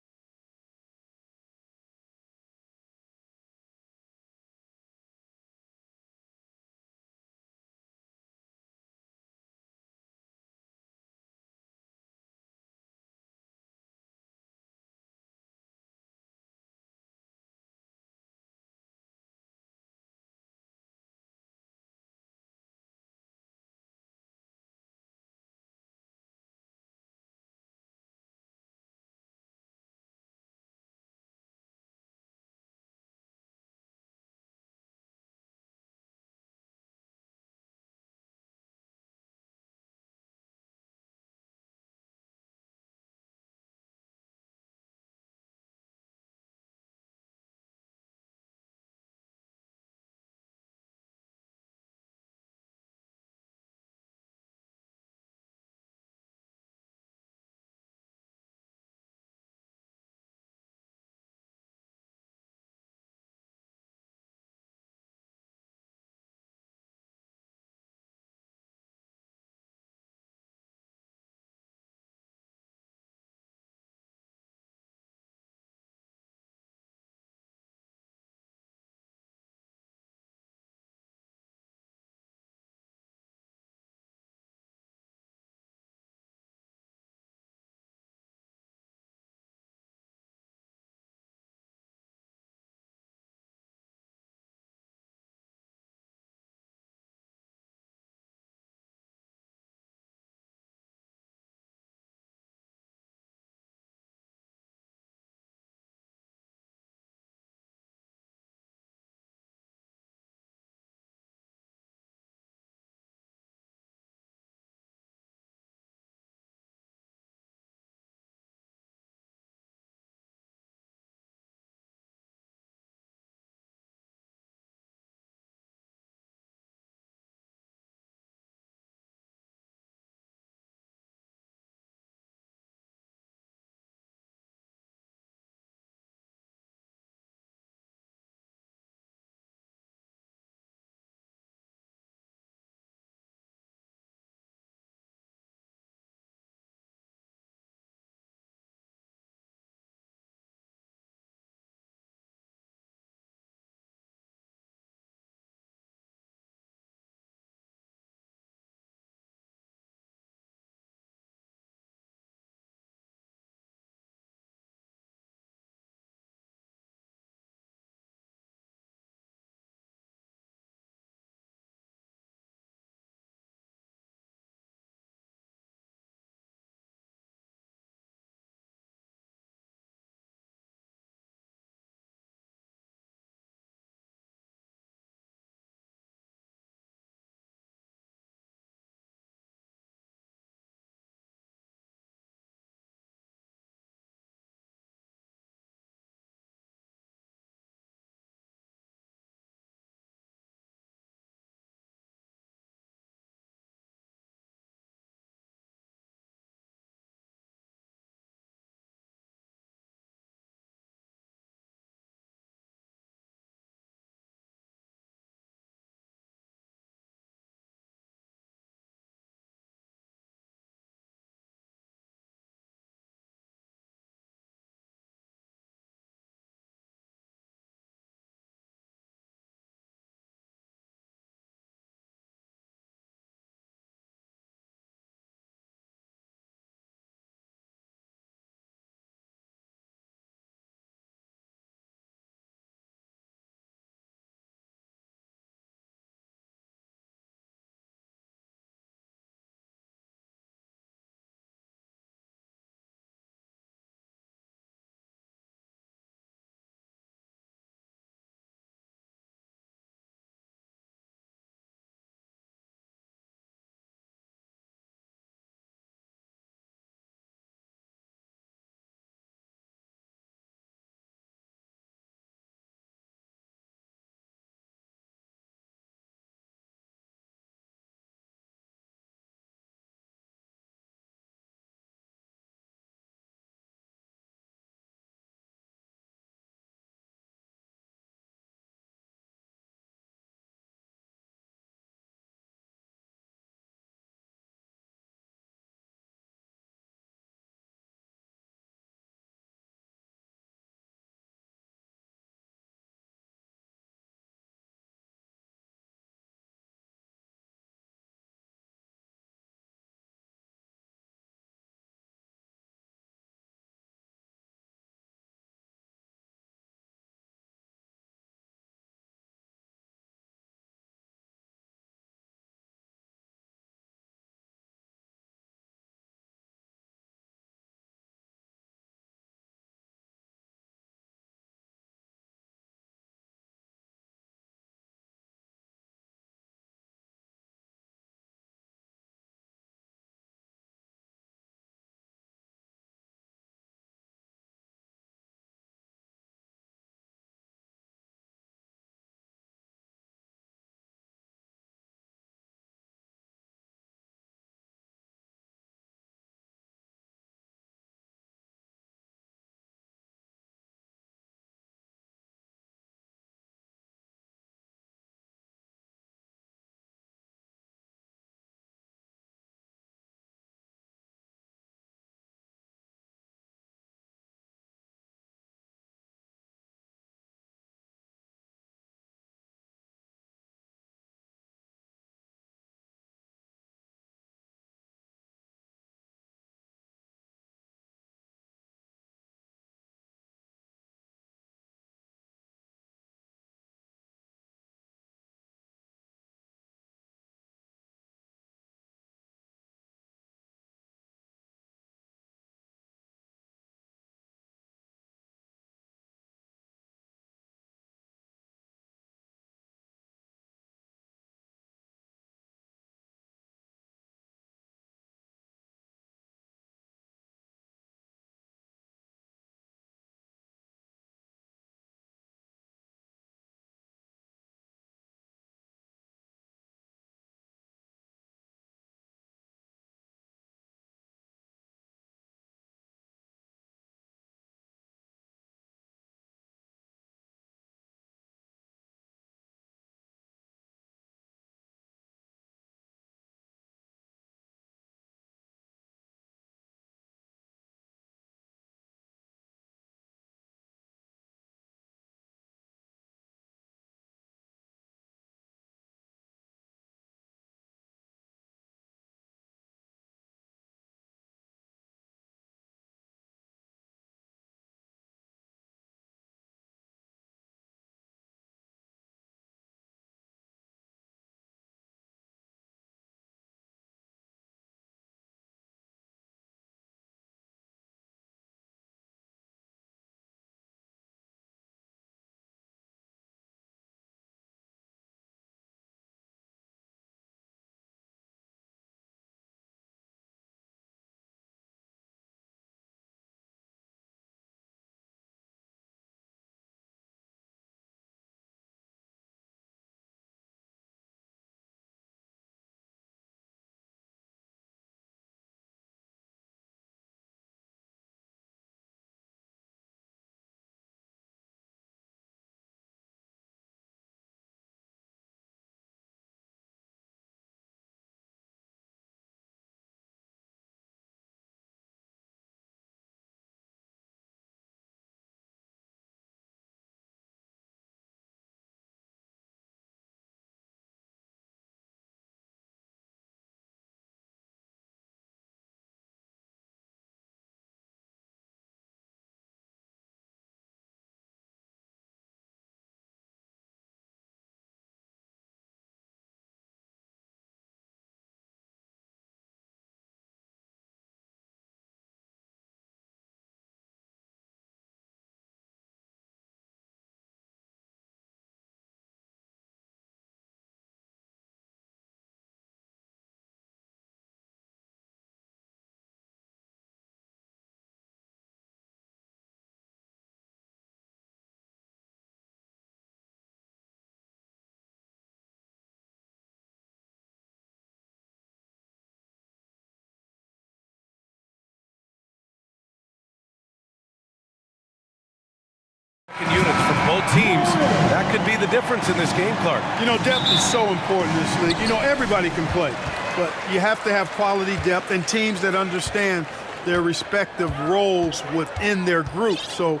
Units from both teams. That could be the difference in this game, Clark. You know, depth is so important in this league. You know, everybody can play, but you have to have quality depth and teams that understand their respective roles within their group. So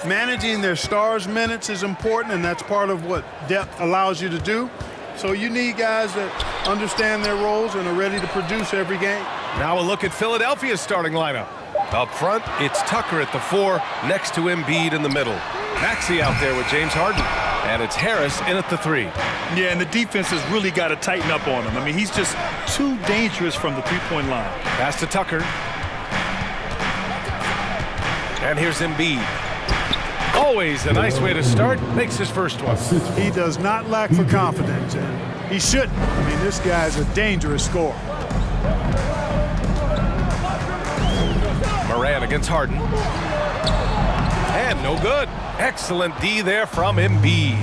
managing their stars' minutes is important, and that's part of what depth allows you to do. So you need guys that understand their roles and are ready to produce every game. Now a look at Philadelphia's starting lineup. Up front, it's Tucker at the 4, next to Embiid in the middle. Maxey out there with James Harden. And it's Harris in at the 3. Yeah, and the defense has really got to tighten up on him. I mean, he's just too dangerous from the three-point line. Pass to Tucker. And here's Embiid. Always a nice way to start. Makes his first one. He does not lack for confidence, and he shouldn't. I mean, this guy's a dangerous scorer. Moran against Harden. And no good. Excellent D there from Embiid.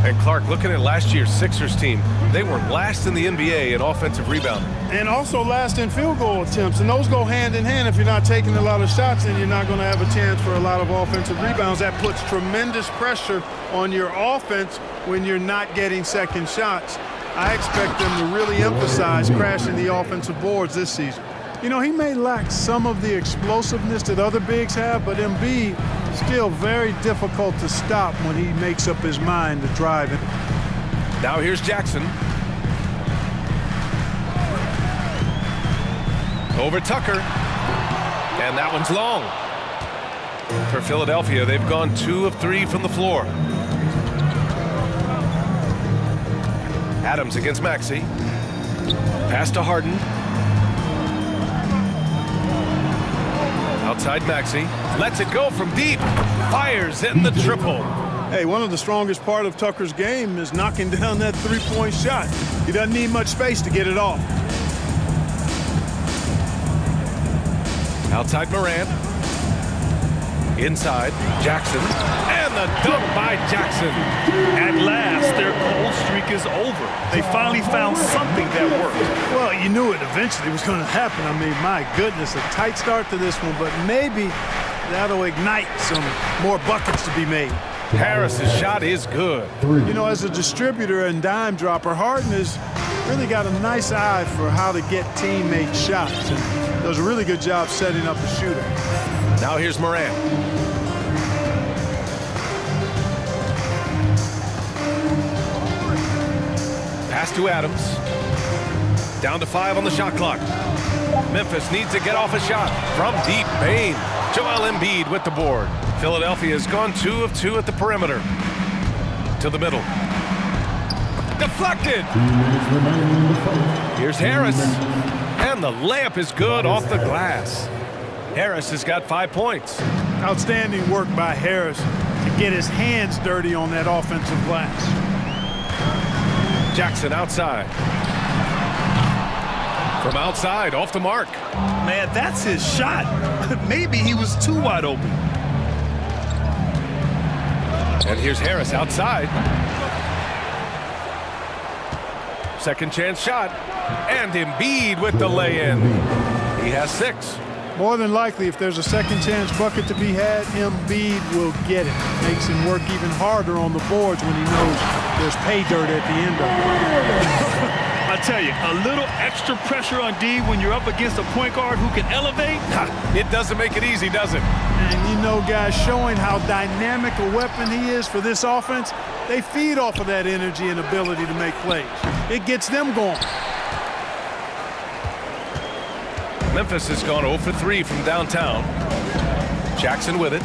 And Clark, looking at last year's Sixers team, they were last in the NBA in offensive rebounding. And also last in field goal attempts. And those go hand in hand. If you're not taking a lot of shots, then you're not going to have a chance for a lot of offensive rebounds. That puts tremendous pressure on your offense when you're not getting second shots. I expect them to really emphasize crashing the offensive boards this season. You know, he may lack some of the explosiveness that other bigs have, but Embiid still very difficult to stop when he makes up his mind to drive it. Now here's Jackson. Over Tucker. And that one's long. For Philadelphia, they've gone 2 of 3 from the floor. Adams against Maxey. Pass to Harden. Outside Maxey. Lets it go from deep. Fires in the triple. Hey, one of the strongest part of Tucker's game is knocking down that three-point shot. He doesn't need much space to get it off. Outside Moran. Inside Jackson. And the dunk by Jackson. At last, their cold streak is over. They finally found something that worked. Well, you knew it eventually was going to happen. I mean, my goodness, a tight start to this one, but maybe that'll ignite some more buckets to be made. Harris's shot is good. You know, as a distributor and dime dropper, Harden has really got a nice eye for how to get teammate shots and does a really good job setting up the shooter. Now here's Moran. Pass to Adams. Down to 5 on the shot clock. Memphis needs to get off a shot from deep. Bane. Joel Embiid with the board. Philadelphia has gone 2 of 2 at the perimeter. To the middle. Deflected. Here's Harris. And the layup is good off the glass. Harris has got 5 points. Outstanding work by Harris to get his hands dirty on that offensive glass. Jackson outside. From outside, off the mark. Man, that's his shot. Maybe he was too wide open. And here's Harris outside. Second chance shot. And Embiid with the lay-in. He has 6. More than likely, if there's a second chance bucket to be had, Embiid will get it. Makes him work even harder on the boards when he knows there's pay dirt at the end of it. I tell you, a little extra pressure on D when you're up against a point guard who can elevate. It doesn't make it easy, does it? And you know, guys, showing how dynamic a weapon he is for this offense, they feed off of that energy and ability to make plays. It gets them going. Memphis has gone 0 for 3 from downtown. Jackson with it.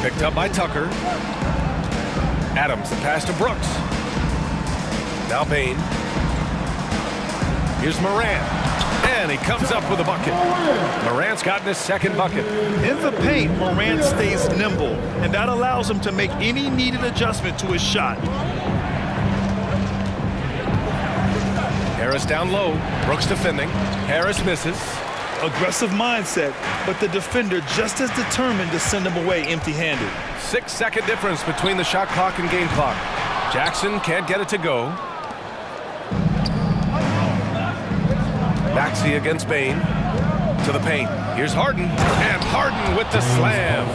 Picked up by Tucker. Adams, the pass to Brooks. Now Bane. Here's Moran. And he comes up with a bucket. Moran's gotten his second bucket. In the paint, Moran stays nimble, and that allows him to make any needed adjustment to his shot. Harris down low. Brooks defending. Harris misses. Aggressive mindset, but the defender just as determined to send him away empty-handed. 6-second difference between the shot clock and game clock. Jackson can't get it to go. Maxey against Bane. To the paint. Here's Harden. And Harden with the slam.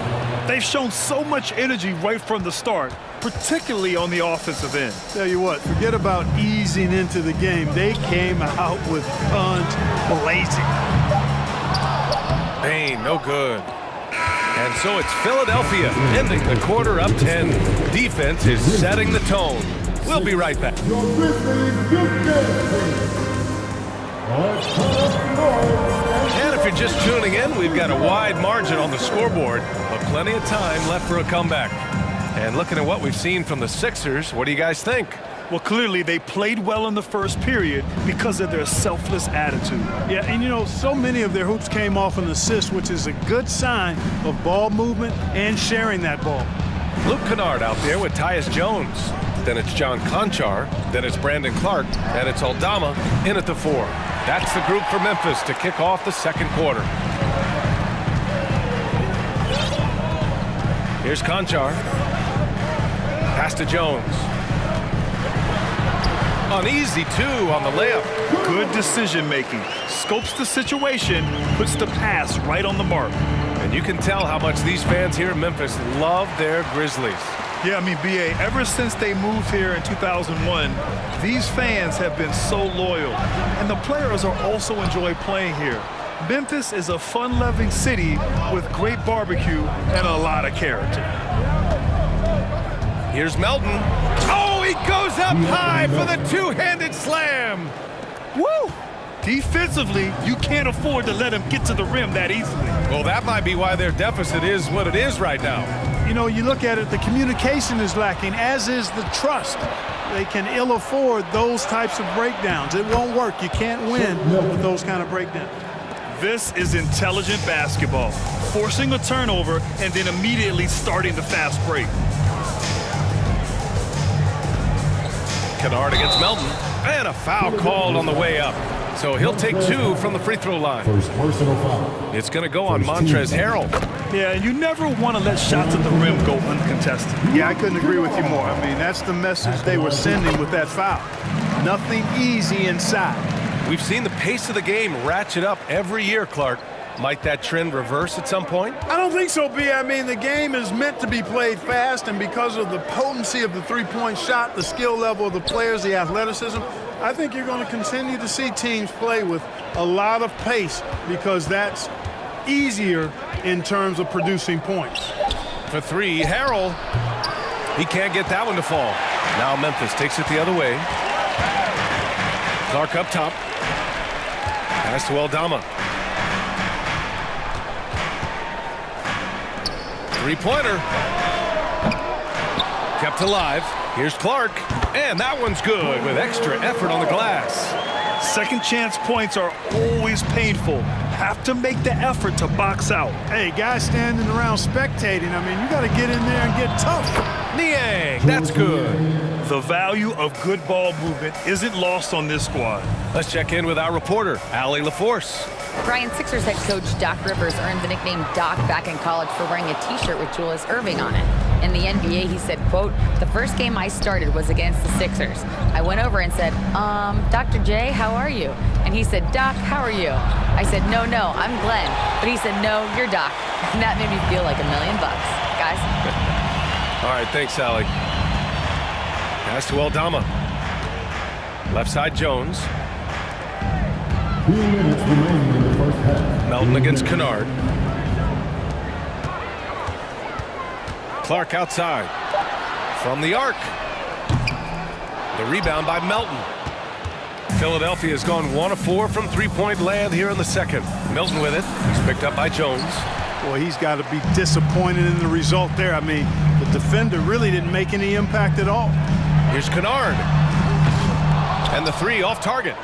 They've shown so much energy right from the start, particularly on the offensive end. Tell you what, forget about easing into the game. They came out with guns blazing. Bain, no good. And so it's Philadelphia ending the quarter up 10. Defense is setting the tone. We'll be right back. And if you're just tuning in, we've got a wide margin on the scoreboard, but plenty of time left for a comeback. And looking at what we've seen from the Sixers, what do you guys think? Well, clearly they played well in the first period because of their selfless attitude. Yeah, and you know, so many of their hoops came off an assist, which is a good sign of ball movement and sharing that ball. Luke Kennard out there with Tyus Jones. Then it's John Conchar. Then it's Brandon Clark. And it's Aldama in at the 4. That's the group for Memphis to kick off the second quarter. Here's Conchar. Pass to Jones. Uneasy, too, on the layup. Good decision making. Scopes the situation, puts the pass right on the mark. And you can tell how much these fans here in Memphis love their Grizzlies. Yeah, I mean, B.A., ever since they moved here in 2001, these fans have been so loyal. And the players are also enjoy playing here. Memphis is a fun-loving city with great barbecue and a lot of character. Here's Melton. Oh, he goes up high for the two-handed slam. Woo! Defensively, you can't afford to let him get to the rim that easily. Well, that might be why their deficit is what it is right now. You know, you look at it, the communication is lacking, as is the trust. They can ill afford those types of breakdowns. It won't work. You can't win with those kind of breakdowns. This is intelligent basketball, forcing a turnover and then immediately starting the fast break. Kennard against Melton, and a foul called on the way up. So he'll take 2 from the free throw line. First personal foul. It's going to go on Montrezl Harrell. Yeah, and you never want to let shots at the rim go uncontested. Yeah, I couldn't agree with you more. I mean, that's the message they were sending with that foul. Nothing easy inside. We've seen the pace of the game ratchet up every year, Clark. Might that trend reverse at some point? I don't think so, B. I mean, the game is meant to be played fast, and because of the potency of the three-point shot, the skill level of the players, the athleticism, I think you're going to continue to see teams play with a lot of pace because that's easier in terms of producing points. For 3, Harrell. He can't get that one to fall. Now Memphis takes it the other way. Clark up top. Pass to Aldama. Three-pointer. Kept alive. Here's Clark. And that one's good with extra effort on the glass. Second chance points are always painful. Have to make the effort to box out. Hey, guys standing around spectating, I mean, you got to get in there and get tough. Niang, that's good. The value of good ball movement isn't lost on this squad. Let's check in with our reporter, Allie LaForce. Brian, Sixers head coach Doc Rivers earned the nickname Doc back in college for wearing a t-shirt with Julius Erving on it. In the NBA, he said, quote, "The first game I started was against the Sixers. I went over and said, Dr. J, how are you?" And he said, "Doc, how are you?" I said, no, I'm Glenn. But he said, "No, you're Doc." And that made me feel like $1 million, guys. All right, thanks, Allie. Pass to Aldama. Left side, Jones. 2 minutes remaining in the first half. Melton against Kennard. Clark outside. From the arc. The rebound by Melton. Philadelphia has gone 1 of 4 from three-point land here in the second. Melton with it. He's picked up by Jones. Boy, he's got to be disappointed in the result there. I mean, the defender really didn't make any impact at all. Here's Kennard. And the 3 off target.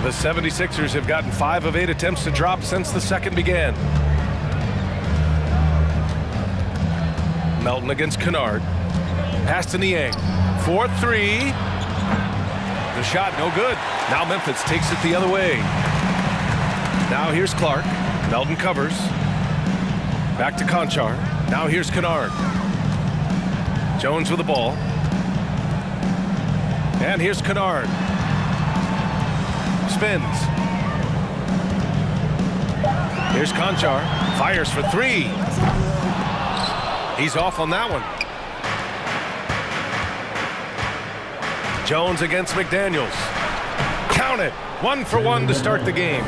The 76ers have gotten 5 of 8 attempts to drop since the second began. Melton against Kennard. Pass to Niang. 4-3. The shot no good. Now Memphis takes it the other way. Now here's Clark. Melton covers. Back to Conchar. Now here's Kennard. Jones with the ball. And here's Kennard. Spins. Here's Conchar. Fires for 3. He's off on that one. Jones against McDaniels. Count it. 1 for 1 to start the game.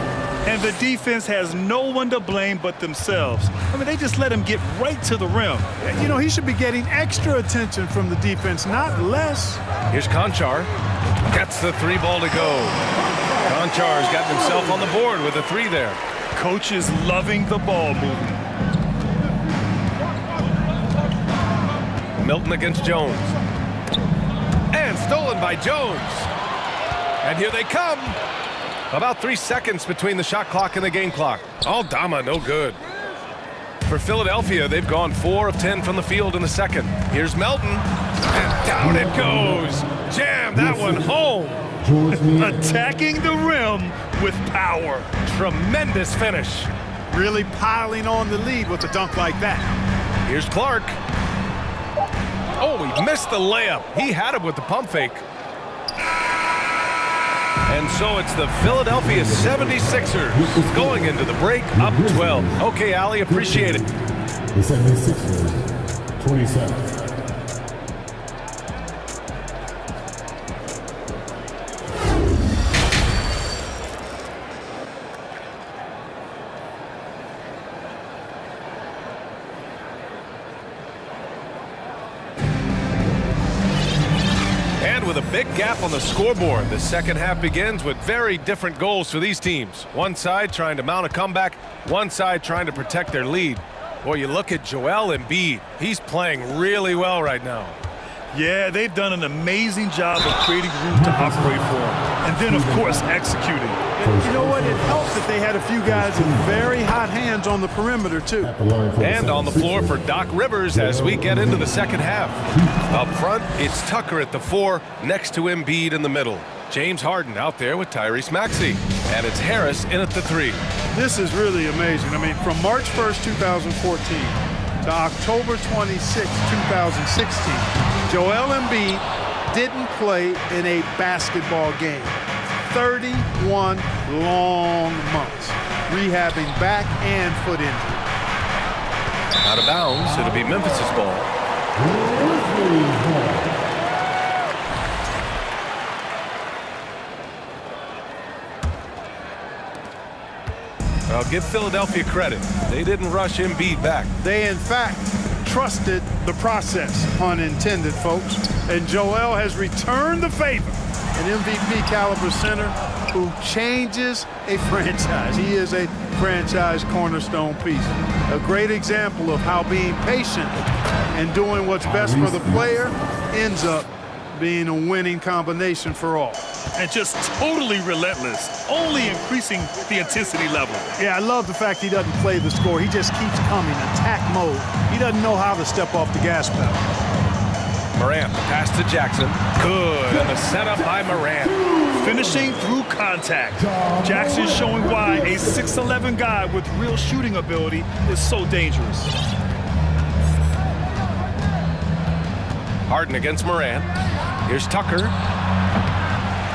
And the defense has no one to blame but themselves. I mean, they just let him get right to the rim. You know, he should be getting extra attention from the defense, not less. Here's Conchar. Gets the 3 ball to go. Conchar's got himself on the board with a 3 there. Coach is loving the ball movement. Milton against Jones. And stolen by Jones. And here they come. About 3 seconds between the shot clock and the game clock. Aldama, no good. For Philadelphia, they've gone 4 of 10 from the field in the second. Here's Melton. And down it goes. Jam that one home. Attacking the rim with power. Tremendous finish. Really piling on the lead with a dunk like that. Here's Clark. Oh, he missed the layup. He had it with the pump fake. And so it's the Philadelphia 76ers going into the break up 12. Okay, Allie, appreciate it. The 76ers, 27. With a big gap on the scoreboard, the second half begins with very different goals for these teams. One side trying to mount a comeback, one side trying to protect their lead. Boy, you look at Joel Embiid. He's playing really well right now. Yeah, they've done an amazing job of creating room to operate for him. And then, of course, executing. You know what? It helped that they had a few guys with very hot hands on the perimeter, too. And on the floor for Doc Rivers as we get into the second half. Up front, it's Tucker at the 4, next to Embiid in the middle. James Harden out there with Tyrese Maxey. And it's Harris in at the 3. This is really amazing. I mean, from March 1st, 2014 to October 26, 2016, Joel Embiid didn't play in a basketball game. 31 long months, rehabbing back and foot injury. Out of bounds, it'll be Memphis's ball. I'll give Philadelphia credit. They didn't rush Embiid back. They, in fact, trusted the process, pun intended, folks. And Joel has returned the favor. An MVP caliber center who changes a franchise. He is a franchise cornerstone piece. A great example of how being patient and doing what's best for the player ends up being a winning combination for all. And just totally relentless, only increasing the intensity level. Yeah, I love the fact he doesn't play the score. He just keeps coming, attack mode. He doesn't know how to step off the gas pedal. Morant, pass to Jackson. Good, and the setup by Morant. Finishing through contact. Jackson showing why a 6'11" guy with real shooting ability is so dangerous. Harden against Morant. Here's Tucker.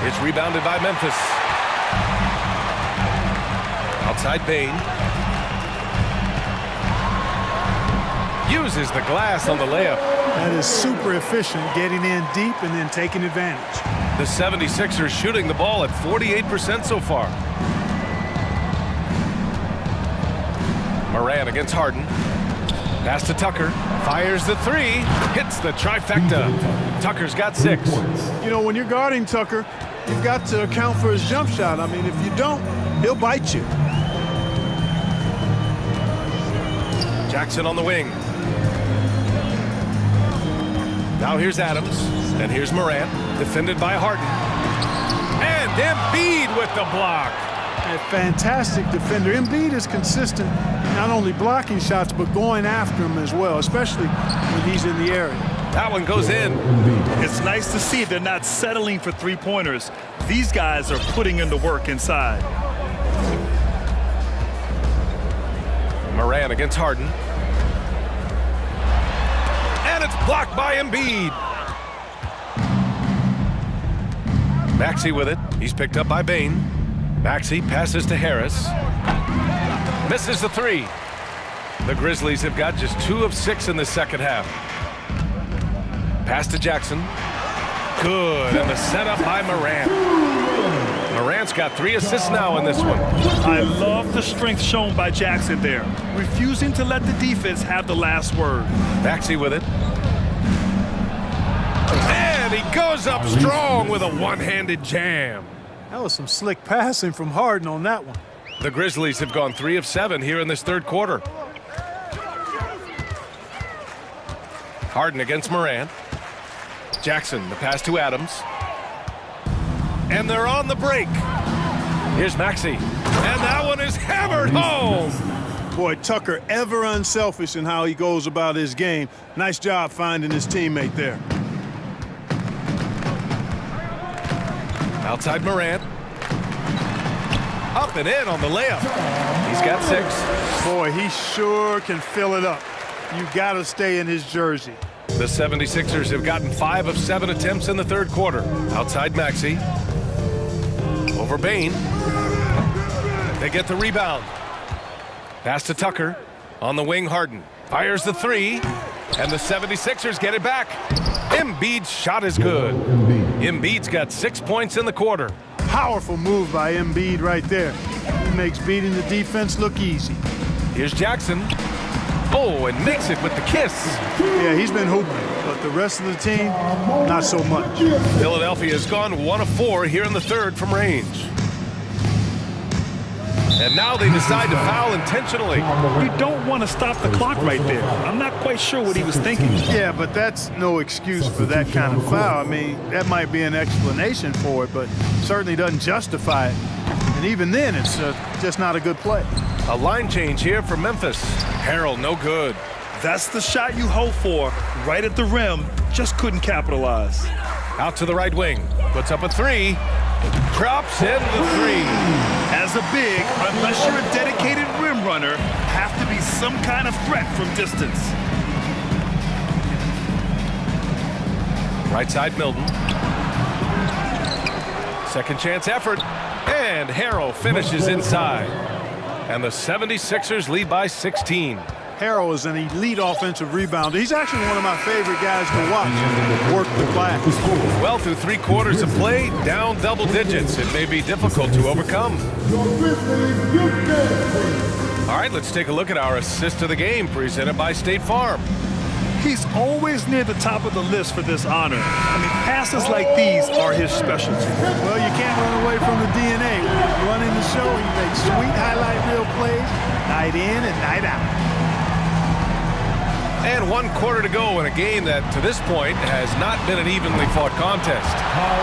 It's rebounded by Memphis. Outside Bain. Uses the glass on the layup. That is super efficient, getting in deep and then taking advantage. The 76ers shooting the ball at 48% so far. Morant against Harden. Pass to Tucker. Fires the 3. Hits the trifecta. Tucker's got 6. You know, when you're guarding Tucker, you've got to account for his jump shot. I mean, if you don't, he'll bite you. Jackson on the wing. Now here's Adams. And here's Morant. Defended by Harden. And Embiid with the block. A fantastic defender. Embiid is consistent, not only blocking shots, but going after them as well, especially when he's in the area. That one goes in. It's nice to see they're not settling for three-pointers. These guys are putting in the work inside. Morant against Harden. And it's blocked by Embiid. Maxey with it. He's picked up by Bain. Maxey passes to Harris. Misses the 3. The Grizzlies have got just 2 of 6 in the second half. Pass to Jackson. Good, and the setup by Morant. Morant's got 3 assists now in this one. I love the strength shown by Jackson there, refusing to let the defense have the last word. Maxey with it. And he goes up strong with a one-handed jam. That was some slick passing from Harden on that one. The Grizzlies have gone 3 of 7 here in this third quarter. Harden against Morant. Jackson, the pass to Adams. And they're on the break. Here's Maxey. And that one is hammered home. Boy, Tucker ever unselfish in how he goes about his game. Nice job finding his teammate there. Outside Morant. Up and in on the layup. He's got 6. Boy, he sure can fill it up. You got to stay in his jersey. The 76ers have gotten 5 of 7 attempts in the third quarter. Outside Maxey. Over Bain. They get the rebound. Pass to Tucker. On the wing, Harden. Fires the 3. And the 76ers get it back. Embiid's shot is good. Embiid's got 6 points in the quarter. Powerful move by Embiid right there. He makes beating the defense look easy. Here's Jackson. Oh, and makes it with the kiss. Yeah, he's been hooping, but the rest of the team, not so much. Philadelphia has gone 1 of 4 here in the third from range. And now they decide to foul intentionally. You don't want to stop the clock right there. I'm not quite sure what he was thinking. Yeah, but that's no excuse for that kind of foul. I mean, that might be an explanation for it, but certainly doesn't justify it. And even then, it's just not a good play. A line change here for Memphis. Harrell, no good. That's the shot you hope for. Right at the rim, just couldn't capitalize. Out to the right wing. Puts up a 3. Drops in the 3. As a big, unless you're a dedicated rim runner, have to be some kind of threat from distance. Right side, Milton. Second chance effort. And Harrell finishes inside. And the 76ers lead by 16. Harrell is an elite offensive rebounder. He's actually one of my favorite guys to watch work the glass. Well, through 3 quarters of play, down double digits. It may be difficult to overcome. All right, let's take a look at our assist of the game presented by State Farm. He's always near the top of the list for this honor. I mean, passes like these are his specialty. Well, you can't run away from the DNA. Running the show, he makes sweet highlight reel plays, night in and night out. And 1 quarter to go in a game that, to this point, has not been an evenly fought contest.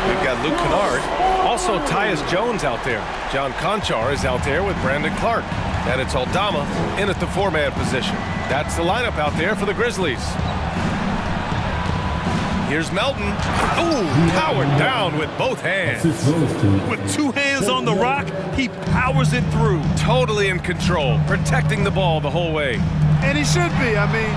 We've got Luke Kennard, also Tyus Jones out there. John Conchar is out there with Brandon Clark. And it's Aldama in at the 4-man position. That's the lineup out there for the Grizzlies. Here's Melton. Ooh, powered down with both hands. With 2 hands on the rock, he powers it through. Totally in control, protecting the ball the whole way. And he should be. I mean,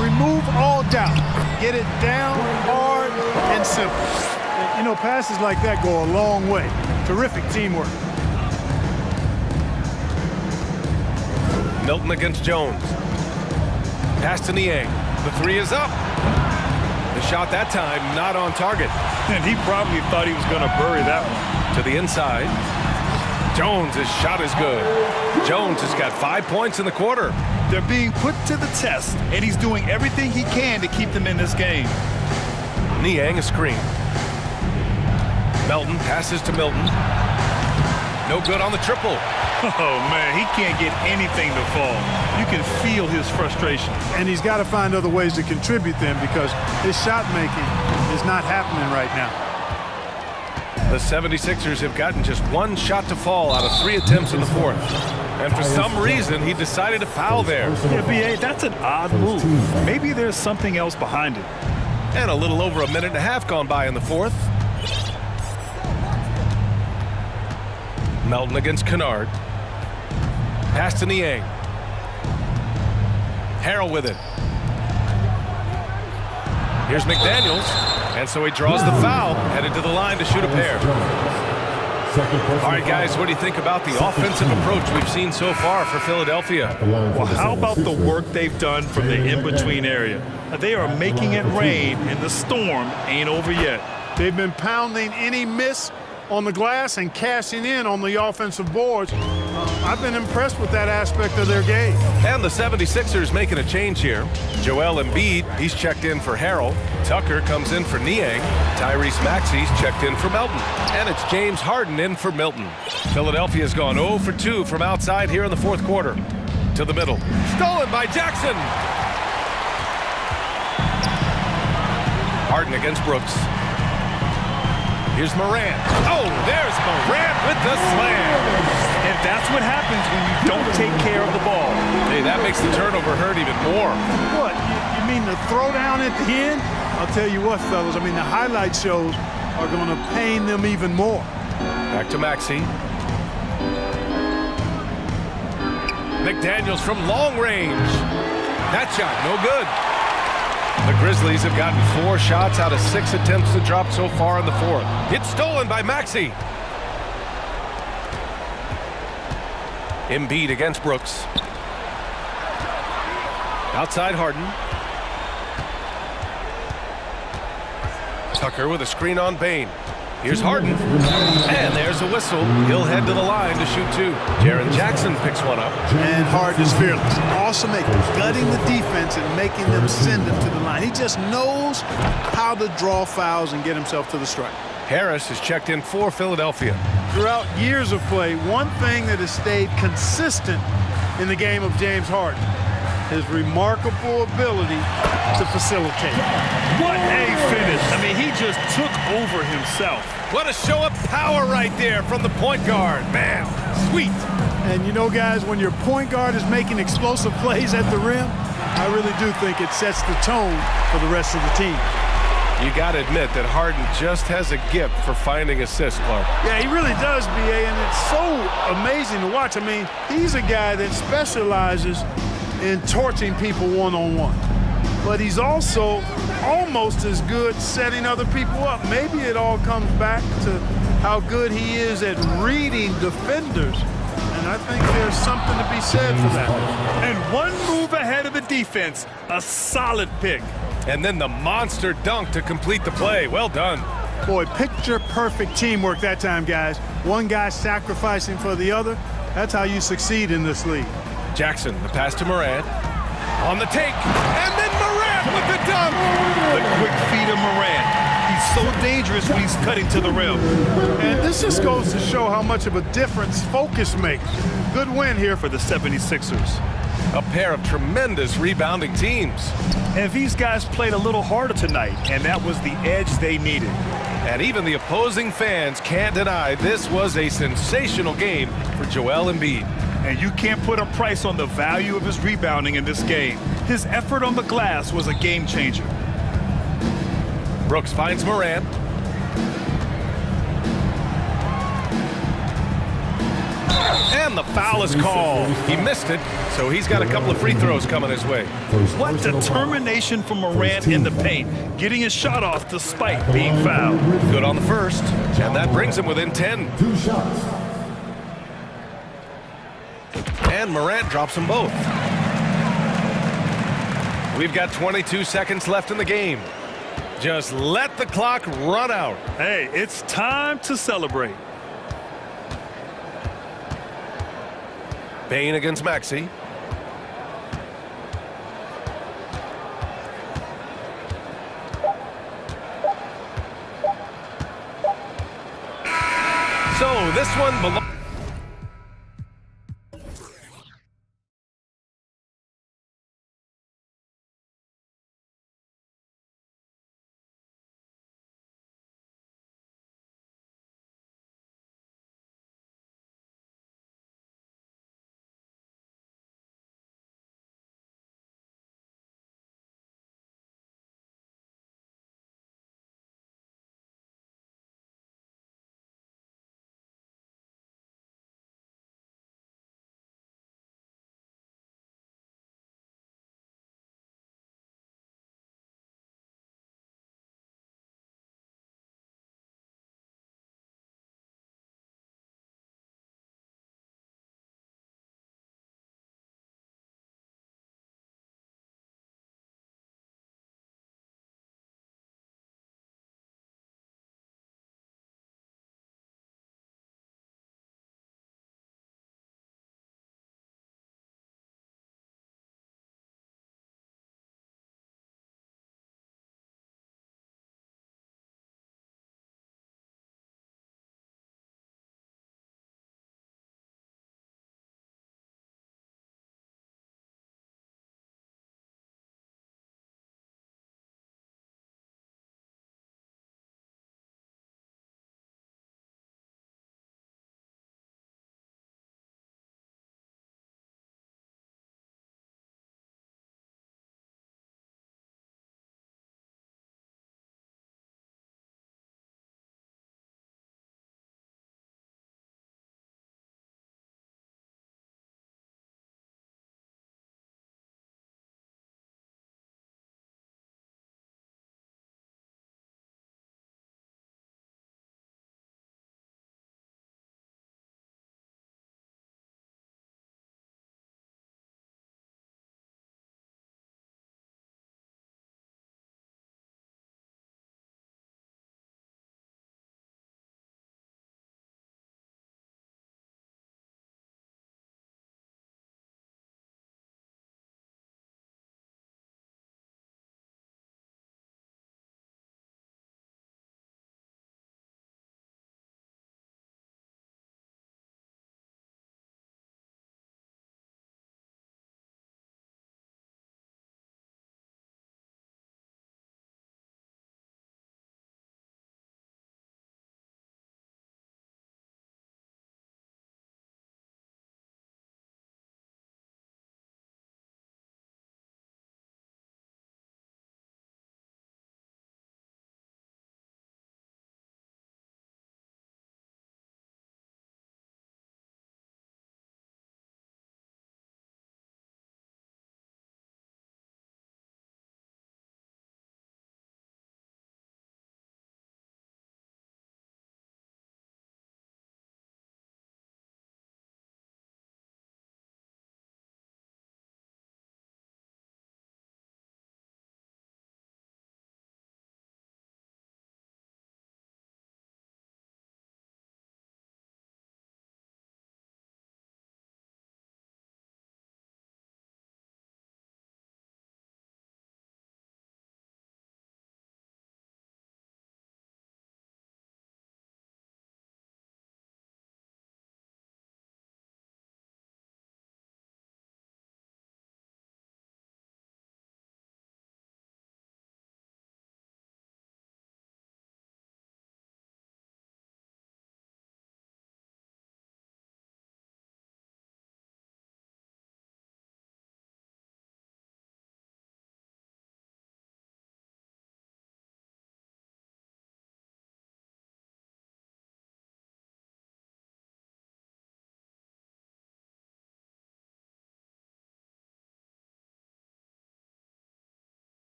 remove all doubt. Get it down, hard, and simple. And, you know, passes like that go a long way. Terrific teamwork. Milton against Jones. Pass to Niang. The 3 is up. The shot that time not on target. And he probably thought he was going to bury that one. To the inside. Jones' shot is good. Jones has got 5 points in the quarter. They're being put to the test, and he's doing everything he can to keep them in this game. Niang a screen. Melton passes to Milton. No good on the triple. Oh, man, he can't get anything to fall. You can feel his frustration. And he's got to find other ways to contribute them because his shot making is not happening right now. The 76ers have gotten just 1 shot to fall out of 3 attempts in the fourth. And for some reason, he decided to foul there. Yeah, B.A., that's an odd move. Maybe there's something else behind it. And a little over 1.5 minutes gone by in the fourth. Melton against Kennard. Pass to Niang. Harrell with it. Here's McDaniels. And so he draws the foul, headed to the line to shoot a pair. All right, guys, what do you think about the offensive approach we've seen so far for Philadelphia? Well, how about the work they've done from the in-between area? They are making it rain, and the storm ain't over yet. They've been pounding any miss on the glass and cashing in on the offensive boards. I've been impressed with that aspect of their game. And the 76ers making a change here. Joel Embiid, he's checked in for Harrell. Tucker comes in for Niang. Tyrese Maxey's checked in for Melton. And it's James Harden in for Milton. Philadelphia's gone 0 for 2 from outside here in the fourth quarter. To the middle. Stolen by Jackson. Harden against Brooks. Here's Morant. Oh, there's Morant with the slam. And that's what happens when you don't take care of the ball. Hey, that makes the turnover hurt even more. What, you mean the throwdown at the end? I'll tell you what, fellas, I mean, the highlight shows are going to pain them even more. Back to Maxey. McDaniels from long range. That shot, no good. The Grizzlies have gotten 4 shots out of 6 attempts to drop so far in the fourth. It's stolen by Maxey. Embiid against Brooks. Outside Harden. Tucker with a screen on Bane. Here's Harden. And there's a whistle. He'll head to the line to shoot 2. Jaren Jackson picks one up. And Harden is fearless. Awesome at gutting the defense and making them send him to the line. He just knows how to draw fouls and get himself to the strike. Harris is checked in for Philadelphia. Throughout years of play, one thing that has stayed consistent in the game of James Harden, his remarkable ability to facilitate. What a finish. I mean, he just took over himself. What a show of power right there from the point guard. Man, sweet. And you know, guys, when your point guard is making explosive plays at the rim, I really do think it sets the tone for the rest of the team. You got to admit that Harden just has a gift for finding assists, Clark. Yeah, he really does, B.A., and it's so amazing to watch. I mean, he's a guy that specializes in torching people one-on-one. But he's also almost as good setting other people up. Maybe it all comes back to how good he is at reading defenders. And I think there's something to be said for that. And one move ahead of the defense, a solid pick. And then the monster dunk to complete the play. Well done. Boy, picture-perfect teamwork that time, guys. One guy sacrificing for the other. That's how you succeed in this league. Jackson, the pass to Morant. On the take. And then Morant with the dunk. The quick feet of Morant. He's so dangerous when he's cutting to the rim. And this just goes to show how much of a difference focus makes. Good win here for the 76ers. A pair of tremendous rebounding teams. And these guys played a little harder tonight, and that was the edge they needed. And even the opposing fans can't deny this was a sensational game for Joel Embiid. And you can't put a price on the value of his rebounding in this game. His effort on the glass was a game changer. Brooks finds Morant. And the foul is called. He missed it, so he's got a couple of free throws coming his way. What determination from Morant in the paint, getting his shot off despite being fouled. Good on the first, and that brings him within 10. 2 shots. And Morant drops them both. We've got 22 seconds left in the game. Just let the clock run out. Hey, it's time to celebrate. Bane against Maxey. So this one belongs.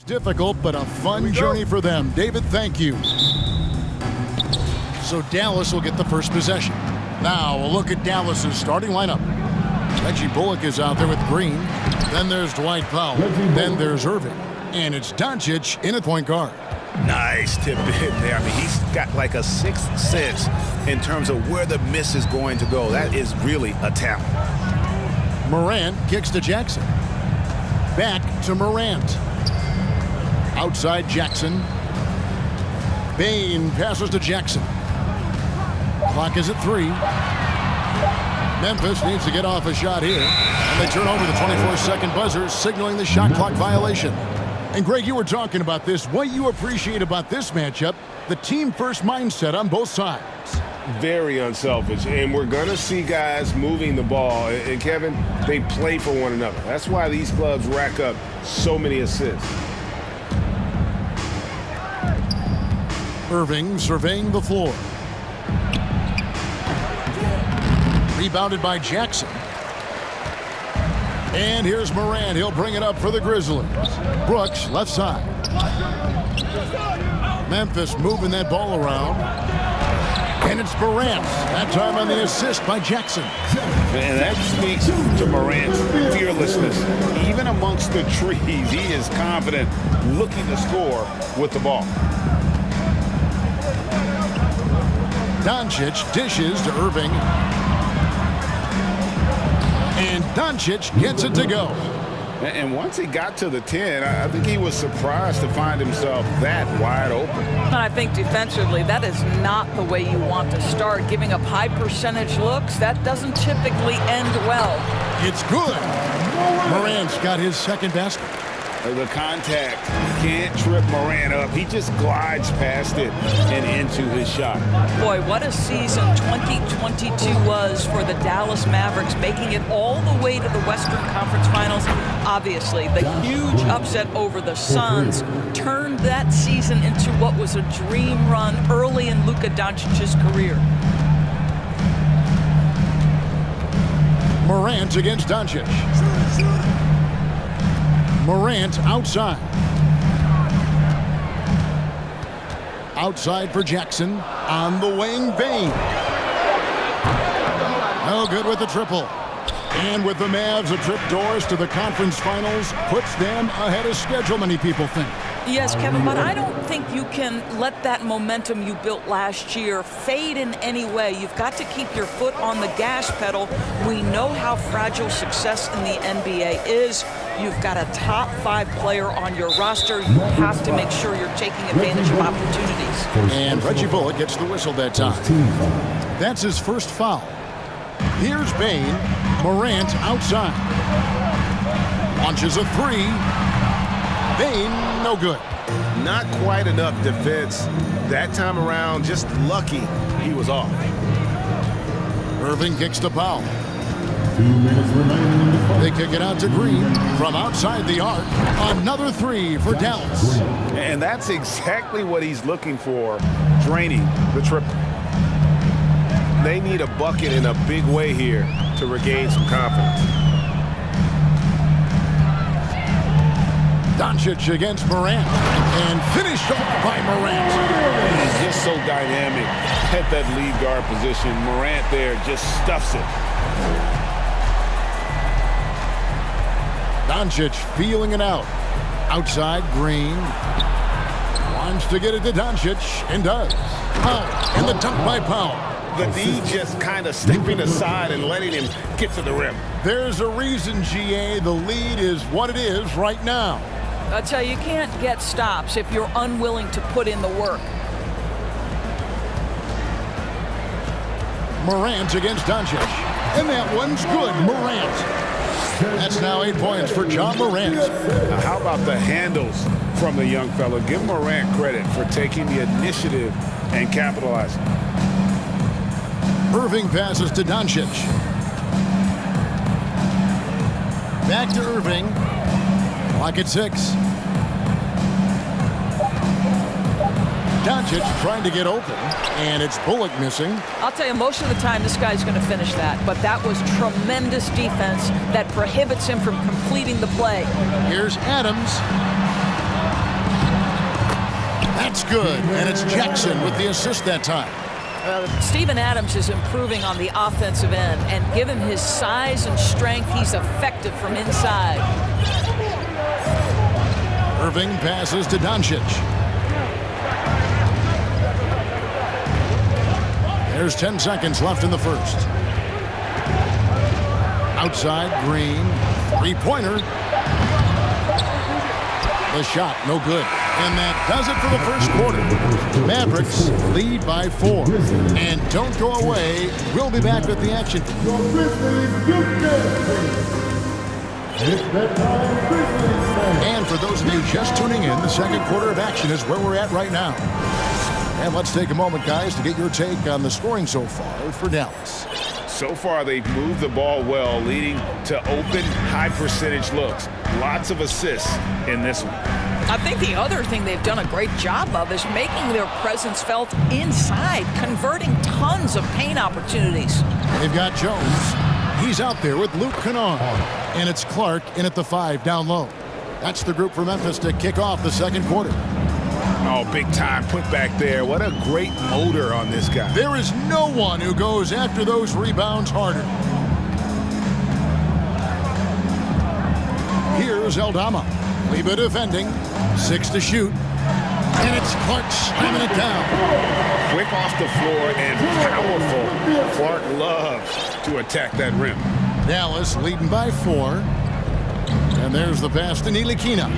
Difficult, but a fun journey for them. David, thank you. So Dallas will get the first possession. Now a look at Dallas's starting lineup. Reggie Bullock is out there with Green. Then there's Dwight Powell. Then there's Irving. And it's Doncic in at point guard. Nice tip in there. I mean, he's got like a sixth sense in terms of where the miss is going to go. That is really a talent. Morant kicks to Jackson. Back to Morant. Outside Jackson. Bain passes to Jackson. Clock is at 3. Memphis needs to get off a shot here. And they turn over the 24-second buzzer, signaling the shot clock violation. And Greg, you were talking about this. What you appreciate about this matchup, the team-first mindset on both sides. Very unselfish. And we're going to see guys moving the ball. And Kevin, they play for one another. That's why these clubs rack up so many assists. Irving surveying the floor. Rebounded by Jackson. And here's Morant. He'll bring it up for the Grizzlies. Brooks, left side. Memphis moving that ball around. And it's Morant. That time on the assist by Jackson. And that speaks to Morant's fearlessness. Even amongst the trees, he is confident looking to score with the ball. Doncic dishes to Irving. And Doncic gets it to go. And once he got to the 10, I think he was surprised to find himself that wide open. I think defensively, that is not the way you want to start. Giving up high percentage looks, that doesn't typically end well. It's good. Morant's got his second basket. The contact can't trip Morant up. He just glides past it and into his shot. Boy, what a season 2022 was for the Dallas Mavericks, making it all the way to the Western Conference Finals. Obviously, the huge upset over the Suns turned that season into what was a dream run early in Luka Doncic's career. Morant against Doncic. Morant outside. Outside for Jackson. On the wing, Bain. No good with the triple. And with the Mavs, a trip doors to the conference finals puts them ahead of schedule, many people think. Yes, Kevin, but I don't think you can let that momentum you built last year fade in any way. You've got to keep your foot on the gas pedal. We know how fragile success in the NBA is. You've got a top 5 player on your roster. You have to make sure you're taking advantage of opportunities. And Reggie Bullock gets the whistle that time. That's his first foul. Here's Bain. Morant outside. Launches a 3. Bain, no good. Not quite enough defense. That time around, just lucky he was off. Irving kicks to Powell. They kick it out to Green from outside the arc. Another 3 for Dallas. And that's exactly what he's looking for, draining the triple. They need a bucket in a big way here to regain some confidence. Doncic against Morant, and finished off by Morant. He's just so dynamic at that lead guard position. Morant there just stuffs it. Doncic feeling it out. Outside, Green. Wants to get it to Doncic, and does. Powell, and the dunk by Powell. The D just kind of stepping aside and letting him get to the rim. There's a reason, GA, the lead is what it is right now. I tell you, you can't get stops if you're unwilling to put in the work. Morant against Doncic. And that one's good, Morant. That's now 8 points for John Morant. Now, how about the handles from the young fella? Give Morant credit for taking the initiative and capitalizing. Irving passes to Doncic. Back to Irving. Clock at 6. Doncic trying to get open, and it's Bullock missing. I'll tell you, most of the time this guy's going to finish that, but that was tremendous defense that prohibits him from completing the play. Here's Adams. It's good, and it's Jackson with the assist that time. Steven Adams is improving on the offensive end, and given his size and strength, he's effective from inside. Irving passes to Doncic. There's 10 seconds left in the first. Outside, Green. Three-pointer. The shot, no good. And that does it for the first quarter. Mavericks lead by 4. And don't go away. We'll be back with the action. And for those of you just tuning in, the second quarter of action is where we're at right now. And let's take a moment, guys, to get your take on the scoring so far for Dallas. So far, they've moved the ball well, leading to open, high-percentage looks. Lots of assists in this one. I think the other thing they've done a great job of is making their presence felt inside, converting tons of paint opportunities. They've got Jones. He's out there with Luke Kennard. And it's Clark in at the 5 down low. That's the group for Memphis to kick off the second quarter. Oh, big time put back there. What a great motor on this guy. There is no one who goes after those rebounds harder. Here's Eldama. Leba defending. 6 to shoot. And it's Clark slamming it down. Quick off the floor and powerful. Clark loves to attack that rim. Dallas leading by 4. And there's the pass to Ntilikina.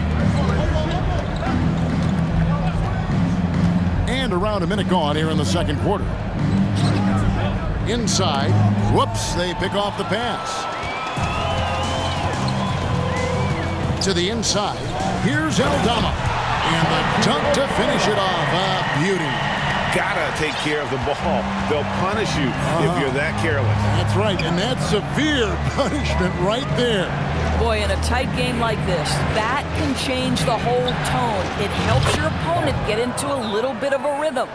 And around a minute gone here in the second quarter. Inside. Whoops, they pick off the pass. To the inside. Here's Eldama. And the dunk to finish it off. A beauty. Gotta take care of the ball. They'll punish you if you're that careless. That's right, and that's severe punishment right there. Boy, in a tight game like this, that can change the whole tone. It helps your opponent get into a little bit of a rhythm.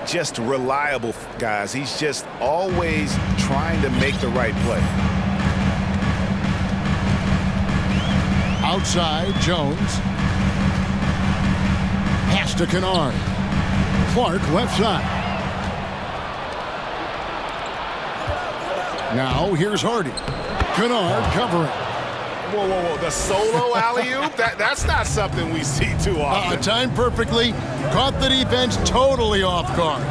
Just reliable, guys. He's just always trying to make the right play. Outside, Jones. Pass to Kennard. Clark left side. Now here's Hardy. Kennard covering. Whoa, whoa, whoa. The solo alley-oop? That's not something we see too often. Timed perfectly. Caught the defense totally off guard.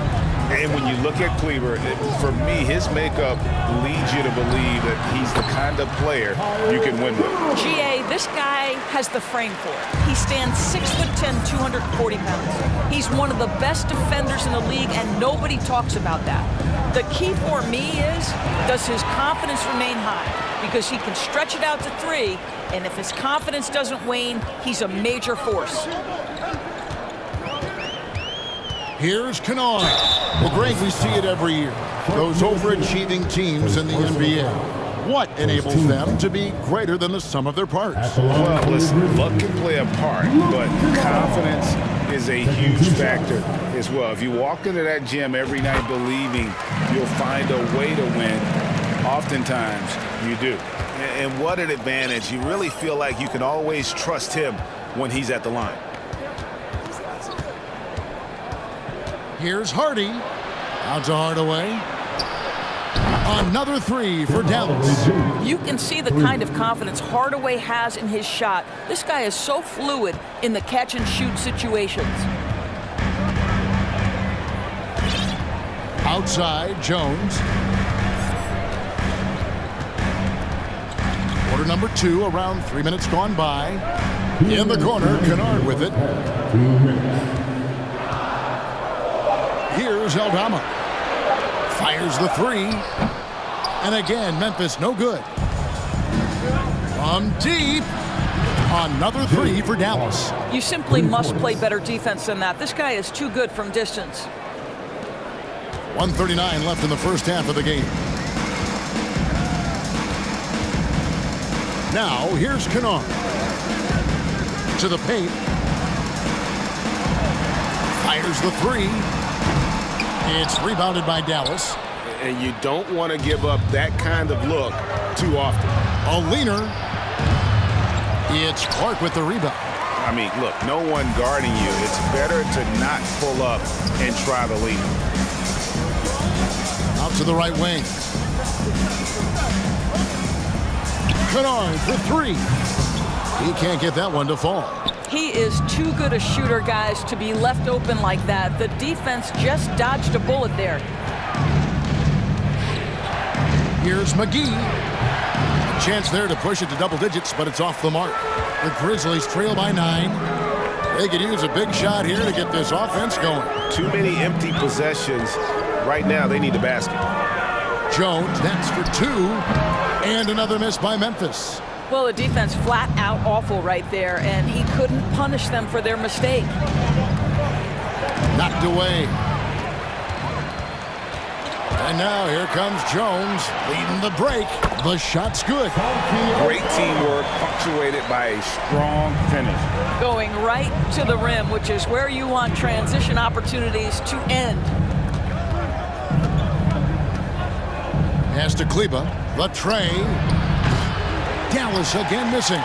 And when you look at Kleber, for me, his makeup leads you to believe that he's the kind of player you can win with. GA, this guy has the frame for it. He stands 6'10", 240 pounds. He's one of the best defenders in the league, and nobody talks about that. The key for me is, does his confidence remain high? Because he can stretch it out to 3, and if his confidence doesn't wane, he's a major force. Here's Kennard. Well, Greg, we see it every year. Those overachieving teams in the NBA. What enables them to be greater than the sum of their parts? Well, listen, luck can play a part, but confidence is a huge factor as well. If you walk into that gym every night believing you'll find a way to win, oftentimes you do. And what an advantage. You really feel like you can always trust him when he's at the line. Here's Hardy. Out to Hardaway. Another 3 for Dallas. You can see the kind of confidence Hardaway has in his shot. This guy is so fluid in the catch-and-shoot situations. Outside, Jones. Quarter number 2, around 3 minutes gone by. In the corner, Kennard with it. Here's Eldama. Fires the 3. And again, Memphis no good. From deep. Another 3 for Dallas. You simply must play better defense than that. This guy is too good from distance. 1:39 left in the first half of the game. Now, here's Kennard. To the paint. Fires the 3. It's rebounded by Dallas. And you don't want to give up that kind of look too often. A leaner. It's Clark with the rebound. I mean, look, no one guarding you. It's better to not pull up and try the lead. Out to the right wing. Kennard for three. He can't get that one to fall. He is too good a shooter, guys, to be left open like that. The defense just dodged a bullet there. Here's McGee. A chance there to push it to double digits, but it's off the mark. The Grizzlies trail by 9. They could use a big shot here to get this offense going. Too many empty possessions. Right now, they need a basket. Jones, that's for 2. And another miss by Memphis. Well, the defense flat out awful right there, and he couldn't punish them for their mistake. Knocked away. And now here comes Jones leading the break. The shot's good. Great teamwork punctuated by a strong finish. Going right to the rim, which is where you want transition opportunities to end. Pass to Kleba. The tray. Dallas again missing.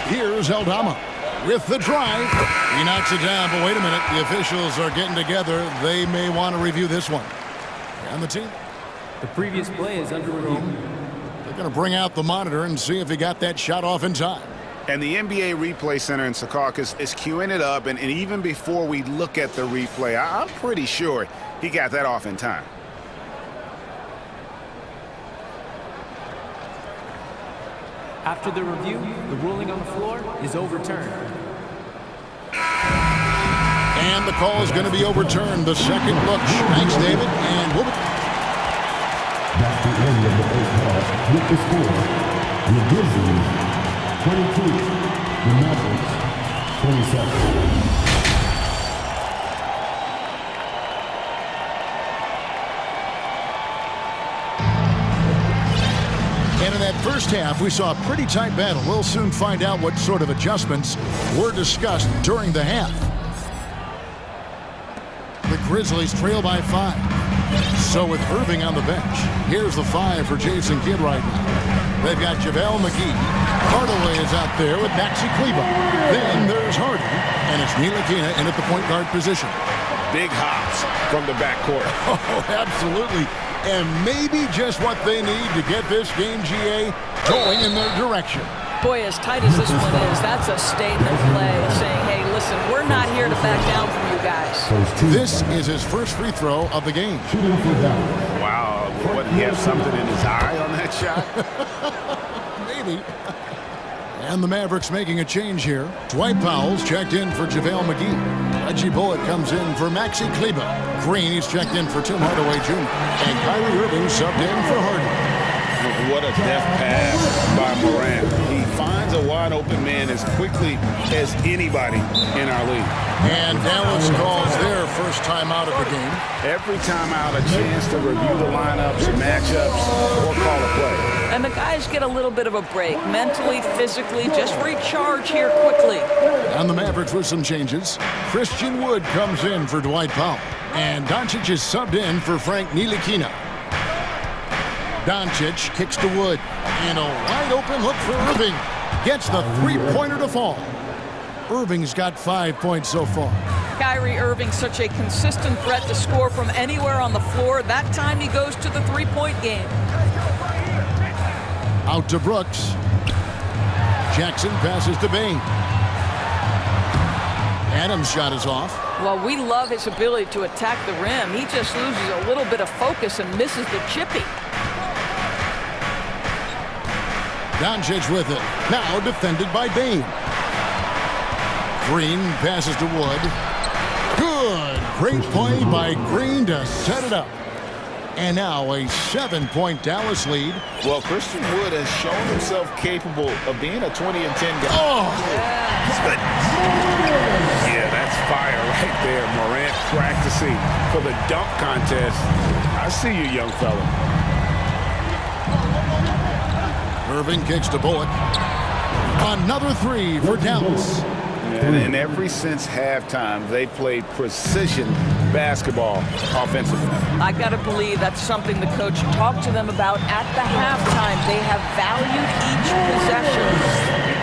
Here's Eldama with the drive. He knocks it down, but wait a minute. The officials are getting together. They may want to review this one. And the team. The previous play is under review. They're going to bring out the monitor and see if he got that shot off in time. And the NBA Replay Center in Secaucus is queuing it up, and even before we look at the replay, I'm pretty sure he got that off in time. After the review, the ruling on the floor is overturned. And the call is going to be overturned. The second look. Thanks, David. And we'll... That's the end of the first half. With the score, the Grizzlies 22, the Mavericks 27. And in that first half, we saw a pretty tight battle. We'll soon find out what sort of adjustments were discussed during the half. The Grizzlies trail by 5. So with Irving on the bench, here's the 5 for Jason Kidd right now. They've got JaVale McGee. Hardaway is out there with Maxi Kleba. Then there's Harden, and it's Ntilikina in at the point guard position. Big hops from the backcourt. Oh, absolutely. And maybe just what they need to get this game, GA, going in their direction. Boy, as tight as this one is, that's a statement play saying, hey, listen, we're not here to back down from you guys. This is his first free throw of the game. Wow. What, did he have something in his eye on that shot? Maybe. And the Mavericks making a change here. Dwight Powell's checked in for JaVale McGee. Reggie Bullock comes in for Maxi Kleba. Green, he's checked in for Tim Hardaway Jr. And Kyrie Irving subbed in for Harden. What a deft pass by Morant. He finds a wide open man as quickly as anybody in our league. And Dallas calls their first time out of the game. Every time out, a chance to review the lineups, matchups, or call a play. And the guys get a little bit of a break, mentally, physically, just recharge here quickly. And the Mavericks with some changes. Christian Wood comes in for Dwight Powell. And Doncic is subbed in for Frank Ntilikina. Doncic kicks to Wood. And a wide open look for Irving. Gets the three-pointer to fall. Irving's got 5 points so far. Kyrie Irving, such a consistent threat to score from anywhere on the floor. That time he goes to the three-point game. Out to Brooks. Jackson passes to Bain. Adams' shot is off. Well, we love his ability to attack the rim. He just loses a little bit of focus and misses the chippy. Doncic with it. Now defended by Bain. Green passes to Wood. Good. Great play by Green to set it up. And now a 7-point Dallas lead. Well, Christian Wood has shown himself capable of being a 20-10 guy. Oh! Yeah, that's fire right there. Morant practicing for the dunk contest. I see you, young fella. Irving kicks to Bullock. Another three for Dallas. And ever since halftime, they played precision basketball offensively. I got to believe that's something the coach talked to them about at the halftime. They have valued each possession.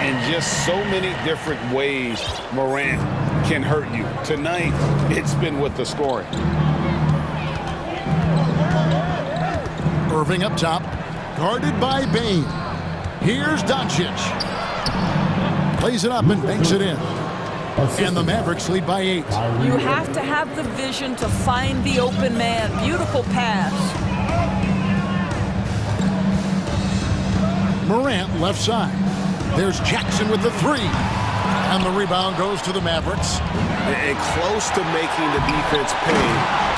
In just so many different ways, Morant can hurt you. Tonight, it's been with the scoring. Irving up top, guarded by Bane. Here's Doncic. Plays it up and banks it in. And the Mavericks lead by 8. You have to have the vision to find the open man. Beautiful pass. Morant left side. There's Jackson with the 3. And the rebound goes to the Mavericks. And close to making the defense pay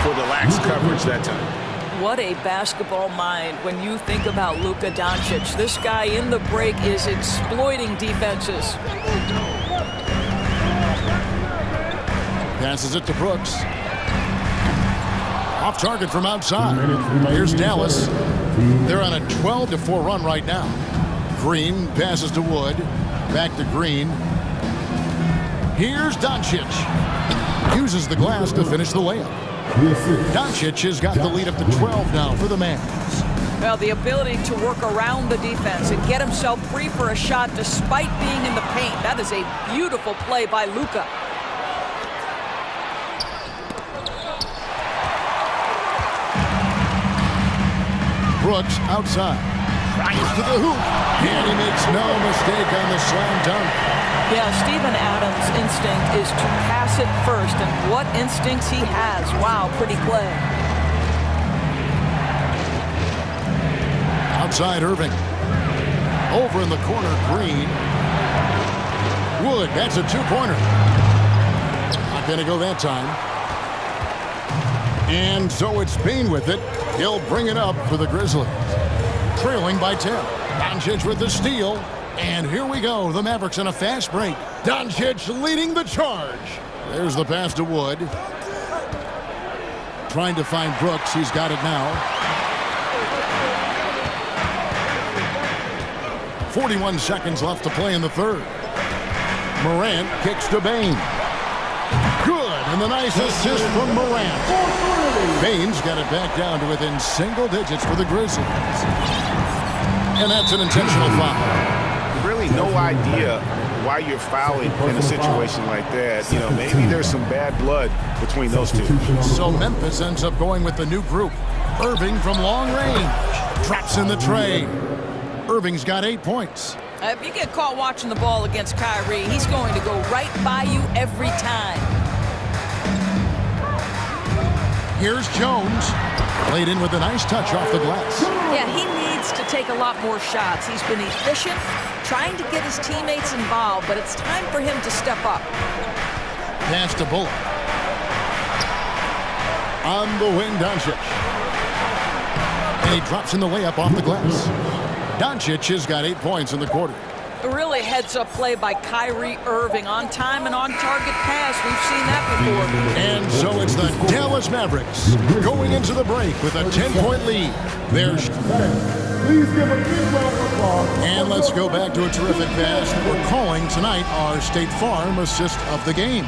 for the lax coverage that time. What a basketball mind when you think about Luka Doncic. This guy in the break is exploiting defenses. Passes it to Brooks. Off target from outside. Here's Dallas. They're on a 12-4 run right now. Green passes to Wood. Back to Green. Here's Doncic. Uses the glass to finish the layup. Doncic has got the lead up to 12 now for the Mavs. Well, the ability to work around the defense and get himself free for a shot despite being in the paint. That is a beautiful play by Luka. Brooks outside. Drives to the hoop. And he makes no mistake on the slam dunk. Yeah, Steven Adams' instinct is to pass it first, and what instincts he has. Wow, pretty play. Outside Irving. Over in the corner, Green. Wood, that's a 2-pointer. Not going to go that time. And so it's Bane with it. He'll bring it up for the Grizzlies. Trailing by 10. Doncic with the steal. And here we go. The Mavericks on a fast break. Doncic leading the charge. There's the pass to Wood. Trying to find Brooks. He's got it now. 41 seconds left to play in the third. Morant kicks to Bane. Good. And the nice assist from Morant. Bane's got it back down to within single digits for the Grizzlies. And that's an intentional foul. Really no idea why you're fouling in a situation like that. You know, maybe there's some bad blood between those two. So Memphis ends up going with the new group. Irving from long range. Drops in the tray. Irving's got 8 points. If you get caught watching the ball against Kyrie, he's going to go right by you every time. Here's Jones. Played in with a nice touch off the glass. Yeah, he needs to take a lot more shots. He's been efficient, trying to get his teammates involved, but it's time for him to step up. Pass to Bullock. On the wing, Doncic. And he drops in the layup off the glass. Doncic has got 8 points in the quarter. A really heads-up play by Kyrie Irving. On time and on target pass. We've seen that before. And so it's the Dallas Mavericks going into the break with a 10-point lead. There's... Please give a big round of applause. And let's go back to a terrific pass. We're calling tonight our State Farm assist of the game.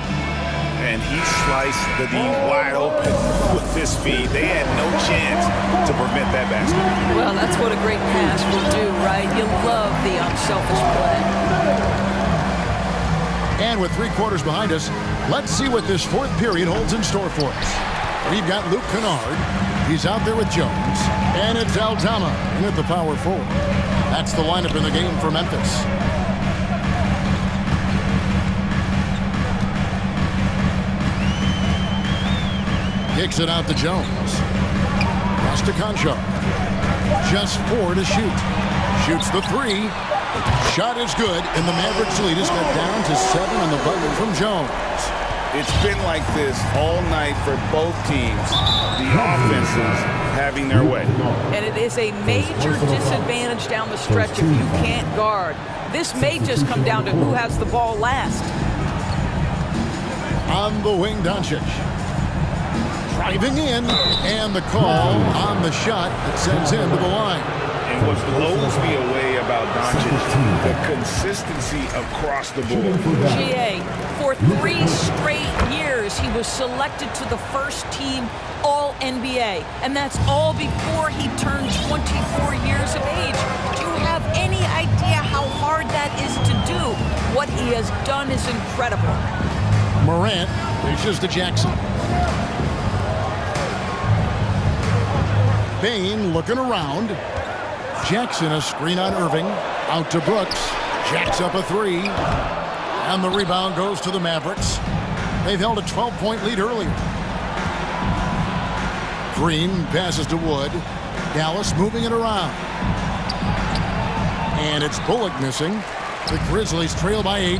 And he sliced the D wide open with his feed. They had no chance to prevent that basket. Well, that's what a great pass will do, right? You love the unselfish play. And with 3 quarters behind us, let's see what this fourth period holds in store for us. We've got Luke Kennard. He's out there with Jones. And it's Aldama with the power forward. That's the lineup in the game for Memphis. Kicks it out to Jones. Pass to Concho. Just 4 to shoot. Shoots the 3. Shot is good, and the Mavericks lead has got down to 7 on the button from Jones. It's been like this all night for both teams. The offenses having their way. And it is a major disadvantage down the stretch if you can't guard. This may just come down to who has the ball last. On the wing, Doncic. Driving in, and the call on the shot that sends him to the line. And what blows me away about Doncic, the consistency across the board. GA, for 3 straight years, he was selected to the first team All-NBA, and that's all before he turned 24 years of age. Do you have any idea how hard that is to do? What he has done is incredible. Morant dishes to Jackson. Bane looking around. Jackson a screen on Irving. Out to Brooks. Jacks up a 3. And the rebound goes to the Mavericks. They've held a 12-point lead earlier. Green passes to Wood. Dallas moving it around. And it's Bullock missing. The Grizzlies trail by 8.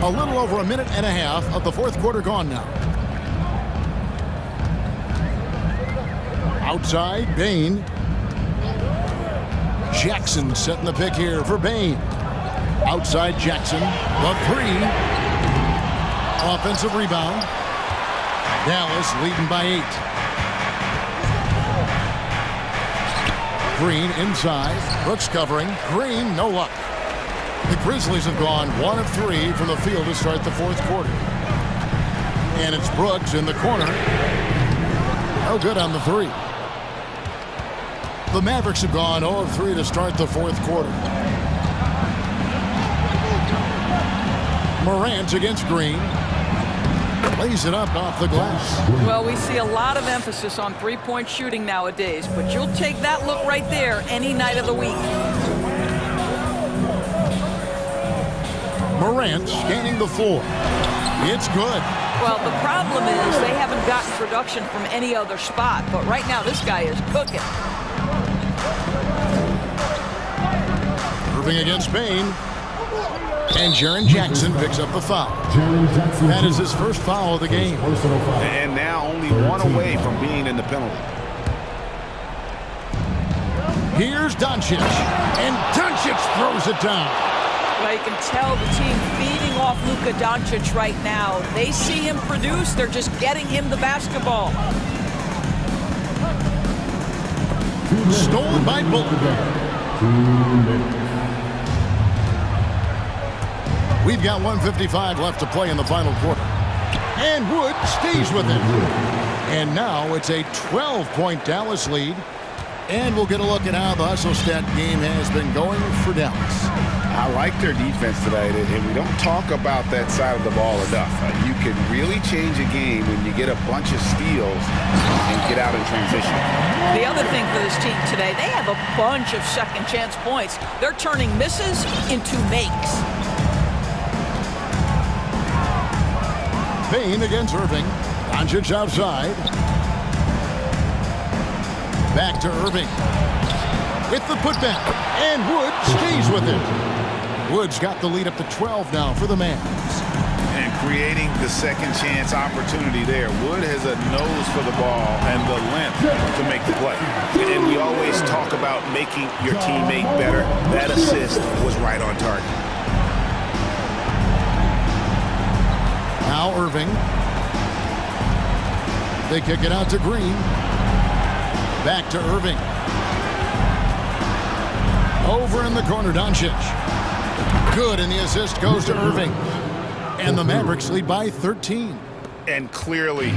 A little over a minute and a half of the fourth quarter gone now. Outside, Bane. Jackson setting the pick here for Bane. Outside Jackson, the 3. Offensive rebound. Dallas leading by 8. Green inside. Brooks covering. Green, no luck. The Grizzlies have gone 1 of 3 from the field to start the fourth quarter. And it's Brooks in the corner. No good on the 3. The Mavericks have gone 0 of 3 to start the fourth quarter. Morant against Green. Lays it up off the glass. Well, we see a lot of emphasis on three-point shooting nowadays, but you'll take that look right there any night of the week. Morant scanning the floor. It's good. Well, the problem is they haven't gotten production from any other spot, but right now this guy is cooking. Irving against Bane. And Jaren Jackson picks up the foul. That is his first foul of the game. And now only 1 away from being in the penalty. Here's Doncic. And Doncic throws it down. Well, you can tell the team feeding off Luka Doncic right now. They see him produce. They're just getting him the basketball. Stolen by Bullock. We've got 1:55 left to play in the final quarter. And Wood stays with it. And now it's a 12-point Dallas lead. And we'll get a look at how the hustle stat game has been going for Dallas. I like their defense tonight, and we don't talk about that side of the ball enough. You can really change a game when you get a bunch of steals and get out in transition. The other thing for this team today, they have a bunch of second chance points. They're turning misses into makes. Bane against Irving. Doncic outside. Back to Irving. With the putback. And Wood stays with it. Wood's got the lead up to 12 now for the Mavs. And creating the second chance opportunity there. Wood has a nose for the ball and the length to make the play. And we always talk about making your teammate better. That assist was right on target. Now Irving. They kick it out to Green. Back to Irving. Over in the corner, Doncic. Good, and the assist goes to Irving. And the Mavericks lead by 13. And clearly,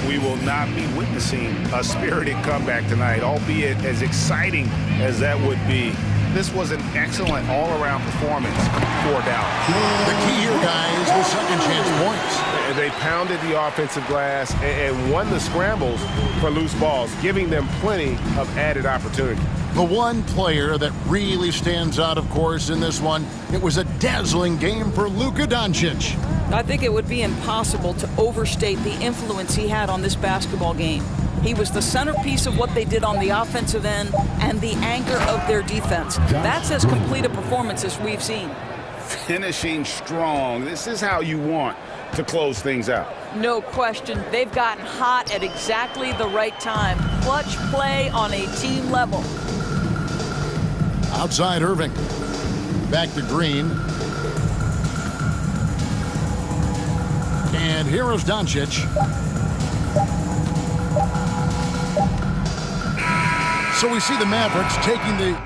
we will not be witnessing a spirited comeback tonight, albeit as exciting as that would be. This was an excellent all-around performance for Dallas. The key here, guys, was second chance points. They pounded the offensive glass and won the scrambles for loose balls, giving them plenty of added opportunity. The one player that really stands out, of course, in this one, it was a dazzling game for Luka Doncic. I think it would be impossible to overstate the influence he had on this basketball game. He was the centerpiece of what they did on the offensive end and the anchor of their defense. That's as complete a performance as we've seen. Finishing strong. This is how you want to close things out. No question. They've gotten hot at exactly the right time. Clutch play on a team level. Outside Irving. Back to Green. And here is Doncic. So we see the Mavericks taking the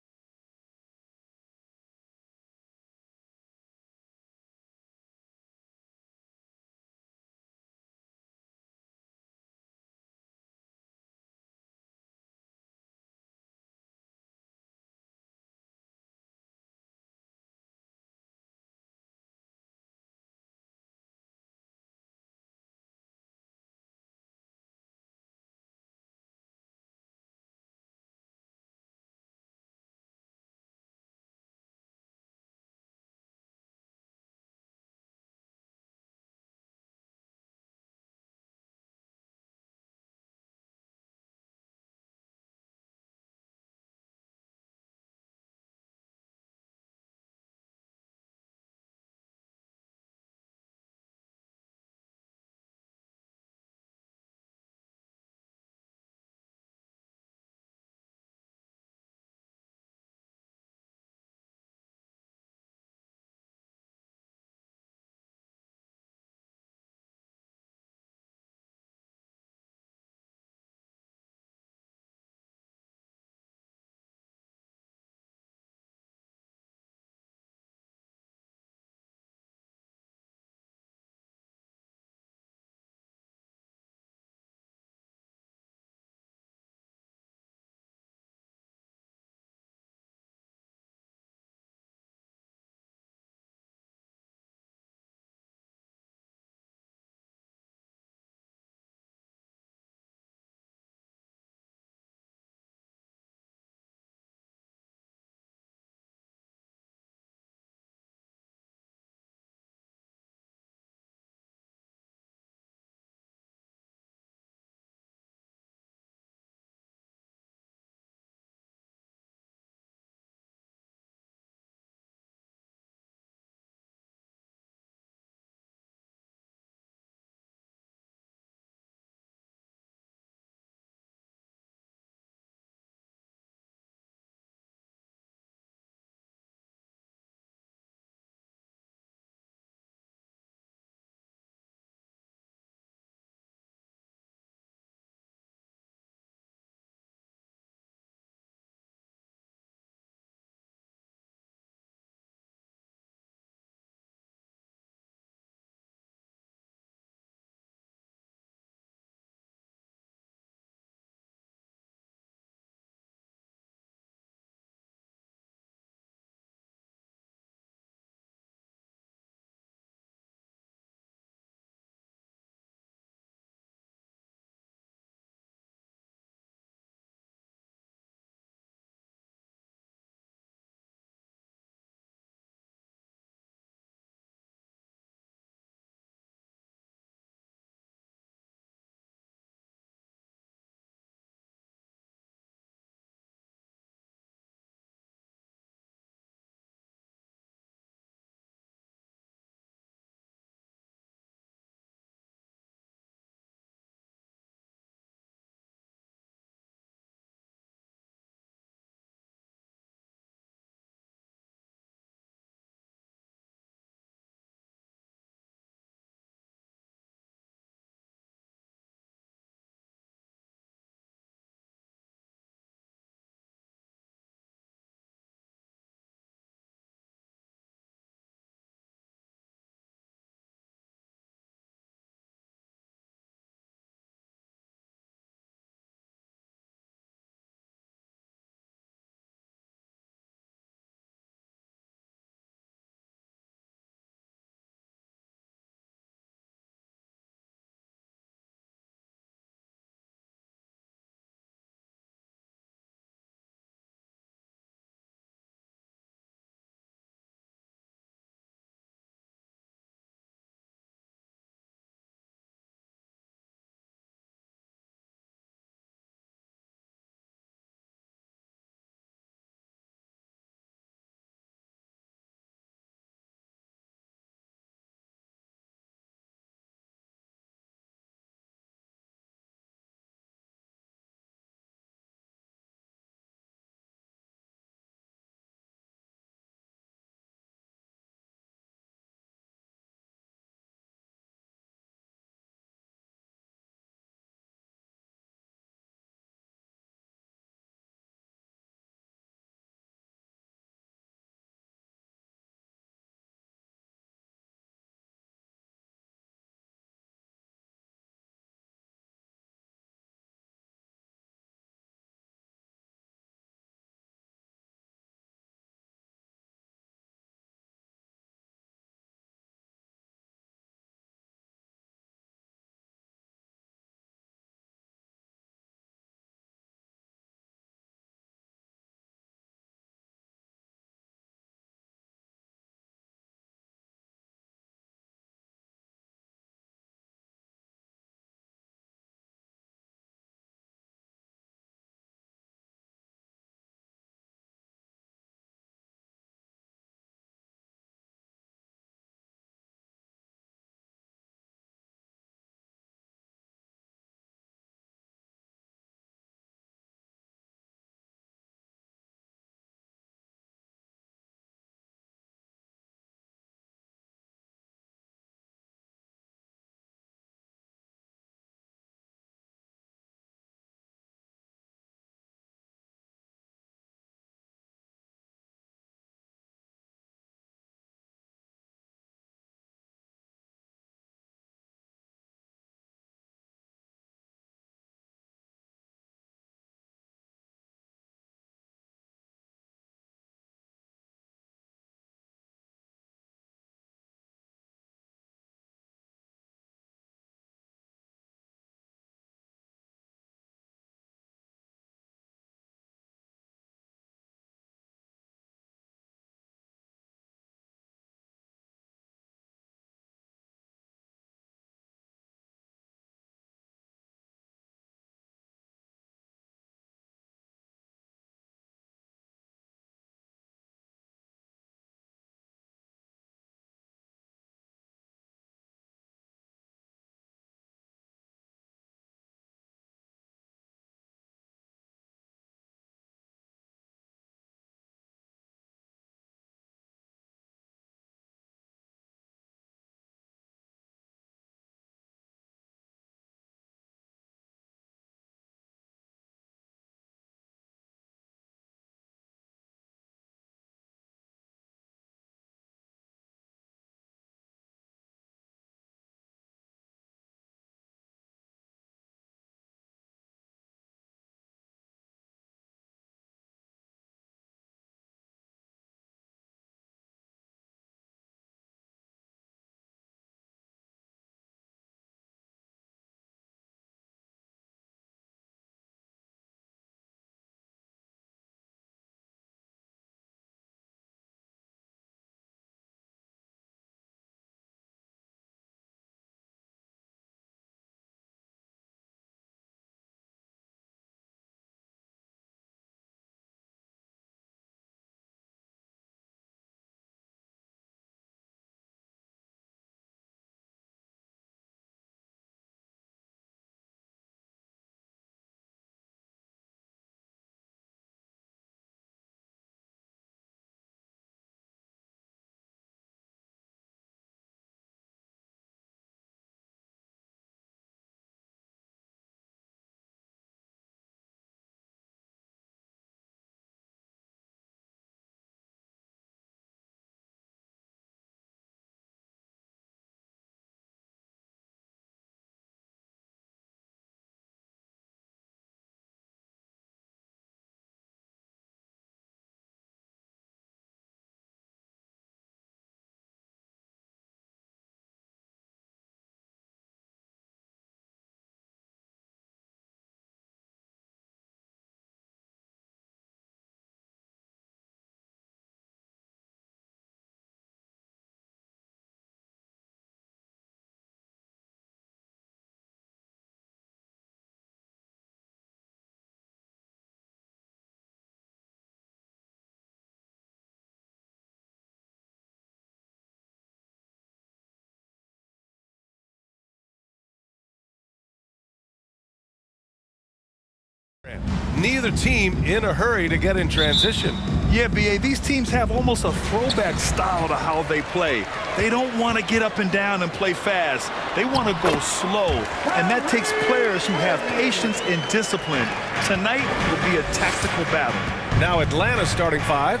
Neither team in a hurry to get in transition. Yeah, BA, these teams have almost a throwback style to how they play. They don't want to get up and down and play fast. They want to go slow, and that takes players who have patience and discipline. Tonight will be a tactical battle. Now Atlanta's starting five.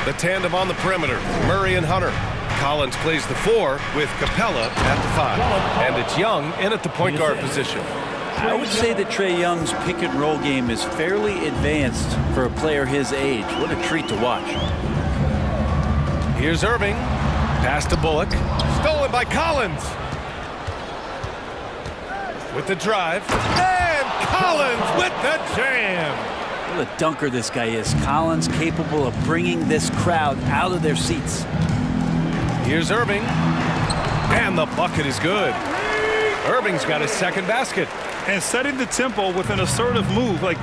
The tandem on the perimeter, Murray and Hunter. Collins plays the 4 with Capella at the 5. And it's Young in at the point guard position. I would say that Trae Young's pick and roll game is fairly advanced for a player his age. What a treat to watch. Here's Irving. Pass to Bullock. Stolen by Collins. With the drive. And Collins with the jam. What a dunker this guy is. Collins capable of bringing this crowd out of their seats. Here's Irving. And the bucket is good. Irving's got his second basket. And setting the tempo with an assertive move. Like,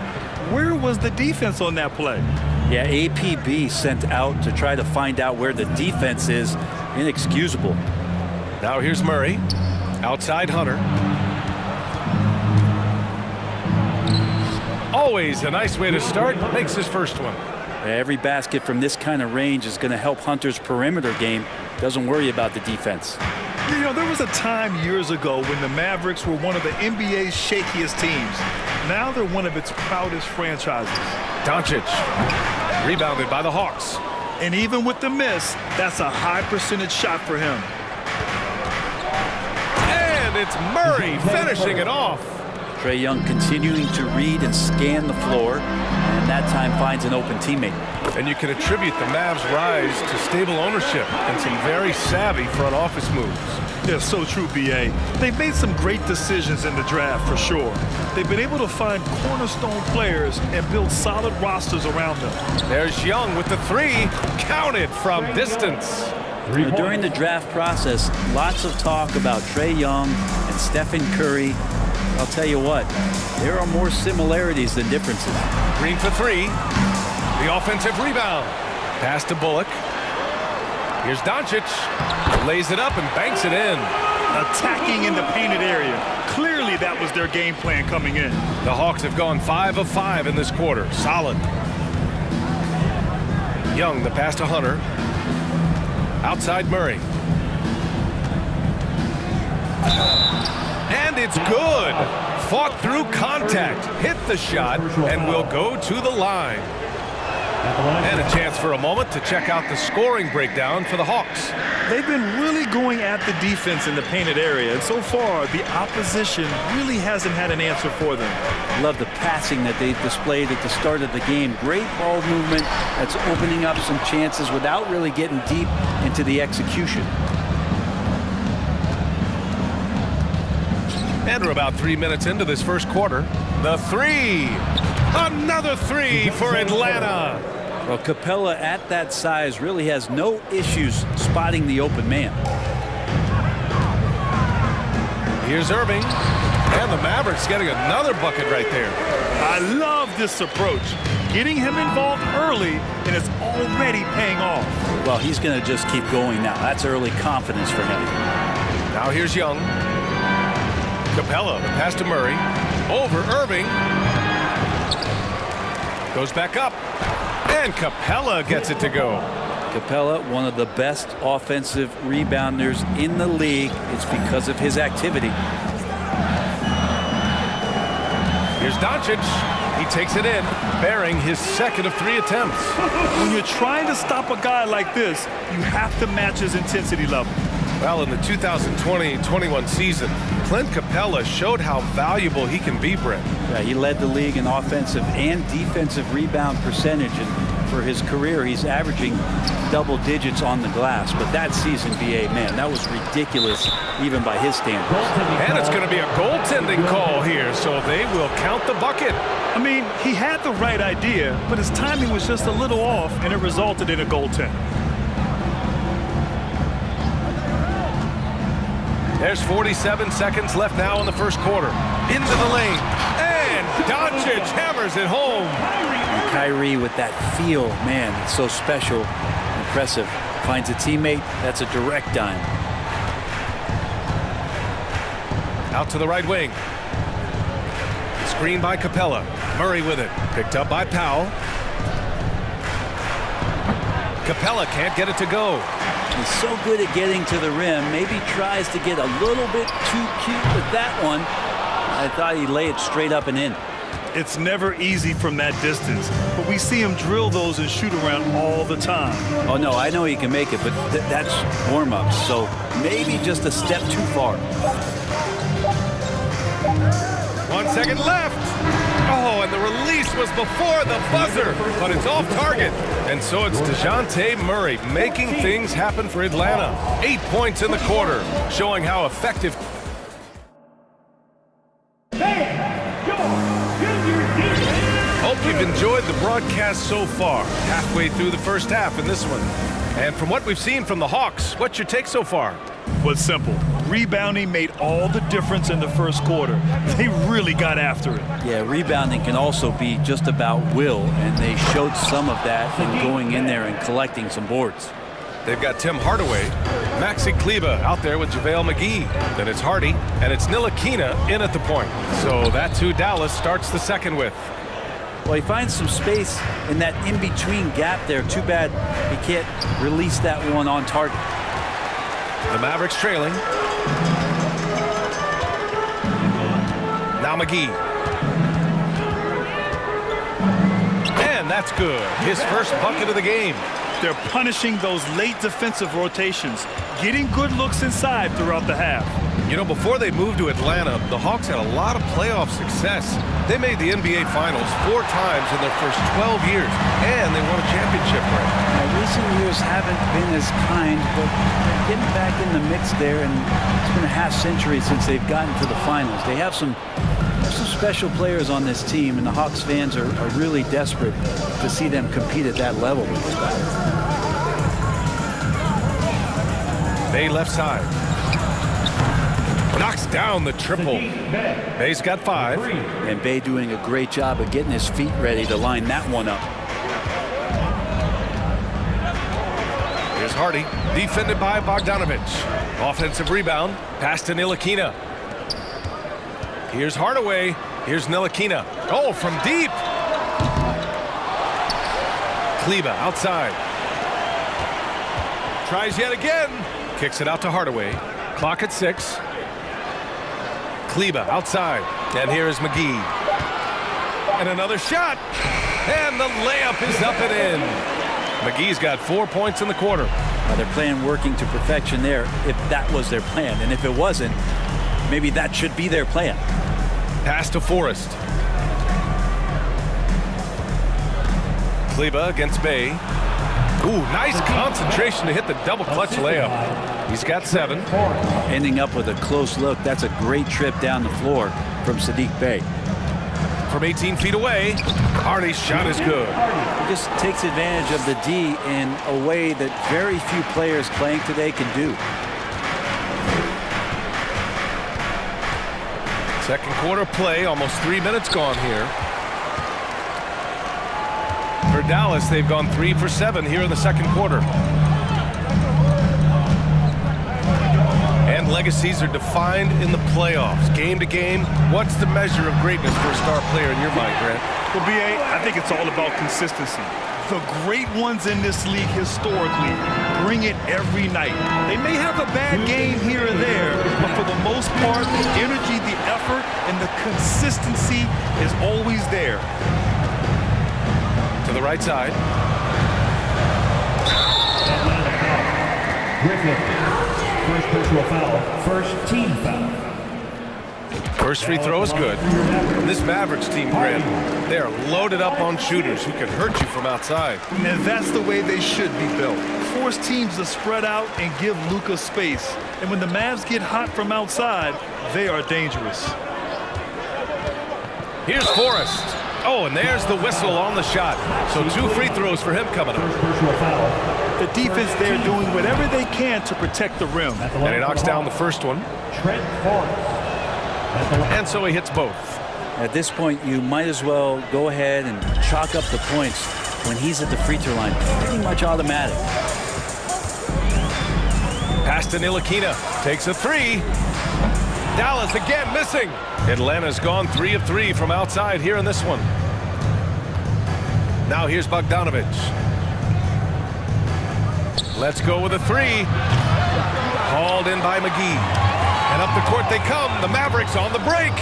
where was the defense on that play? Yeah, APB sent out to try to find out where the defense is. Inexcusable. Now here's Murray. Outside Hunter. Always a nice way to start. Makes his first one. Every basket from this kind of range is going to help Hunter's perimeter game. Doesn't worry about the defense. You know, there was a time years ago when the Mavericks were one of the NBA's shakiest teams. Now they're one of its proudest franchises. Doncic, rebounded by the Hawks. And even with the miss, that's a high percentage shot for him. And it's Murray finishing it off. Trae Young continuing to read and scan the floor, and that time finds an open teammate. And you can attribute the Mavs' rise to stable ownership and some very savvy front office moves. Yeah, so true, BA. They've made some great decisions in the draft, for sure. They've been able to find cornerstone players and build solid rosters around them. There's Young with the 3, counted from distance. During the draft process, lots of talk about Trae Young and Stephen Curry. I'll tell you what, there are more similarities than differences. Green for 3. The offensive rebound. Pass to Bullock. Here's Doncic. Lays it up and banks it in. Attacking in the painted area. Clearly that was their game plan coming in. The Hawks have gone 5 of 5 in this quarter. Solid. Young, the pass to Hunter. Outside Murray. And it's good. Fought through contact. Hit the shot and will go to the line. And a chance for a moment to check out the scoring breakdown for the Hawks. They've been really going at the defense in the painted area, and so far the opposition really hasn't had an answer for them. Love the passing that they've displayed at the start of the game. Great ball movement that's opening up some chances without really getting deep into the execution. And we're about 3 minutes into this first quarter. The 3. Another 3 for Atlanta. Well, Capella at that size really has no issues spotting the open man. Here's Irving. And the Mavericks getting another bucket right there. I love this approach. Getting him involved early, and it's already paying off. Well, he's going to just keep going now. That's early confidence for him. Now here's Young. Capella, the pass to Murray. Over Irving. Goes back up. And Capella gets it to go. Capella, one of the best offensive rebounders in the league. It's because of his activity. Here's Doncic. He takes it in, bearing his second of 3 attempts. When you're trying to stop a guy like this, you have to match his intensity level. Well, in the 2020-21 season, Clint Capella showed how valuable he can be, Brent. Yeah, he led the league in offensive and defensive rebound percentage, and for his career, he's averaging double digits on the glass. But that season, BA, man, that was ridiculous, even by his standards. And it's going to be a goaltending call here, so they will count the bucket. I mean, he had the right idea, but his timing was just a little off, and it resulted in a goaltend. There's 47 seconds left now in the first quarter. Into the lane. And Doncic hammers it home. And Kyrie with that feel, man, it's so special, impressive. Finds a teammate, that's a direct dime. Out to the right wing. Screen by Capella. Murray with it. Picked up by Powell. Capella can't get it to go. He's so good at getting to the rim. Maybe tries to get a little bit too cute with that one. I thought he'd lay it straight up and in. It's never easy from that distance, but we see him drill those and shoot around all the time. Oh, no, I know he can make it, but that's warm-ups, so maybe just a step too far. 1 second left. Oh, and the release was before the buzzer, but it's off target. And so it's DeJounte Murray making things happen for Atlanta. 8 points in the quarter, showing how effective. Hope you've enjoyed the broadcast so far. Halfway through the first half in this one. And from what we've seen from the Hawks, what's your take so far? Was simple. Rebounding made all the difference in the first quarter. They really got after it. Yeah, rebounding can also be just about will, and they showed some of that in going in there and collecting some boards. They've got Tim Hardaway, Maxi Kleber out there with JaVale McGee. Then it's Hardy, and it's Ntilikina in at the point. So that's who Dallas starts the second with. Well, he finds some space in that in-between gap there. Too bad he can't release that one on target. The Mavericks trailing. Now McGee. And that's good. His first bucket of the game. They're punishing those late defensive rotations, getting good looks inside throughout the half. You know, before they moved to Atlanta, the Hawks had a lot of playoff success. They made the NBA Finals 4 times in their first 12 years, and they won a championship ring. Now, recent years haven't been as kind, but they're getting back in the mix there, and it's been a half-century since they've gotten to the finals. They have some special players on this team, and the Hawks fans are really desperate to see them compete at that level with this guy. Bay left side. Knocks down the triple. Bay's got 5. And Bay doing a great job of getting his feet ready to line that one up. Here's Hardy, defended by Bogdanovich. Offensive rebound, pass to Ntilikina. Here's Hardaway. Here's Ntilikina. Oh, from deep. Kleber outside. Tries yet again. Kicks it out to Hardaway. Clock at 6. Kleber outside. And here is McGee. And another shot. And the layup is up and in. McGee's got 4 points in the quarter. They're playing working to perfection there if that was their plan. And if it wasn't, maybe that should be their plan. Pass to Forrest. Kleber against Bay. Ooh, nice concentration to hit the double clutch layup. He's got 7. Ending up with a close look. That's a great trip down the floor from Saddiq Bey. From 18 feet away, Hardy's shot is good. He just takes advantage of the D in a way that very few players playing today can do. Second quarter play, almost 3 minutes gone here. For Dallas, they've gone 3 for 7 here in the second quarter. And legacies are defined in the playoffs. Game to game, what's the measure of greatness for a star player in your mind, Grant? Well, B.A., I think it's all about consistency. The great ones in this league historically bring it every night. They may have a bad game here and there, but for the most part, the energy, the effort, and the consistency is always there. To the right side. First personal foul, first team foul. First free throw is good. And this Mavericks team, Grant, they are loaded up on shooters who can hurt you from outside. And that's the way they should be built. Force teams to spread out and give Luka space. And when the Mavs get hot from outside, they are dangerous. Here's Forrest. Oh, and there's the whistle on the shot. So 2 free throws for him coming up. The defense there doing whatever they can to protect the rim. And he knocks down the first one. And so he hits both. At this point, you might as well go ahead and chalk up the points when he's at the free throw line. Pretty much automatic. Pass to Ntilikina. Takes a 3. Dallas again missing. Atlanta's gone 3 of 3 from outside here in this one. Now here's Bogdanovic. Let's go with a 3. Hauled in by McGee. And up the court they come. The Mavericks on the break.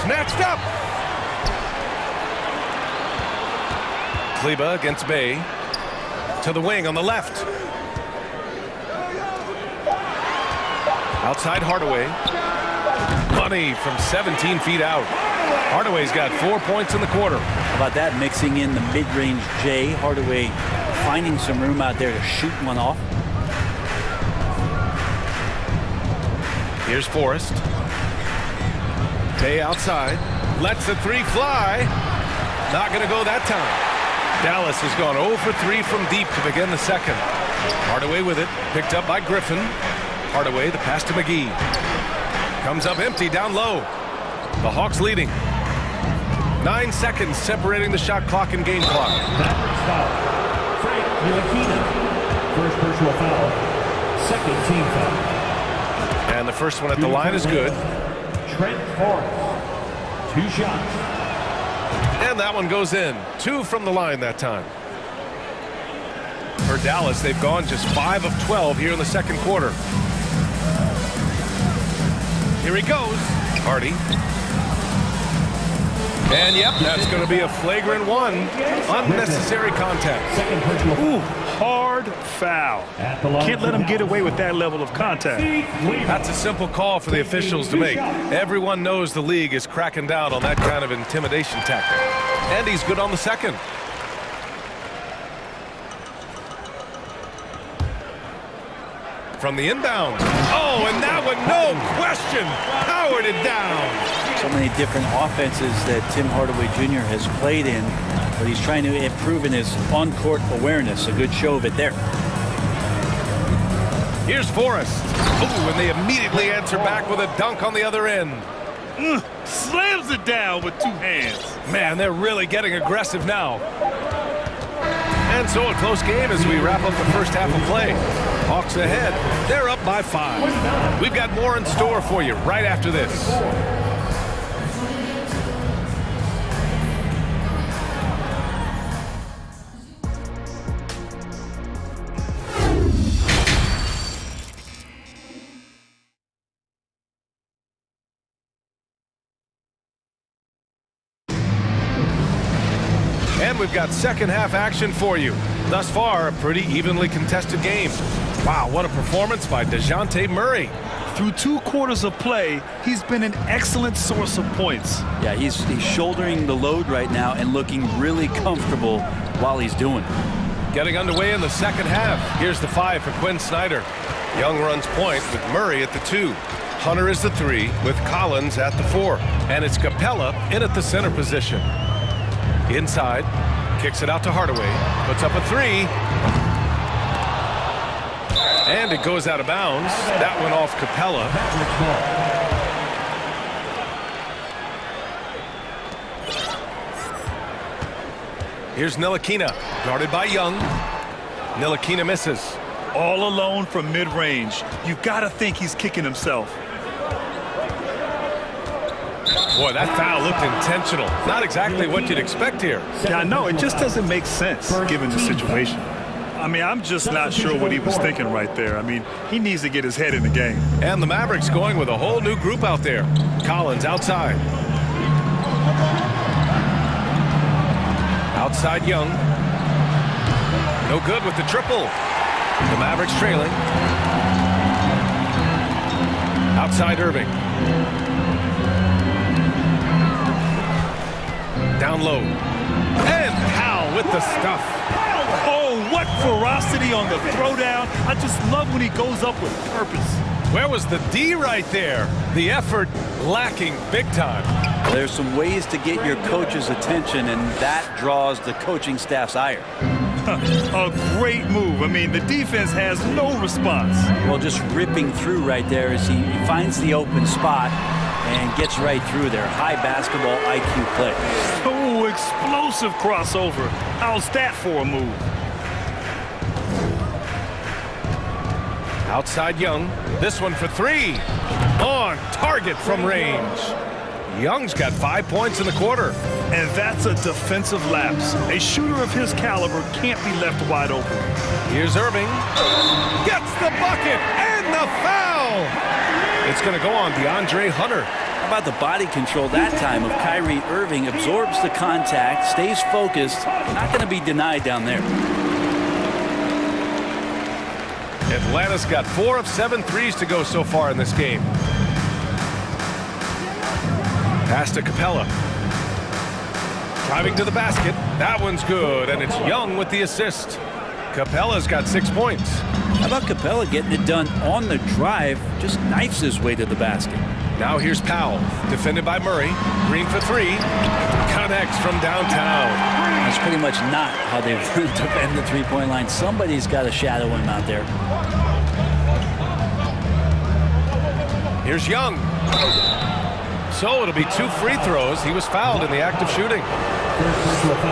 Snatched up. Kleba against Bay. To the wing on the left. Outside Hardaway. Money from 17 feet out. Hardaway's got 4 points in the quarter. How about that, mixing in the mid-range J. Hardaway finding some room out there to shoot one off. Here's Forrest. Bay outside. Lets the 3 fly. Not going to go that time. Dallas has gone 0 for 3 from deep to begin the second. Hardaway with it. Picked up by Griffin. Hardaway, the pass to McGee. Comes up empty down low. The Hawks leading. 9 seconds separating the shot clock and game clock. Frank Ntilikina, first personal foul, second team foul. And the first one at the line is good. Trent Forrest, 2 shots. And that one goes in. 2 from the line that time. For Dallas, they've gone just 5 of 12 here in the second quarter. Here he goes. Hardy. And yep, that's going to be a flagrant 1. Unnecessary contact. Ooh, hard foul. Can't let him get away with that level of contact. That's a simple call for the officials to make. Everyone knows the league is cracking down on that kind of intimidation tactic. And he's good on the second. From the inbound. Oh, and that one, no question, powered it down. So many different offenses that Tim Hardaway Jr. has played in, but he's trying to improve in his on-court awareness. A good show of it there. Here's Forrest. Oh, and they immediately answer back with a dunk on the other end. Slams it down with 2 hands. Man, they're really getting aggressive now. And so a close game as we wrap up the first half of play. Hawks ahead. They're up by 5. We've got more in store for you right after this. And we've got second half action for you. Thus far, a pretty evenly contested game. Wow, what a performance by DeJounte Murray. Through 2 quarters of play, he's been an excellent source of points. Yeah, he's shouldering the load right now and looking really comfortable while he's doing it. Getting underway in the second half. Here's the 5 for Quinn Snyder. Young runs point with Murray at the 2. Hunter is the 3 with Collins at the 4. And it's Capella in at the center position. Inside, kicks it out to Hardaway, puts up a 3. And it goes out of bounds. That went off Capella. Here's Ntilikina, guarded by Young. Ntilikina misses. All alone from mid-range. You've got to think he's kicking himself. Boy, that foul looked intentional. Not exactly what you'd expect here. Yeah, I know. It just doesn't make sense given the situation. I mean, I'm just not sure what he was thinking right there. I mean, he needs to get his head in the game. And the Mavericks going with a whole new group out there. Collins outside. Outside Young. No good with the triple. The Mavericks trailing. Outside Irving. Down low. And Powell with the stuff. Oh, what ferocity on the throwdown. I just love when he goes up with purpose. Where was the D right there? The effort lacking big time. There's some ways to get your coach's attention, and that draws the coaching staff's ire. A great move. I mean, the defense has no response. Well, just ripping through right there as he finds the open spot and gets right through there. High basketball IQ play. Oh, explosive crossover. How's that for a move? Outside Young. This one for three. On target from range. Young's got 5 points in the quarter. And that's a defensive lapse. A shooter of his caliber can't be left wide open. Here's Irving. Gets the bucket and the foul. It's going to go on DeAndre Hunter. How about the body control that time of Kyrie Irving? Absorbs the contact, stays focused. Not going to be denied down there. Atlanta's got 4 of 7 threes to go so far in this game. Pass to Capella. Driving to the basket. That one's good, and it's Young with the assist. Capella's got 6 points. How about Capella getting it done on the drive? Just knifes his way to the basket. Now here's Powell, defended by Murray. Green for three. Connects from downtown. That's pretty much not how they defend the three-point line. Somebody's got to shadow him out there. Here's Young. So it'll be 2 free throws. He was fouled in the act of shooting.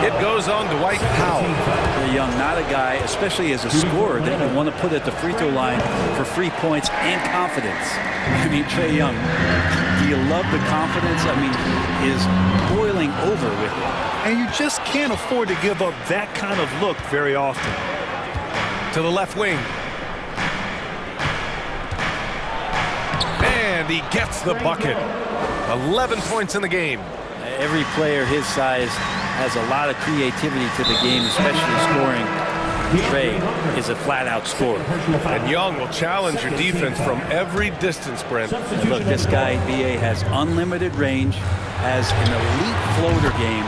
It goes on to Dwight Powell. Trae Young, not a guy, especially as a scorer, that you want to put at the free throw line for free points and confidence. I mean, Trae Young, do you love the confidence? I mean, is boiling over with it. And you just can't afford to give up that kind of look very often. To the left wing. And he gets the bucket. 11 points in the game. Every player his size has a lot of creativity to the game, especially scoring. Trae is a flat-out scorer. And Young will challenge your defense from every distance, Brent. And look, this guy, BA, has unlimited range, has an elite floater game,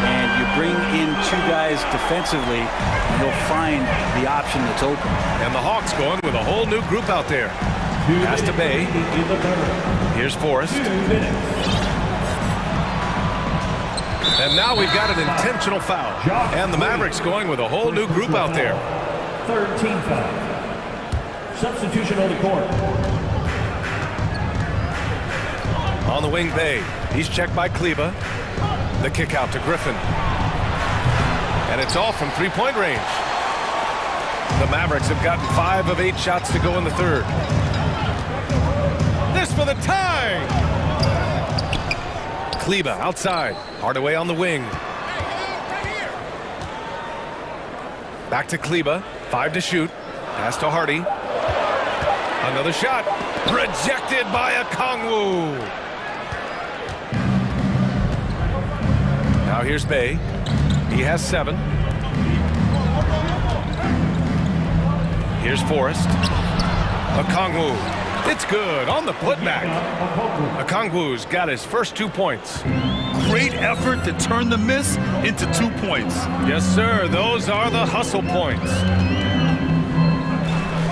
and you bring in 2 guys defensively, and he'll find the option that's open. And the Hawks going with a whole new group out there. Pass to Bay. Here's Forrest. And now we've got an intentional foul. And the Mavericks going with a whole new group out there. Third team foul. Substitution on the court. On the wing, Bay. He's checked by Kleba. The kick out to Griffin. And it's all from three-point range. The Mavericks have gotten 5 of 8 shots to go in the third. This for the tie! Kleba outside. Hardaway on the wing. Back to Kleba. 5 to shoot. Pass to Hardy. Another shot. Rejected by Okongwu. Now here's Bay. He has 7. Here's Forrest. Okongwu. It's good on the putback. Okongwu's got his first 2 points. Great effort to turn the miss into 2 points. Yes, sir. Those are the hustle points.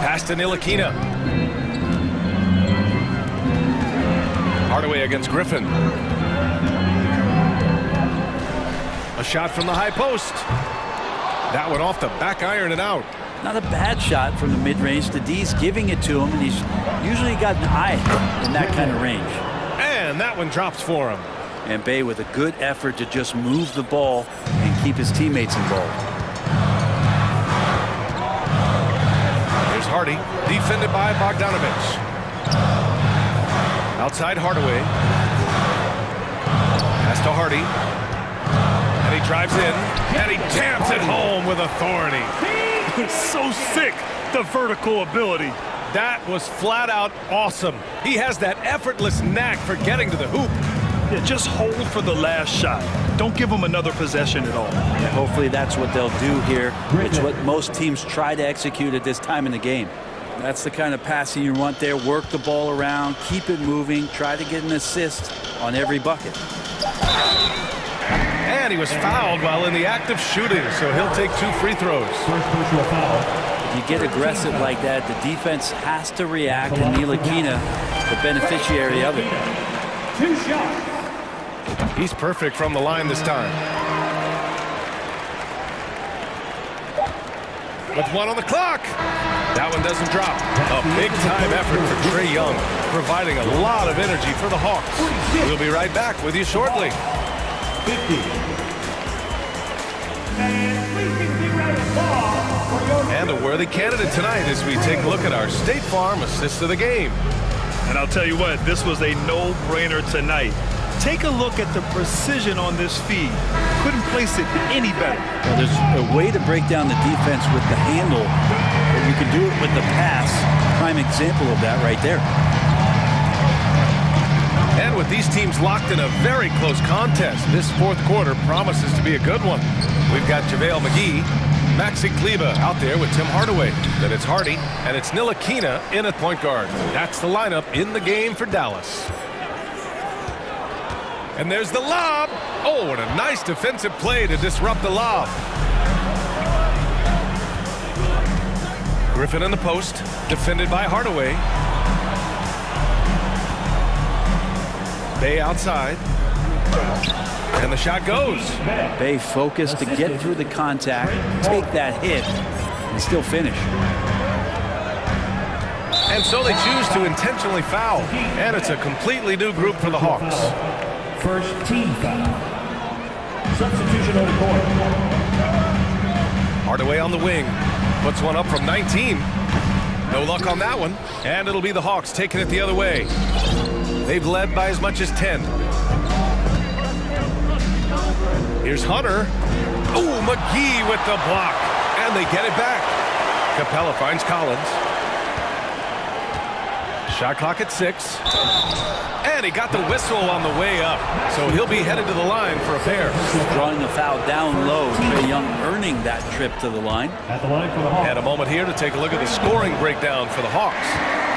Pass to Ntilikina. Hardaway against Griffin. A shot from the high post. That one off the back iron and out. Not a bad shot from the mid-range. The D's giving it to him, and he's usually got an eye in that kind of range. And that one drops for him. And Bay with a good effort to just move the ball and keep his teammates involved. Here's Hardy, defended by Bogdanovich. Outside Hardaway. Pass to Hardy. And he drives in, and he jams it home with authority. So sick, the vertical ability. That was flat out awesome. He has that effortless knack for getting to the hoop. Yeah, just hold for the last shot. Don't give him another possession at all. Yeah, hopefully that's what they'll do here. It's what most teams try to execute at this time in the game. That's the kind of passing you want there. Work the ball around, keep it moving, try to get an assist on every bucket. And he was fouled while in the act of shooting, so he'll take 2 free throws. If you get aggressive like that, the defense has to react, and Ntilikina, the beneficiary of it. 2 shots. He's perfect from the line this time. With 1 on the clock. That one doesn't drop. A big-time effort for Trae Young, providing a lot of energy for the Hawks. We'll be right back with you shortly. 50. And please be ready. And a worthy candidate tonight as we take a look at our State Farm assist of the game. And I'll tell you what, this was a no-brainer tonight. Take a look at the precision on this feed. Couldn't place it any better. Well, there's a way to break down the defense with the handle, but you can do it with the pass. Prime example of that right there. And with these teams locked in a very close contest, this fourth quarter promises to be a good one. We've got JaVale McGee, Maxi Kleber out there with Tim Hardaway. Then it's Hardy, and it's Ntilikina in at point guard. That's the lineup in the game for Dallas. And there's the lob. Oh, what a nice defensive play to disrupt the lob. Griffin in the post, defended by Hardaway. Bay outside. And the shot goes. Bay focused to get through the contact, take that hit, and still finish. And so they choose to intentionally foul. And it's a completely new group for the Hawks. First team foul. Substitution on the court. Hardaway on the wing. Puts one up from 19. No luck on that one. And it'll be the Hawks taking it the other way. They've led by as much as 10. Here's Hunter. Oh, McGee with the block. And they get it back. Capella finds Collins. Shot clock at 6. And he got the whistle on the way up. So he'll be headed to the line for a pair. Drawing the foul down low. Trae Young earning that trip to the line. At the line for the Hawks. And a moment here to take a look at the scoring breakdown for the Hawks.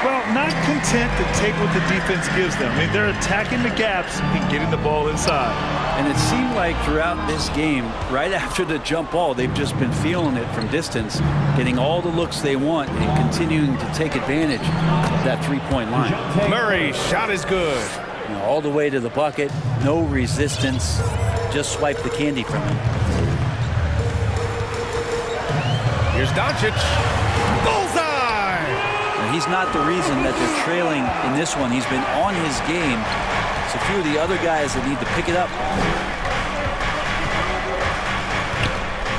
Well, not content to take what the defense gives them. I mean, they're attacking the gaps and getting the ball inside. And it seemed like throughout this game, right after the jump ball, they've just been feeling it from distance, getting all the looks they want and continuing to take advantage of that three-point line. Murray's shot is good. You know, all the way to the bucket, no resistance, just swipe the candy from him. Here's Doncic. Bullseye! And he's not the reason that they're trailing in this one. He's been on his game. It's a few of the other guys that need to pick it up.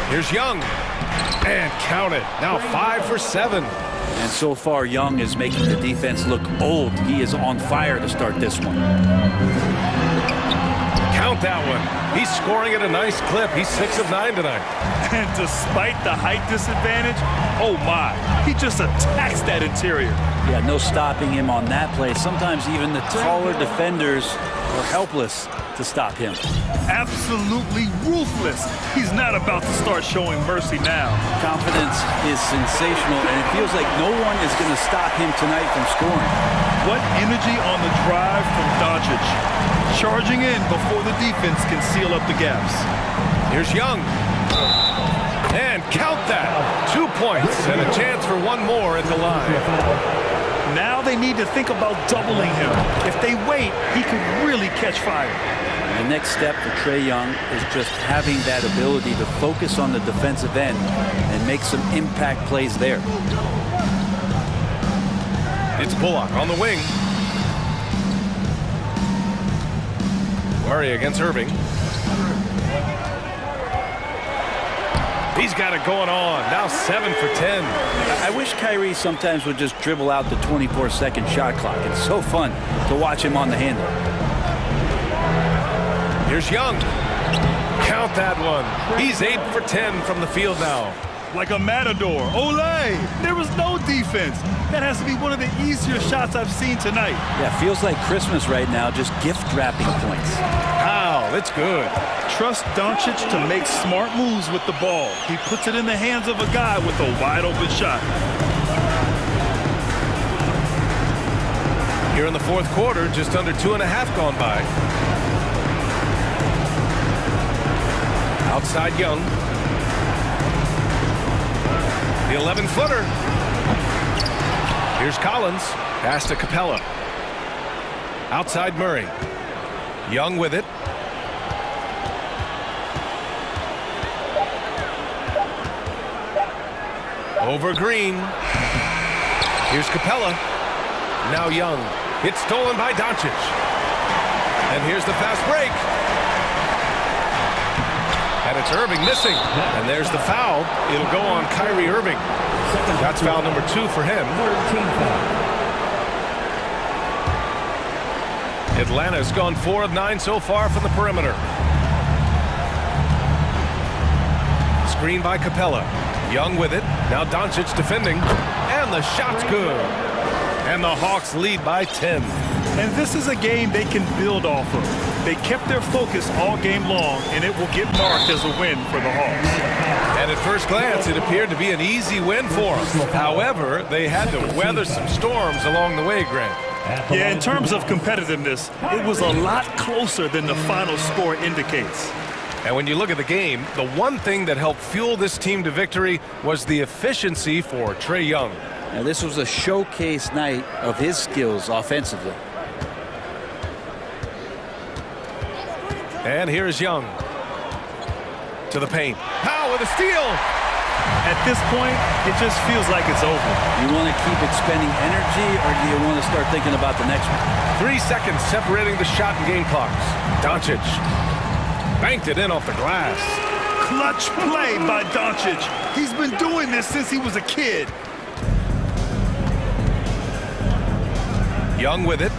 Here's Young. And count it. Now 5 for 7. And so far, Young is making the defense look old. He is on fire to start this one. Count that one. He's scoring at a nice clip. He's 6 of 9 tonight. And despite the height disadvantage, oh my, he just attacks that interior. Yeah, no stopping him on that play. Sometimes even the taller defenders are helpless to stop him. Absolutely ruthless. He's not about to start showing mercy now. Confidence is sensational, and it feels like no one is going to stop him tonight from scoring. What energy on the drive from Doncic. Charging in before the defense can seal up the gaps. Here's Young. And count that. 2 points and a chance for one more at the line. Now they need to think about doubling him. If they wait, he could really catch fire. The next step for Trae Young is just having that ability to focus on the defensive end and make some impact plays there. It's Bullock on the wing. Murray against Irving. He's got it going on. Now 7 for 10. I wish Kyrie sometimes would just dribble out the 24-second shot clock. It's so fun to watch him on the handle. Here's Young. Count that one. He's 8 for 10 from the field now. Like a matador. Olé! There was no defense. That has to be one of the easier shots I've seen tonight. Yeah, feels like Christmas right now, just gift wrapping points. Wow, that's good. Trust Doncic to make smart moves with the ball. He puts it in the hands of a guy with a wide open shot. Here in the fourth quarter, just under 2.5 gone by. Outside Young. The 11-footer. Here's Collins. Pass to Capella. Outside Murray. Young with it. Over Green. Here's Capella. Now Young. It's stolen by Doncic. And here's the fast break. And it's Irving missing. And there's the foul. It'll go on Kyrie Irving. That's foul number 2 for him. Atlanta's gone 4 of 9 so far from the perimeter. Screen by Capella. Young with it. Now Doncic defending. And the shot's good. And the Hawks lead by 10. And this is a game they can build off of. They kept their focus all game long, and it will get marked as a win for the Hawks. And at first glance, it appeared to be an easy win for them. However, they had to weather some storms along the way, Grant. Yeah, in terms of competitiveness, it was a lot closer than the final score indicates. And when you look at the game, the one thing that helped fuel this team to victory was the efficiency for Trae Young. Now, this was a showcase night of his skills offensively. And here's Young. To the paint. Powell with a steal. At this point, it just feels like it's over. You want to keep expending energy, or do you want to start thinking about the next one? 3 seconds separating the shot and game clocks. Doncic banked it in off the glass. Clutch play by Doncic. He's been doing this since he was a kid. Young with it.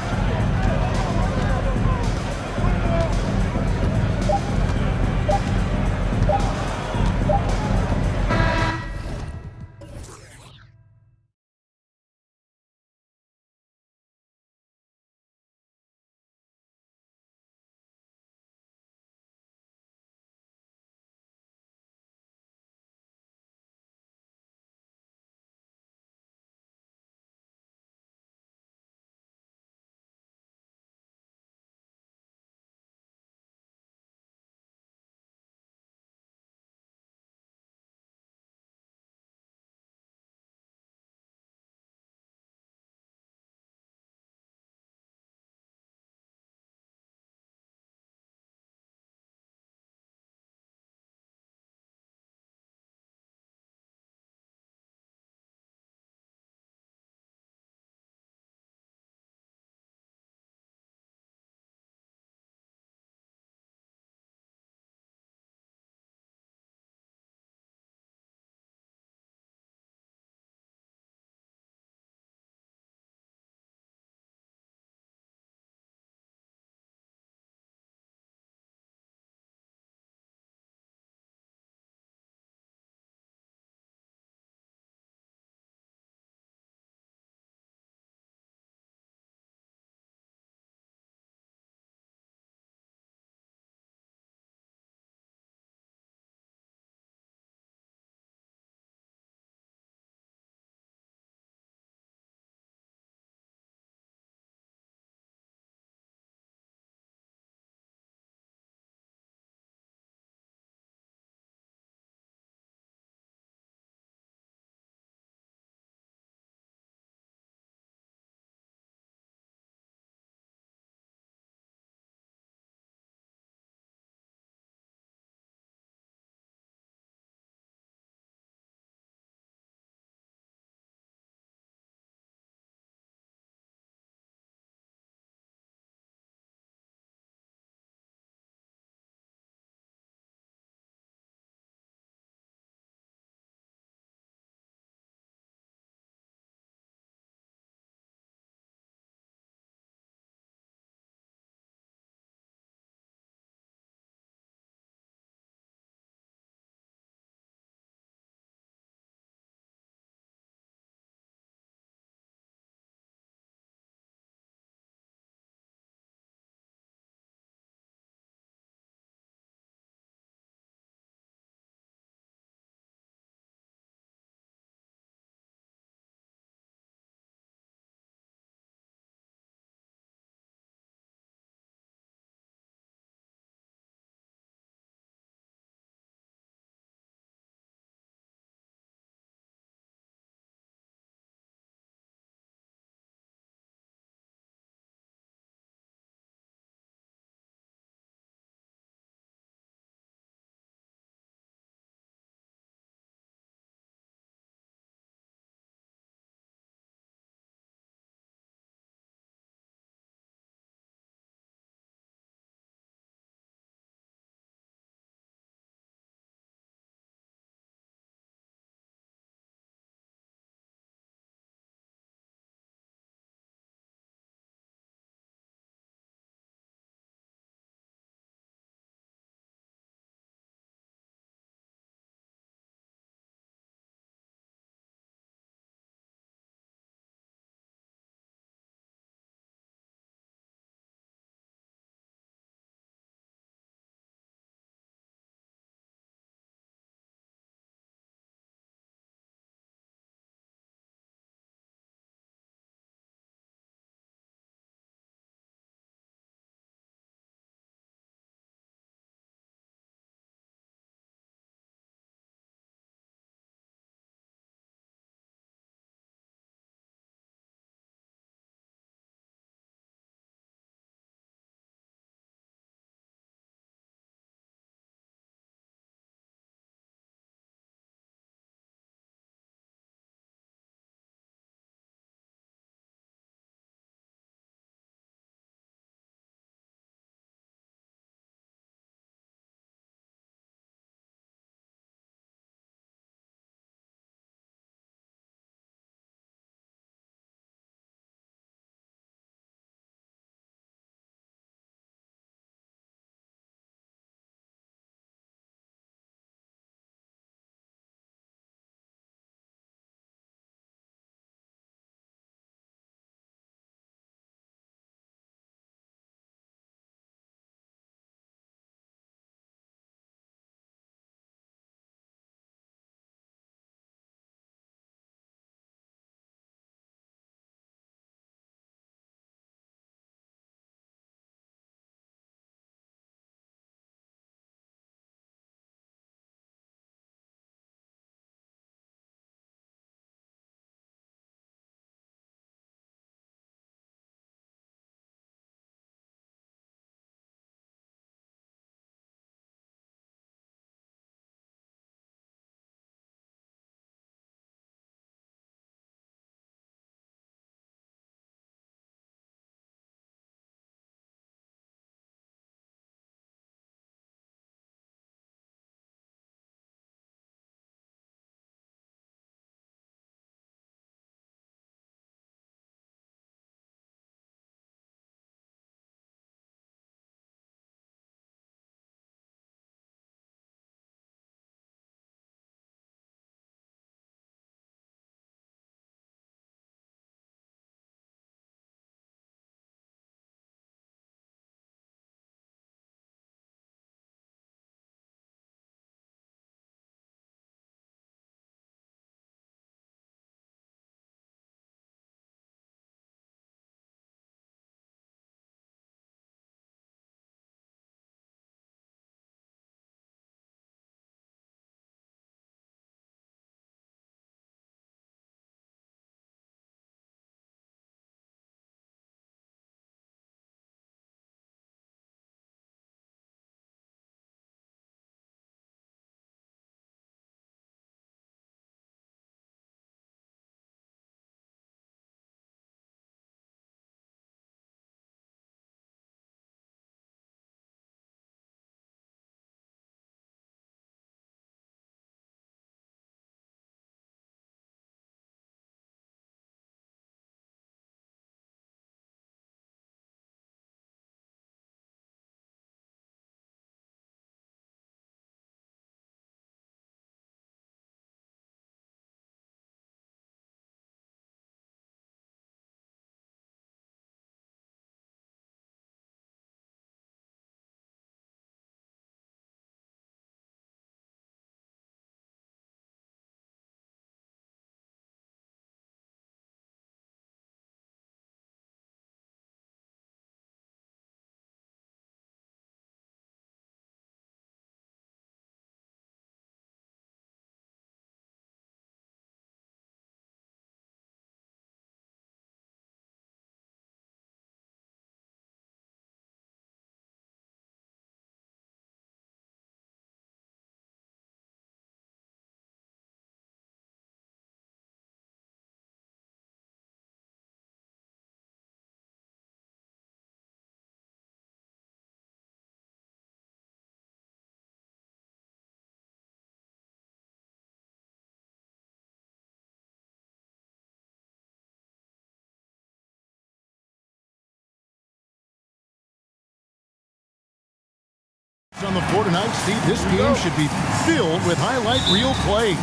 on the floor tonight, Steve. This game should be filled with highlight reel play.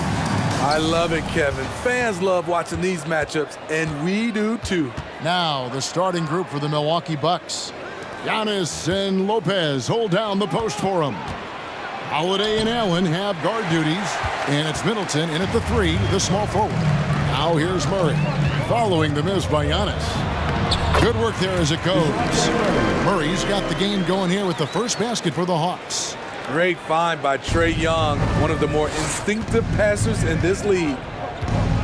I love it, Kevin. Fans love watching these matchups, and we do too. Now, the starting group for the Milwaukee Bucks. Giannis and Lopez hold down the post for him. Holiday and Allen have guard duties, and it's Middleton in at the 3, the small forward. Now here's Murray, following the miss by Giannis. Good work there as it goes. Murray's got the game going here with the first basket for the Hawks. Great find by Trae Young, one of the more instinctive passers in this league.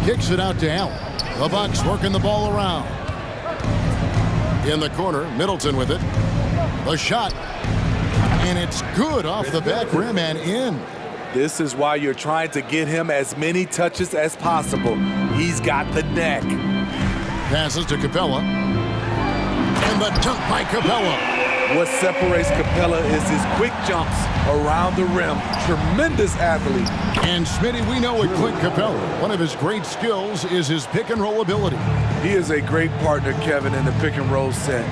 Kicks it out to Allen. The Bucks working the ball around. In the corner, Middleton with it. The shot. And it's good off the back rim and in. This is why you're trying to get him as many touches as possible. He's got the neck. Passes to Capella. And the dunk by Capella. What separates Capella is his quick jumps around the rim. Tremendous athlete. And Smitty, we know with Clint Capella, one of his great skills is his pick and roll ability. He is a great partner, Kevin, in the pick and roll set.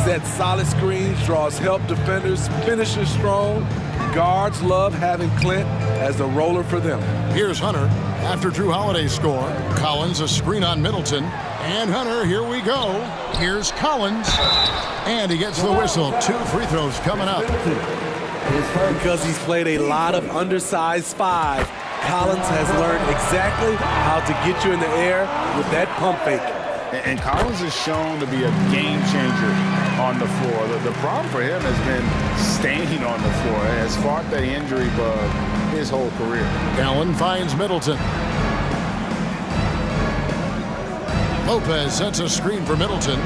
Sets solid screens, draws help defenders, finishes strong. Guards love having Clint as a roller for them. Here's Hunter after Drew Holiday's score. Collins a screen on Middleton. And Hunter, here we go. Here's Collins. And he gets the whistle. 2 free throws coming up. Because he's played a lot of undersized 5, Collins has learned exactly how to get you in the air with that pump fake. And Collins is shown to be a game changer on the floor. The problem for him has been staying on the floor. He has fought the injury bug his whole career. Allen finds Middleton. Lopez sets a screen for Middleton.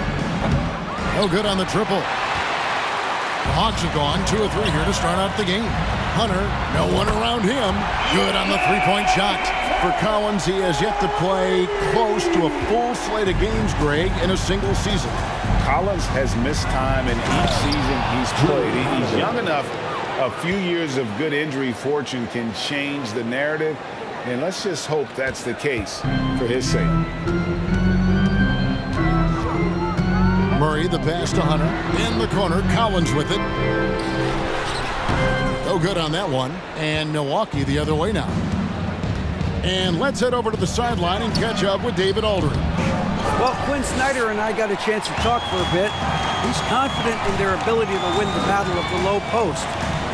No good on the triple. The Hawks have gone 2 of 3 here to start out the game. Hunter, no one around him. Good on the three-point shot. For Collins, he has yet to play close to a full slate of games, Greg, in a single season. Collins has missed time in each season he's played. He's young enough. A few years of good injury fortune can change the narrative, and let's just hope that's the case for his sake. Murray, the pass to Hunter. In the corner, Collins with it. No good on that one. And Milwaukee the other way now. And let's head over to the sideline and catch up with David Aldridge. Well, Quinn Snyder and I got a chance to talk for a bit. He's confident in their ability to win the battle of the low post.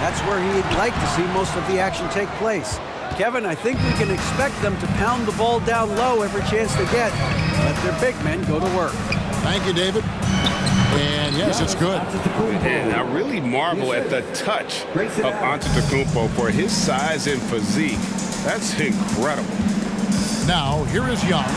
That's where he'd like to see most of the action take place. Kevin, I think we can expect them to pound the ball down low every chance they get. Let their big men go to work. Thank you, David. And yes, it's good. And I really marvel at the touch of Antetokounmpo for his size and physique. That's incredible. Now, here is Young.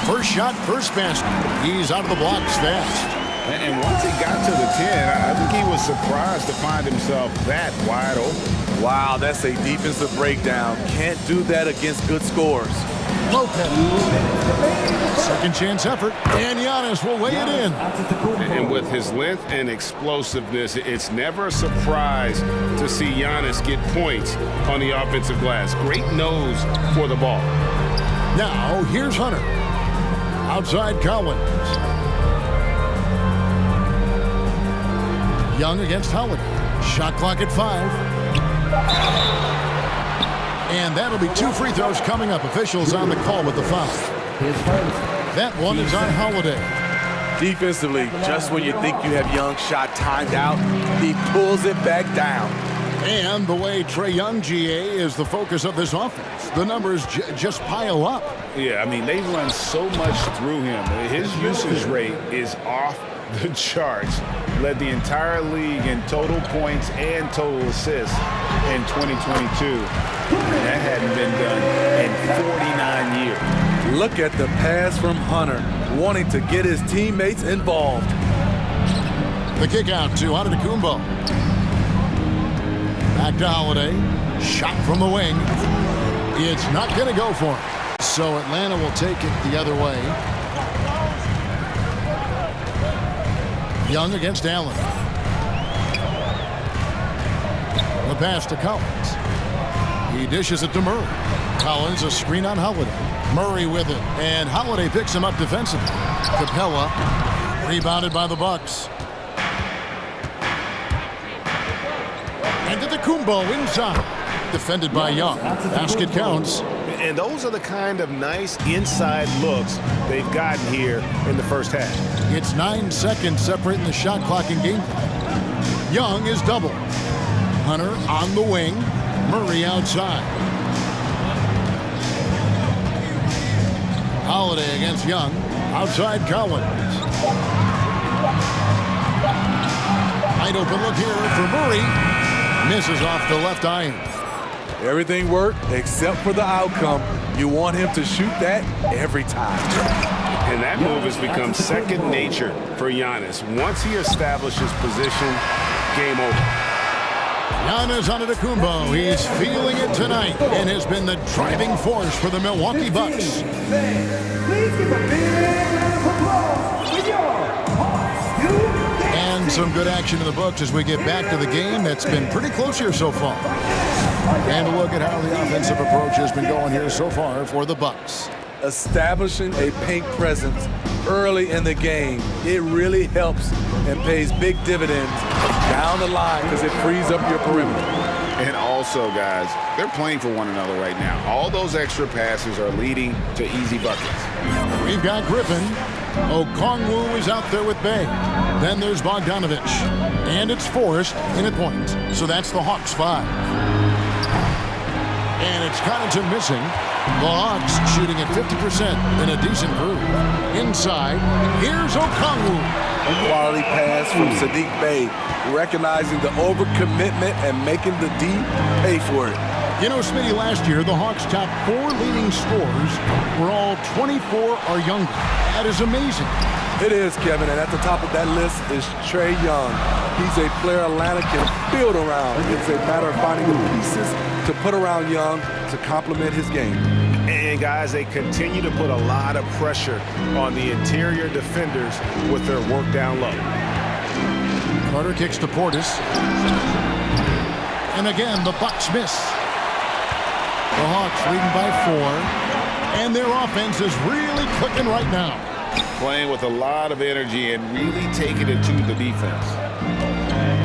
First shot, first basket. He's out of the blocks fast. And once he got to the 10, I think he was surprised to find himself that wide open. Wow, that's a defensive breakdown. Can't do that against good scores. Lopez. Second chance effort. And Giannis will weigh it in. And with his length and explosiveness, it's never a surprise to see Giannis get points on the offensive glass. Great nose for the ball. Now, here's Hunter. Outside Collins. Young against Holiday. Shot clock at 5. And that'll be 2 free throws coming up. Officials on the call with the foul. That one is on Holiday. Defensively, just when you think you have Young shot timed out, he pulls it back down. And the way Trae Young, GA, is the focus of this offense. The numbers just pile up. Yeah, I mean, they run so much through him. His usage rate is off the charts. Led the entire league in total points and total assists in 2022. That hadn't been done in 49 years. Look at the pass from Hunter, wanting to get his teammates involved. The kick out to Antetokounmpo. Back to Holiday. Shot from the wing. It's not going to go for him. So Atlanta will take it the other way. Young against Allen. The pass to Collins. He dishes it to Murray. Collins a screen on Holiday. Murray with it. And Holiday picks him up defensively. Capella rebounded by the Bucks. And to the Kumbo inside. Defended by Young. Basket counts. And those are the kind of nice inside looks they've gotten here in the first half. It's 9 seconds separating the shot clock and game clock. Young is double. Hunter on the wing. Murray outside. Holiday against Young. Outside Collins. Wide open look here for Murray. Misses off the left iron. Everything worked except for the outcome. You want him to shoot that every time. And that move has become second nature for Giannis. Once he establishes position, game over. Giannis Antetokounmpo. He's feeling it tonight and has been the driving force for the Milwaukee Bucks. Please give a big round of applause for your And some good action in the books as we get back to the game that's been pretty close here so far. And a look at how the offensive approach has been going here so far for the Bucks. Establishing a paint presence early in the game, it really helps and pays big dividends down the line because it frees up your perimeter. And also, guys, they're playing for one another right now. All those extra passes are leading to easy buckets. We've got Griffin. Okongwu is out there with Bay. Then there's Bogdanovich. And it's Forrest in at point. So that's the Hawks 5. And it's Connaughton missing. The Hawks shooting at 50% in a decent groove. Inside, here's Okongwu. Quality pass from Sadiq Bey, recognizing the overcommitment and making the D pay for it. You know, Smitty, last year, the Hawks' top 4 leading scorers were all 24 or younger. That is amazing. It is, Kevin, and at the top of that list is Trae Young. He's a player Atlanta can build around. It's a matter of finding the pieces to put around Young to complement his game. And, guys, they continue to put a lot of pressure on the interior defenders with their work down low. Carter kicks to Portis. And again, the Bucks miss. The Hawks leading by 4. And their offense is really clicking right now. Playing with a lot of energy and really taking it to the defense.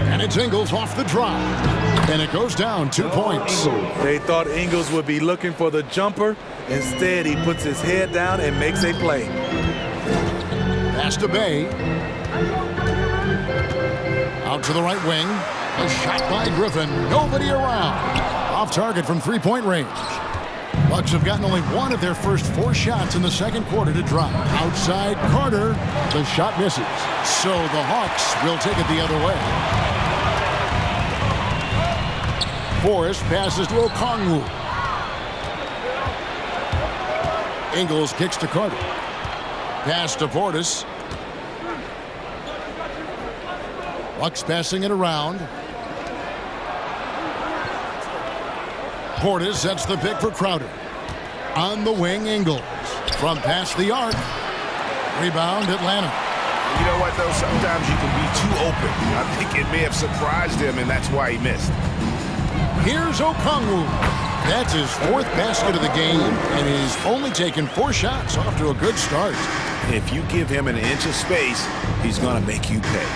And it's Ingles off the drive. And it goes down 2 points. They thought Ingles would be looking for the jumper. Instead, he puts his head down and makes a play. Pass to Bay. Out to the right wing. A shot by Griffin. Nobody around. Off target from three-point range. Bucks have gotten only 1 of their first 4 shots in the second quarter to drop. Outside Carter. The shot misses. So the Hawks will take it the other way. Forrest passes to Okongwu. Ingles kicks to Carter. Pass to Portis. Bucks passing it around. Portis sets the pick for Crowder. On the wing, Ingles. From past the arc. Rebound, Atlanta. You know what, though? Sometimes you can be too open. I think it may have surprised him, and that's why he missed. Here's Okongwu. That's his 4th basket of the game, and he's only taken 4 shots. Off to a good start. If you give him an inch of space, he's going to make you pay.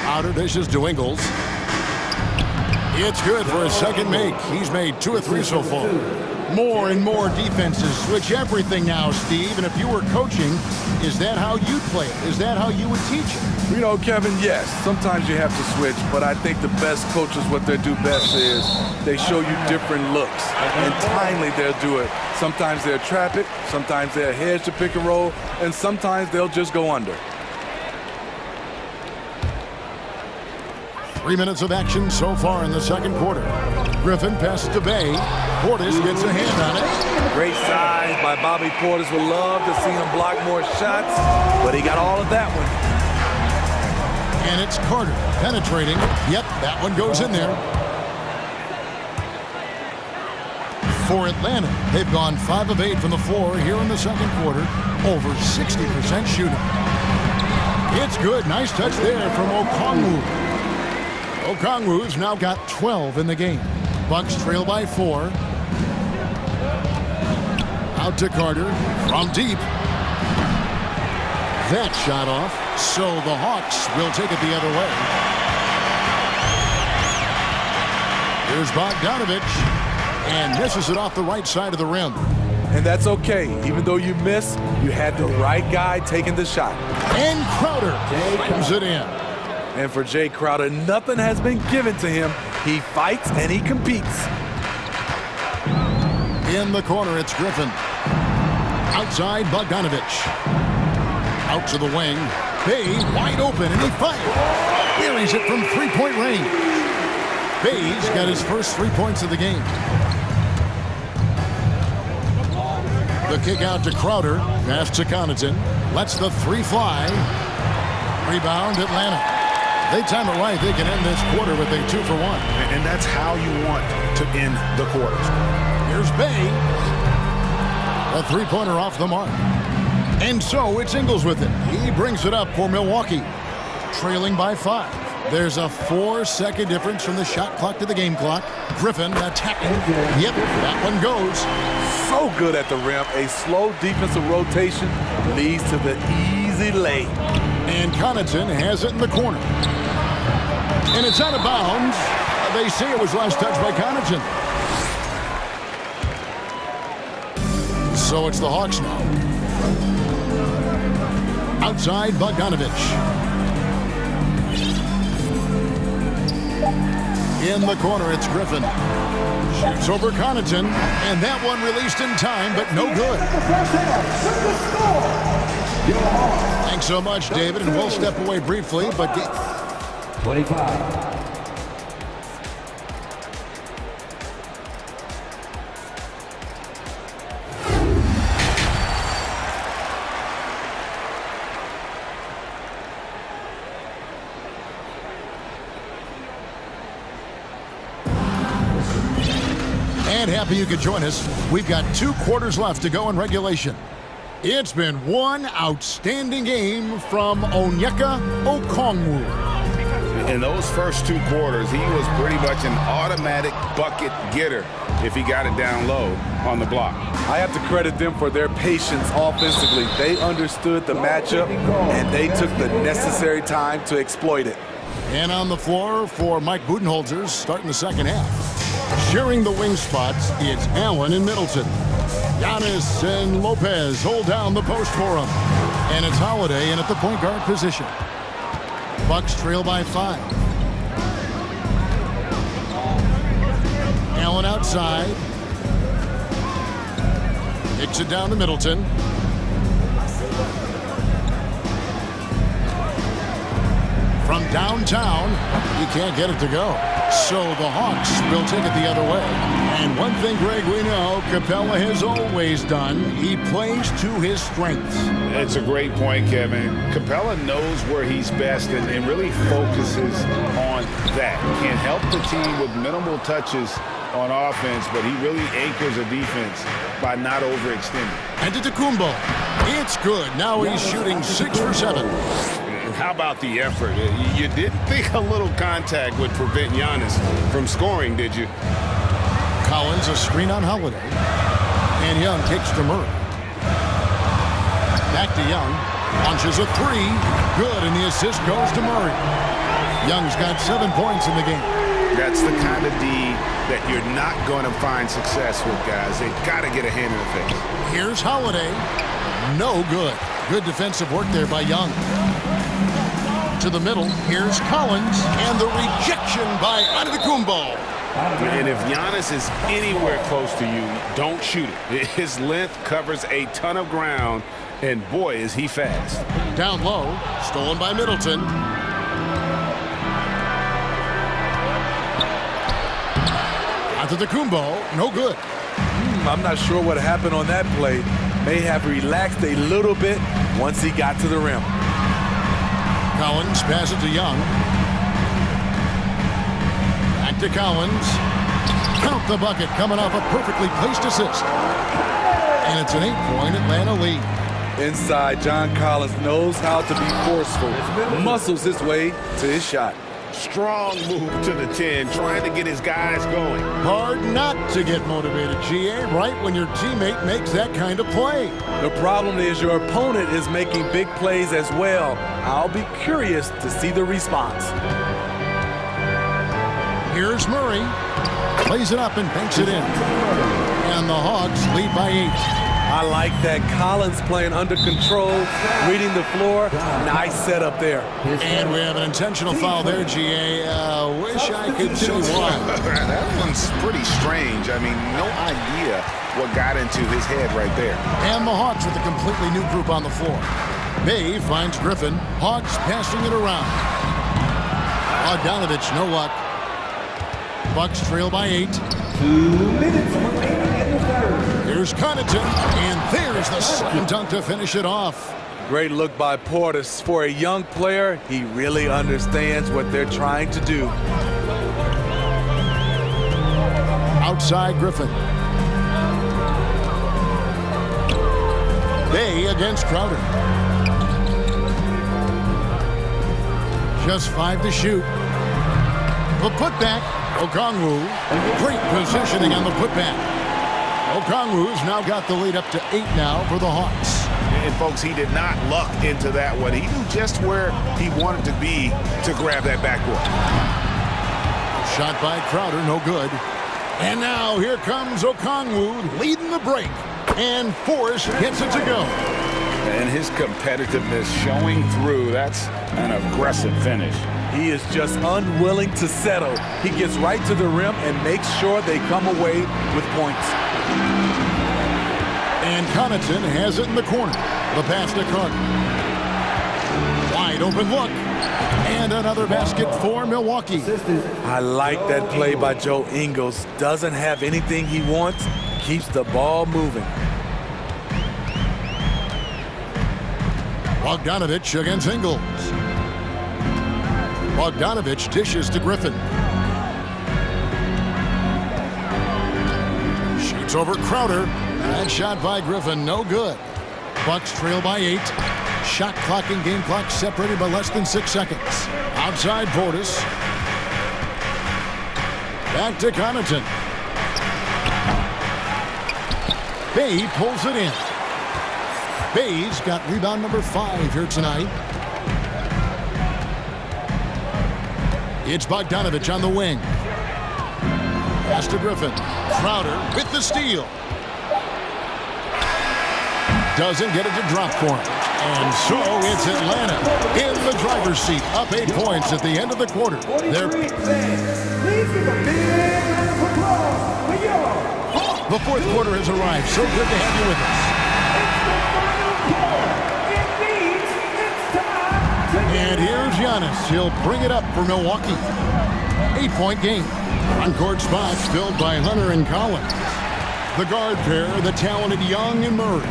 Outer dishes to Ingles. It's good for his second make. He's made 2 or 3 so far. More and more defenses switch everything now, Steve. And if you were coaching, is that how you'd play it? Is that how you would teach it? You know, Kevin, yes. Sometimes you have to switch, but I think the best coaches, what they do best is they show you different looks. And timely, they'll do it. Sometimes they'll trap it. Sometimes they'll hedge to pick and roll. And sometimes they'll just go under. 3 minutes of action so far in the second quarter. Griffin passes to Bay. Portis gets a hand on it. Great size by Bobby Portis. Would love to see him block more shots, but he got all of that one. And it's Carter penetrating. Yep, that one goes in there. For Atlanta, they've gone 5 of 8 from the floor here in the second quarter. Over 60% shooting. It's good. Nice touch there from Okongwu. Okongwu's now got 12 in the game. Bucks trail by 4. Out to Carter from deep. That shot off, so the Hawks will take it the other way. Here's Bogdanovich, and misses it off the right side of the rim. And that's okay. Even though you miss, you had the right guy taking the shot. And Crowder brings it in. And for Jay Crowder, nothing has been given to him. He fights and he competes. In the corner, it's Griffin. Outside, Bogdanovich. Out to the wing. Bay wide open, and he fires. Buries it from three-point range. Bay's got his first 3 points of the game. The kick out to Crowder. Pass to Connaughton. Lets the three fly. Rebound, Atlanta. They time it right. They can end this quarter with a 2 for 1. And that's how you want to end the quarters. Here's Bay. A three-pointer off the mark. And so it's Ingles with it. He brings it up for Milwaukee. Trailing by 5. There's a 4-second difference from the shot clock to the game clock. Griffin attacking. Yep, that one goes. So good at the rim. A slow defensive rotation leads to the easy lay. And Connaughton has it in the corner. And it's out of bounds. They say it was last touched by Connaughton. So it's the Hawks now. Outside, Bogdanovich. In the corner, it's Griffin. Shoots over Connaughton, and that one released in time, but no good. Thanks so much, David, and we'll step away briefly, but 25. And happy you could join us. We've got 2 quarters left to go in regulation. It's been one outstanding game from Onyeka Okongwu. In those first 2 quarters, he was pretty much an automatic bucket getter if he got it down low on the block. I have to credit them for their patience offensively. They understood the matchup, and they took the necessary time to exploit it. And on the floor for Mike Budenholzer starting the second half. Sharing the wing spots, it's Allen and Middleton. Giannis and Lopez hold down the post for him. And it's Holiday in at the point guard position. Bucks trail by 5. Allen outside. Kicks it down to Middleton. From downtown, he can't get it to go. So the Hawks will take it the other way. And one thing, Greg, we know Capella has always done, he plays to his strengths. It's a great point, Kevin. Capella knows where he's best and really focuses on that. Can help the team with minimal touches on offense, but he really anchors a defense by not overextending. And to Tecumbo. It's good. Now he's shooting 6 for 7. How about the effort? You didn't think a little contact would prevent Giannis from scoring, did you? Collins, a screen on Holiday. And Young kicks to Murray. Back to Young. Launches a 3. Good, and the assist goes to Murray. Young's got 7 points in the game. That's the kind of D that you're not going to find success with, guys. They've got to get a hand in the face. Here's Holiday. No good. Good defensive work there by Young. To the middle, here's Collins, and the rejection by Antetokounmpo. And if Giannis is anywhere close to you, don't shoot it. His length covers a ton of ground, and boy, is he fast. Down low, stolen by Middleton. Antetokounmpo, no good. I'm not sure what happened on that play. May have relaxed a little bit once he got to the rim. Collins passes to Young. Back to Collins. Count the bucket coming off a perfectly placed assist. And it's an 8-point Atlanta lead. Inside, John Collins knows how to be forceful. Muscles his way to his shot. Strong move to the 10, trying to get his guys going. Hard not to get motivated, GA, right when your teammate makes that kind of play. The problem is your opponent is making big plays as well. I'll be curious to see the response. Here's Murray. Plays it up and banks it in. And the Hawks lead by 8. I like that. Collins playing under control, reading the floor. Nice setup there. And we have an intentional foul there, GA. Wish I could say why. That one's pretty strange. I mean, no idea what got into his head right there. And the Hawks with a completely new group on the floor. Bay finds Griffin. Hawks passing it around. Bogdanovich, no luck. Bucks trail by 8. 2 minutes remaining in the third. Here's Connaughton, and there's the slam dunk to finish it off. Great look by Portis. For a young player, he really understands what they're trying to do. Outside Griffin. Bay against Crowder. Just 5 to shoot. The putback, Okongwu. Great positioning on the putback. Okongwu's now got the lead up to 8 now for the Hawks. And folks, he did not luck into that one. He knew just where he wanted to be to grab that backboard. Shot by Crowder, no good. And now here comes Okongwu leading the break. And Forrest gets it to go. And his competitiveness showing through. That's an aggressive finish. He is just unwilling to settle. He gets right to the rim and makes sure they come away with points. And Connaughton has it in the corner. The pass to Carter. Wide open look. And another basket for Milwaukee. I like that play by Joe Ingles. Doesn't have anything he wants. Keeps the ball moving. Bogdanovich against Ingles. Bogdanovich dishes to Griffin. Shoots over Crowder. That shot by Griffin, no good. Bucks trail by 8. Shot clock and game clock separated by less than 6 seconds. Outside Portis. Back to Connaughton. Bay pulls it in. Bay's got rebound number 5 here tonight. It's Bogdanovich on the wing. Pass to Griffin. Crowder with the steal. Doesn't get it to drop for him. And so it's Atlanta in the driver's seat, up 8 points at the end of the quarter. The fourth quarter has arrived. So good to have you with us. And here's Giannis. He'll bring it up for Milwaukee. 8-point game. On-court spots filled by Hunter and Collins. The guard pair, the talented Young and Murray.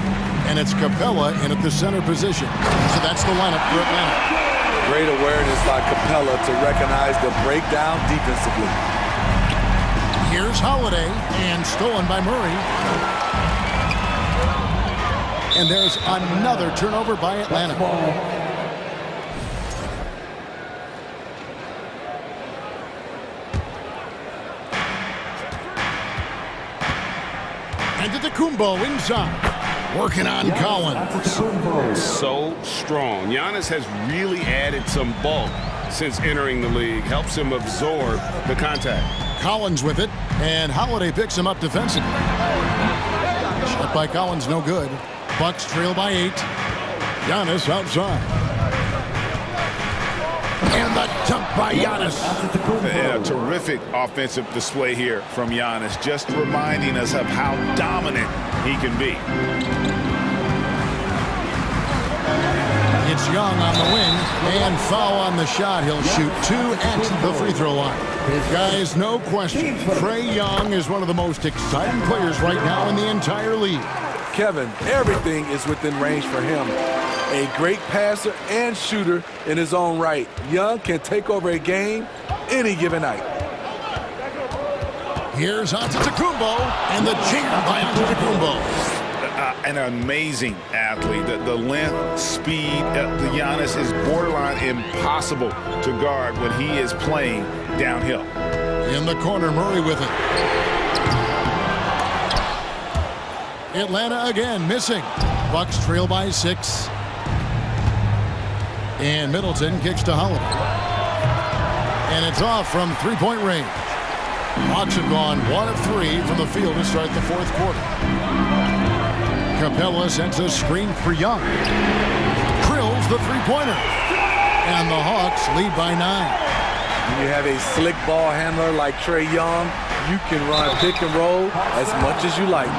And it's Capella in at the center position. So that's the lineup for Atlanta. Great awareness by Capella to recognize the breakdown defensively. Here's Holiday, and stolen by Murray. And there's another turnover by Atlanta. And to the Kumbo inside. Working on Collins. So strong. Giannis has really added some bulk since entering the league. Helps him absorb the contact. Collins with it, and Holiday picks him up defensively. Shot by Collins, no good. Bucks trail by 8. Giannis outside. And the dunk by Giannis. A terrific offensive display here from Giannis, just reminding us of how dominant he can be. It's Young on the wing, and foul on the shot. He'll shoot 2 at the free throw line. Guys, no question, Trae Young is one of the most exciting players right now in the entire league. Kevin, everything is within range for him. A great passer and shooter in his own right. Young can take over a game any given night. Here's Antetokounmpo, and the jam by Antetokounmpo. An amazing athlete. The length, speed, the Giannis is borderline impossible to guard when he is playing downhill. In the corner, Murray with it. Atlanta again missing. Bucks trail by 6. And Middleton kicks to Holiday. And it's off from three-point range. Hawks have gone 1 of 3 from the field to start the fourth quarter. Capella sends a screen for Young. Drills the three-pointer. And the Hawks lead by 9. When you have a slick ball handler like Trae Young, you can run pick and roll as much as you like.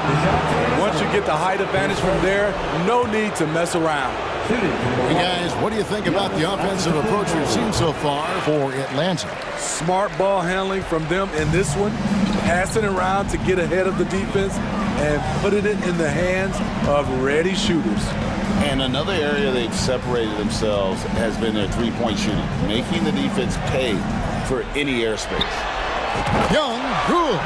Once you get the height advantage from there, no need to mess around. Hey guys, what do you think about the offensive approach we've seen so far for Atlanta? Smart ball handling from them in this one, passing around to get ahead of the defense and putting it in the hands of ready shooters. And another area they've separated themselves has been their three-point shooting, making the defense pay for any airspace. Young, good.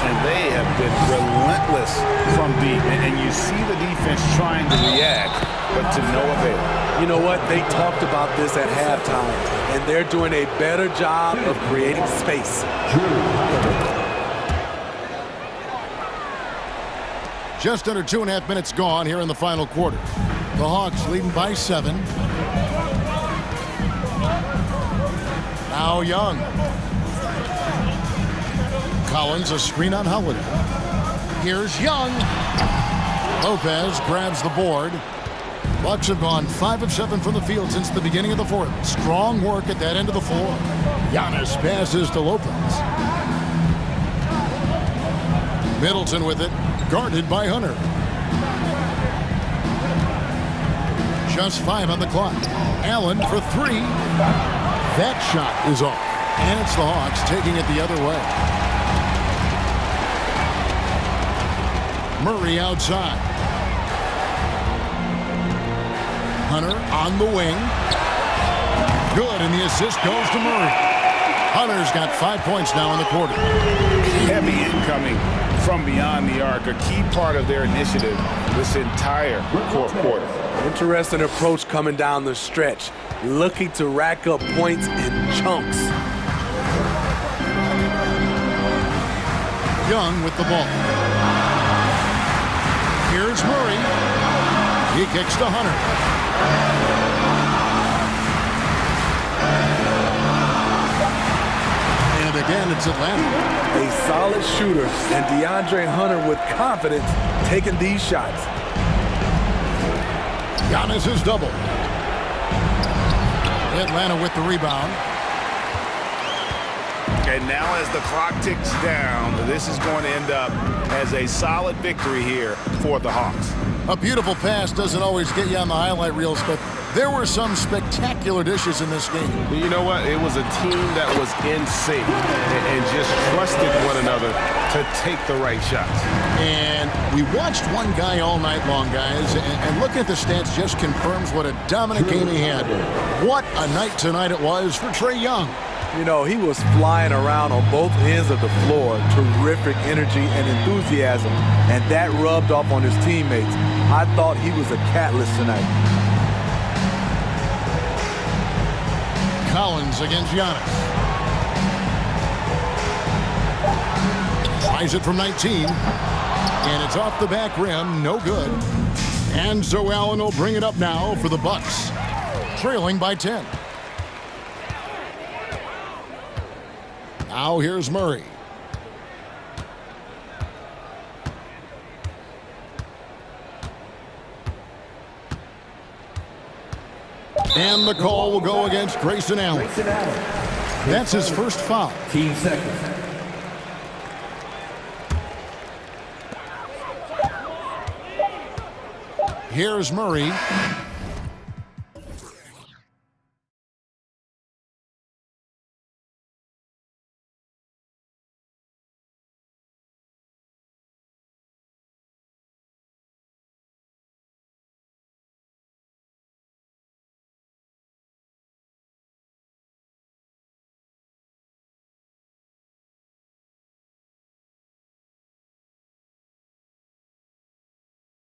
And they have been relentless from deep. And you see the defense trying to react, but to no avail. You know what? They talked about this at halftime, and they're doing a better job of creating space. Just under 2.5 minutes gone here in the final quarter. The Hawks leading by 7. Now Young. Collins, a screen on Holiday. Here's Young. Lopez grabs the board. Bucks have gone 5 of 7 from the field since the beginning of the fourth. Strong work at that end of the floor. Giannis passes to Lopez. Middleton with it, guarded by Hunter. Just 5 on the clock. Allen for 3. That shot is off. And it's the Hawks taking it the other way. Murray outside. Hunter on the wing. Good, and the assist goes to Murray. Hunter's got 5 points now in the quarter. Heavy incoming from beyond the arc, a key part of their initiative this entire fourth quarter. Interesting approach coming down the stretch, looking to rack up points in chunks. Young with the ball. Here's Murray. He kicks to Hunter. And again, it's Atlanta. A solid shooter, and DeAndre Hunter with confidence taking these shots. Giannis is double. Atlanta with the rebound. And now as the clock ticks down, this is going to end up as a solid victory here for the Hawks. A beautiful pass doesn't always get you on the highlight reels, but there were some spectacular dishes in this game. You know what? It was a team that was in sync and just trusted one another to take the right shots. And we watched one guy all night long, guys, and looking at the stats just confirms what a dominant game he had. What a night tonight it was for Trae Young. You know, he was flying around on both ends of the floor. Terrific energy and enthusiasm, and that rubbed off on his teammates. I thought he was a catalyst tonight. Collins against Giannis. Tries it from 19. And it's off the back rim, no good. And so Allen will bring it up now for the Bucks, trailing by 10. Now here's Murray. And the call will go against Grayson Allen. That's his first foul. Team second. Here's Murray.